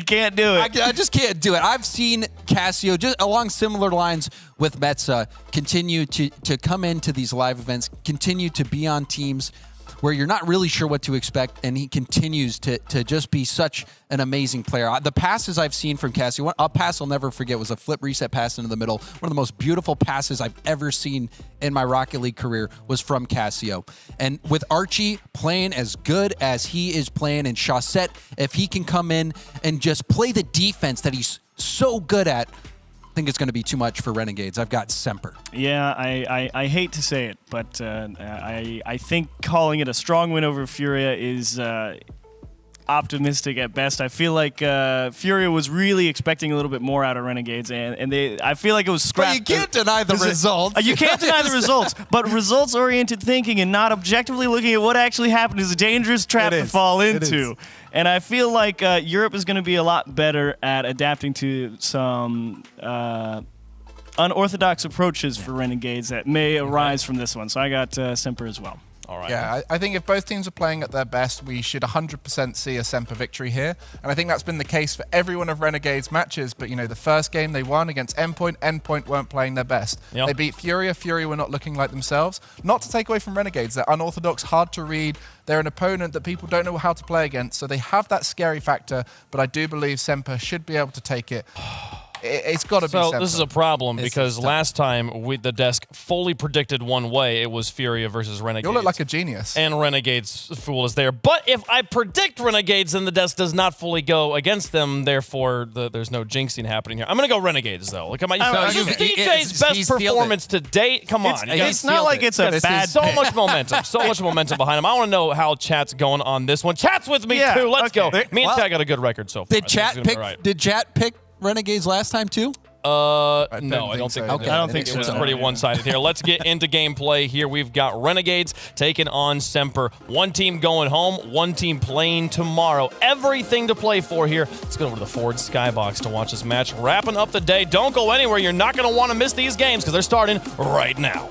can't do it. I just can't do it. I've seen Cassio, just along similar lines with Metza, continue to come into these live events, continue to be on teams where you're not really sure what to expect, and he continues to just be such an amazing player. The passes I've seen from Cassio, a pass I'll never forget was a flip reset pass into the middle. One of the most beautiful passes I've ever seen in my Rocket League career was from Cassio. And with Archie playing as good as he is playing, and Chaussette, if he can come in and just play the defense that he's so good at, I think it's going to be too much for Renegades. I've got Semper. Yeah, I hate to say it, but I think calling it a strong win over Furia is optimistic at best. I feel like Furia was really expecting a little bit more out of Renegades, and I feel like it was scrapped. But you can't deny the results. You can't deny the results, but results-oriented thinking and not objectively looking at what actually happened is a dangerous trap to fall into. And I feel like Europe is going to be a lot better at adapting to some unorthodox approaches for Renegades that may arise from this one. So I got Semper as well. All right. Yeah, I think if both teams are playing at their best, we should 100% see a Semper victory here. And I think that's been the case for every one of Renegade's matches. But, the first game they won against Endpoint, Endpoint weren't playing their best. Yep. They beat Furia. Furia were not looking like themselves. Not to take away from Renegades. They're unorthodox, hard to read. They're an opponent that people don't know how to play against. So they have that scary factor. But I do believe Semper should be able to take it. It's got to be Semper. So this is a problem because last time the desk fully predicted one way. It was Furia versus Renegades. You look like a genius. And Renegades fool is there. But if I predict Renegades, then the desk does not fully go against them. Therefore, there's no jinxing happening here. I'm going to go Renegades, though. Look at my DJ's best performance to date. Come on. It's not like it's a bad so much momentum. So much momentum behind him. I want to know how chat's going on this one. Chat's with me, too. Let's go. Me and Chat got a good record so far. Did chat pick Renegades last time too? No, I don't think. so. I don't think it was pretty one-sided here. Let's get into gameplay here. We've got Renegades taking on Semper. One team going home, one team playing tomorrow. Everything to play for here. Let's go over to the Ford Skybox to watch this match. Wrapping up the day. Don't go anywhere. You're not going to want to miss these games because they're starting right now.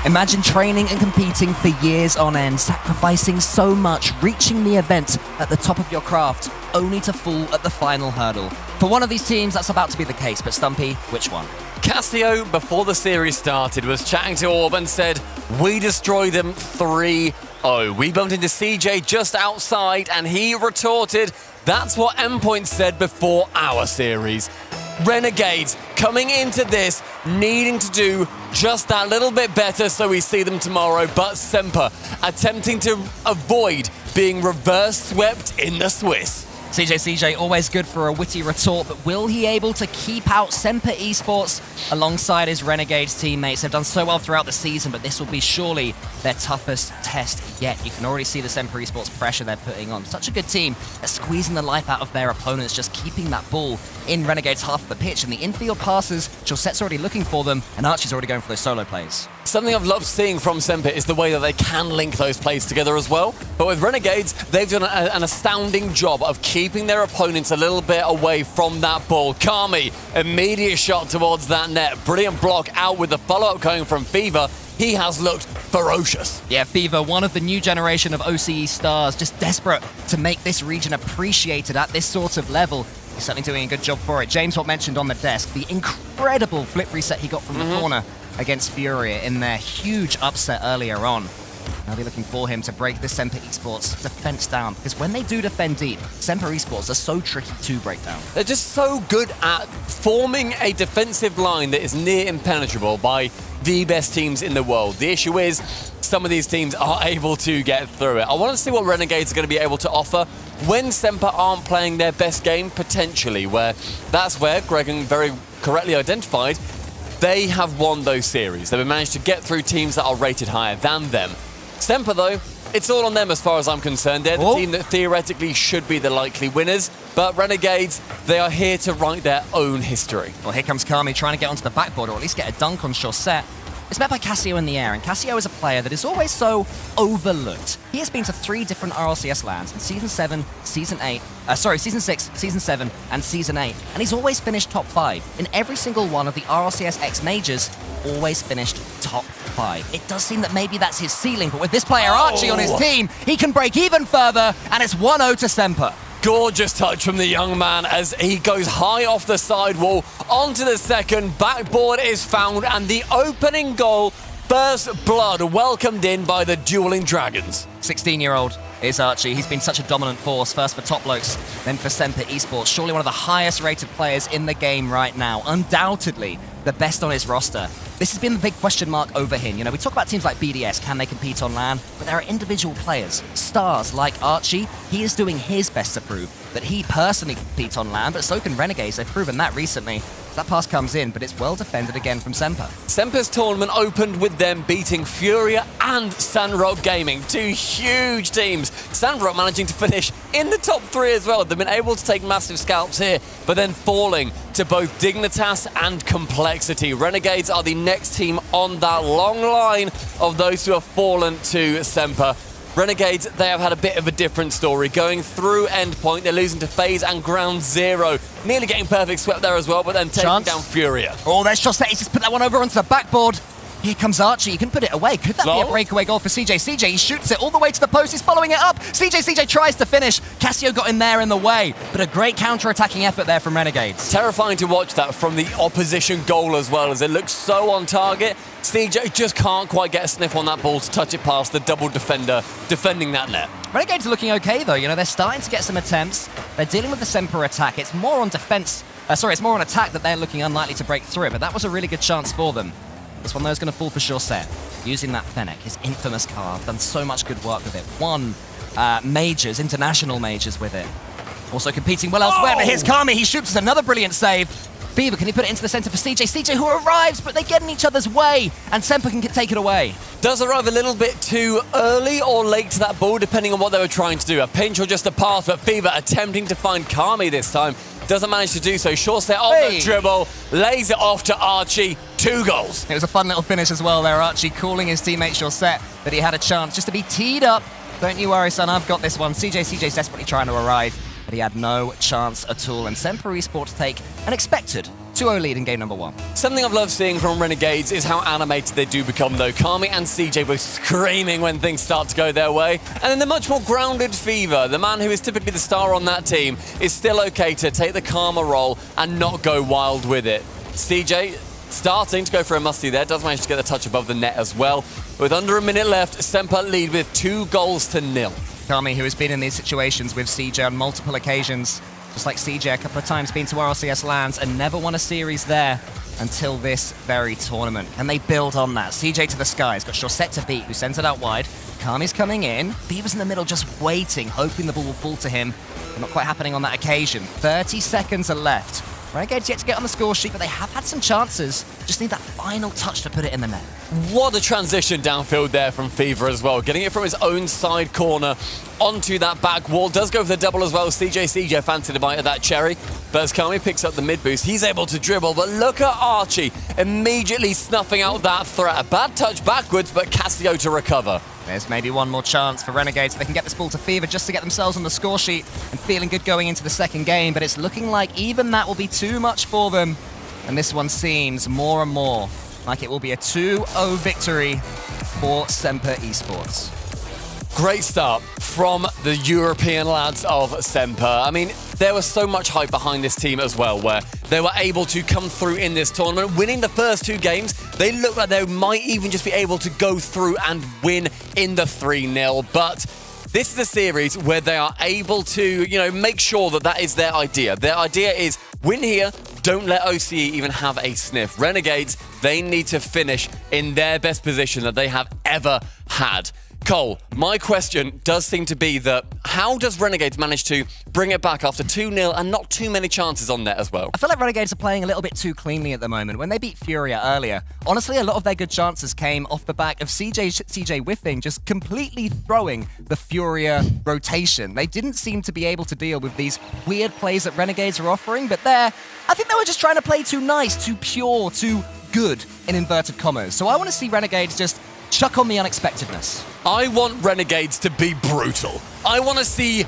Imagine training and competing for years on end, sacrificing so much, reaching the event at the top of your craft, only to fall at the final hurdle. For one of these teams, that's about to be the case, but Stumpy, which one? Cassio, before the series started, was chatting to Orb and said, "We destroyed them 3-0. We bumped into CJ just outside, and he retorted, "That's what Endpoint said before our series." Renegades coming into this, needing to do just that little bit better so we see them tomorrow, but Semper attempting to avoid being reverse swept in the Swiss. CJ always good for a witty retort, but will he able to keep out Semper Esports alongside his Renegades teammates? They've done so well throughout the season, but this will be surely their toughest test yet. You can already see the Semper Esports pressure they're putting on. Such a good team at squeezing the life out of their opponents, just keeping that ball in Renegades' half of the pitch, and the infield passes, Josette's already looking for them, and Archie's already going for those solo plays. Something I've loved seeing from Semper is the way that they can link those plays together as well. But with Renegades, they've done an astounding job of keeping their opponents a little bit away from that ball. Kami, immediate shot towards that net. Brilliant block out with the follow-up coming from Fever. He has looked ferocious. Yeah, Fever, one of the new generation of OCE stars, just desperate to make this region appreciated at this sort of level. He's certainly doing a good job for it. James what mentioned on the desk, the incredible flip reset he got from the corner against Furia in their huge upset earlier on. Now they're looking for him to break this Semper Esports defense down, because when they do defend deep, Semper Esports are so tricky to break down. They're just so good at forming a defensive line that is near impenetrable by the best teams in the world. The issue is, some of these teams are able to get through it. I want to see what Renegades are going to be able to offer when Semper aren't playing their best game, potentially, that's where Gregan very correctly identified they have won those series. They've managed to get through teams that are rated higher than them. Semper, though, it's all on them as far as I'm concerned. They're the team that theoretically should be the likely winners, but Renegades, they are here to write their own history. Well, here comes Kami trying to get onto the backboard, or at least get a dunk on Chaussette. It's met by Cassio in the air, and Cassio is a player that is always so overlooked. He has been to 3 different RLCS lands in Season 7, Season 6, Season 7, and Season 8, and he's always finished top 5. In every single one of the RLCS X Majors, always finished top 5. It does seem that maybe that's his ceiling, but with this player Archie on his team, he can break even further, and it's 1-0 to Semper. Gorgeous touch from the young man as he goes high off the sidewall onto the second. Backboard is found, and the opening goal, first blood, welcomed in by the Dueling Dragons. 16-year-old is Archie. He's been such a dominant force, first for Top Blokes, then for Semper Esports. Surely one of the highest rated players in the game right now. Undoubtedly the best on his roster. This has been the big question mark over him. You know, we talk about teams like BDS, can they compete on LAN? But there are individual players, stars like Archie. He is doing his best to prove that he personally can compete on LAN, but so can Renegades. They've proven that recently. That pass comes in, but it's well defended again from Semper. Semper's tournament opened with them beating Furia and Sandrock Gaming, 2 huge teams. Sandrock managing to finish in the top 3 as well. They've been able to take massive scalps here, but then falling to both Dignitas and Complexity. Renegades are the next team on that long line of those who have fallen to Semper. Renegades, they have had a bit of a different story. Going through Endpoint, they're losing to FaZe and Ground Zero. Nearly getting perfect swept there as well, but then taking down Furia. Oh, there's Chaussette. He's just put that one over onto the backboard. Here comes Archie. He can put it away. Could that be a breakaway goal for CJ? He shoots it all the way to the post. He's following it up. CJ tries to finish. Cassio got in there in the way, but a great counter-attacking effort there from Renegades. Terrifying to watch that from the opposition goal as well, as it looks so on target. CJ just can't quite get a sniff on that ball to touch it past the double defender defending that net. Renegades are looking okay, though. You know, they're starting to get some attempts. They're dealing with the Semper attack. It's more on defense. It's more on attack that they're looking unlikely to break through it, but that was a really good chance for them. This one, though, is going to fall for Chaussette. Using that Fennec, his infamous card. Done so much good work with it. Won majors, international majors with it. Also competing well elsewhere, but here's Kami. He shoots another brilliant save. Fever, can he put it into the center for CJ? CJ who arrives, but they get in each other's way, and Semper can take it away. Does arrive a little bit too early or late to that ball, depending on what they were trying to do. A pinch or just a pass, but Fever attempting to find Kami this time. Doesn't manage to do so. Short set on the dribble, lays it off to Archie. 2 goals. It was a fun little finish as well there. Archie calling his teammate Chaussette that he had a chance just to be teed up. Don't you worry, son, I've got this one. CJ's desperately trying to arrive, but he had no chance at all. And Semper Esports take an expected 2-0 lead in game number 1. Something I've loved seeing from Renegades is how animated they do become, though. Kami and CJ both screaming when things start to go their way. And then the much more grounded Fever, the man who is typically the star on that team, is still okay to take the calmer role and not go wild with it. CJ starting to go for a musty there, does manage to get the touch above the net as well. With under a minute left, Semper lead with 2-0. Kami, who has been in these situations with CJ on multiple occasions, just like CJ a couple of times, been to RLCS lands and never won a series there until this very tournament. And they build on that. CJ to the sky, he's got Chaussette to beat, who sends it out wide. Kami's coming in, Fever's in the middle just waiting, hoping the ball will fall to him. But not quite happening on that occasion. 30 seconds are left. Renegades yet to get on the score sheet, but they have had some chances. Just need that final touch to put it in the net. What a transition downfield there from Fever as well. Getting it from his own side corner onto that back wall. Does go for the double as well. CJ fancied a bite of that cherry. But as Kami picks up the mid boost, he's able to dribble. But look at Archie immediately snuffing out that threat. A bad touch backwards, but Cassio to recover. There's maybe one more chance for Renegades. They can get this ball to Fever just to get themselves on the score sheet and feeling good going into the second game, but it's looking like even that will be too much for them. And this one seems more and more like it will be a 2-0 victory for Semper Esports. Great start from the European lads of Semper. I mean, there was so much hype behind this team as well, where they were able to come through in this tournament, winning the first 2 games. They look like they might even just be able to go through and win in the 3-0. But this is a series where they are able to, make sure that that is their idea. Their idea is win here, don't let OCE even have a sniff. Renegades, they need to finish in their best position that they have ever had. Cole, my question does seem to be that how does Renegades manage to bring it back after 2-0 and not too many chances on net as well? I feel like Renegades are playing a little bit too cleanly at the moment. When they beat Furia earlier, honestly, a lot of their good chances came off the back of CJ whiffing, just completely throwing the Furia rotation. They didn't seem to be able to deal with these weird plays that Renegades are offering, but I think they were just trying to play too nice, too pure, too good, in inverted commas. So I want to see Renegades just chuck on the unexpectedness. I want Renegades to be brutal. I want to see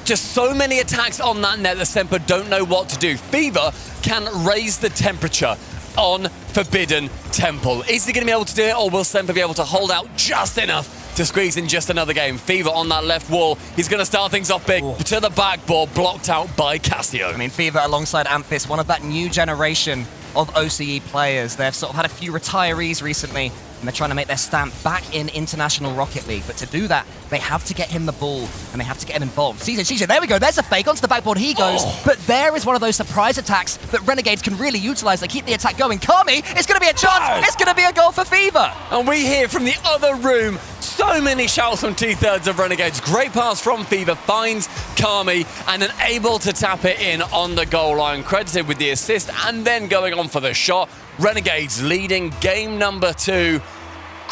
just so many attacks on that net that Semper don't know what to do. Fever can raise the temperature on Forbidden Temple. Is he going to be able to do it, or will Semper be able to hold out just enough to squeeze in just another game? Fever on that left wall. He's going to start things off big. To the backboard, blocked out by Cassio. I mean, Fever alongside Amphis, one of that new generation of OCE players. They've sort of had a few retirees recently, and they're trying to make their stamp back in International Rocket League. But to do that, they have to get him the ball, and they have to get him involved. CJ, there we go. There's a fake. Onto the backboard he goes. But there is one of those surprise attacks that Renegades can really utilize. They keep the attack going. Kami, it's going to be a chance. It's going to be a goal for Fever. And we hear from the other room so many shouts from 2/3 of Renegades. Great pass from Fever, finds Kami, and then able to tap it in on the goal line. Credited with the assist, and then going on for the shot. Renegades leading game number 2.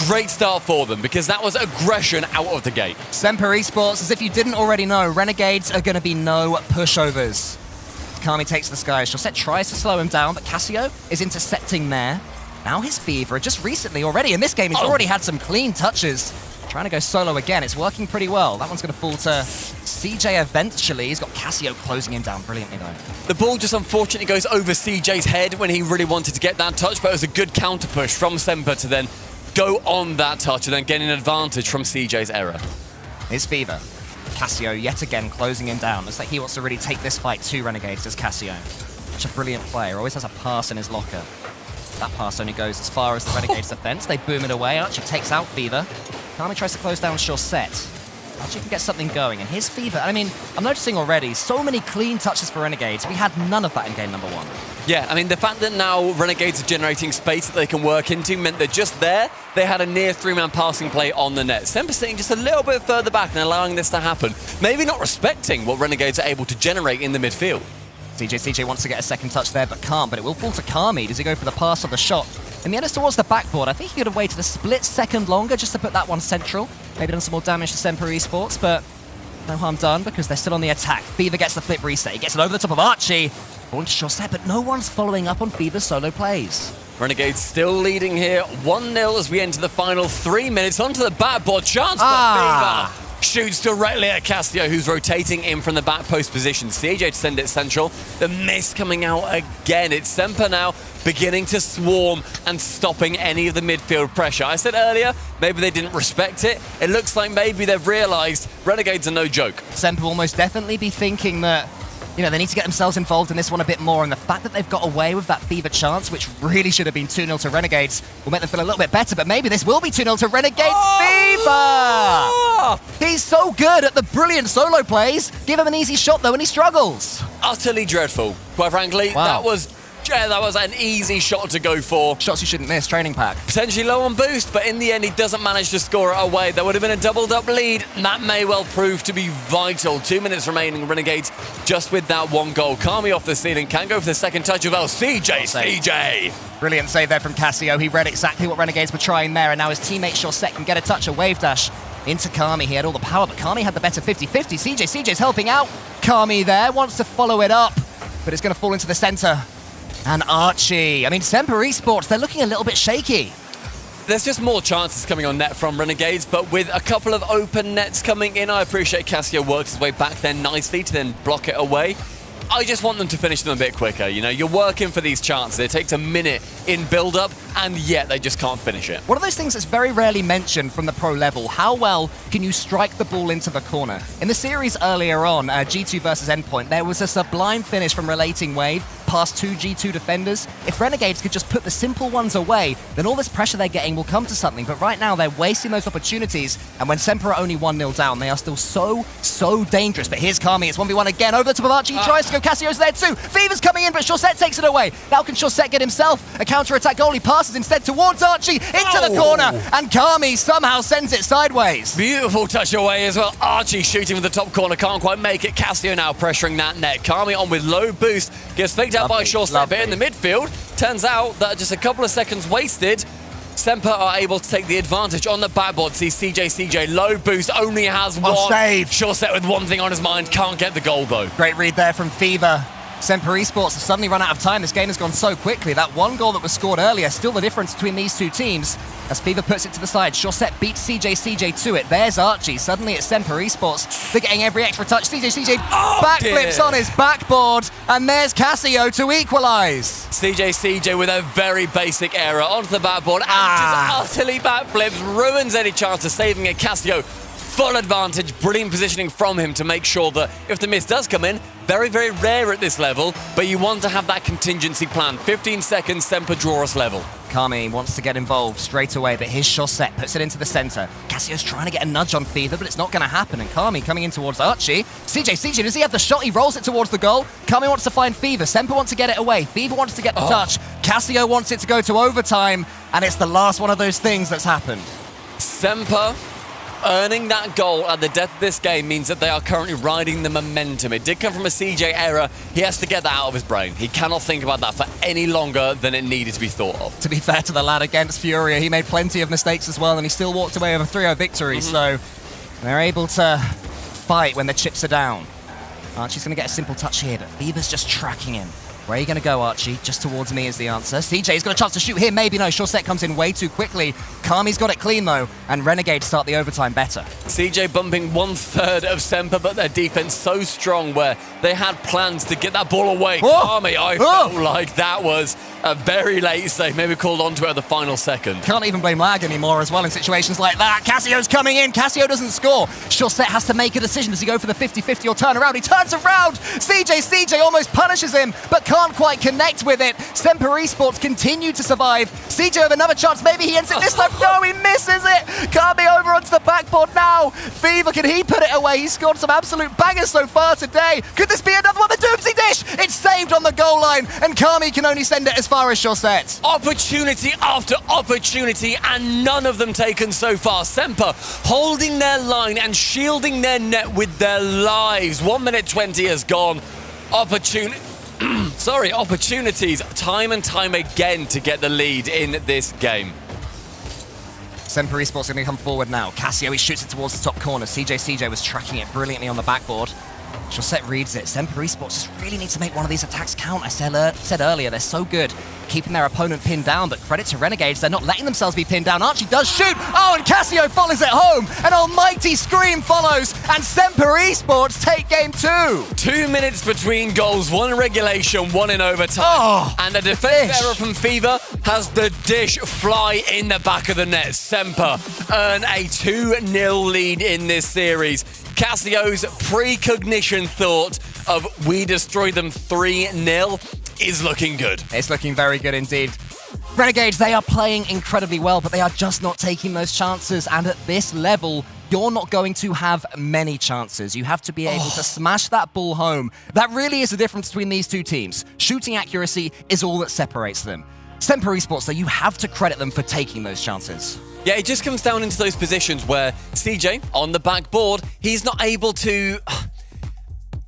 Great start for them, because that was aggression out of the gate. Semper Esports, as if you didn't already know, Renegades are going to be no pushovers. Kami takes the skies. Chaussette tries to slow him down, but Cassio is intercepting there. Now his Fever, just recently already in this game, he's already had some clean touches. Trying to go solo again. It's working pretty well. That one's going to fall to CJ eventually. He's got Cassio closing him down brilliantly, though. The ball just unfortunately goes over CJ's head when he really wanted to get that touch, but it was a good counter push from Semper to then go on that touch and then get an advantage from CJ's error. Here's Fever. Cassio yet again closing him down. Looks like he wants to really take this fight to Renegades as Cassio. Such a brilliant player. Always has a pass in his locker. That pass only goes as far as the Renegades' defense. They boom it away. Archie takes out Fever. Kami tries to close down Chaussette. Archie can get something going. And here's Fever. I mean, I'm noticing already so many clean touches for Renegades. We had none of that in game number 1. Yeah, I mean, the fact that now Renegades are generating space that they can work into meant that just there, they had a near 3-man passing play on the net. Semper sitting just a little bit further back and allowing this to happen. Maybe not respecting what Renegades are able to generate in the midfield. CJ wants to get a second touch there, but can't. But it will fall to Kami. Does he go for the pass or the shot? In the end, it's towards the backboard. I think he could have waited a split second longer just to put that one central. Maybe done some more damage to Semper Esports, but no harm done because they're still on the attack. Fever gets the flip reset. He gets it over the top of Archie. Falling to Chaussette, but no one's following up on Fever's solo plays. Renegades still leading here, 1-0 as we enter the final 3 minutes. Onto the backboard, chance for Fever. Shoots directly at Casio, who's rotating in from the back post position. CJ to send it central. The miss coming out again. It's Semper now beginning to swarm and stopping any of the midfield pressure. I said earlier, maybe they didn't respect it. It looks like maybe they've realized Renegades are no joke. Semper will most definitely be thinking that, you know, they need to get themselves involved in this one a bit more, and the fact that they've got away with that Fever chance, which really should have been 2-0 to Renegades, will make them feel a little bit better, but maybe this will be 2-0 to Renegades. Fever! He's so good at the brilliant solo plays. Give him an easy shot, though, and he struggles. Utterly dreadful, quite frankly. Wow. That was an easy shot to go for. Shots you shouldn't miss, training pack. Potentially low on boost, but in the end, he doesn't manage to score it away. There would have been a doubled-up lead, and that may well prove to be vital. 2 minutes remaining, Renegades just with that one goal. Kami off the ceiling, can go for the second touch of CJ. Brilliant save there from Casio. He read exactly what Renegades were trying there, and now his teammate Chaussette can get a touch, a wave dash into Kami. He had all the power, but Kami had the better 50-50. CJ's helping out. Kami there, wants to follow it up, but it's going to fall into the center. And Archie. I mean, Semper Esports, they're looking a little bit shaky. There's just more chances coming on net from Renegades, but with a couple of open nets coming in, I appreciate Casio worked his way back there nicely to then block it away. I just want them to finish them a bit quicker. You know, you're working for these chances. It takes a minute in build-up, and yet they just can't finish it. One of those things that's very rarely mentioned from the pro level, how well can you strike the ball into the corner? In the series earlier on, G2 versus Endpoint, there was a sublime finish from Relating Wave past 2 G2 defenders. If Renegades could just put the simple ones away, then all this pressure they're getting will come to something. But right now, they're wasting those opportunities, and when Semper are only 1-0 down, they are still so dangerous. But here's Kami, it's 1v1 again, over the top of Archie, he tries to go, Casio's there too. Fever's coming in, but Chaussette takes it away. Now can Chaussette get himself a counter-attack goal? He passes instead towards Archie, into the corner, and Kami somehow sends it sideways. Beautiful touch away as well. Archie shooting with the top corner, can't quite make it. Casio now pressuring that net. Kami on with low boost, gets faked out by Chaussette, but in the midfield, turns out that just a couple of seconds wasted, Semper are able to take the advantage on the backboard. See CJ, low boost, only has one. Save. Chaussette with one thing on his mind, can't get the goal though. Great read there from Fever. Semper Esports have suddenly run out of time. This game has gone so quickly. That one goal that was scored earlier, still the difference between these two teams. As Fever puts it to the side, Chaussette beats CJ to it. There's Archie. Suddenly it's Semper Esports. They're getting every extra touch. CJ backflips on his backboard, and there's Casio to equalise. CJ with a very basic error onto the backboard and just utterly backflips, ruins any chance of saving it. Casio, full advantage, brilliant positioning from him to make sure that if the miss does come in, very rare at this level, but you want to have that contingency plan. 15 seconds, Semper draw us level. Kami wants to get involved straight away, but his Chaussette puts it into the center. Casio's trying to get a nudge on Fever, but it's not going to happen. And Kami coming in towards Archie. CJ, does he have the shot? He rolls it towards the goal. Kami wants to find Fever. Semper wants to get it away. Fever wants to get the touch. Casio wants it to go to overtime, and it's the last one of those things that's happened. Semper earning that goal at the death of this game means that they are currently riding the momentum. It did come from a CJ error. He has to get that out of his brain. He cannot think about that for any longer than it needed to be thought of. To be fair to the lad against Furia, he made plenty of mistakes as well, and he still walked away with a 3-0 victory. So they're able to fight when the chips are down. Archie's going to get a simple touch here, but Fever's just tracking him. Where are you going to go, Archie? Just towards me is the answer. CJ's got a chance to shoot here. Maybe no. Chaussette comes in way too quickly. Kami's got it clean, though, and Renegades start the overtime better. CJ bumping 1/3 of Semper, but their defense so strong where they had plans to get that ball away. Kami, I felt like that was a very late save. Maybe called onto it at the final second. Can't even blame lag anymore as well in situations like that. Casio's coming in. Casio doesn't score. Chaussette has to make a decision. Does he go for the 50-50 or turn around? He turns around. CJ almost punishes him, but can't quite connect with it. Semper Esports continue to survive. CJ with another chance. Maybe he ends it this time. No, he misses it. Kami over onto the backboard now. Fever, can he put it away? He's scored some absolute bangers so far today. Could this be another one? The Doomsday Dish. It's saved on the goal line, and Kami can only send it as far as Chaussette. Opportunity after opportunity, and none of them taken so far. Semper holding their line and shielding their net with their lives. 1 minute 20 has gone. Opportunity. sorry, opportunities time and time again to get the lead in this game. Semper Esports going to come forward now. Cassio, he shoots it towards the top corner. CJ was tracking it brilliantly on the backboard. Chaussette reads it. Semper Esports just really need to make one of these attacks count. I said earlier, they're so good keeping their opponent pinned down, but credit to Renegades, they're not letting themselves be pinned down. Archie does shoot. Oh, and Cassio follows it home. An almighty scream follows, and Semper Esports take game 2. 2 minutes between goals, 1 in regulation, 1 in overtime. And a defensive error from Fever has the dish fly in the back of the net. Semper earn a 2-0 lead in this series. Cassio's precognition thought of we destroyed them 3-0 is looking good. It's looking very good indeed. Renegades, they are playing incredibly well, but they are just not taking those chances. And at this level, you're not going to have many chances. You have to be able to smash that ball home. That really is the difference between these two teams. Shooting accuracy is all that separates them. Semper Esports, though, you have to credit them for taking those chances. Yeah, it just comes down into those positions where CJ, on the backboard, he's not able to...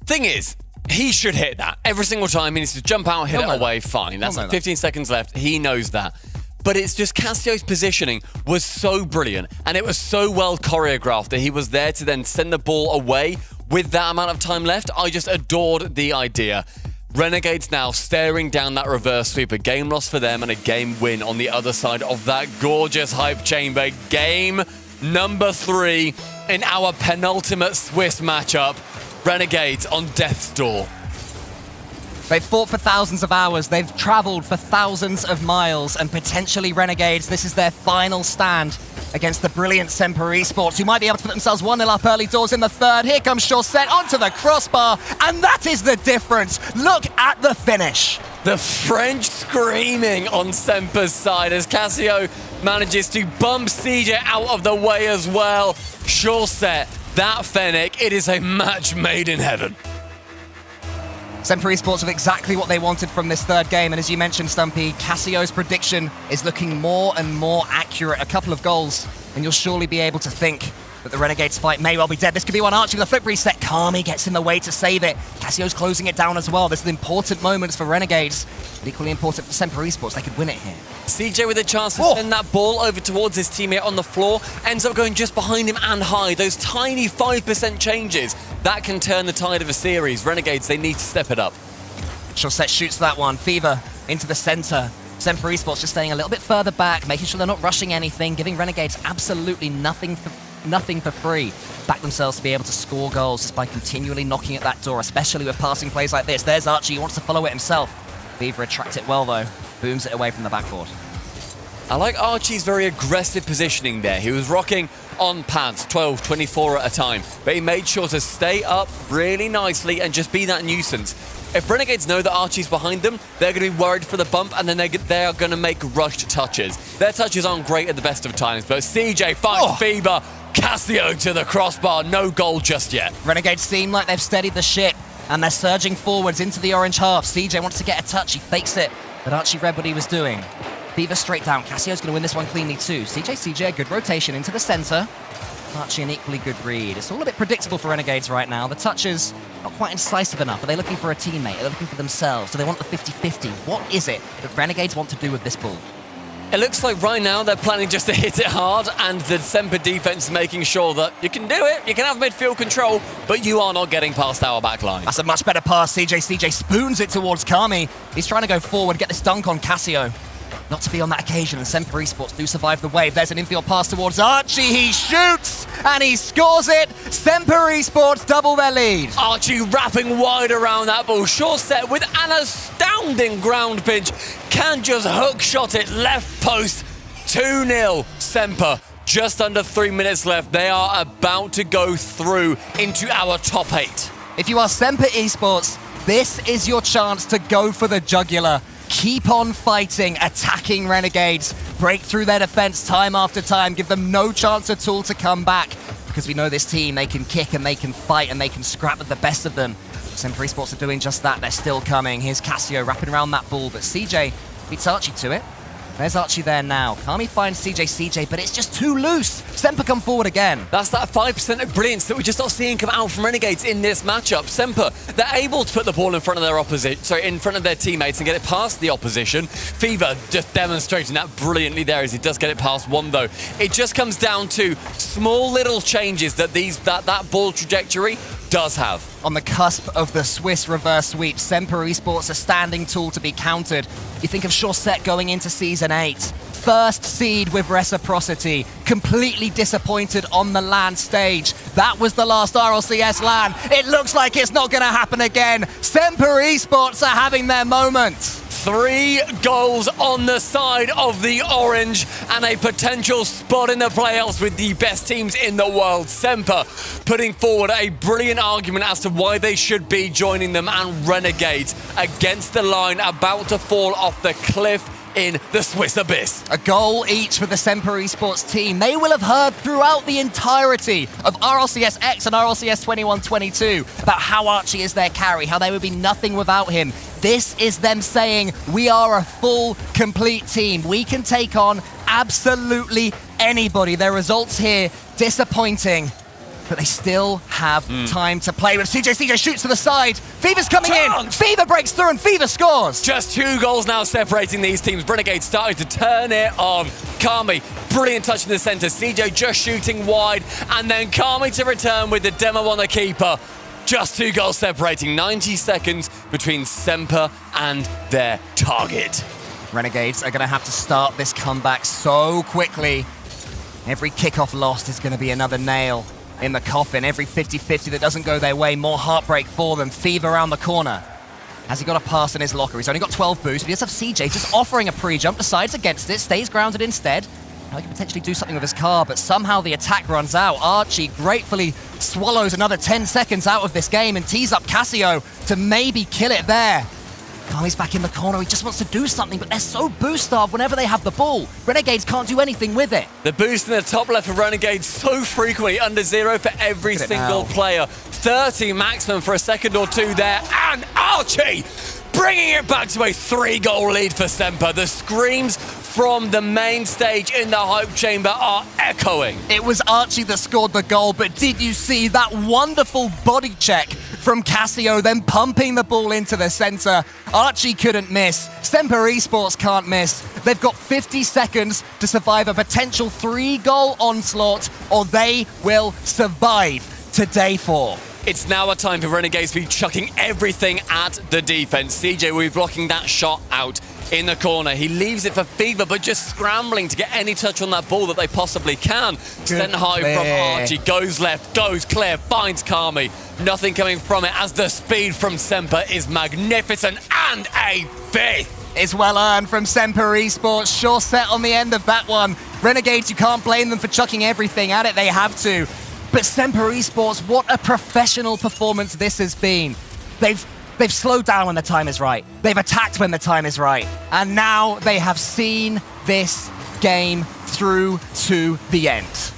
Thing is, he should hit that every single time. He needs to jump out, hit it away, fine. That's like 15 seconds left. He knows that. But it's just Cassio's positioning was so brilliant, and it was so well choreographed that he was there to then send the ball away with that amount of time left. I just adored the idea. Renegades now staring down that reverse sweep. A game loss for them and a game win on the other side of that gorgeous hype chamber. Game number 3 in our penultimate Swiss matchup. Renegades on death's door. They've fought for thousands of hours, they've traveled for thousands of miles, and potentially Renegades, this is their final stand against the brilliant Semper Esports, who might be able to put themselves 1-0 up early doors in the third. Here comes Chaussette onto the crossbar, and that is the difference. Look at the finish. The French screaming on Semper's side as Cassio manages to bump CJ out of the way as well. Chaussette, that Fennec, it is a match made in heaven. Semper Esports with exactly what they wanted from this third game, and as you mentioned, Stumpy, Cassio's prediction is looking more and more accurate. A couple of goals, and you'll surely be able to think that the Renegades fight may well be dead. This could be one. Archie with a flip reset. Kami gets in the way to save it. Cassio's closing it down as well. This is important moments for Renegades, but equally important for Semper Esports. They could win it here. CJ with a chance to send that ball over towards his teammate on the floor, ends up going just behind him and high. Those tiny 5% changes, that can turn the tide of a series. Renegades, they need to step it up. Chaussette shoots that one. Fever into the center. Semper Esports just staying a little bit further back, making sure they're not rushing anything, giving Renegades absolutely nothing for free. Back themselves to be able to score goals just by continually knocking at that door, especially with passing plays like this. There's Archie, he wants to follow it himself. Fever attract it well though, booms it away from the backboard. I like Archie's very aggressive positioning there. He was rocking on pads, 12, 24 at a time, but he made sure to stay up really nicely and just be that nuisance. If Renegades know that Archie's behind them, they're going to be worried for the bump, and then they are going to make rushed touches. Their touches aren't great at the best of times, but CJ finds Fever. Cassio to the crossbar, no goal just yet. Renegades seem like they've steadied the ship, and they're surging forwards into the orange half. CJ wants to get a touch, he fakes it, but Archie read what he was doing. Fever straight down, Cassio's going to win this one cleanly too. CJ, a good rotation into the center. Archie, an equally good read. It's all a bit predictable for Renegades right now. The touches not quite incisive enough. Are they looking for a teammate? Are they looking for themselves? Do they want the 50-50? What is it that Renegades want to do with this ball? It looks like right now they're planning just to hit it hard, and the Semper defense is making sure that you can do it, you can have midfield control, but you are not getting past our back line. That's a much better pass. CJ spoons it towards Kami. He's trying to go forward, get this dunk on Cassio. Not to be on that occasion, and Semper Esports do survive the wave. There's an infield pass towards Archie. He shoots, and he scores it. Semper Esports double their lead. Archie wrapping wide around that ball. Chaussette with an astounding ground pinch. Can just hook shot it left post. 2-0 Semper. Just under 3 minutes left. They are about to go through into our top 8. If you are Semper Esports, this is your chance to go for the jugular. Keep on fighting, attacking Renegades, break through their defense time after time, give them no chance at all to come back, because we know this team, they can kick and they can fight and they can scrap at the best of them. Semper Esports are doing just that, they're still coming. Here's Cassio wrapping around that ball, but CJ beats Archie to it. There's Archie there now. Kami finds CJ, but it's just too loose. Semper come forward again. That's that 5% of brilliance that we're just not seeing come out from Renegades in this matchup. Semper, they're able to put the ball in front of their in front of their teammates and get it past the opposition. Fever just demonstrating that brilliantly there as he does get it past one though. It just comes down to small little changes that that ball trajectory does have. On the cusp of the Swiss reverse sweep, Semper Esports a standing tool to be countered. You think of Chaussette going into Season 8. First seed with reciprocity, completely disappointed on the LAN stage. That was the last RLCS LAN. It looks like it's not going to happen again. Semper Esports are having their moment. 3 goals on the side of the orange and a potential spot in the playoffs with the best teams in the world. Semper putting forward a brilliant argument as to why they should be joining them, and Renegades against the line, about to fall off the cliff in the Swiss abyss. A goal each for the Semper Esports team. They will have heard throughout the entirety of RLCS X and RLCS 21-22 about how Archie is their carry, how they would be nothing without him. This is them saying, we are a full, complete team. We can take on absolutely anybody. Their results here, disappointing. But they still have time to play with. CJ shoots to the side. Fever's coming in. Fever breaks through and Fever scores. Just 2 goals now separating these teams. Renegades starting to turn it on. Kami, brilliant touch in the center. CJ just shooting wide. And then Kami to return with the demo on the keeper. Just 2 goals separating. 90 seconds between Semper and their target. Renegades are going to have to start this comeback so quickly. Every kickoff lost is going to be another nail in the coffin. Every 50-50 that doesn't go their way, more heartbreak for them. Fever around the corner. Has he got a pass in his locker? He's only got 12 boosts, but he does have CJ just offering a pre-jump, decides against it, stays grounded instead. Now he can potentially do something with his car, but somehow the attack runs out. Archie gratefully swallows another 10 seconds out of this game and tees up Casio to maybe kill it there. Kami's back in the corner. He just wants to do something, but they're so boost-starved whenever they have the ball. Renegades can't do anything with it. The boost in the top left of Renegades so frequently, under 0 for every single player. 30 maximum for a second or 2 there. And Archie bringing it back to a 3-goal lead for Semper. The screams from the main stage in the hype chamber are echoing. It was Archie that scored the goal, but did you see that wonderful body check from Casio, then pumping the ball into the center? Archie couldn't miss. Semper Esports can't miss. They've got 50 seconds to survive a potential 3-goal onslaught, or they will survive to day 4. It's now a time for Renegades to be chucking everything at the defense. CJ will be blocking that shot out in the corner. He leaves it for Fever, but just scrambling to get any touch on that ball that they possibly can. Sent high from Archie, goes left, goes clear, finds Kami. Nothing coming from it as the speed from Semper is magnificent, and a 5th. It's well earned from Semper Esports. Sure set on the end of that one. Renegades, you can't blame them for chucking everything at it. They have to. But Semper Esports, what a professional performance this has been. They've slowed down when the time is right. They've attacked when the time is right. And now they have seen this game through to the end.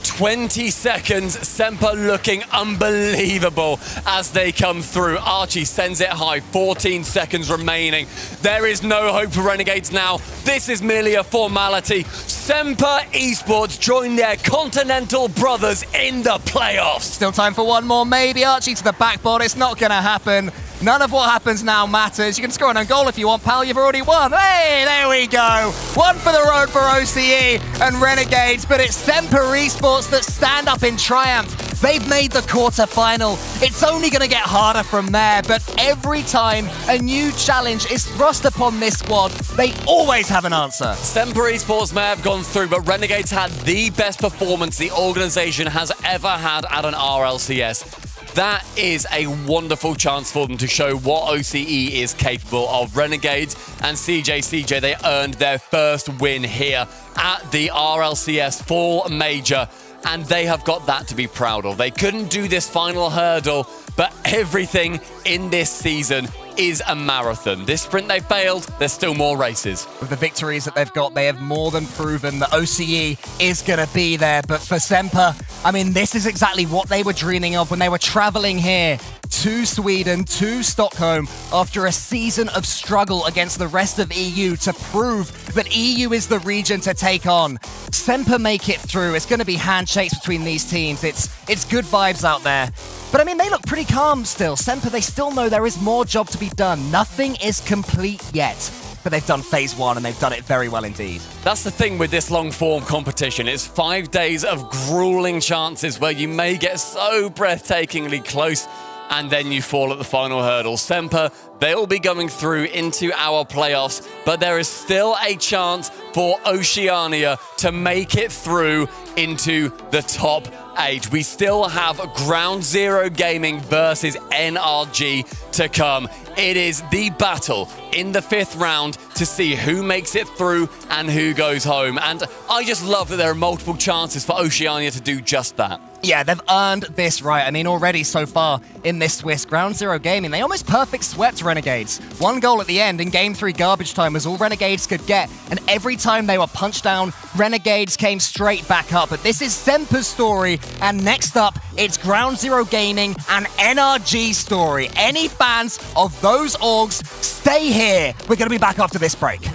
20 seconds, Semper looking unbelievable as they come through. Archie sends it high, 14 seconds remaining. There is no hope for Renegades now. This is merely a formality. Semper Esports join their continental brothers in the playoffs. Still time for one more, maybe. Archie to the backboard. It's not going to happen. None of what happens now matters. You can score an own goal if you want, pal. You've already won. Hey, there we go. One for the road for OCE and Renegades, but it's Semper Esports that stand up in triumph. They've made the quarterfinal. It's only going to get harder from there, but every time a new challenge is thrust upon this squad, they always have an answer. Semper Esports may have gone through, but Renegades had the best performance the organization has ever had at an RLCS. That is a wonderful chance for them to show what OCE is capable of. Renegades and CJ, they earned their first win here at the RLCS Fall Major, and they have got that to be proud of. They couldn't do this final hurdle, but everything in this season is a marathon. This sprint they failed, there's still more races. With the victories that they've got, they have more than proven that OCE is going to be there. But for Semper, I mean, this is exactly what they were dreaming of when they were traveling here to Sweden, to Stockholm, after a season of struggle against the rest of EU to prove that EU is the region to take on. Semper make it through. It's going to be handshakes between these teams. It's good vibes out there. But I mean, they look pretty calm still. Semper, they still know there is more job to be done. Nothing is complete yet. But they've done phase 1 and they've done it very well indeed. That's the thing with this long-form competition. It's 5 days of grueling chances where you may get so breathtakingly close and then you fall at the final hurdle. Semper, they'll be going through into our playoffs, but there is still a chance for Oceania to make it through into the top 8. We still have Ground Zero Gaming versus NRG to come. It is the battle in the 5th round to see who makes it through and who goes home. And I just love that there are multiple chances for Oceania to do just that. Yeah, they've earned this right. I mean, already so far in this Swiss, Ground Zero Gaming, they almost perfect swept Renegades. 1 goal at the end in Game 3 garbage time was all Renegades could get, and every time they were punched down, Renegades came straight back up. But this is Semper's story, and next up, it's Ground Zero Gaming and NRG story. Any fans of those orgs, stay here. We're going to be back after this break.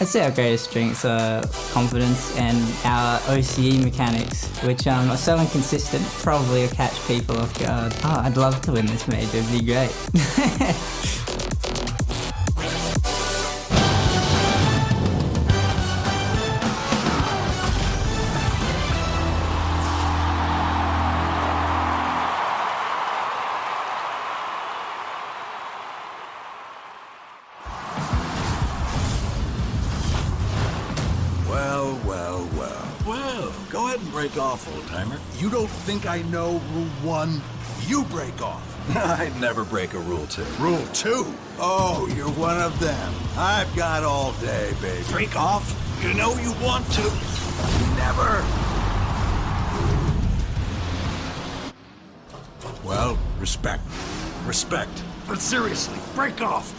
I'd say our greatest strengths are confidence and our OCE mechanics, which are so inconsistent, probably will catch people off guard. Oh, I'd love to win this major, it'd be great. Well, go ahead and break off, old-timer. You don't think I know Rule 1? You break off. I'd never break a Rule 2. Rule 2? Oh, you're one of them. I've got all day, baby. Break off? You know you want to. Never. Well, respect. Respect. But seriously, break off.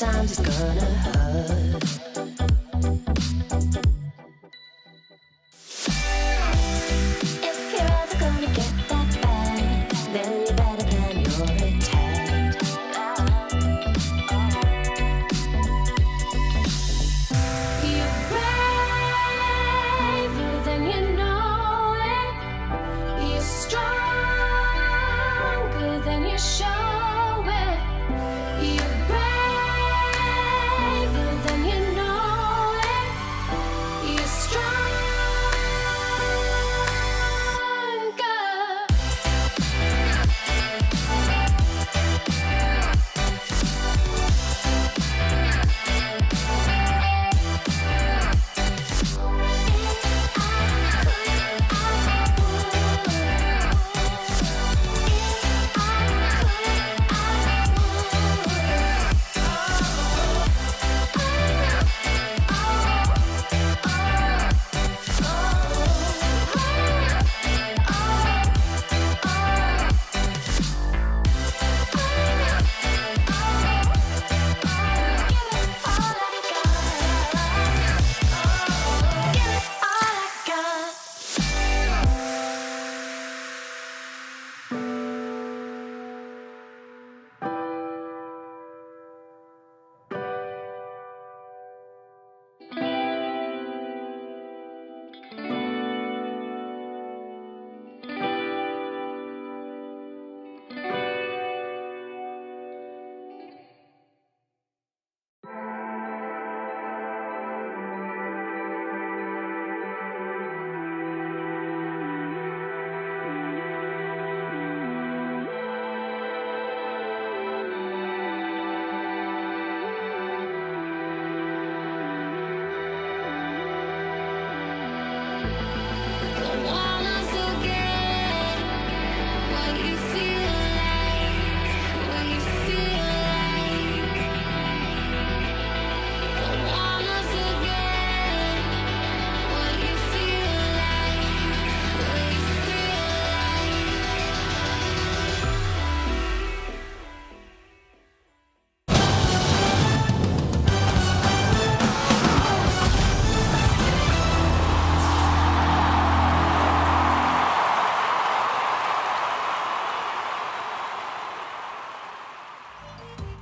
sometimes it's gonna hurt. If you're ever gonna get that bad, then you better plan your attack. You're braver than you know it. You're stronger than you show it. You're braver than you know it. You're stronger.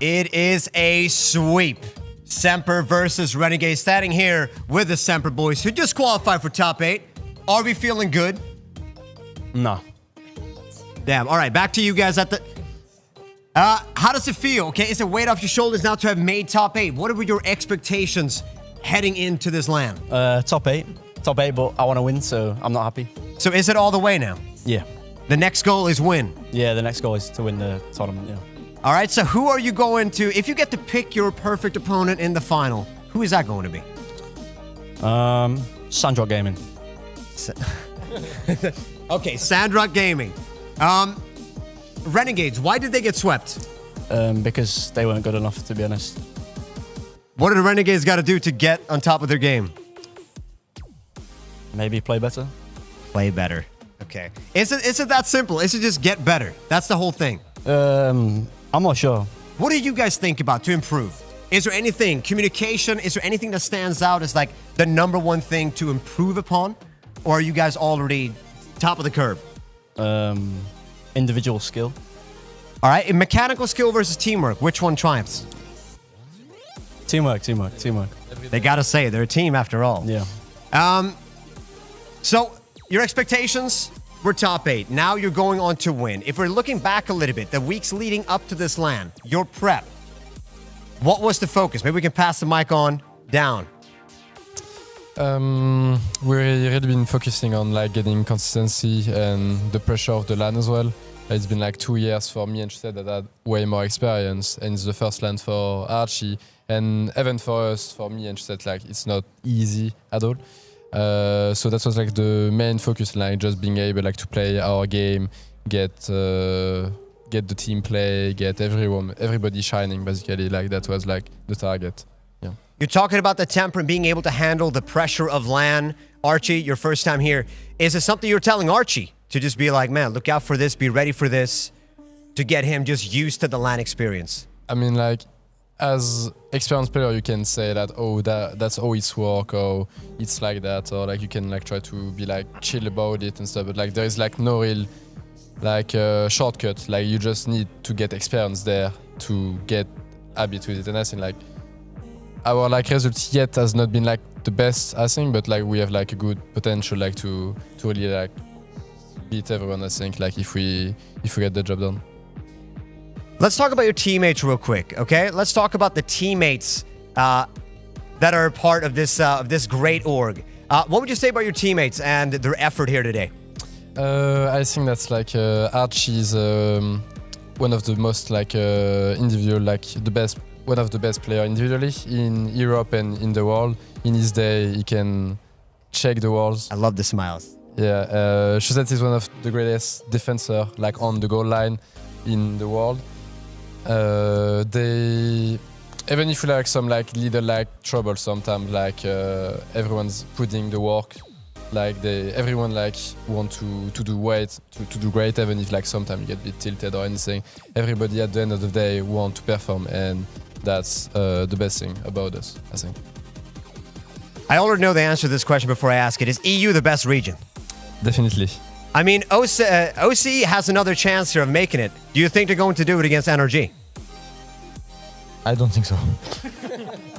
It is a sweep. Semper versus Renegades, standing here with the Semper boys who just qualified for top 8. Are we feeling good? No. Damn. All right, back to you guys at the... how does it feel? Okay, is it weight off your shoulders now to have made top 8? What were your expectations heading into this LAN? Top 8. Top 8, but I want to win, so I'm not happy. So is it all the way now? Yeah. The next goal is win? Yeah, the next goal is to win the tournament, yeah. All right, so who are you going to... If you get to pick your perfect opponent in the final, who is that going to be? Sandrock Gaming. Okay, Sandrock Gaming. Renegades, why did they get swept? Because they weren't good enough, to be honest. What do the Renegades got to do to get on top of their game? Maybe play better. Play better. Okay. Is it that simple? Is it just get better? That's the whole thing. I'm not sure. What do you guys think about to improve? Is there anything, communication, is there anything that stands out as like the number one thing to improve upon? Or are you guys already top of the curve? Individual skill. All right, in mechanical skill versus teamwork, which one triumphs? Teamwork. They got to say, they're a team after all. Yeah. So, your expectations were top 8. Now you're going on to win. If we're looking back a little bit, the weeks leading up to this LAN, your prep, what was the focus? Maybe we can pass the mic on down. We've really been focusing on like getting consistency and the pressure of the LAN as well. It's been like 2 years for me and Shused that had way more experience, and it's the first LAN for Archie, and even for us, for me and Shused, like it's not easy at all. So that was like the main focus, like just being able like to play our game, get the team play, get everybody shining basically. Like that was like the target. Yeah. You're talking about the temper and being able to handle the pressure of LAN. Archie, your first time here. Is it something you're telling Archie to just be like, man, look out for this, be ready for this, to get him just used to the LAN experience? I mean, like, as experienced player, you can say that that's how it's work, or it's like that, or like you can like try to be like chill about it and stuff. But like there is like no real like shortcut. Like you just need to get experience there to get habit with it. And I think like our like result yet has not been like the best, I think, but like we have like a good potential like to really like beat everyone. I think like if we get the job done. Let's talk about your teammates real quick, okay? Let's talk about the teammates that are a part of this great org. What would you say about your teammates and their effort here today? I think that's like Archie is one of the most like individual, like one of the best player individually in Europe and in the world. In his day, he can check the walls. I love the smiles. Yeah, Chaussette is one of the greatest defender like on the goal line in the world. They even if you like some like little like trouble sometimes, like everyone's putting the work, like everyone like want to do great, even if like sometimes you get a bit tilted or anything. Everybody at the end of the day want to perform, and that's the best thing about us, I think. I already know the answer to this question before I ask it. Is EU the best region? Definitely. I mean, OC has another chance here of making it. Do you think they're going to do it against NRG? I don't think so.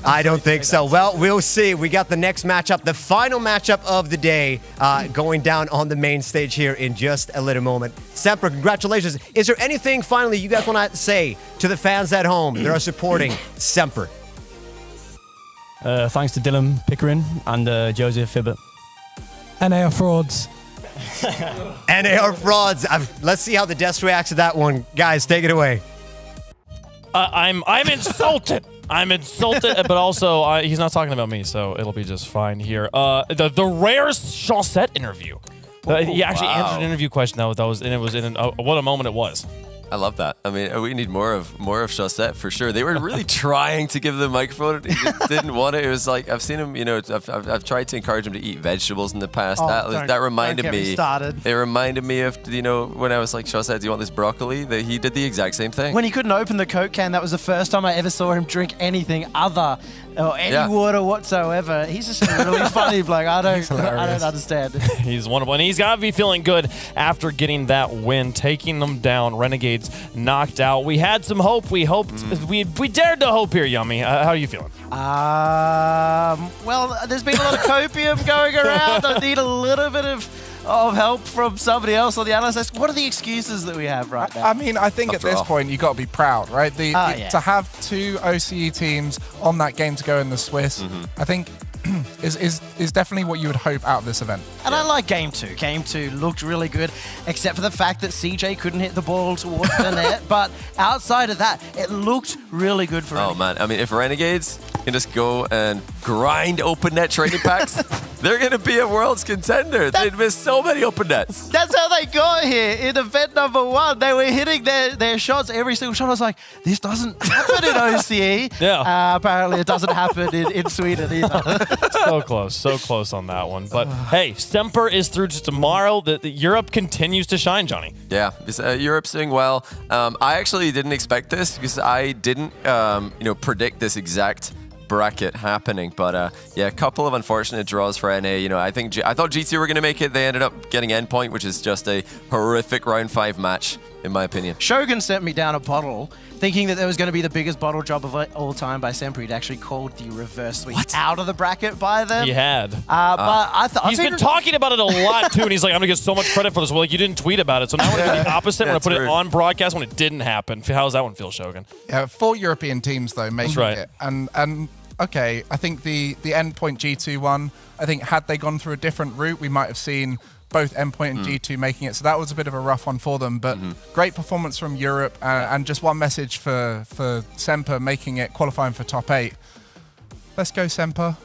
I don't think so. Well, we'll see. We got the next matchup, the final matchup of the day, going down on the main stage here in just a little moment. Semper, congratulations. Is there anything finally you guys want to say to the fans at home that are supporting Semper? Thanks to Dylan Pickering and Joseph Fibbert. NAR frauds. NAR frauds. Let's see how the desk reacts to that one. Guys, take it away. I'm insulted. I'm insulted, but also he's not talking about me, so it'll be just fine here. The rare Chaussette interview. He actually answered an interview question that was, and it was what a moment it was. I love that. I mean, we need more of Chaussette for sure. They were really trying to give the microphone. He just didn't want it. It was like I've seen him. You know, I've tried to encourage him to eat vegetables in the past. That reminded me. It reminded me of when I was like, Chaussette, do you want this broccoli? He did the exact same thing. When he couldn't open the Coke can, that was the first time I ever saw him drink anything other or any water whatsoever. He's just really funny bloke. I don't understand. He's wonderful, and he's got to be feeling good after getting that win, taking them down. Renegades knocked out. We had some hope. We hoped. We dared to hope here, Yummy. How are you feeling? Well, there's been a lot of copium going around. I need a little bit of help from somebody else on the analyst. What are the excuses that we have right now? I mean, I think at this point, you've got to be proud, right? To have two OCE teams on that game to go in the Swiss, I think is definitely what you would hope out of this event. And I like Game 2. Game 2 looked really good, except for the fact that CJ couldn't hit the ball towards the net. But outside of that, it looked really good for Renegades. Oh, man. I mean, if Renegades can just go and grind open net training packs, they're going to be a world's contender. They'd miss so many open nets. That's how they got here in event number 1. They were hitting their shots, every single shot. I was like, this doesn't happen in OCE. Yeah. Apparently, it doesn't happen in Sweden either. So close on that one. But hey, Semper is through to tomorrow. The Europe continues to shine, Johnny. Yeah, Europe's doing well. I actually didn't expect this because I didn't, predict this exact bracket happening. But yeah, a couple of unfortunate draws for NA. I thought G2 were going to make it. They ended up getting Endpoint, which is just a horrific round 5 match, in my opinion. Shogun sent me down a bottle, thinking that there was going to be the biggest bottle job of all time by Semper. He'd actually called the reverse sweep out of the bracket by them. He had. But I thought he's been talking about it a lot too, and he's like, "I'm gonna get so much credit for this." Well, like, you didn't tweet about it, so now I'm gonna do the opposite. I'm gonna put it on broadcast when it didn't happen. How does that one feel, Shogun? Yeah, 4 European teams though making it, and okay, I think the Endpoint G2 one. I think had they gone through a different route, we might have seen both Endpoint and G2 making it. So that was a bit of a rough one for them, but great performance from Europe. And just one message for Semper making it, qualifying for top 8. Let's go, Semper.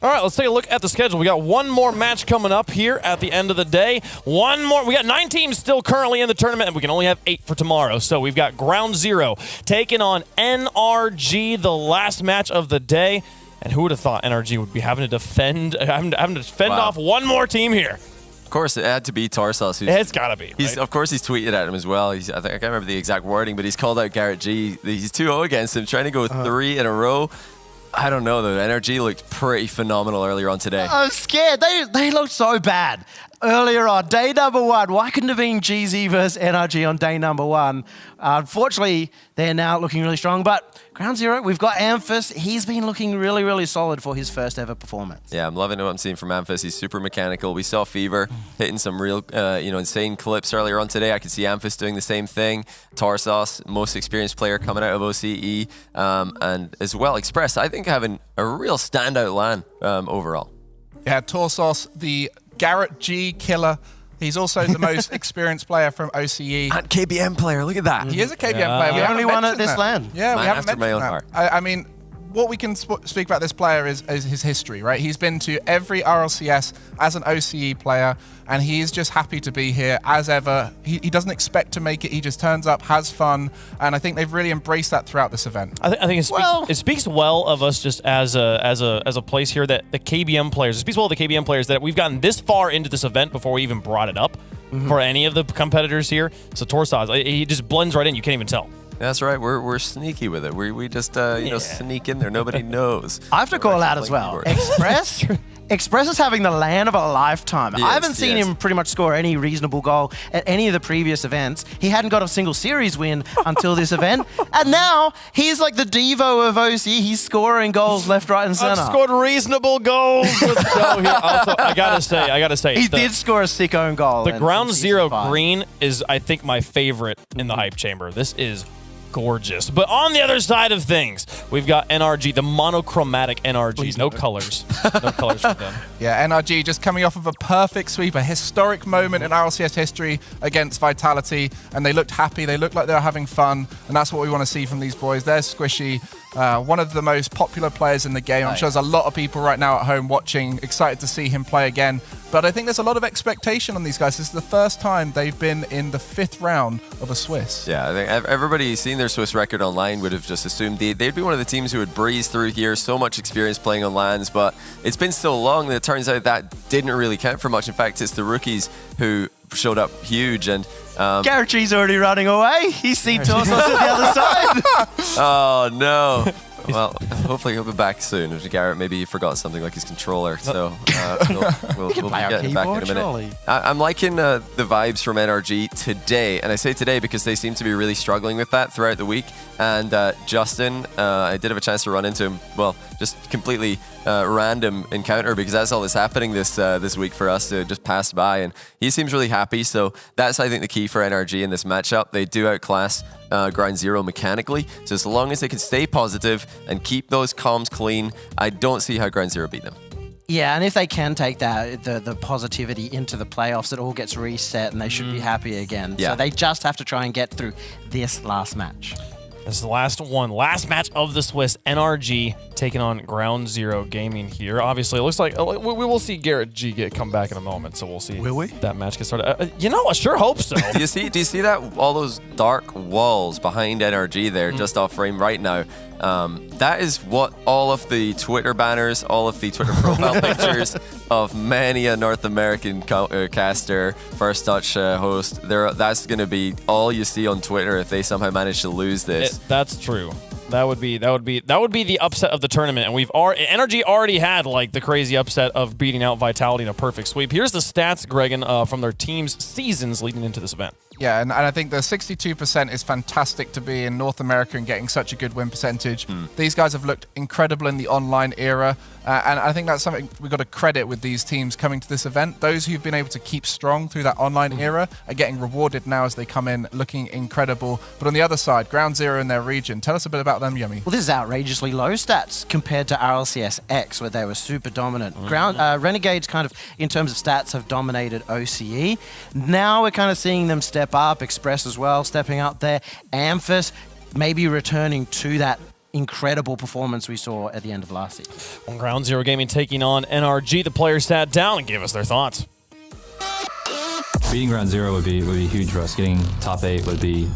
All right, let's take a look at the schedule. We got one more match coming up here at the end of the day. One more. We got 9 teams still currently in the tournament, and we can only have 8 for tomorrow. So we've got Ground Zero taking on NRG, the last match of the day. And who would have thought NRG would be having to defend off one more team here? Of course, it had to be Tarsos. It's gotta be. Right? Of course, he's tweeted at him as well. I think I can't remember the exact wording, but he's called out Garrett G. He's 2-0 against him, trying to go 3 in a row. I don't know though. NRG looked pretty phenomenal earlier on today. I'm scared. They looked so bad earlier on. Day number 1. Why couldn't it have been GZ versus NRG on day number 1? Unfortunately, they're now looking really strong. But Ground Zero, we've got Amphis. He's been looking really, really solid for his first ever performance. Yeah, I'm loving what I'm seeing from Amphis. He's super mechanical. We saw Fever hitting some real, insane clips earlier on today. I could see Amphis doing the same thing. Tarsos, most experienced player coming out of OCE, and as well Express. I think having a real standout LAN overall. Yeah, Tarsos, the Garrett G killer. He's also the most experienced player from OCE. And KBM player, look at that. He is a KBM player. The only one at this LAN. Yeah, we haven't after my own mentioned that. heart. I mean, what we can speak about this player is his history, right? He's been to every RLCS as an OCE player, and he is just happy to be here as ever. He doesn't expect to make it. He just turns up, has fun, and I think they've really embraced that throughout this event. I think it speaks well of us just as a place here that the KBM players. It speaks well of the KBM players that we've gotten this far into this event before we even brought it up for any of the competitors here. So Tarsos, he just blends right in. You can't even tell. That's right. We're sneaky with it. We just sneak in there. Nobody knows. I have to call out as well. Express is having the LAN of a lifetime. I haven't seen him pretty much score any reasonable goal at any of the previous events. He hadn't got a single series win until this event. And now he's like the Devo of OC. He's scoring goals left, right, and center. I've scored reasonable goals. Also, I gotta say. He did score a sick own goal. The Ground Zero green is, I think, my favorite in the hype chamber. This is gorgeous. But on the other side of things, we've got NRG, the monochromatic NRGs. No colors. No colors for them. Yeah, NRG just coming off of a perfect sweep, a historic moment in RLCS history against Vitality, and they looked happy. They looked like they were having fun, and that's what we want to see from these boys. They're Squishy, one of the most popular players in the game. I'm sure there's a lot of people right now at home watching, excited to see him play again. But I think there's a lot of expectation on these guys. This is the first time they've been in the 5th round of a Swiss. Yeah, I think everybody seeing their Swiss record online would have just assumed they'd be one of the teams who would breeze through here. So much experience playing on LANs, but it's been so long that it turns out that didn't really count for much. In fact, it's the rookies who showed up huge. And Garrett G's already running away. He's seen Tarsos at the other side. Oh, no. Well, hopefully he'll be back soon. Garrett, maybe he forgot something like his controller, so we'll be getting back in a minute. I'm liking the vibes from NRG today, and I say today because they seem to be really struggling with that throughout the week. And Justin, I did have a chance to run into him. Well, just completely random encounter because that's all that's happening this week for us. To just pass by, and he seems really happy. So that's, I think, the key for NRG in this matchup. They do outclass Ground Zero mechanically. So as long as they can stay positive and keep those comms clean, I don't see how Ground Zero beat them. Yeah, and if they can take that the positivity into the playoffs, it all gets reset and they should be happy again. Yeah. So they just have to try and get through this last match. This is the last match of the Swiss. NRG taking on Ground Zero Gaming here. Obviously, it looks like we will see Garrett G come back in a moment, so we'll see. Will we? That match get started. I sure hope so. Do you see that all those dark walls behind NRG there, just off frame right now? That is what all of the Twitter banners, all of the Twitter profile pictures of many a North American caster, First Touch host, that's going to be all you see on Twitter if they somehow manage to lose this. That's true. That would be the upset of the tournament, and NRG already had like the crazy upset of beating out Vitality in a perfect sweep. Here's the stats, Gregan, from their team's seasons leading into this event. Yeah, and I think the 62% is fantastic to be in North America and getting such a good win percentage. These guys have looked incredible in the online era, and I think that's something we've got to credit with these teams coming to this event. Those who've been able to keep strong through that online era are getting rewarded now as they come in looking incredible. But on the other side, Ground Zero in their region, tell us a bit about them, Yummy. Well, this is outrageously low stats compared to RLCS X, where they were super dominant. Renegades kind of, in terms of stats, have dominated OCE. Now we're kind of seeing them step up, Express as well, stepping up there. Amphis maybe returning to that incredible performance we saw at the end of last season. On Ground Zero Gaming taking on NRG, the players sat down and gave us their thoughts. Beating Ground Zero would be huge for us. Getting top 8 would be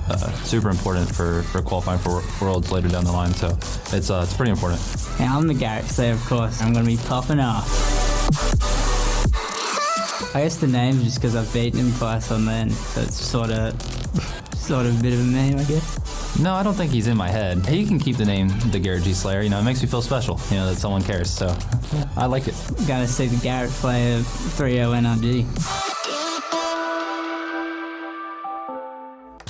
super important for qualifying for Worlds later down the line. So it's pretty important. Yeah, I'm the Garrett, so of course I'm going to be popping off. I guess the name just because I've beaten him twice on LAN, so it's sort of a bit of a meme, I guess. No, I don't think he's in my head. He can keep the name the Garrett G Slayer. You know, it makes me feel special. You know that someone cares. So I like it. Gotta see the Garrett play of 3-0 NRG.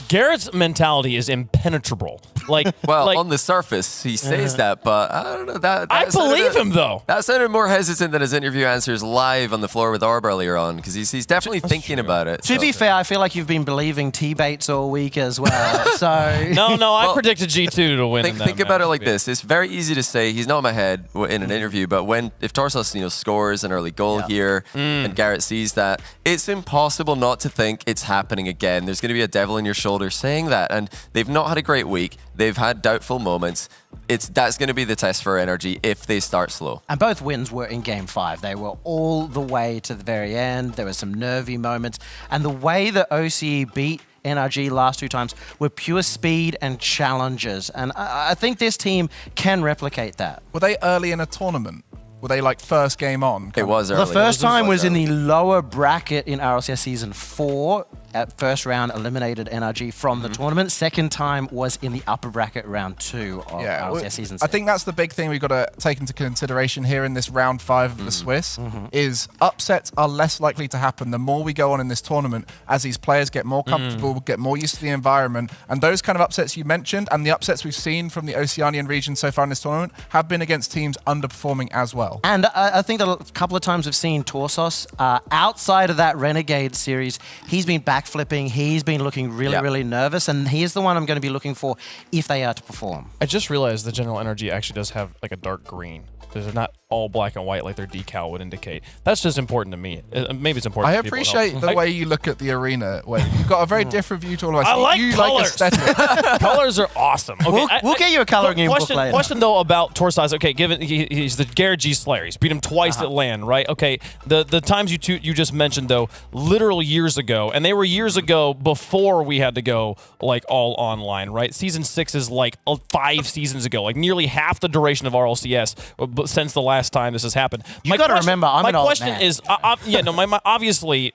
Garrett's mentality is impenetrable. Like, well, on the surface, he says that, but I don't know. That I believe him, though. That sounded more hesitant than his interview answers live on the floor with Orb earlier on, because he's definitely thinking about it. To be fair, I feel like you've been believing T-Bates all week as well. So No, I predicted G2 to win. Think about it like this. It's very easy to say he's not in my head in an interview, but if Torsos scores an early goal here and Garrett sees that, it's impossible not to think it's happening again. There's going to be a devil in your shoulder saying that, and they've not had a great week. They've had doubtful moments. That's going to be the test for Energy if they start slow. And both wins were in Game 5. They were all the way to the very end. There were some nervy moments. And the way that OCE beat NRG last 2 times were pure speed and challenges. And I think this team can replicate that. Were they early in a tournament? Were they like first game on? It was early. The first time was in the lower bracket in RLCS Season 4. At first round, eliminated NRG from the tournament. Second time was in the upper bracket round 2 of RLCS Season 6. I think that's the big thing we've got to take into consideration here in this round 5 of the Swiss, is upsets are less likely to happen the more we go on in this tournament as these players get more comfortable, get more used to the environment. And those kind of upsets you mentioned and the upsets we've seen from the Oceanian region so far in this tournament have been against teams underperforming as well. And I think that a couple of times we've seen Torsos outside of that Renegade series, he's been backflipping, he's been looking really nervous, and he's the one I'm going to be looking for if they are to perform. I just realized the General Energy actually does have like a dark green. They're not all black and white like their decal would indicate. That's just important to me. Maybe it's important I to people. appreciate the way you look at the arena. You've got a very different view to all of us. I like you colors. Like aesthetic. Colors are awesome. Okay, we'll get you a coloring book later. Question though about Torsos. Okay, given he's the Garrett G Slayer. He's beat him twice at LAN, right? Okay, the times you just mentioned though, literal years ago, and they were years ago before we had to go like all online, right? Season 6 is like 5 seasons ago, like nearly half the duration of RLCS since the last time this has happened. You got to remember, I'm an old man. My question is, obviously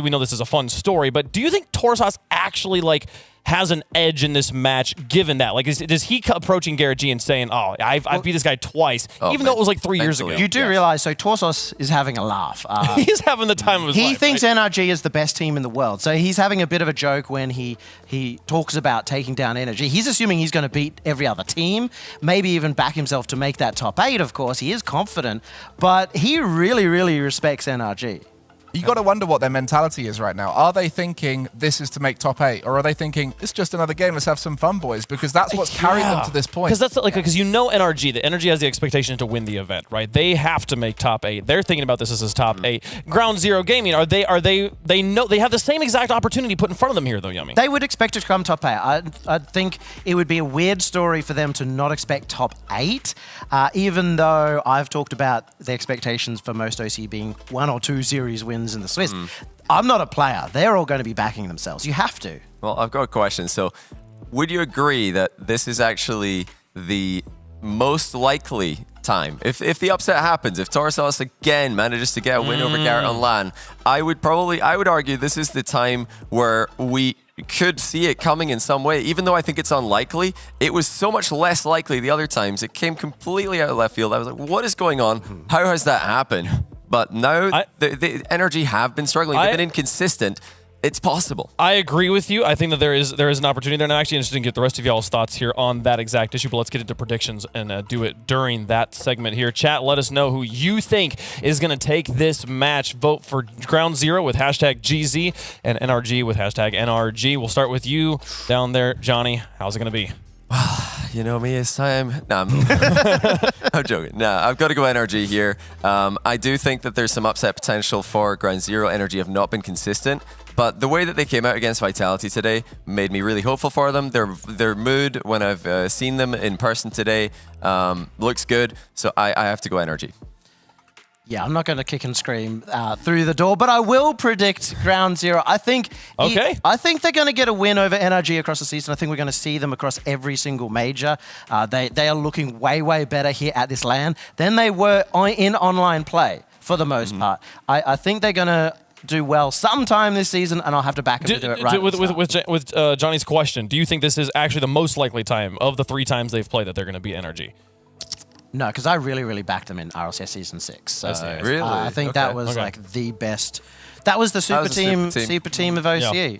we know this is a fun story, but do you think Torsos actually like has an edge in this match given that? Like, is he approaching Garrett G and saying, oh, I've beat this guy twice, even though it was like 3 years ago? You do realize, so Torsos is having a laugh. He's having the time of his life. He thinks right? NRG is the best team in the world. So he's having a bit of a joke when he talks about taking down NRG. He's assuming he's going to beat every other team, maybe even back himself to make that top 8, of course. He is confident, but he really respects NRG. You got to wonder what their mentality is right now. Are they thinking this is to make top 8, or are they thinking it's just another game? Let's have some fun, boys, because that's what's carried them to this point. Because that's like because NRG, the NRG has the expectation to win the event, right? They have to make top 8. They're thinking about this as his top 8. Ground Zero Gaming, they know they have the same exact opportunity put in front of them here, though, Yummy. They would expect to come top 8. I think it would be a weird story for them to not expect top 8, even though I've talked about the expectations for most OC being 1 or 2 series wins in the Swiss. I'm not a player. They're all going to be backing themselves. You have to. Well, I've got a question. So, would you agree that this is actually the most likely time? If the upset happens, if Torsos again manages to get a win over Garrett on LAN, I would argue this is the time where we could see it coming in some way. Even though I think it's unlikely, it was so much less likely the other times. It came completely out of left field. I was like, what is going on? How has that happened? But now the Energy have been struggling. They've been inconsistent. It's possible. I agree with you. I think that there is an opportunity there, and I'm actually interested in get the rest of y'all's thoughts here on that exact issue, but let's get into predictions and do it during that segment here. Chat, let us know who you think is going to take this match. Vote for Ground Zero with hashtag GZ and NRG with hashtag NRG. We'll start with you down there, Johnny. How's it going to be? You know me, it's time. No, I'm joking. No, I've got to go NRG here. I do think that there's some upset potential for Ground Zero. Energy have not been consistent, but the way that they came out against Vitality today made me really hopeful for them. Their mood when I've seen them in person today looks good, so I have to go NRG. Yeah, I'm not going to kick and scream through the door, but I will predict Ground Zero. I think I think they're going to get a win over NRG across the season. I think we're going to see them across every single major. They are looking way better here at this LAN than they were in online play. for the most part. I think they're going to do well sometime this season, and I'll have to back them to do it right. With Johnny's question, do you think this is actually the most likely time of the 3 times they've played that they're going to beat NRG? No, because I really backed them in RLCS Season 6. So Really? I think that was like the best. That was the super team of OCE. Yeah.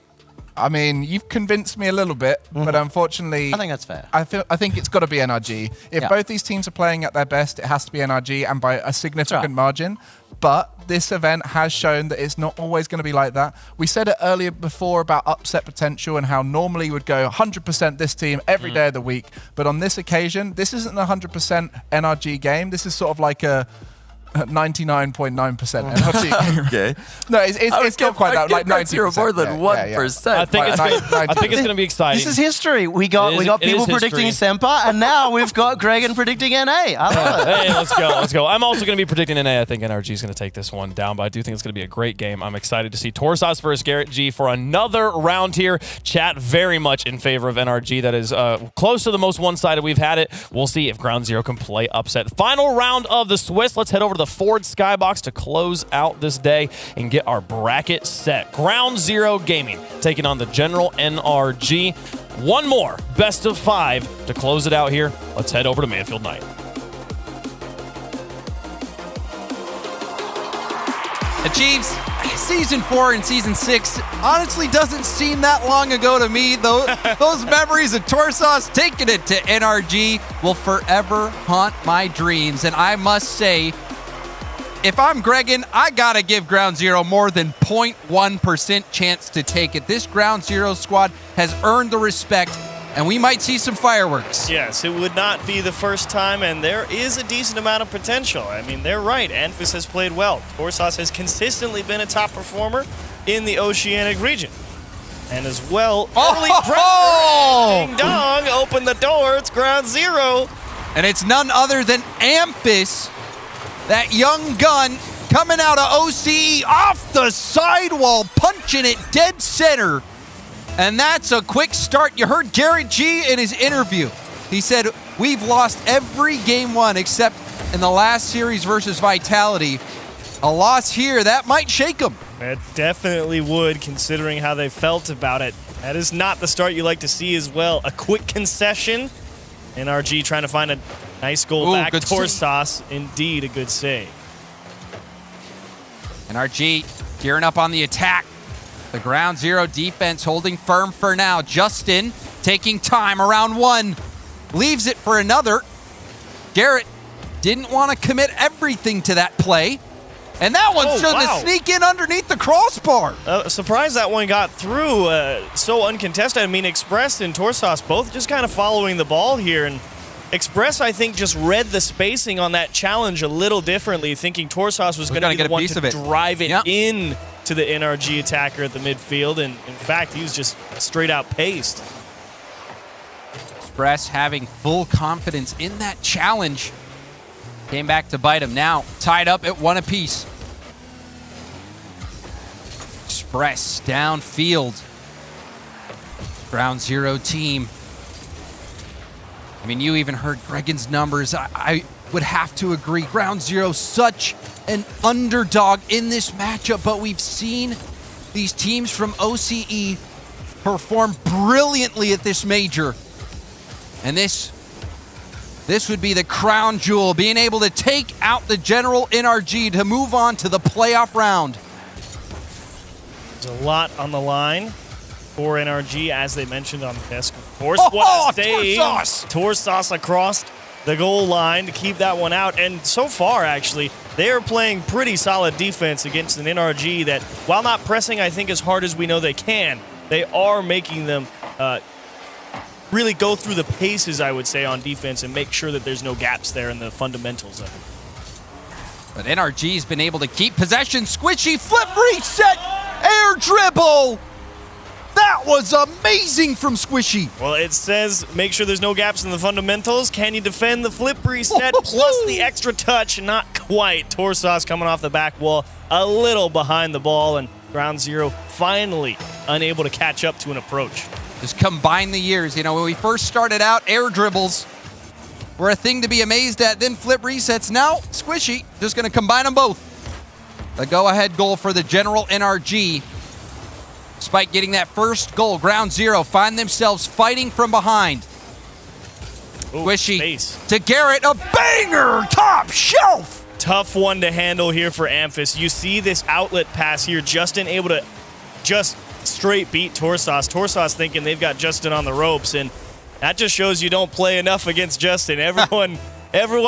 I mean, you've convinced me a little bit, but unfortunately, I think that's fair. I think it's got to be NRG. If both these teams are playing at their best, it has to be NRG, and by a significant margin. But this event has shown that it's not always going to be like that. We said it earlier before about upset potential and how normally you would go 100% this team every day of the week. But on this occasion, this isn't a 100% NRG game. This is sort of like a 99.9% NRG. Okay. No, it's not quite that. Like 90%. More than 1%. I think it's going to be exciting. This is history. We got people predicting Semper, and now we've got Gregan predicting NA. I love it. Hey, let's go. I'm also going to be predicting NA. I think NRG is going to take this one down, but I do think it's going to be a great game. I'm excited to see Torsas versus Garrett G for another round here. Chat very much in favor of NRG. That is close to the most one-sided we've had it. We'll see if Ground Zero can play upset. Final round of the Swiss. Let's head over to the Ford Skybox to close out this day and get our bracket set. Ground Zero Gaming taking on the General NRG. One more best of 5 to close it out here. Let's head over to Manfield Night. Achieves Season 4 and Season 6 honestly doesn't seem that long ago to me. Those memories of Torsas taking it to NRG will forever haunt my dreams. And I must say, if I'm Gregan, I gotta give Ground Zero more than 0.1% chance to take it. This Ground Zero squad has earned the respect, and we might see some fireworks. Yes, it would not be the first time, and there is a decent amount of potential. I mean, they're right. Anfis has played well. Torsas has consistently been a top performer in the Oceanic region. And as well, early pressure, ding dong, open the door, it's Ground Zero. And it's none other than Amphis, that young gun coming out of OCE off the sidewall, punching it dead center. And that's a quick start. You heard Garrett G in his interview. He said, we've lost every game 1 except in the last series versus Vitality. A loss here, that might shake them. It definitely would, considering how they felt about it. That is not the start you like to see as well. A quick concession. NRG trying to find a nice goal back. Torsas, indeed a good save. NRG gearing up on the attack. The Ground Zero defense holding firm for now. Justin taking time around 1. Leaves it for another. Garrett didn't want to commit everything to that play. And that one's trying to sneak in underneath the crossbar. Surprised that one got through so uncontested. I mean, Express and Torsas both just kind of following the ball here. And Express, I think, just read the spacing on that challenge a little differently, thinking Torsas was going to be the one to drive it in to the NRG attacker at the midfield. And in fact, he was just straight out paced. Express having full confidence in that challenge. Came back to bite him. Now tied up at 1 apiece. Express downfield. Ground Zero team. I mean, you even heard Gregan's numbers. I would have to agree. Ground Zero, such an underdog in this matchup, but we've seen these teams from OCE perform brilliantly at this major. And this would be the crown jewel, being able to take out the General NRG to move on to the playoff round. There's a lot on the line for NRG, as they mentioned on this. Of course, what a save. Torsas across the goal line to keep that one out. And so far, actually, they're playing pretty solid defense against an NRG that, while not pressing, I think, as hard as we know they can, they are making them really go through the paces, I would say, on defense and make sure that there's no gaps there in the fundamentals of it. But NRG's been able to keep possession. Squishy flip reset, air dribble. That was amazing from Squishy. Well, it says make sure there's no gaps in the fundamentals. Can you defend the flip reset plus the extra touch? Not quite. Torsas coming off the back wall, a little behind the ball, and Ground Zero finally unable to catch up to an approach. Just combine the years. You know, when we first started out, air dribbles were a thing to be amazed at. Then flip resets. Now, Squishy just going to combine them both. The go-ahead goal for the General NRG. Despite getting that first goal, Ground Zero find themselves fighting from behind. Squishy to Garrett, a banger, top shelf. Tough one to handle here for Amphis. You see this outlet pass here, Justin able to just straight beat Torsos. Torsos thinking they've got Justin on the ropes, and that just shows you don't play enough against Justin. Everyone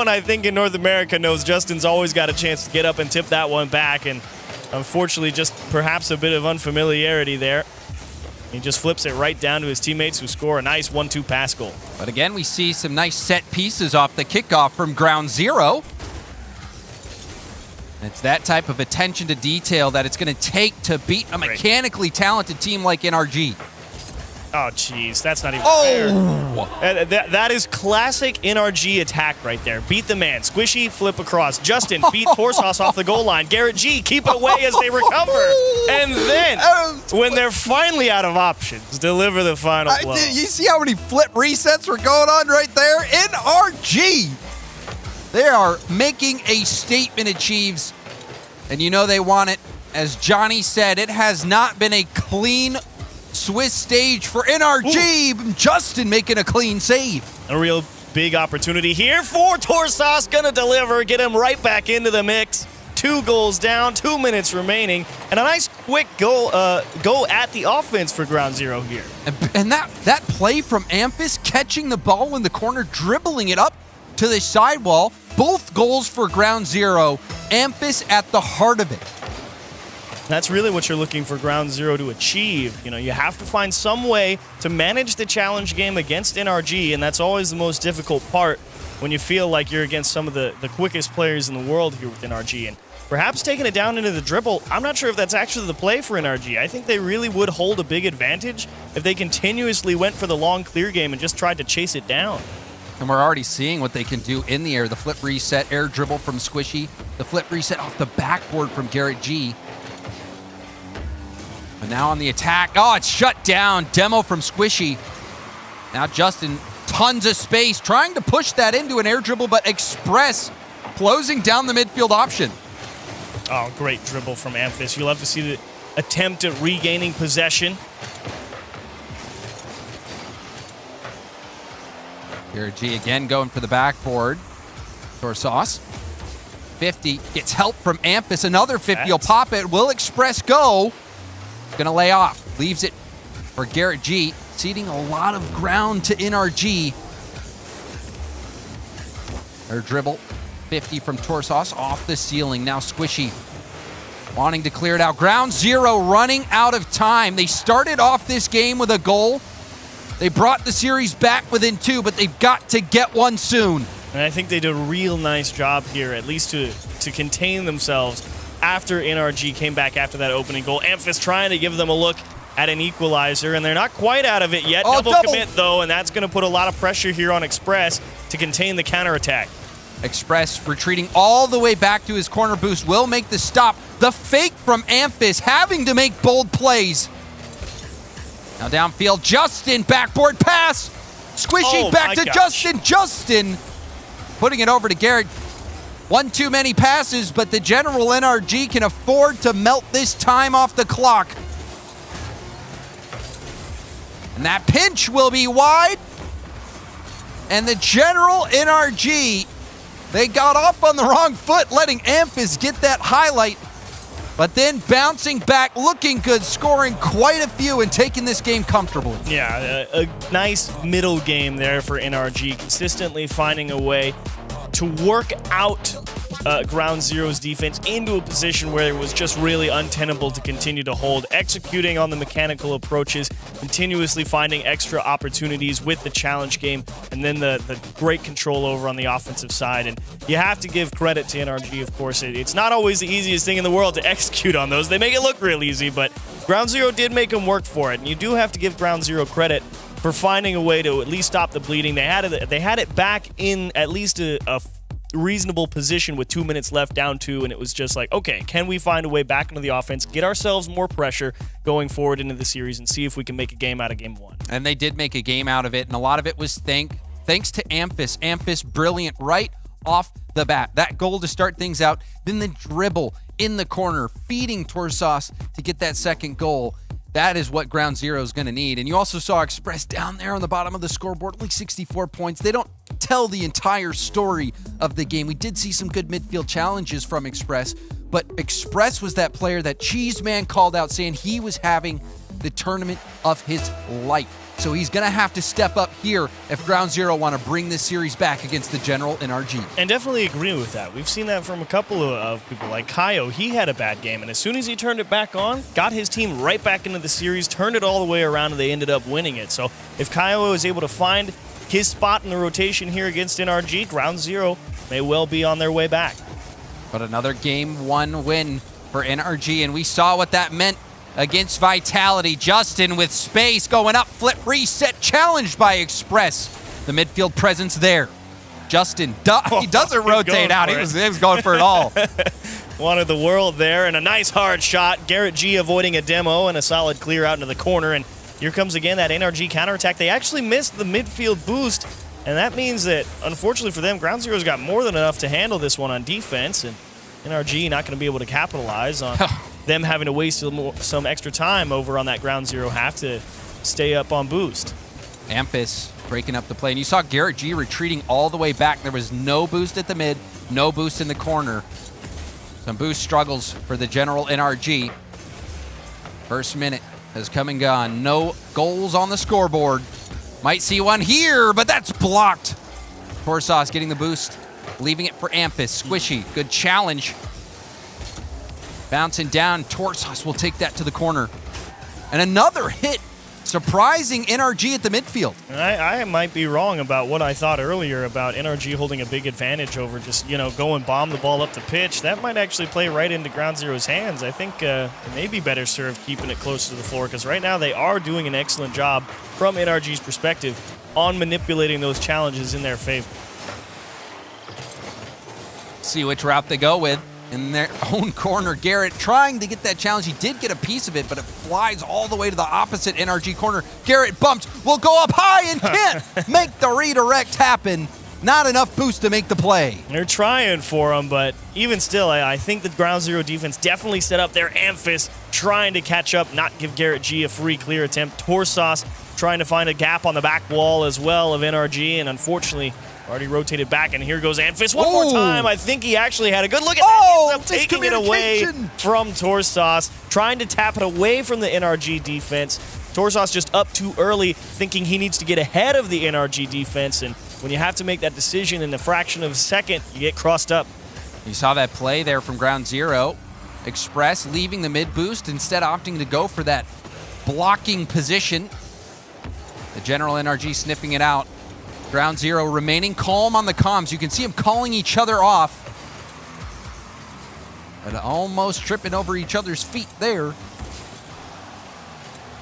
I think in North America knows Justin's always got a chance to get up and tip that one back, and unfortunately just perhaps a bit of unfamiliarity there. He just flips it right down to his teammates who score a nice 1-2 pass goal. But again, we see some nice set pieces off the kickoff from Ground Zero. It's that type of attention to detail that it's going to take to beat a mechanically talented team like NRG. Oh, jeez, that's not even fair. That is classic NRG attack right there. Beat the man. Squishy, flip across. Justin, beat Torsos off the goal line. Garrett G, keep it away as they recover. And then, when they're finally out of options, deliver the final blow. You see how many flip resets were going on right there? NRG! They are making a statement, Achieves. And you know they want it. As Johnny said, it has not been a clean Swiss stage for NRG. Ooh. Justin making a clean save. A real big opportunity here for Torsos. Gonna deliver, get him right back into the mix. 2 goals down, 2 minutes remaining, and a nice quick go at the offense for Ground Zero here. And that play from Amphis, catching the ball in the corner, dribbling it up to the sidewall. Both goals for Ground Zero. Amphis at the heart of it. That's really what you're looking for Ground Zero to achieve. You know, you have to find some way to manage the challenge game against NRG, and that's always the most difficult part when you feel like you're against some of the quickest players in the world here with NRG. And perhaps taking it down into the dribble, I'm not sure if that's actually the play for NRG. I think they really would hold a big advantage if they continuously went for the long clear game and just tried to chase it down. And we're already seeing what they can do in the air. The flip reset, air dribble from Squishy. The flip reset off the backboard from Garrett G. But now on the attack. Oh, it's shut down. Demo from Squishy. Now Justin, tons of space, trying to push that into an air dribble, but Express closing down the midfield option. Oh, great dribble from Amphis. You'll have to see the attempt at regaining possession. Garrett G again going for the backboard. Torsos. 50, gets help from Amphis. Another 50 will pop it. Will Express go? Gonna lay off. Leaves it for Garrett G. Ceding a lot of ground to NRG. Their dribble. 50 from Torsos off the ceiling. Now Squishy wanting to clear it out. Ground Zero running out of time. They started off this game with a goal. They brought the series back within 2, but they've got to get one soon. And I think they did a real nice job here, at least to contain themselves after NRG came back after that opening goal. Amphis trying to give them a look at an equalizer, and they're not quite out of it yet. Double commit, though, and that's going to put a lot of pressure here on Express to contain the counterattack. Express retreating all the way back to his corner boost will make the stop. The fake from Amphis having to make bold plays. Now downfield, Justin, backboard pass. Squishy back to Justin. Justin putting it over to Garrett. One too many passes, but the General NRG can afford to melt this time off the clock. And that pinch will be wide. And the General NRG, they got off on the wrong foot, letting Amphis get that highlight. But then bouncing back, looking good, scoring quite a few and taking this game comfortably. Yeah, a nice middle game there for NRG, consistently finding a way to work out Ground Zero's defense into a position where it was just really untenable to continue to hold, executing on the mechanical approaches, continuously finding extra opportunities with the challenge game, and then the great control over on the offensive side. And you have to give credit to NRG, of course. It's not always the easiest thing in the world to execute on those. They make it look real easy, but Ground Zero did make them work for it. And you do have to give Ground Zero credit for finding a way to at least stop the bleeding. They had it back in at least a reasonable position with 2 minutes left, down 2, and it was just like, okay, can we find a way back into the offense, get ourselves more pressure going forward into the series, and see if we can make a game out of game 1. And they did make a game out of it, and a lot of it was thanks to Amphis. Amphis brilliant right off the bat. That goal to start things out, then the dribble in the corner, feeding Torsas to get that second goal. That is what Ground Zero is going to need. And you also saw Express down there on the bottom of the scoreboard, only 64 points. They don't tell the entire story of the game. We did see some good midfield challenges from Express, but Express was that player that Cheeseman called out saying he was having the tournament of his life. So he's going to have to step up here if Ground Zero want to bring this series back against the General NRG. And definitely agree with that. We've seen that from a couple of people like Kaio. He had a bad game, and as soon as he turned it back on, got his team right back into the series, turned it all the way around, and they ended up winning it. So if Kaio is able to find his spot in the rotation here against NRG, Ground Zero may well be on their way back. But another Game 1 win for NRG, and we saw what that meant against Vitality. Justin with space going up, flip, reset, challenged by Express. The midfield presence there. Justin, he doesn't rotate out. He was going for it all. Wanted the world there, and a nice hard shot. Garrett G avoiding a demo and a solid clear out into the corner. And here comes again that NRG counterattack. They actually missed the midfield boost, and that means that, unfortunately for them, Ground Zero's got more than enough to handle this one on defense, and NRG not going to be able to capitalize on them having to waste some extra time over on that Ground Zero half to stay up on boost. Ampus breaking up the play. And you saw Garrett G retreating all the way back. There was no boost at the mid, no boost in the corner. Some boost struggles for the General NRG. First minute has come and gone. No goals on the scoreboard. Might see one here, but that's blocked. Torsas getting the boost, leaving it for Ampus. Squishy, good challenge. Bouncing down, Torsas will take that to the corner. And another hit, surprising NRG at the midfield. I might be wrong about what I thought earlier about NRG holding a big advantage over just, go and bomb the ball up the pitch. That might actually play right into Ground Zero's hands. I think it may be better served keeping it close to the floor, because right now they are doing an excellent job from NRG's perspective on manipulating those challenges in their favor. See which route they go with. In their own corner, Garrett trying to get that challenge. He did get a piece of it, but it flies all the way to the opposite NRG corner. Garrett bumped, will go up high and can't make the redirect happen. Not enough boost to make the play. They're trying for him, but even still, I think the Ground Zero defense definitely set up their Amphis, trying to catch up, not give Garrett G a free clear attempt. Torsas trying to find a gap on the back wall as well of NRG, and unfortunately, already rotated back, and here goes Amphis one more time. I think he actually had a good look at that. Ends up taking it away from Torsas, trying to tap it away from the NRG defense. Torsas just up too early, thinking he needs to get ahead of the NRG defense, and when you have to make that decision in a fraction of a second, you get crossed up. You saw that play there from Ground Zero. Express leaving the mid boost, instead opting to go for that blocking position. The General NRG sniffing it out. Ground Zero remaining calm on the comms. You can see them calling each other off. And almost tripping over each other's feet there.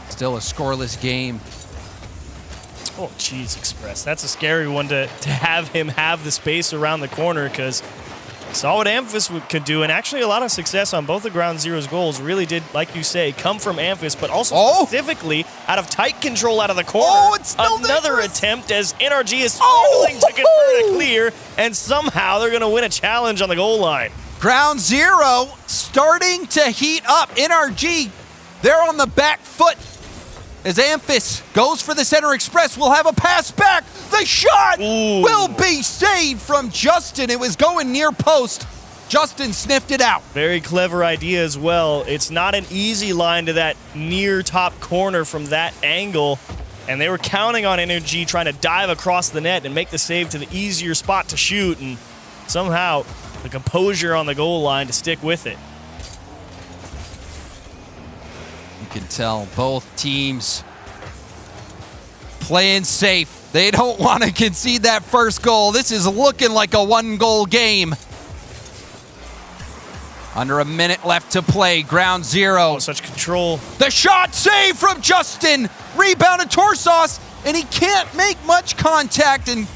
Still a scoreless game. Oh, geez, Express. That's a scary one to have him have the space around the corner, because saw what Amphis could do, and actually a lot of success on both of Ground Zero's goals really did, like you say, come from Amphis, but also specifically out of tight control out of the corner. It's still another attempt as NRG is struggling to convert a clear, and somehow they're going to win a challenge on the goal line. Ground Zero starting to heat up. NRG, they're on the back foot. As Amphis goes for the center, Express will have a pass back. The shot will be saved from Justin. It was going near post. Justin sniffed it out. Very clever idea as well. It's not an easy line to that near top corner from that angle. And they were counting on NRG trying to dive across the net and make the save to the easier spot to shoot. And somehow the composure on the goal line to stick with it. You can tell both teams playing safe. They don't want to concede that first goal. This is looking like a one-goal game. Under a minute left to play. Ground Zero. Such control. The shot saved from Justin. Rebounded Torsas, and he can't make much contact, and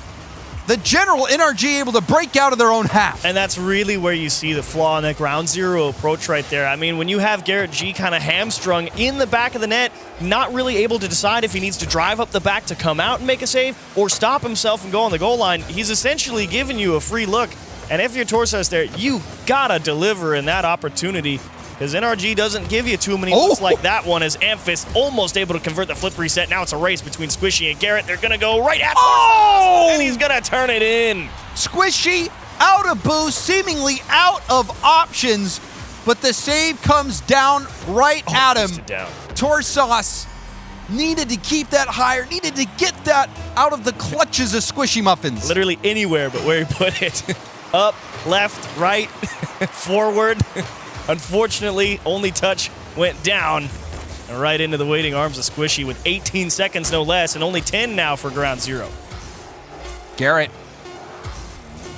the General NRG able to break out of their own half. And that's really where you see the flaw in that Ground Zero approach right there. I mean, when you have Garrett G kind of hamstrung in the back of the net, not really able to decide if he needs to drive up the back to come out and make a save or stop himself and go on the goal line, he's essentially giving you a free look And if you're Torsos there, you gotta deliver in that opportunity, because NRG doesn't give you too many looks like that one, as Amphis almost able to convert the flip reset. Now it's a race between Squishy and Garrett. They're gonna go right at Torsos, and he's gonna turn it in. Squishy out of boost, seemingly out of options, but the save comes down right at him. Torsos needed to keep that higher, needed to get that out of the clutches of Squishy Muffins. Literally anywhere but where he put it. Up, left, right, forward. Unfortunately, only touch went down and right into the waiting arms of Squishy with 18 seconds no less, and only 10 now for Ground Zero. Garrett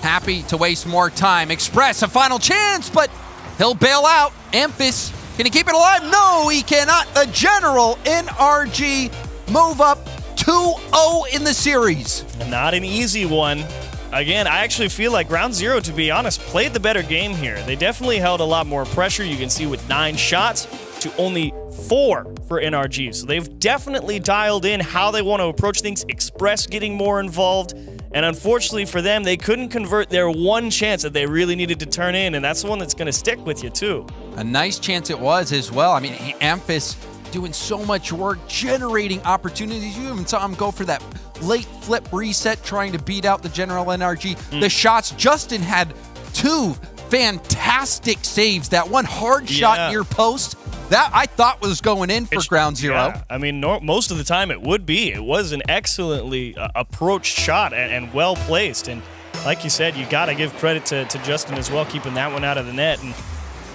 happy to waste more time. Express a final chance, but he'll bail out. Amphis, can he keep it alive? No, he cannot. The General NRG move up 2-0 in the series. Not an easy one. Again, I actually feel like Ground Zero, to be honest, played the better game here. They definitely held a lot more pressure. You can see with 9 shots to only 4 for NRG. So they've definitely dialed in how they want to approach things. Express getting more involved. And unfortunately for them, they couldn't convert their one chance that they really needed to turn in, and that's the one that's going to stick with you, too. A nice chance it was as well. I mean, Amphis doing so much work, generating opportunities. You even saw him go for that late flip reset, trying to beat out the General NRG. The shots, Justin had 2 fantastic saves. That one hard shot near post, that I thought was going in for Ground Zero. Yeah, I mean, most of the time it would be. It was an excellently approached shot and well placed. And like you said, you got to give credit to Justin as well, keeping that one out of the net. And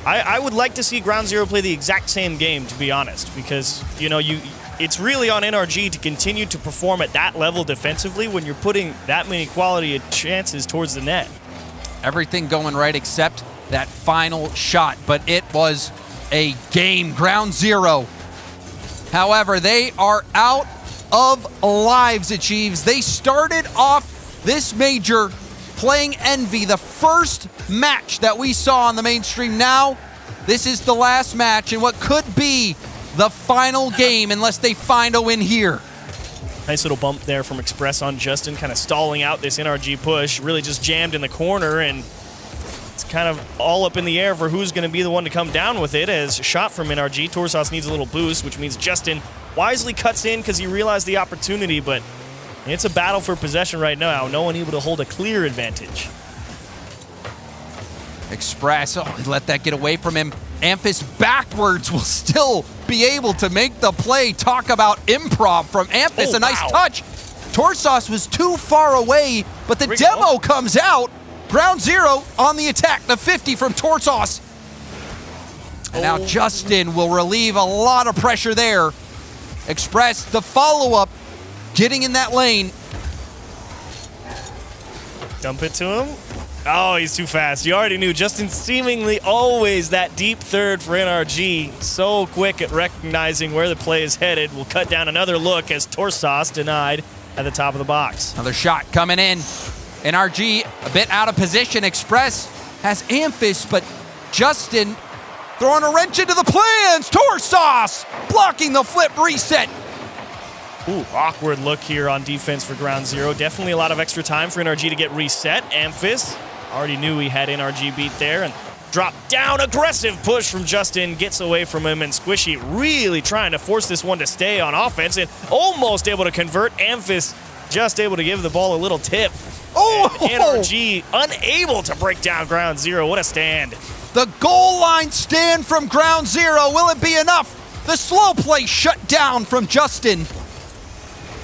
I would like to see Ground Zero play the exact same game, to be honest, because, you know, it's really on NRG to continue to perform at that level defensively when you're putting that many quality chances towards the net. Everything going right except that final shot, but it was a game. Ground Zero, however, they are out of lives, Achieves. They started off this major playing Envy, the first match that we saw on the mainstream. Now, this is the last match in what could be the final game unless they find a win here. Nice little bump there from Express on Justin, kind of stalling out this NRG push. Really just jammed in the corner, and it's kind of all up in the air for who's going to be the one to come down with it. As a shot from NRG, Torsos needs a little boost, which means Justin wisely cuts in because he realized the opportunity, but it's a battle for possession right now. No one able to hold a clear advantage. Express, he let that get away from him. Amphis backwards will still be able to make the play. Talk about improv from Amphis. A nice touch. Torsos was too far away, but the demo comes out. Ground Zero on the attack. The 50 from Torsos. And now Justin will relieve a lot of pressure there. Express, the follow-up, getting in that lane. Dump it to him. Oh, he's too fast. You already knew. Justin seemingly always that deep third for NRG. So quick at recognizing where the play is headed. Will cut down another look as Torsos denied at the top of the box. Another shot coming in. NRG a bit out of position. Express has Amphis, but Justin throwing a wrench into the plans. Torsos blocking the flip reset. Ooh, awkward look here on defense for Ground Zero. Definitely a lot of extra time for NRG to get reset. Amphis already knew he had NRG beat there, and drop down, aggressive push from Justin, gets away from him, and Squishy really trying to force this one to stay on offense and almost able to convert. Amphis just able to give the ball a little tip. Oh! And NRG unable to break down Ground Zero. What a stand. The goal line stand from Ground Zero. Will it be enough? The slow play shut down from Justin.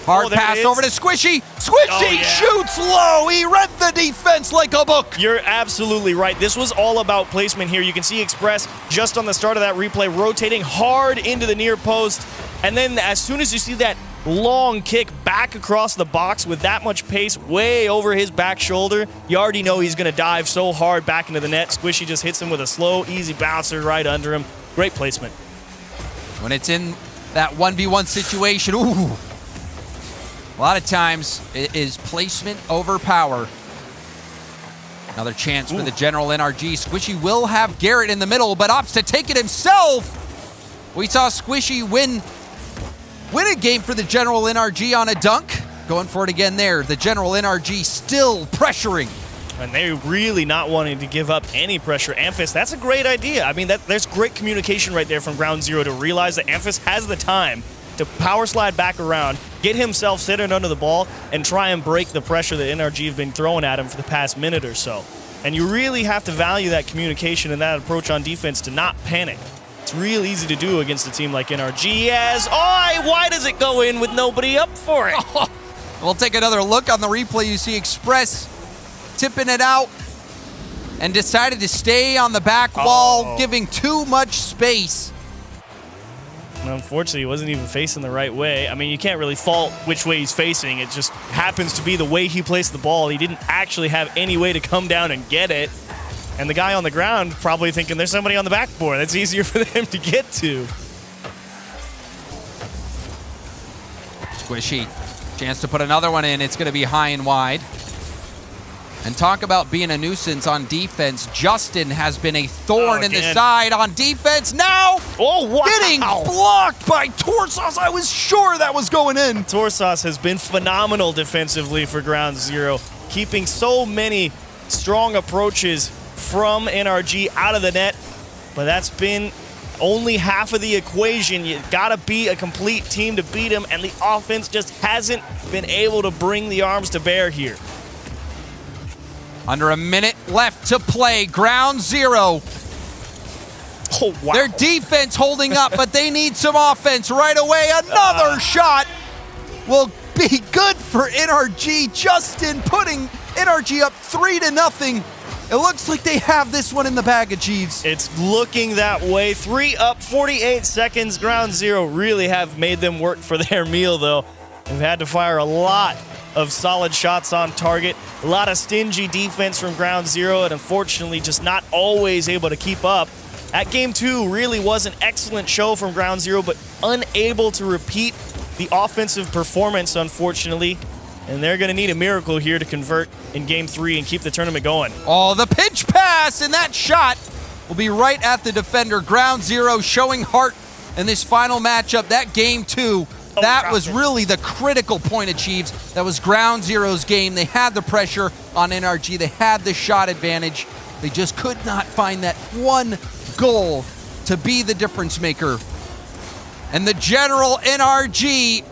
Hard pass over to Squishy. Squishy shoots low. He read the defense like a book. You're absolutely right. This was all about placement here. You can see Express just on the start of that replay rotating hard into the near post. And then as soon as you see that long kick back across the box with that much pace way over his back shoulder, you already know he's going to dive so hard back into the net. Squishy just hits him with a slow, easy bouncer right under him. Great placement. When it's in that 1v1 situation, ooh. A lot of times it is placement over power. Another chance for the General NRG. Squishy will have Garrett in the middle, but opts to take it himself. We saw Squishy win a game for the General NRG on a dunk. Going for it again there. The General NRG still pressuring. And they're really not wanting to give up any pressure. Amphis, that's a great idea. I mean, there's great communication right there from Ground Zero to realize that Amphis has the time to power slide back around, get himself sitting under the ball, and try and break the pressure that NRG have been throwing at him for the past minute or so. And you really have to value that communication and that approach on defense to not panic. It's real easy to do against a team like NRG as, why does it go in with nobody up for it? We'll take another look on the replay. You see Express tipping it out and decided to stay on the back wall, giving too much space. And unfortunately, he wasn't even facing the right way. I mean, you can't really fault which way he's facing. It just happens to be the way he placed the ball. He didn't actually have any way to come down and get it. And the guy on the ground probably thinking there's somebody on the backboard. That's easier for them to get to. Squishy. Chance to put another one in. It's going to be high and wide. And talk about being a nuisance on defense. Justin has been a thorn in the side on defense. Now, getting blocked by Torsos. I was sure that was going in. Torsos has been phenomenal defensively for Ground Zero, keeping so many strong approaches from NRG out of the net. But that's been only half of the equation. You gotta be a complete team to beat him, and the offense just hasn't been able to bring the arms to bear here. Under a minute left to play. Ground Zero. Oh, wow. Their defense holding up, but they need some offense right away. Another shot will be good for NRG. Justin putting NRG up 3-0. It looks like they have this one in the bag of Jeeves. It's looking that way. 3 up, 48 seconds. Ground Zero really have made them work for their meal, though. They've had to fire a lot of solid shots on target. A lot of stingy defense from Ground Zero, and unfortunately just not always able to keep up. That game 2 really was an excellent show from Ground Zero, but unable to repeat the offensive performance, unfortunately. And they're going to need a miracle here to convert in game 3 and keep the tournament going. Oh, the pitch pass, and that shot will be right at the defender. Ground Zero showing heart in this final matchup. That game 2, that was really the critical point of Chiefs. That was Ground Zero's game. They had the pressure on NRG. They had the shot advantage. They just could not find that one goal to be the difference maker. And the general NRG,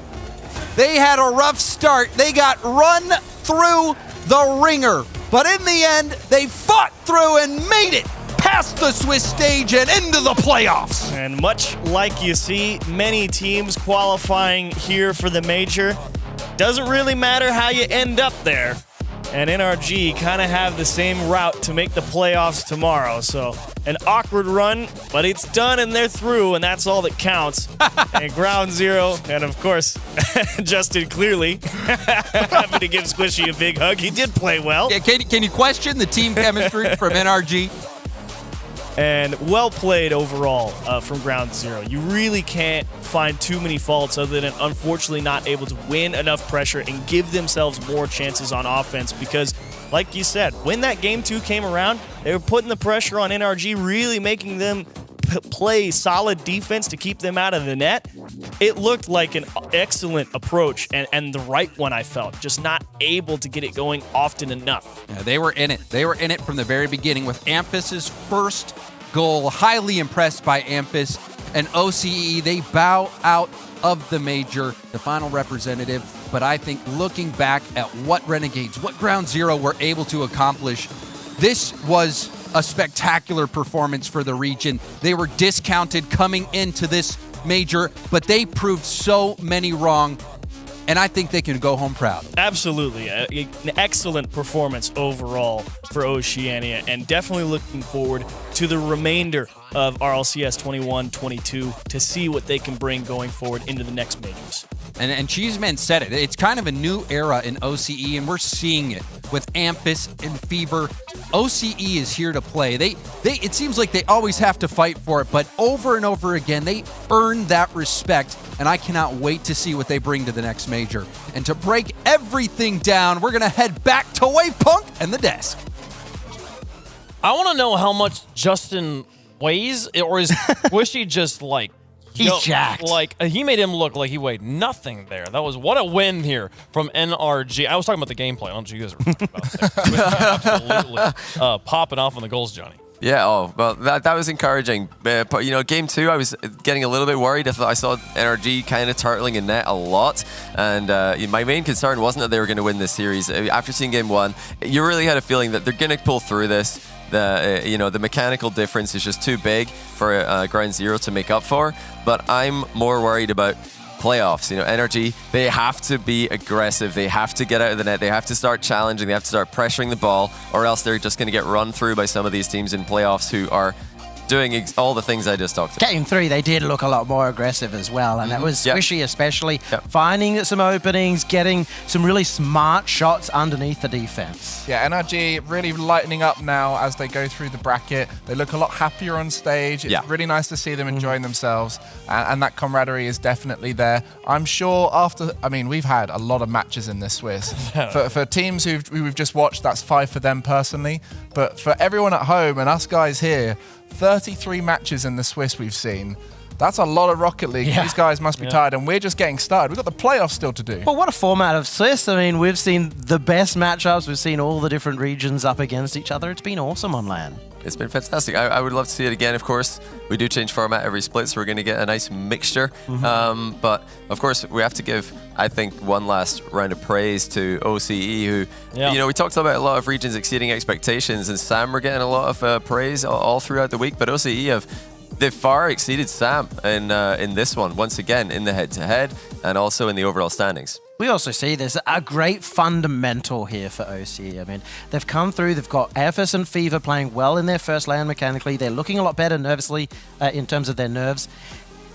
they had a rough start. They got run through the ringer. But in the end, they fought through and made it past the Swiss stage and into the playoffs. And much like you see many teams qualifying here for the major, doesn't really matter how you end up there. And NRG kind of have the same route to make the playoffs tomorrow. So an awkward run, but it's done and they're through, and that's all that counts. And Ground Zero, and of course, Justin clearly having to give Squishy a big hug. He did play well. Yeah, can you question the team chemistry from NRG? And well played overall from Ground Zero. You really can't find too many faults other than unfortunately not able to win enough pressure and give themselves more chances on offense because, like you said, when that game 2 came around, they were putting the pressure on NRG, really making them play solid defense to keep them out of the net. It looked like an excellent approach and the right one, I felt. Just not able to get it going often enough. Yeah, they were in it. They were in it from the very beginning with Amphis' first goal. Highly impressed by Amphis and OCE. They bow out of the major, the final representative. But I think looking back at what Renegades, what Ground Zero were able to accomplish, this was a spectacular performance for the region. They were discounted coming into this major, but they proved so many wrong, and I think they can go home proud. Absolutely. An excellent performance overall for Oceania, and definitely looking forward to the remainder of RLCS 21-22 to see what they can bring going forward into the next majors. And Cheeseman said it. It's kind of a new era in OCE, and we're seeing it with Amphis and Fever. OCE is here to play. It seems like they always have to fight for it, but over and over again, they earn that respect, and I cannot wait to see what they bring to the next major. And to break everything down, we're going to head back to Wavepunk and the desk. I want to know how much Justin weighs, or is Squishy just like He's jacked. Like, he made him look like he weighed nothing there. That was what a win here from NRG. I was talking about the gameplay. I don't know what you guys were talking about there. Absolutely popping off on the goals, Johnny. Yeah, well, that was encouraging. But, game 2, I was getting a little bit worried. I saw NRG kind of turtling in net a lot. And my main concern wasn't that they were going to win this series. After seeing game 1, you really had a feeling that they're going to pull through this. The mechanical difference is just too big for Ground Zero to make up for. But I'm more worried about playoffs. NRG, they have to be aggressive. They have to get out of the net. They have to start challenging. They have to start pressuring the ball, or else they're just going to get run through by some of these teams in playoffs who are doing all the things I just talked about. Game 3, they did look a lot more aggressive as well, and that was Squishy especially, finding some openings, getting some really smart shots underneath the defense. Yeah, NRG really lightening up now as they go through the bracket. They look a lot happier on stage. It's really nice to see them enjoying themselves, and that camaraderie is definitely there. I'm sure we've had a lot of matches in this Swiss. for teams we've just watched, that's 5 for them personally, but for everyone at home and us guys here, 33 matches in the Swiss we've seen. That's a lot of Rocket League. These guys must be tired, and we're just getting started. We've got the playoffs still to do. Well, what a format of Swiss. I mean, we've seen the best matchups. We've seen all the different regions up against each other. It's been awesome on LAN. It's been fantastic. I would love to see it again, of course. We do change format every split, so we're going to get a nice mixture. But, of course, we have to give, I think, one last round of praise to OCE, who, we talked about a lot of regions exceeding expectations, and Sam were getting a lot of praise all throughout the week, but OCE they've far exceeded Sam in this one, once again, in the head-to-head and also in the overall standings. We also see there's a great fundamental here for OCE. I mean, they've come through, they've got AFS and Fever playing well in their first LAN mechanically. They're looking a lot better nervously in terms of their nerves.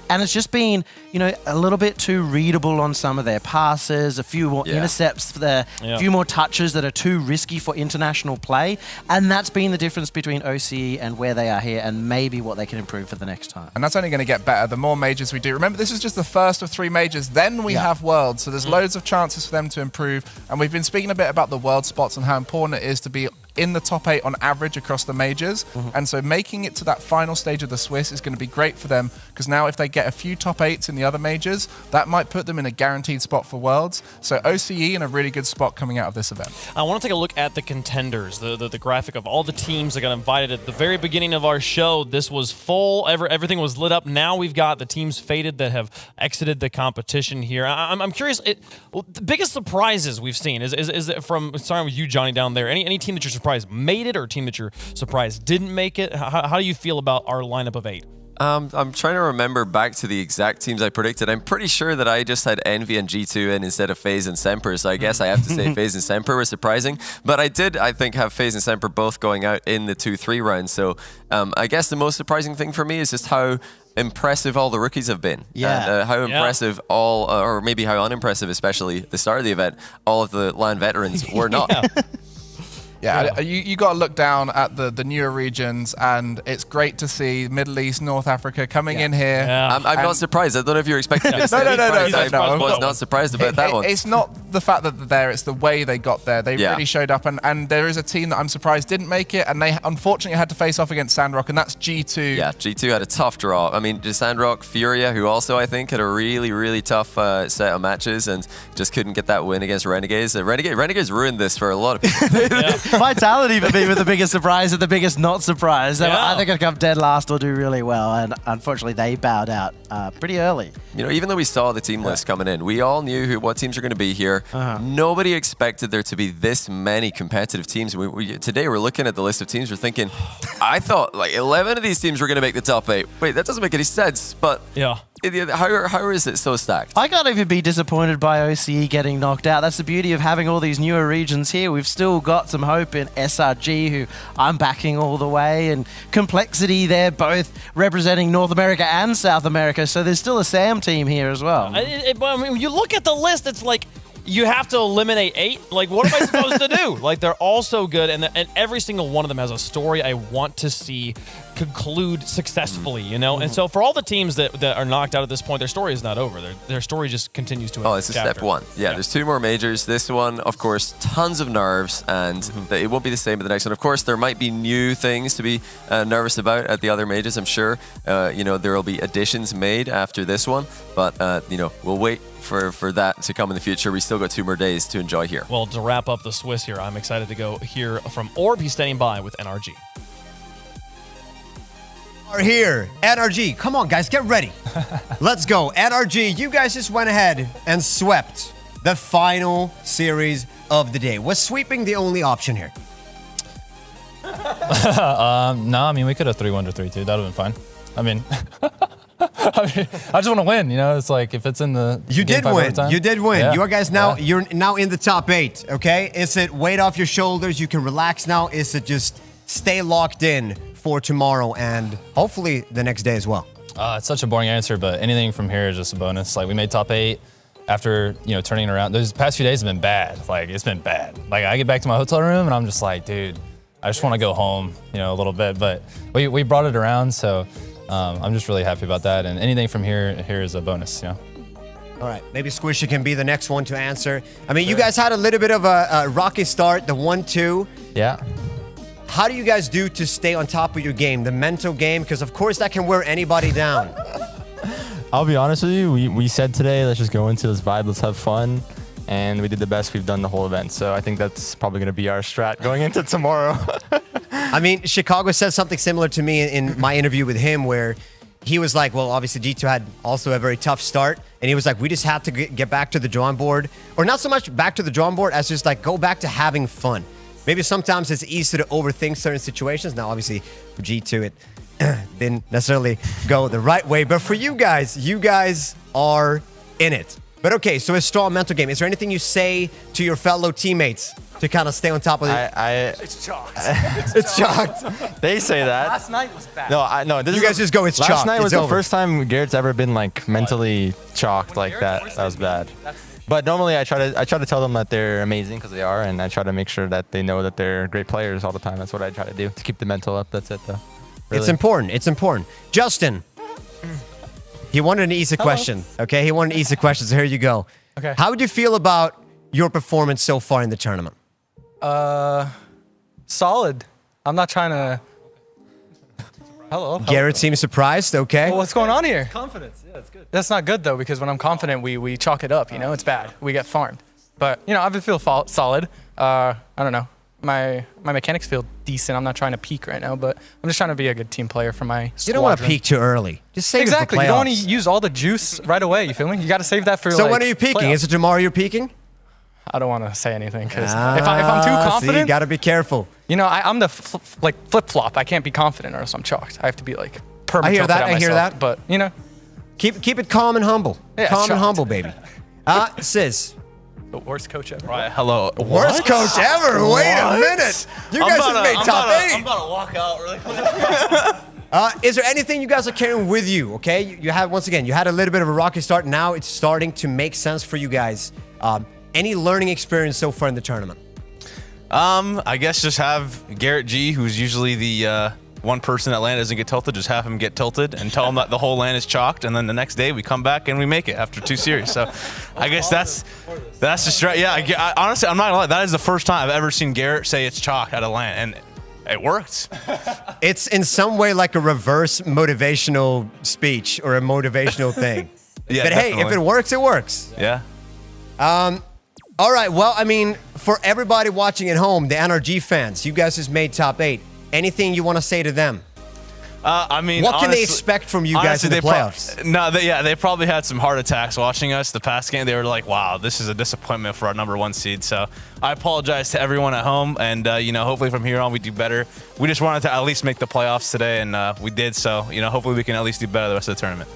And it's just been, a little bit too readable on some of their passes, a few more intercepts there, a few more touches that are too risky for international play. And that's been the difference between OCE and where they are here, and maybe what they can improve for the next time. And that's only going to get better the more majors we do. Remember, this is just the first of 3 majors. Then we have Worlds, so there's loads of chances for them to improve. And we've been speaking a bit about the World spots and how important it is to be in the top 8 on average across the majors. And so making it to that final stage of the Swiss is going to be great for them, because now if they get a few top 8s in the other majors, that might put them in a guaranteed spot for Worlds. So OCE in a really good spot coming out of this event. I want to take a look at the contenders, the graphic of all the teams that got invited at the very beginning of our show. This was full, everything was lit up. Now we've got the teams faded that have exited the competition here. I'm curious, the biggest surprises we've seen is it from, starting with you, Johnny, down there, any team that you're surprised made it, or a team that you're surprised didn't make it? How do you feel about our lineup of 8? I'm trying to remember back to the exact teams I predicted. I'm pretty sure that I just had Envy and G2 in instead of FaZe and Semper, so I guess I have to say FaZe and Semper were surprising. But I think, have FaZe and Semper both going out in the 2-3 round. So I guess the most surprising thing for me is just how impressive all the rookies have been. And how impressive or maybe how unimpressive, especially at the start of the event, all of the LAN veterans were not. Yeah, you got to look down at the newer regions, and it's great to see Middle East, North Africa coming in here. I'm not surprised. I don't know if you're expecting me to say No. I was not surprised about that one. It's not the fact that they're there, it's the way they got there. They really showed up, and there is a team that I'm surprised didn't make it, and they unfortunately had to face off against Sandrock, and that's G2. Yeah, G2 had a tough draw. I mean, Sandrock, Furia, who also I think had a really, really tough set of matches and just couldn't get that win against Renegades. Renegades ruined this for a lot of people. Vitality for me were the biggest surprise and the biggest not surprise. I think I'd come dead last or do really well, and unfortunately they bowed out pretty early. Even though we saw the team list coming in, we all knew what teams are going to be here. Nobody expected there to be this many competitive teams. Today we're looking at the list of teams, we're thinking, I thought like 11 of these teams were going to make the top 8. Wait, that doesn't make any sense, but how is it so stacked? I can't even be disappointed by OCE getting knocked out. That's the beauty of having all these newer regions here. We've still got some hope in SRG, who I'm backing all the way, and Complexity, they're both representing North America and South America, so there's still a SAM team here as well. I mean, you look at the list, it's like you have to eliminate 8. Like, what am I supposed to do? Like, they're all so good, and every single one of them has a story I want to see conclude successfully, you know? And so for all the teams that are knocked out at this point, their story is not over. Their story just continues to Oh, it's a step 1. Yeah, there's 2 more majors. This one, of course, tons of nerves, and it won't be the same at the next one. Of course, there might be new things to be nervous about at the other majors, I'm sure. You know, there will be additions made after this one, but, you know, we'll wait for that to come in the future. We still got 2 more days to enjoy here. Well, to wrap up the Swiss here, I'm excited to go hear from Orb. He's standing by with NRG. Are here. NRG, come on, guys, get ready. Let's go. NRG, you guys just went ahead and swept the final series of the day. Was sweeping the only option here? No, I mean, we could have 3-1 or 3-2. That would have been fine. I mean, I just want to win. You know, it's like if it's in the you did win. Overtime, you did win. yeah, You guys now you're now in the top 8. Okay, is it weight off your shoulders? You can relax now. Is it just stay locked in for tomorrow and hopefully the next day as well? It's such a boring answer, but anything from here is just a bonus. Like we made top 8 after turning it around. Those past few days have been bad. Like it's been bad. Like I get back to my hotel room and I'm just like, dude, I just want to go home, a little bit. But we brought it around, so I'm just really happy about that. And anything from here is a bonus. All right, maybe Squishy can be the next one to answer. I mean, you guys had a little bit of a rocky start, the 1-2. Yeah. How do you guys do to stay on top of your game, the mental game? Because, of course, that can wear anybody down. I'll be honest with you. We said today, let's just go into this vibe. Let's have fun. And we did the best we've done the whole event. So I think that's probably going to be our strat going into tomorrow. I mean, Chicago said something similar to me in my interview with him where he was like, well, obviously G2 had also a very tough start. And he was like, we just have to get back to the drawing board. Or not so much back to the drawing board as just like go back to having fun. Maybe sometimes it's easy to overthink certain situations. Now, obviously, for G2, it didn't necessarily go the right way. But for you guys are in it. But okay, so a strong mental game. Is there anything you say to your fellow teammates to kind of stay on top of it? It's chalked. It's chalked. They say that. Last night was bad. No, You guys just go, it's chalked. Last night was it's the over. first time Garrett's ever been like mentally chalked like that. That was bad. But normally I try to tell them that they're amazing because they are, and I try to make sure that they know that they're great players all the time. That's what I try to do to keep the mental up. That's it, though. Really. It's important. It's important. Justin, he wanted an easy question. Okay, he wanted an easy question. So here you go. Okay. How would you feel about your performance so far in the tournament? Solid. I'm not trying to. Hello. Garrett seems surprised. Okay. Well, what's going on here? Confidence. Yeah, it's good. That's not good though, because when I'm confident, we chalk it up. It's bad. We get farmed. But I feel solid. I don't know. My mechanics feel decent. I'm not trying to peak right now, but I'm just trying to be a good team player for my squadron. You don't want to peak too early. Just save exactly. it for playoffs. You don't want to use all the juice right away. You feel me? You got to save that for. So when are you peaking? Playoffs. Is it tomorrow you're peaking? I don't want to say anything because if I'm too confident, see, you got to be careful. I'm the flip flop. I can't be confident or else I'm chalked. I have to be like perma. I hear that. I hear that. But keep it calm and humble. Yeah, calm and chalked. humble, baby. Sis. The worst coach ever. Right, hello. Worst coach ever. Wait a minute. You guys just made top 8. I'm about to walk out really quick. Is there anything you guys are carrying with you? Okay, you had you had a little bit of a rocky start. Now it's starting to make sense for you guys. Any learning experience so far in the tournament? I guess just have Garrett G, who's usually the one person that land doesn't get tilted, just have him get tilted and tell him that the whole land is chalked, and then the next day we come back and we make it after 2 series. So I guess that's just right. Yeah, I honestly, I'm not gonna lie. That is the first time I've ever seen Garrett say it's chalked at a land, and it worked. It's in some way like a reverse motivational speech or a motivational thing. Yeah, but definitely. hey, if it works, it works. Yeah. All right. Well, I mean, for everybody watching at home, the NRG fans, you guys just made top 8. Anything you want to say to them? I mean, what can honestly, they expect from you guys in the playoffs? They probably had some heart attacks watching us the past game. They were like, wow, this is a disappointment for our #1 seed. So I apologize to everyone at home, and hopefully from here on we do better. We just wanted to at least make the playoffs today, and we did. So hopefully we can at least do better the rest of the tournament.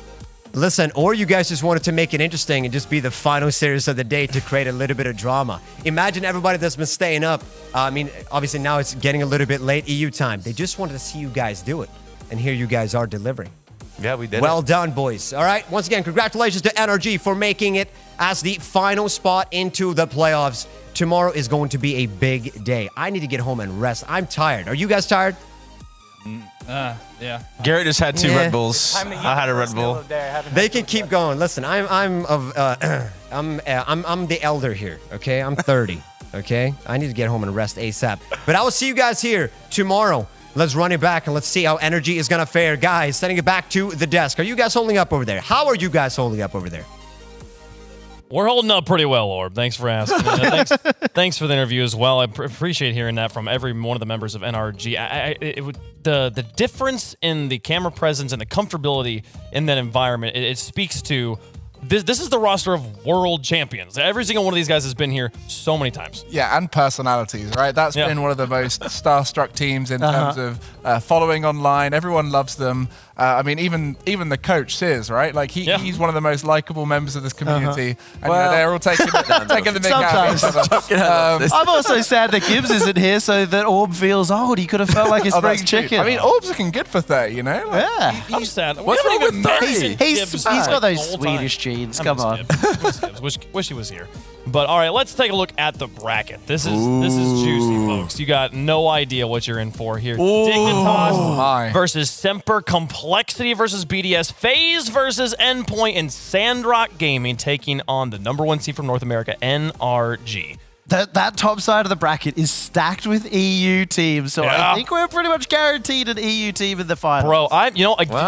Listen, or you guys just wanted to make it interesting and just be the final series of the day to create a little bit of drama. Imagine everybody that's been staying up. I mean, obviously now it's getting a little bit late EU time. They just wanted to see you guys do it. And here you guys are delivering. Yeah, we did. Well done, boys. All right. Once again, congratulations to NRG for making it as the final spot into the playoffs. Tomorrow is going to be a big day. I need to get home and rest. I'm tired. Are you guys tired? Yeah. Garrett just had 2 Yeah. Red Bulls. I had a Red Bull. They can keep going. Listen, I'm the elder here. Okay, I'm 30. Okay, I need to get home and rest ASAP. But I will see you guys here tomorrow. Let's run it back and let's see how energy is gonna fare, guys. Sending it back to the desk. Are you guys holding up over there? How are you guys holding up over there? We're holding up pretty well, Orb. Thanks for asking. Thanks for the interview as well. I appreciate hearing that from every one of the members of NRG. The difference in the camera presence and the comfortability in that environment, it speaks to this is the roster of world champions. Every single one of these guys has been here so many times. Yeah, and personalities, right? That's been one of the most starstruck teams in terms of following online. Everyone loves them. I mean, even the coach, Sis, right? Like, he's one of the most likable members of this community. And they're all taking the mick out of each other. I'm also sad that Gibbs isn't here so that Orb feels old. He could have felt like a spring chicken. I mean, Orb's looking good for 30, you know? Like, yeah. I'm sad. What's wrong with 30? He's got those Swedish genes. Come on. Wish he was here. But all right, let's take a look at the bracket. This is juicy, folks. You got no idea what you're in for here. Dignitas versus Semper, Complexity versus BDS, FaZe versus Endpoint, and Sandrock Gaming taking on the #1 seed from North America, NRG. That top side of the bracket is stacked with EU teams, so I think we're pretty much guaranteed an EU team in the finals. Bro,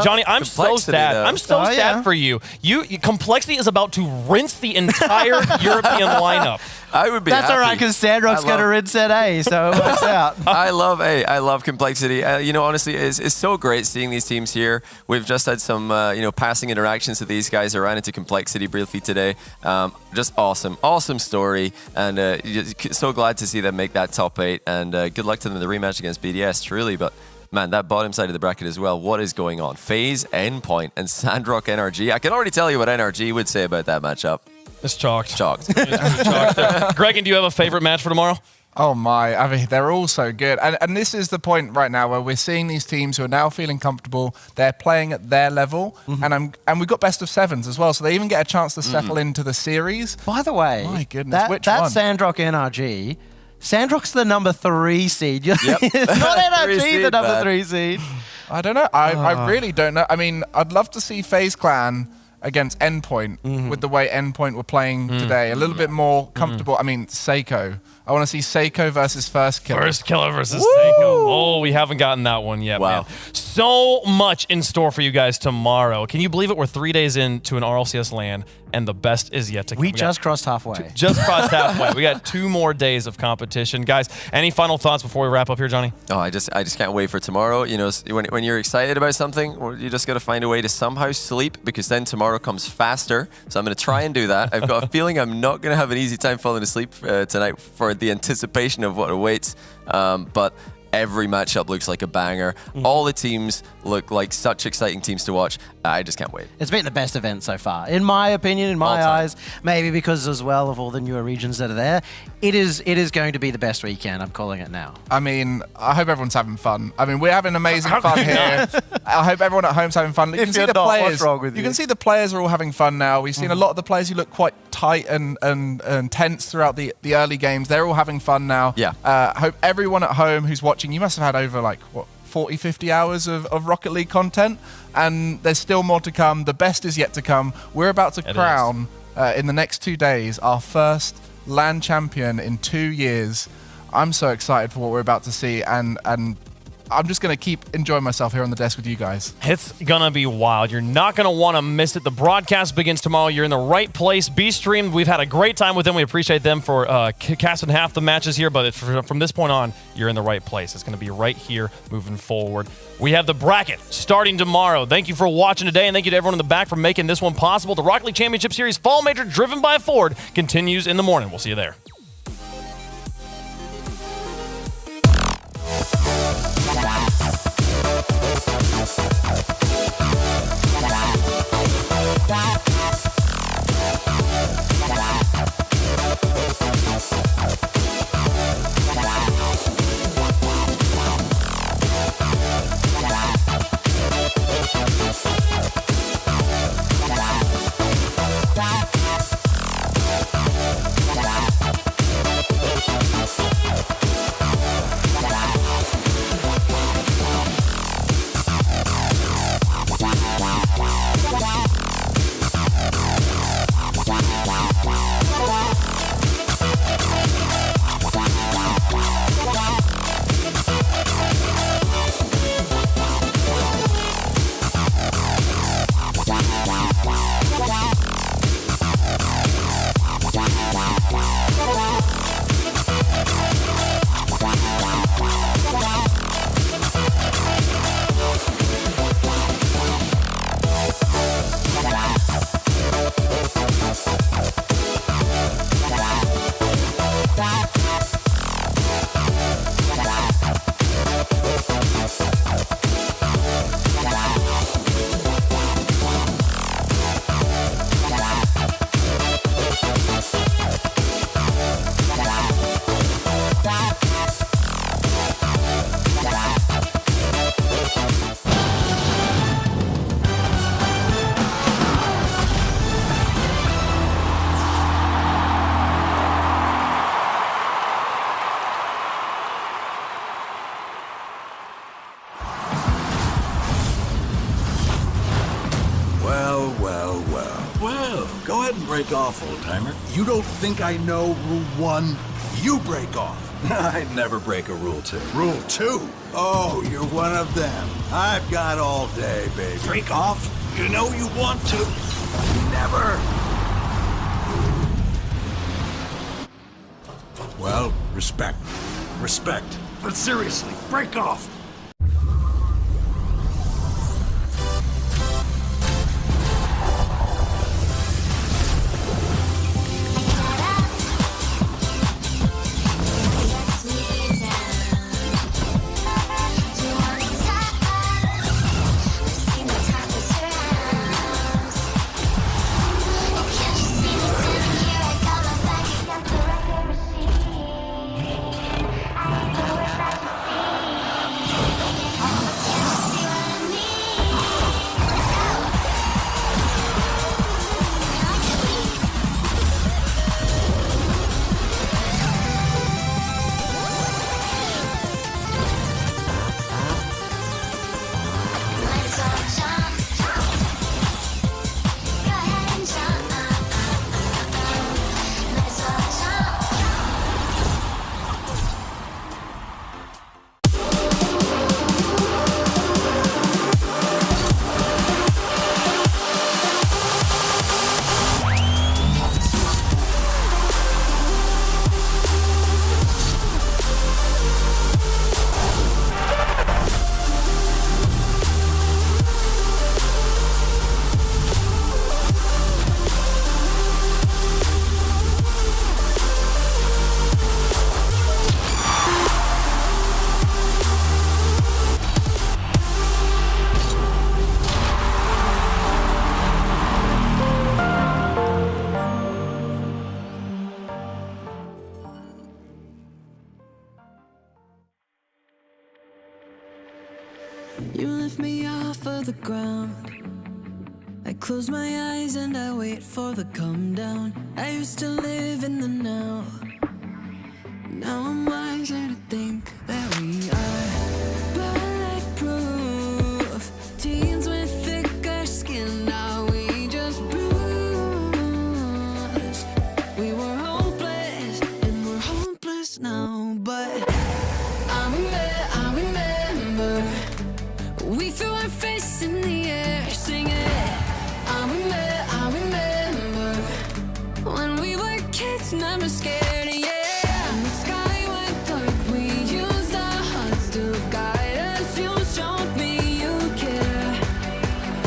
Johnny, I'm so sad. Though. I'm so sad for you. Complexity is about to rinse the entire European lineup. I would be That's happy. all right, because Sandrock's going to rinse at A, so it works out. I love Complexity. Honestly, it's so great seeing these teams here. We've just had some, passing interactions with these guys. I ran into Complexity briefly today. Just awesome story, and so glad to see them make that top 8. And good luck to them in the rematch against BDS, truly. But man, that bottom side of the bracket as well. What is going on? FaZe, Endpoint, and Sandrock NRG. I can already tell you what NRG would say about that matchup. It's chalked. Chalked. Gregan, do you have a favorite match for tomorrow? Oh my, I mean, they're all so good. And this is the point right now where we're seeing these teams who are now feeling comfortable. They're playing at their level. And we've got best of 7s as well, so they even get a chance to settle into the series. By the way, my goodness, which that one? Sandrock NRG, Sandrock's the #3 seed. It's not NRG, the #3 seed. I don't know. I really don't know. I mean, I'd love to see FaZe Clan against Endpoint with the way Endpoint were playing today. A little bit more comfortable. I mean, Seiko. I want to see Seiko versus First Killer. First Killer versus Seiko. Oh, we haven't gotten that one yet, man. So much in store for you guys tomorrow. Can you believe it? We're 3 days into an RLCS LAN, and the best is yet to come. We just crossed halfway. Just crossed halfway. We got 2 more days of competition. Guys, any final thoughts before we wrap up here, Johnny? Oh, I just can't wait for tomorrow. You know, when you're excited about something, you just got to find a way to somehow sleep, because then tomorrow comes faster. So I'm going to try and do that. I've got a feeling I'm not going to have an easy time falling asleep tonight for the anticipation of what awaits. But every matchup looks like a banger. All the teams look like such exciting teams to watch. I just can't wait. It's been the best event so far, in my opinion, in my eyes. Maybe because as well of all the newer regions that are there, it is going to be the best weekend. I'm calling it now. I mean, I hope everyone's having fun. I mean, we're having amazing fun here. I hope everyone at home's having fun. You can see the players. What's wrong with you? You can see the players are all having fun now. We've seen a lot of the players who look quite tight and tense throughout the early games. They're all having fun now. Yeah. I hope everyone at home who's watching, you must have had over 40, 50 hours of Rocket League content, and there's still more to come. The best is yet to come. We're about to crown, in the next 2 days, our first LAN champion in 2 years. I'm so excited for what we're about to see, and I'm just going to keep enjoying myself here on the desk with you guys. It's going to be wild. You're not going to want to miss it. The broadcast begins tomorrow. You're in the right place. B-Stream, we've had a great time with them. We appreciate them for casting half the matches here, but from this point on, you're in the right place. It's going to be right here moving forward. We have the bracket starting tomorrow. Thank you for watching today, and thank you to everyone in the back for making this one possible. The Rocket League Championship Series Fall Major driven by Ford continues in the morning. We'll see you there. break off, old-timer. You don't think I know Rule 1? You break off. I never break a Rule 2. Rule 2? Oh, you're one of them. I've got all day, baby. Break off? You know you want to. Never. Well, respect. Respect. But seriously, break off. You lift me off of the ground. I close my eyes and I wait for the come down. I used to live in the now. Now I'm wiser to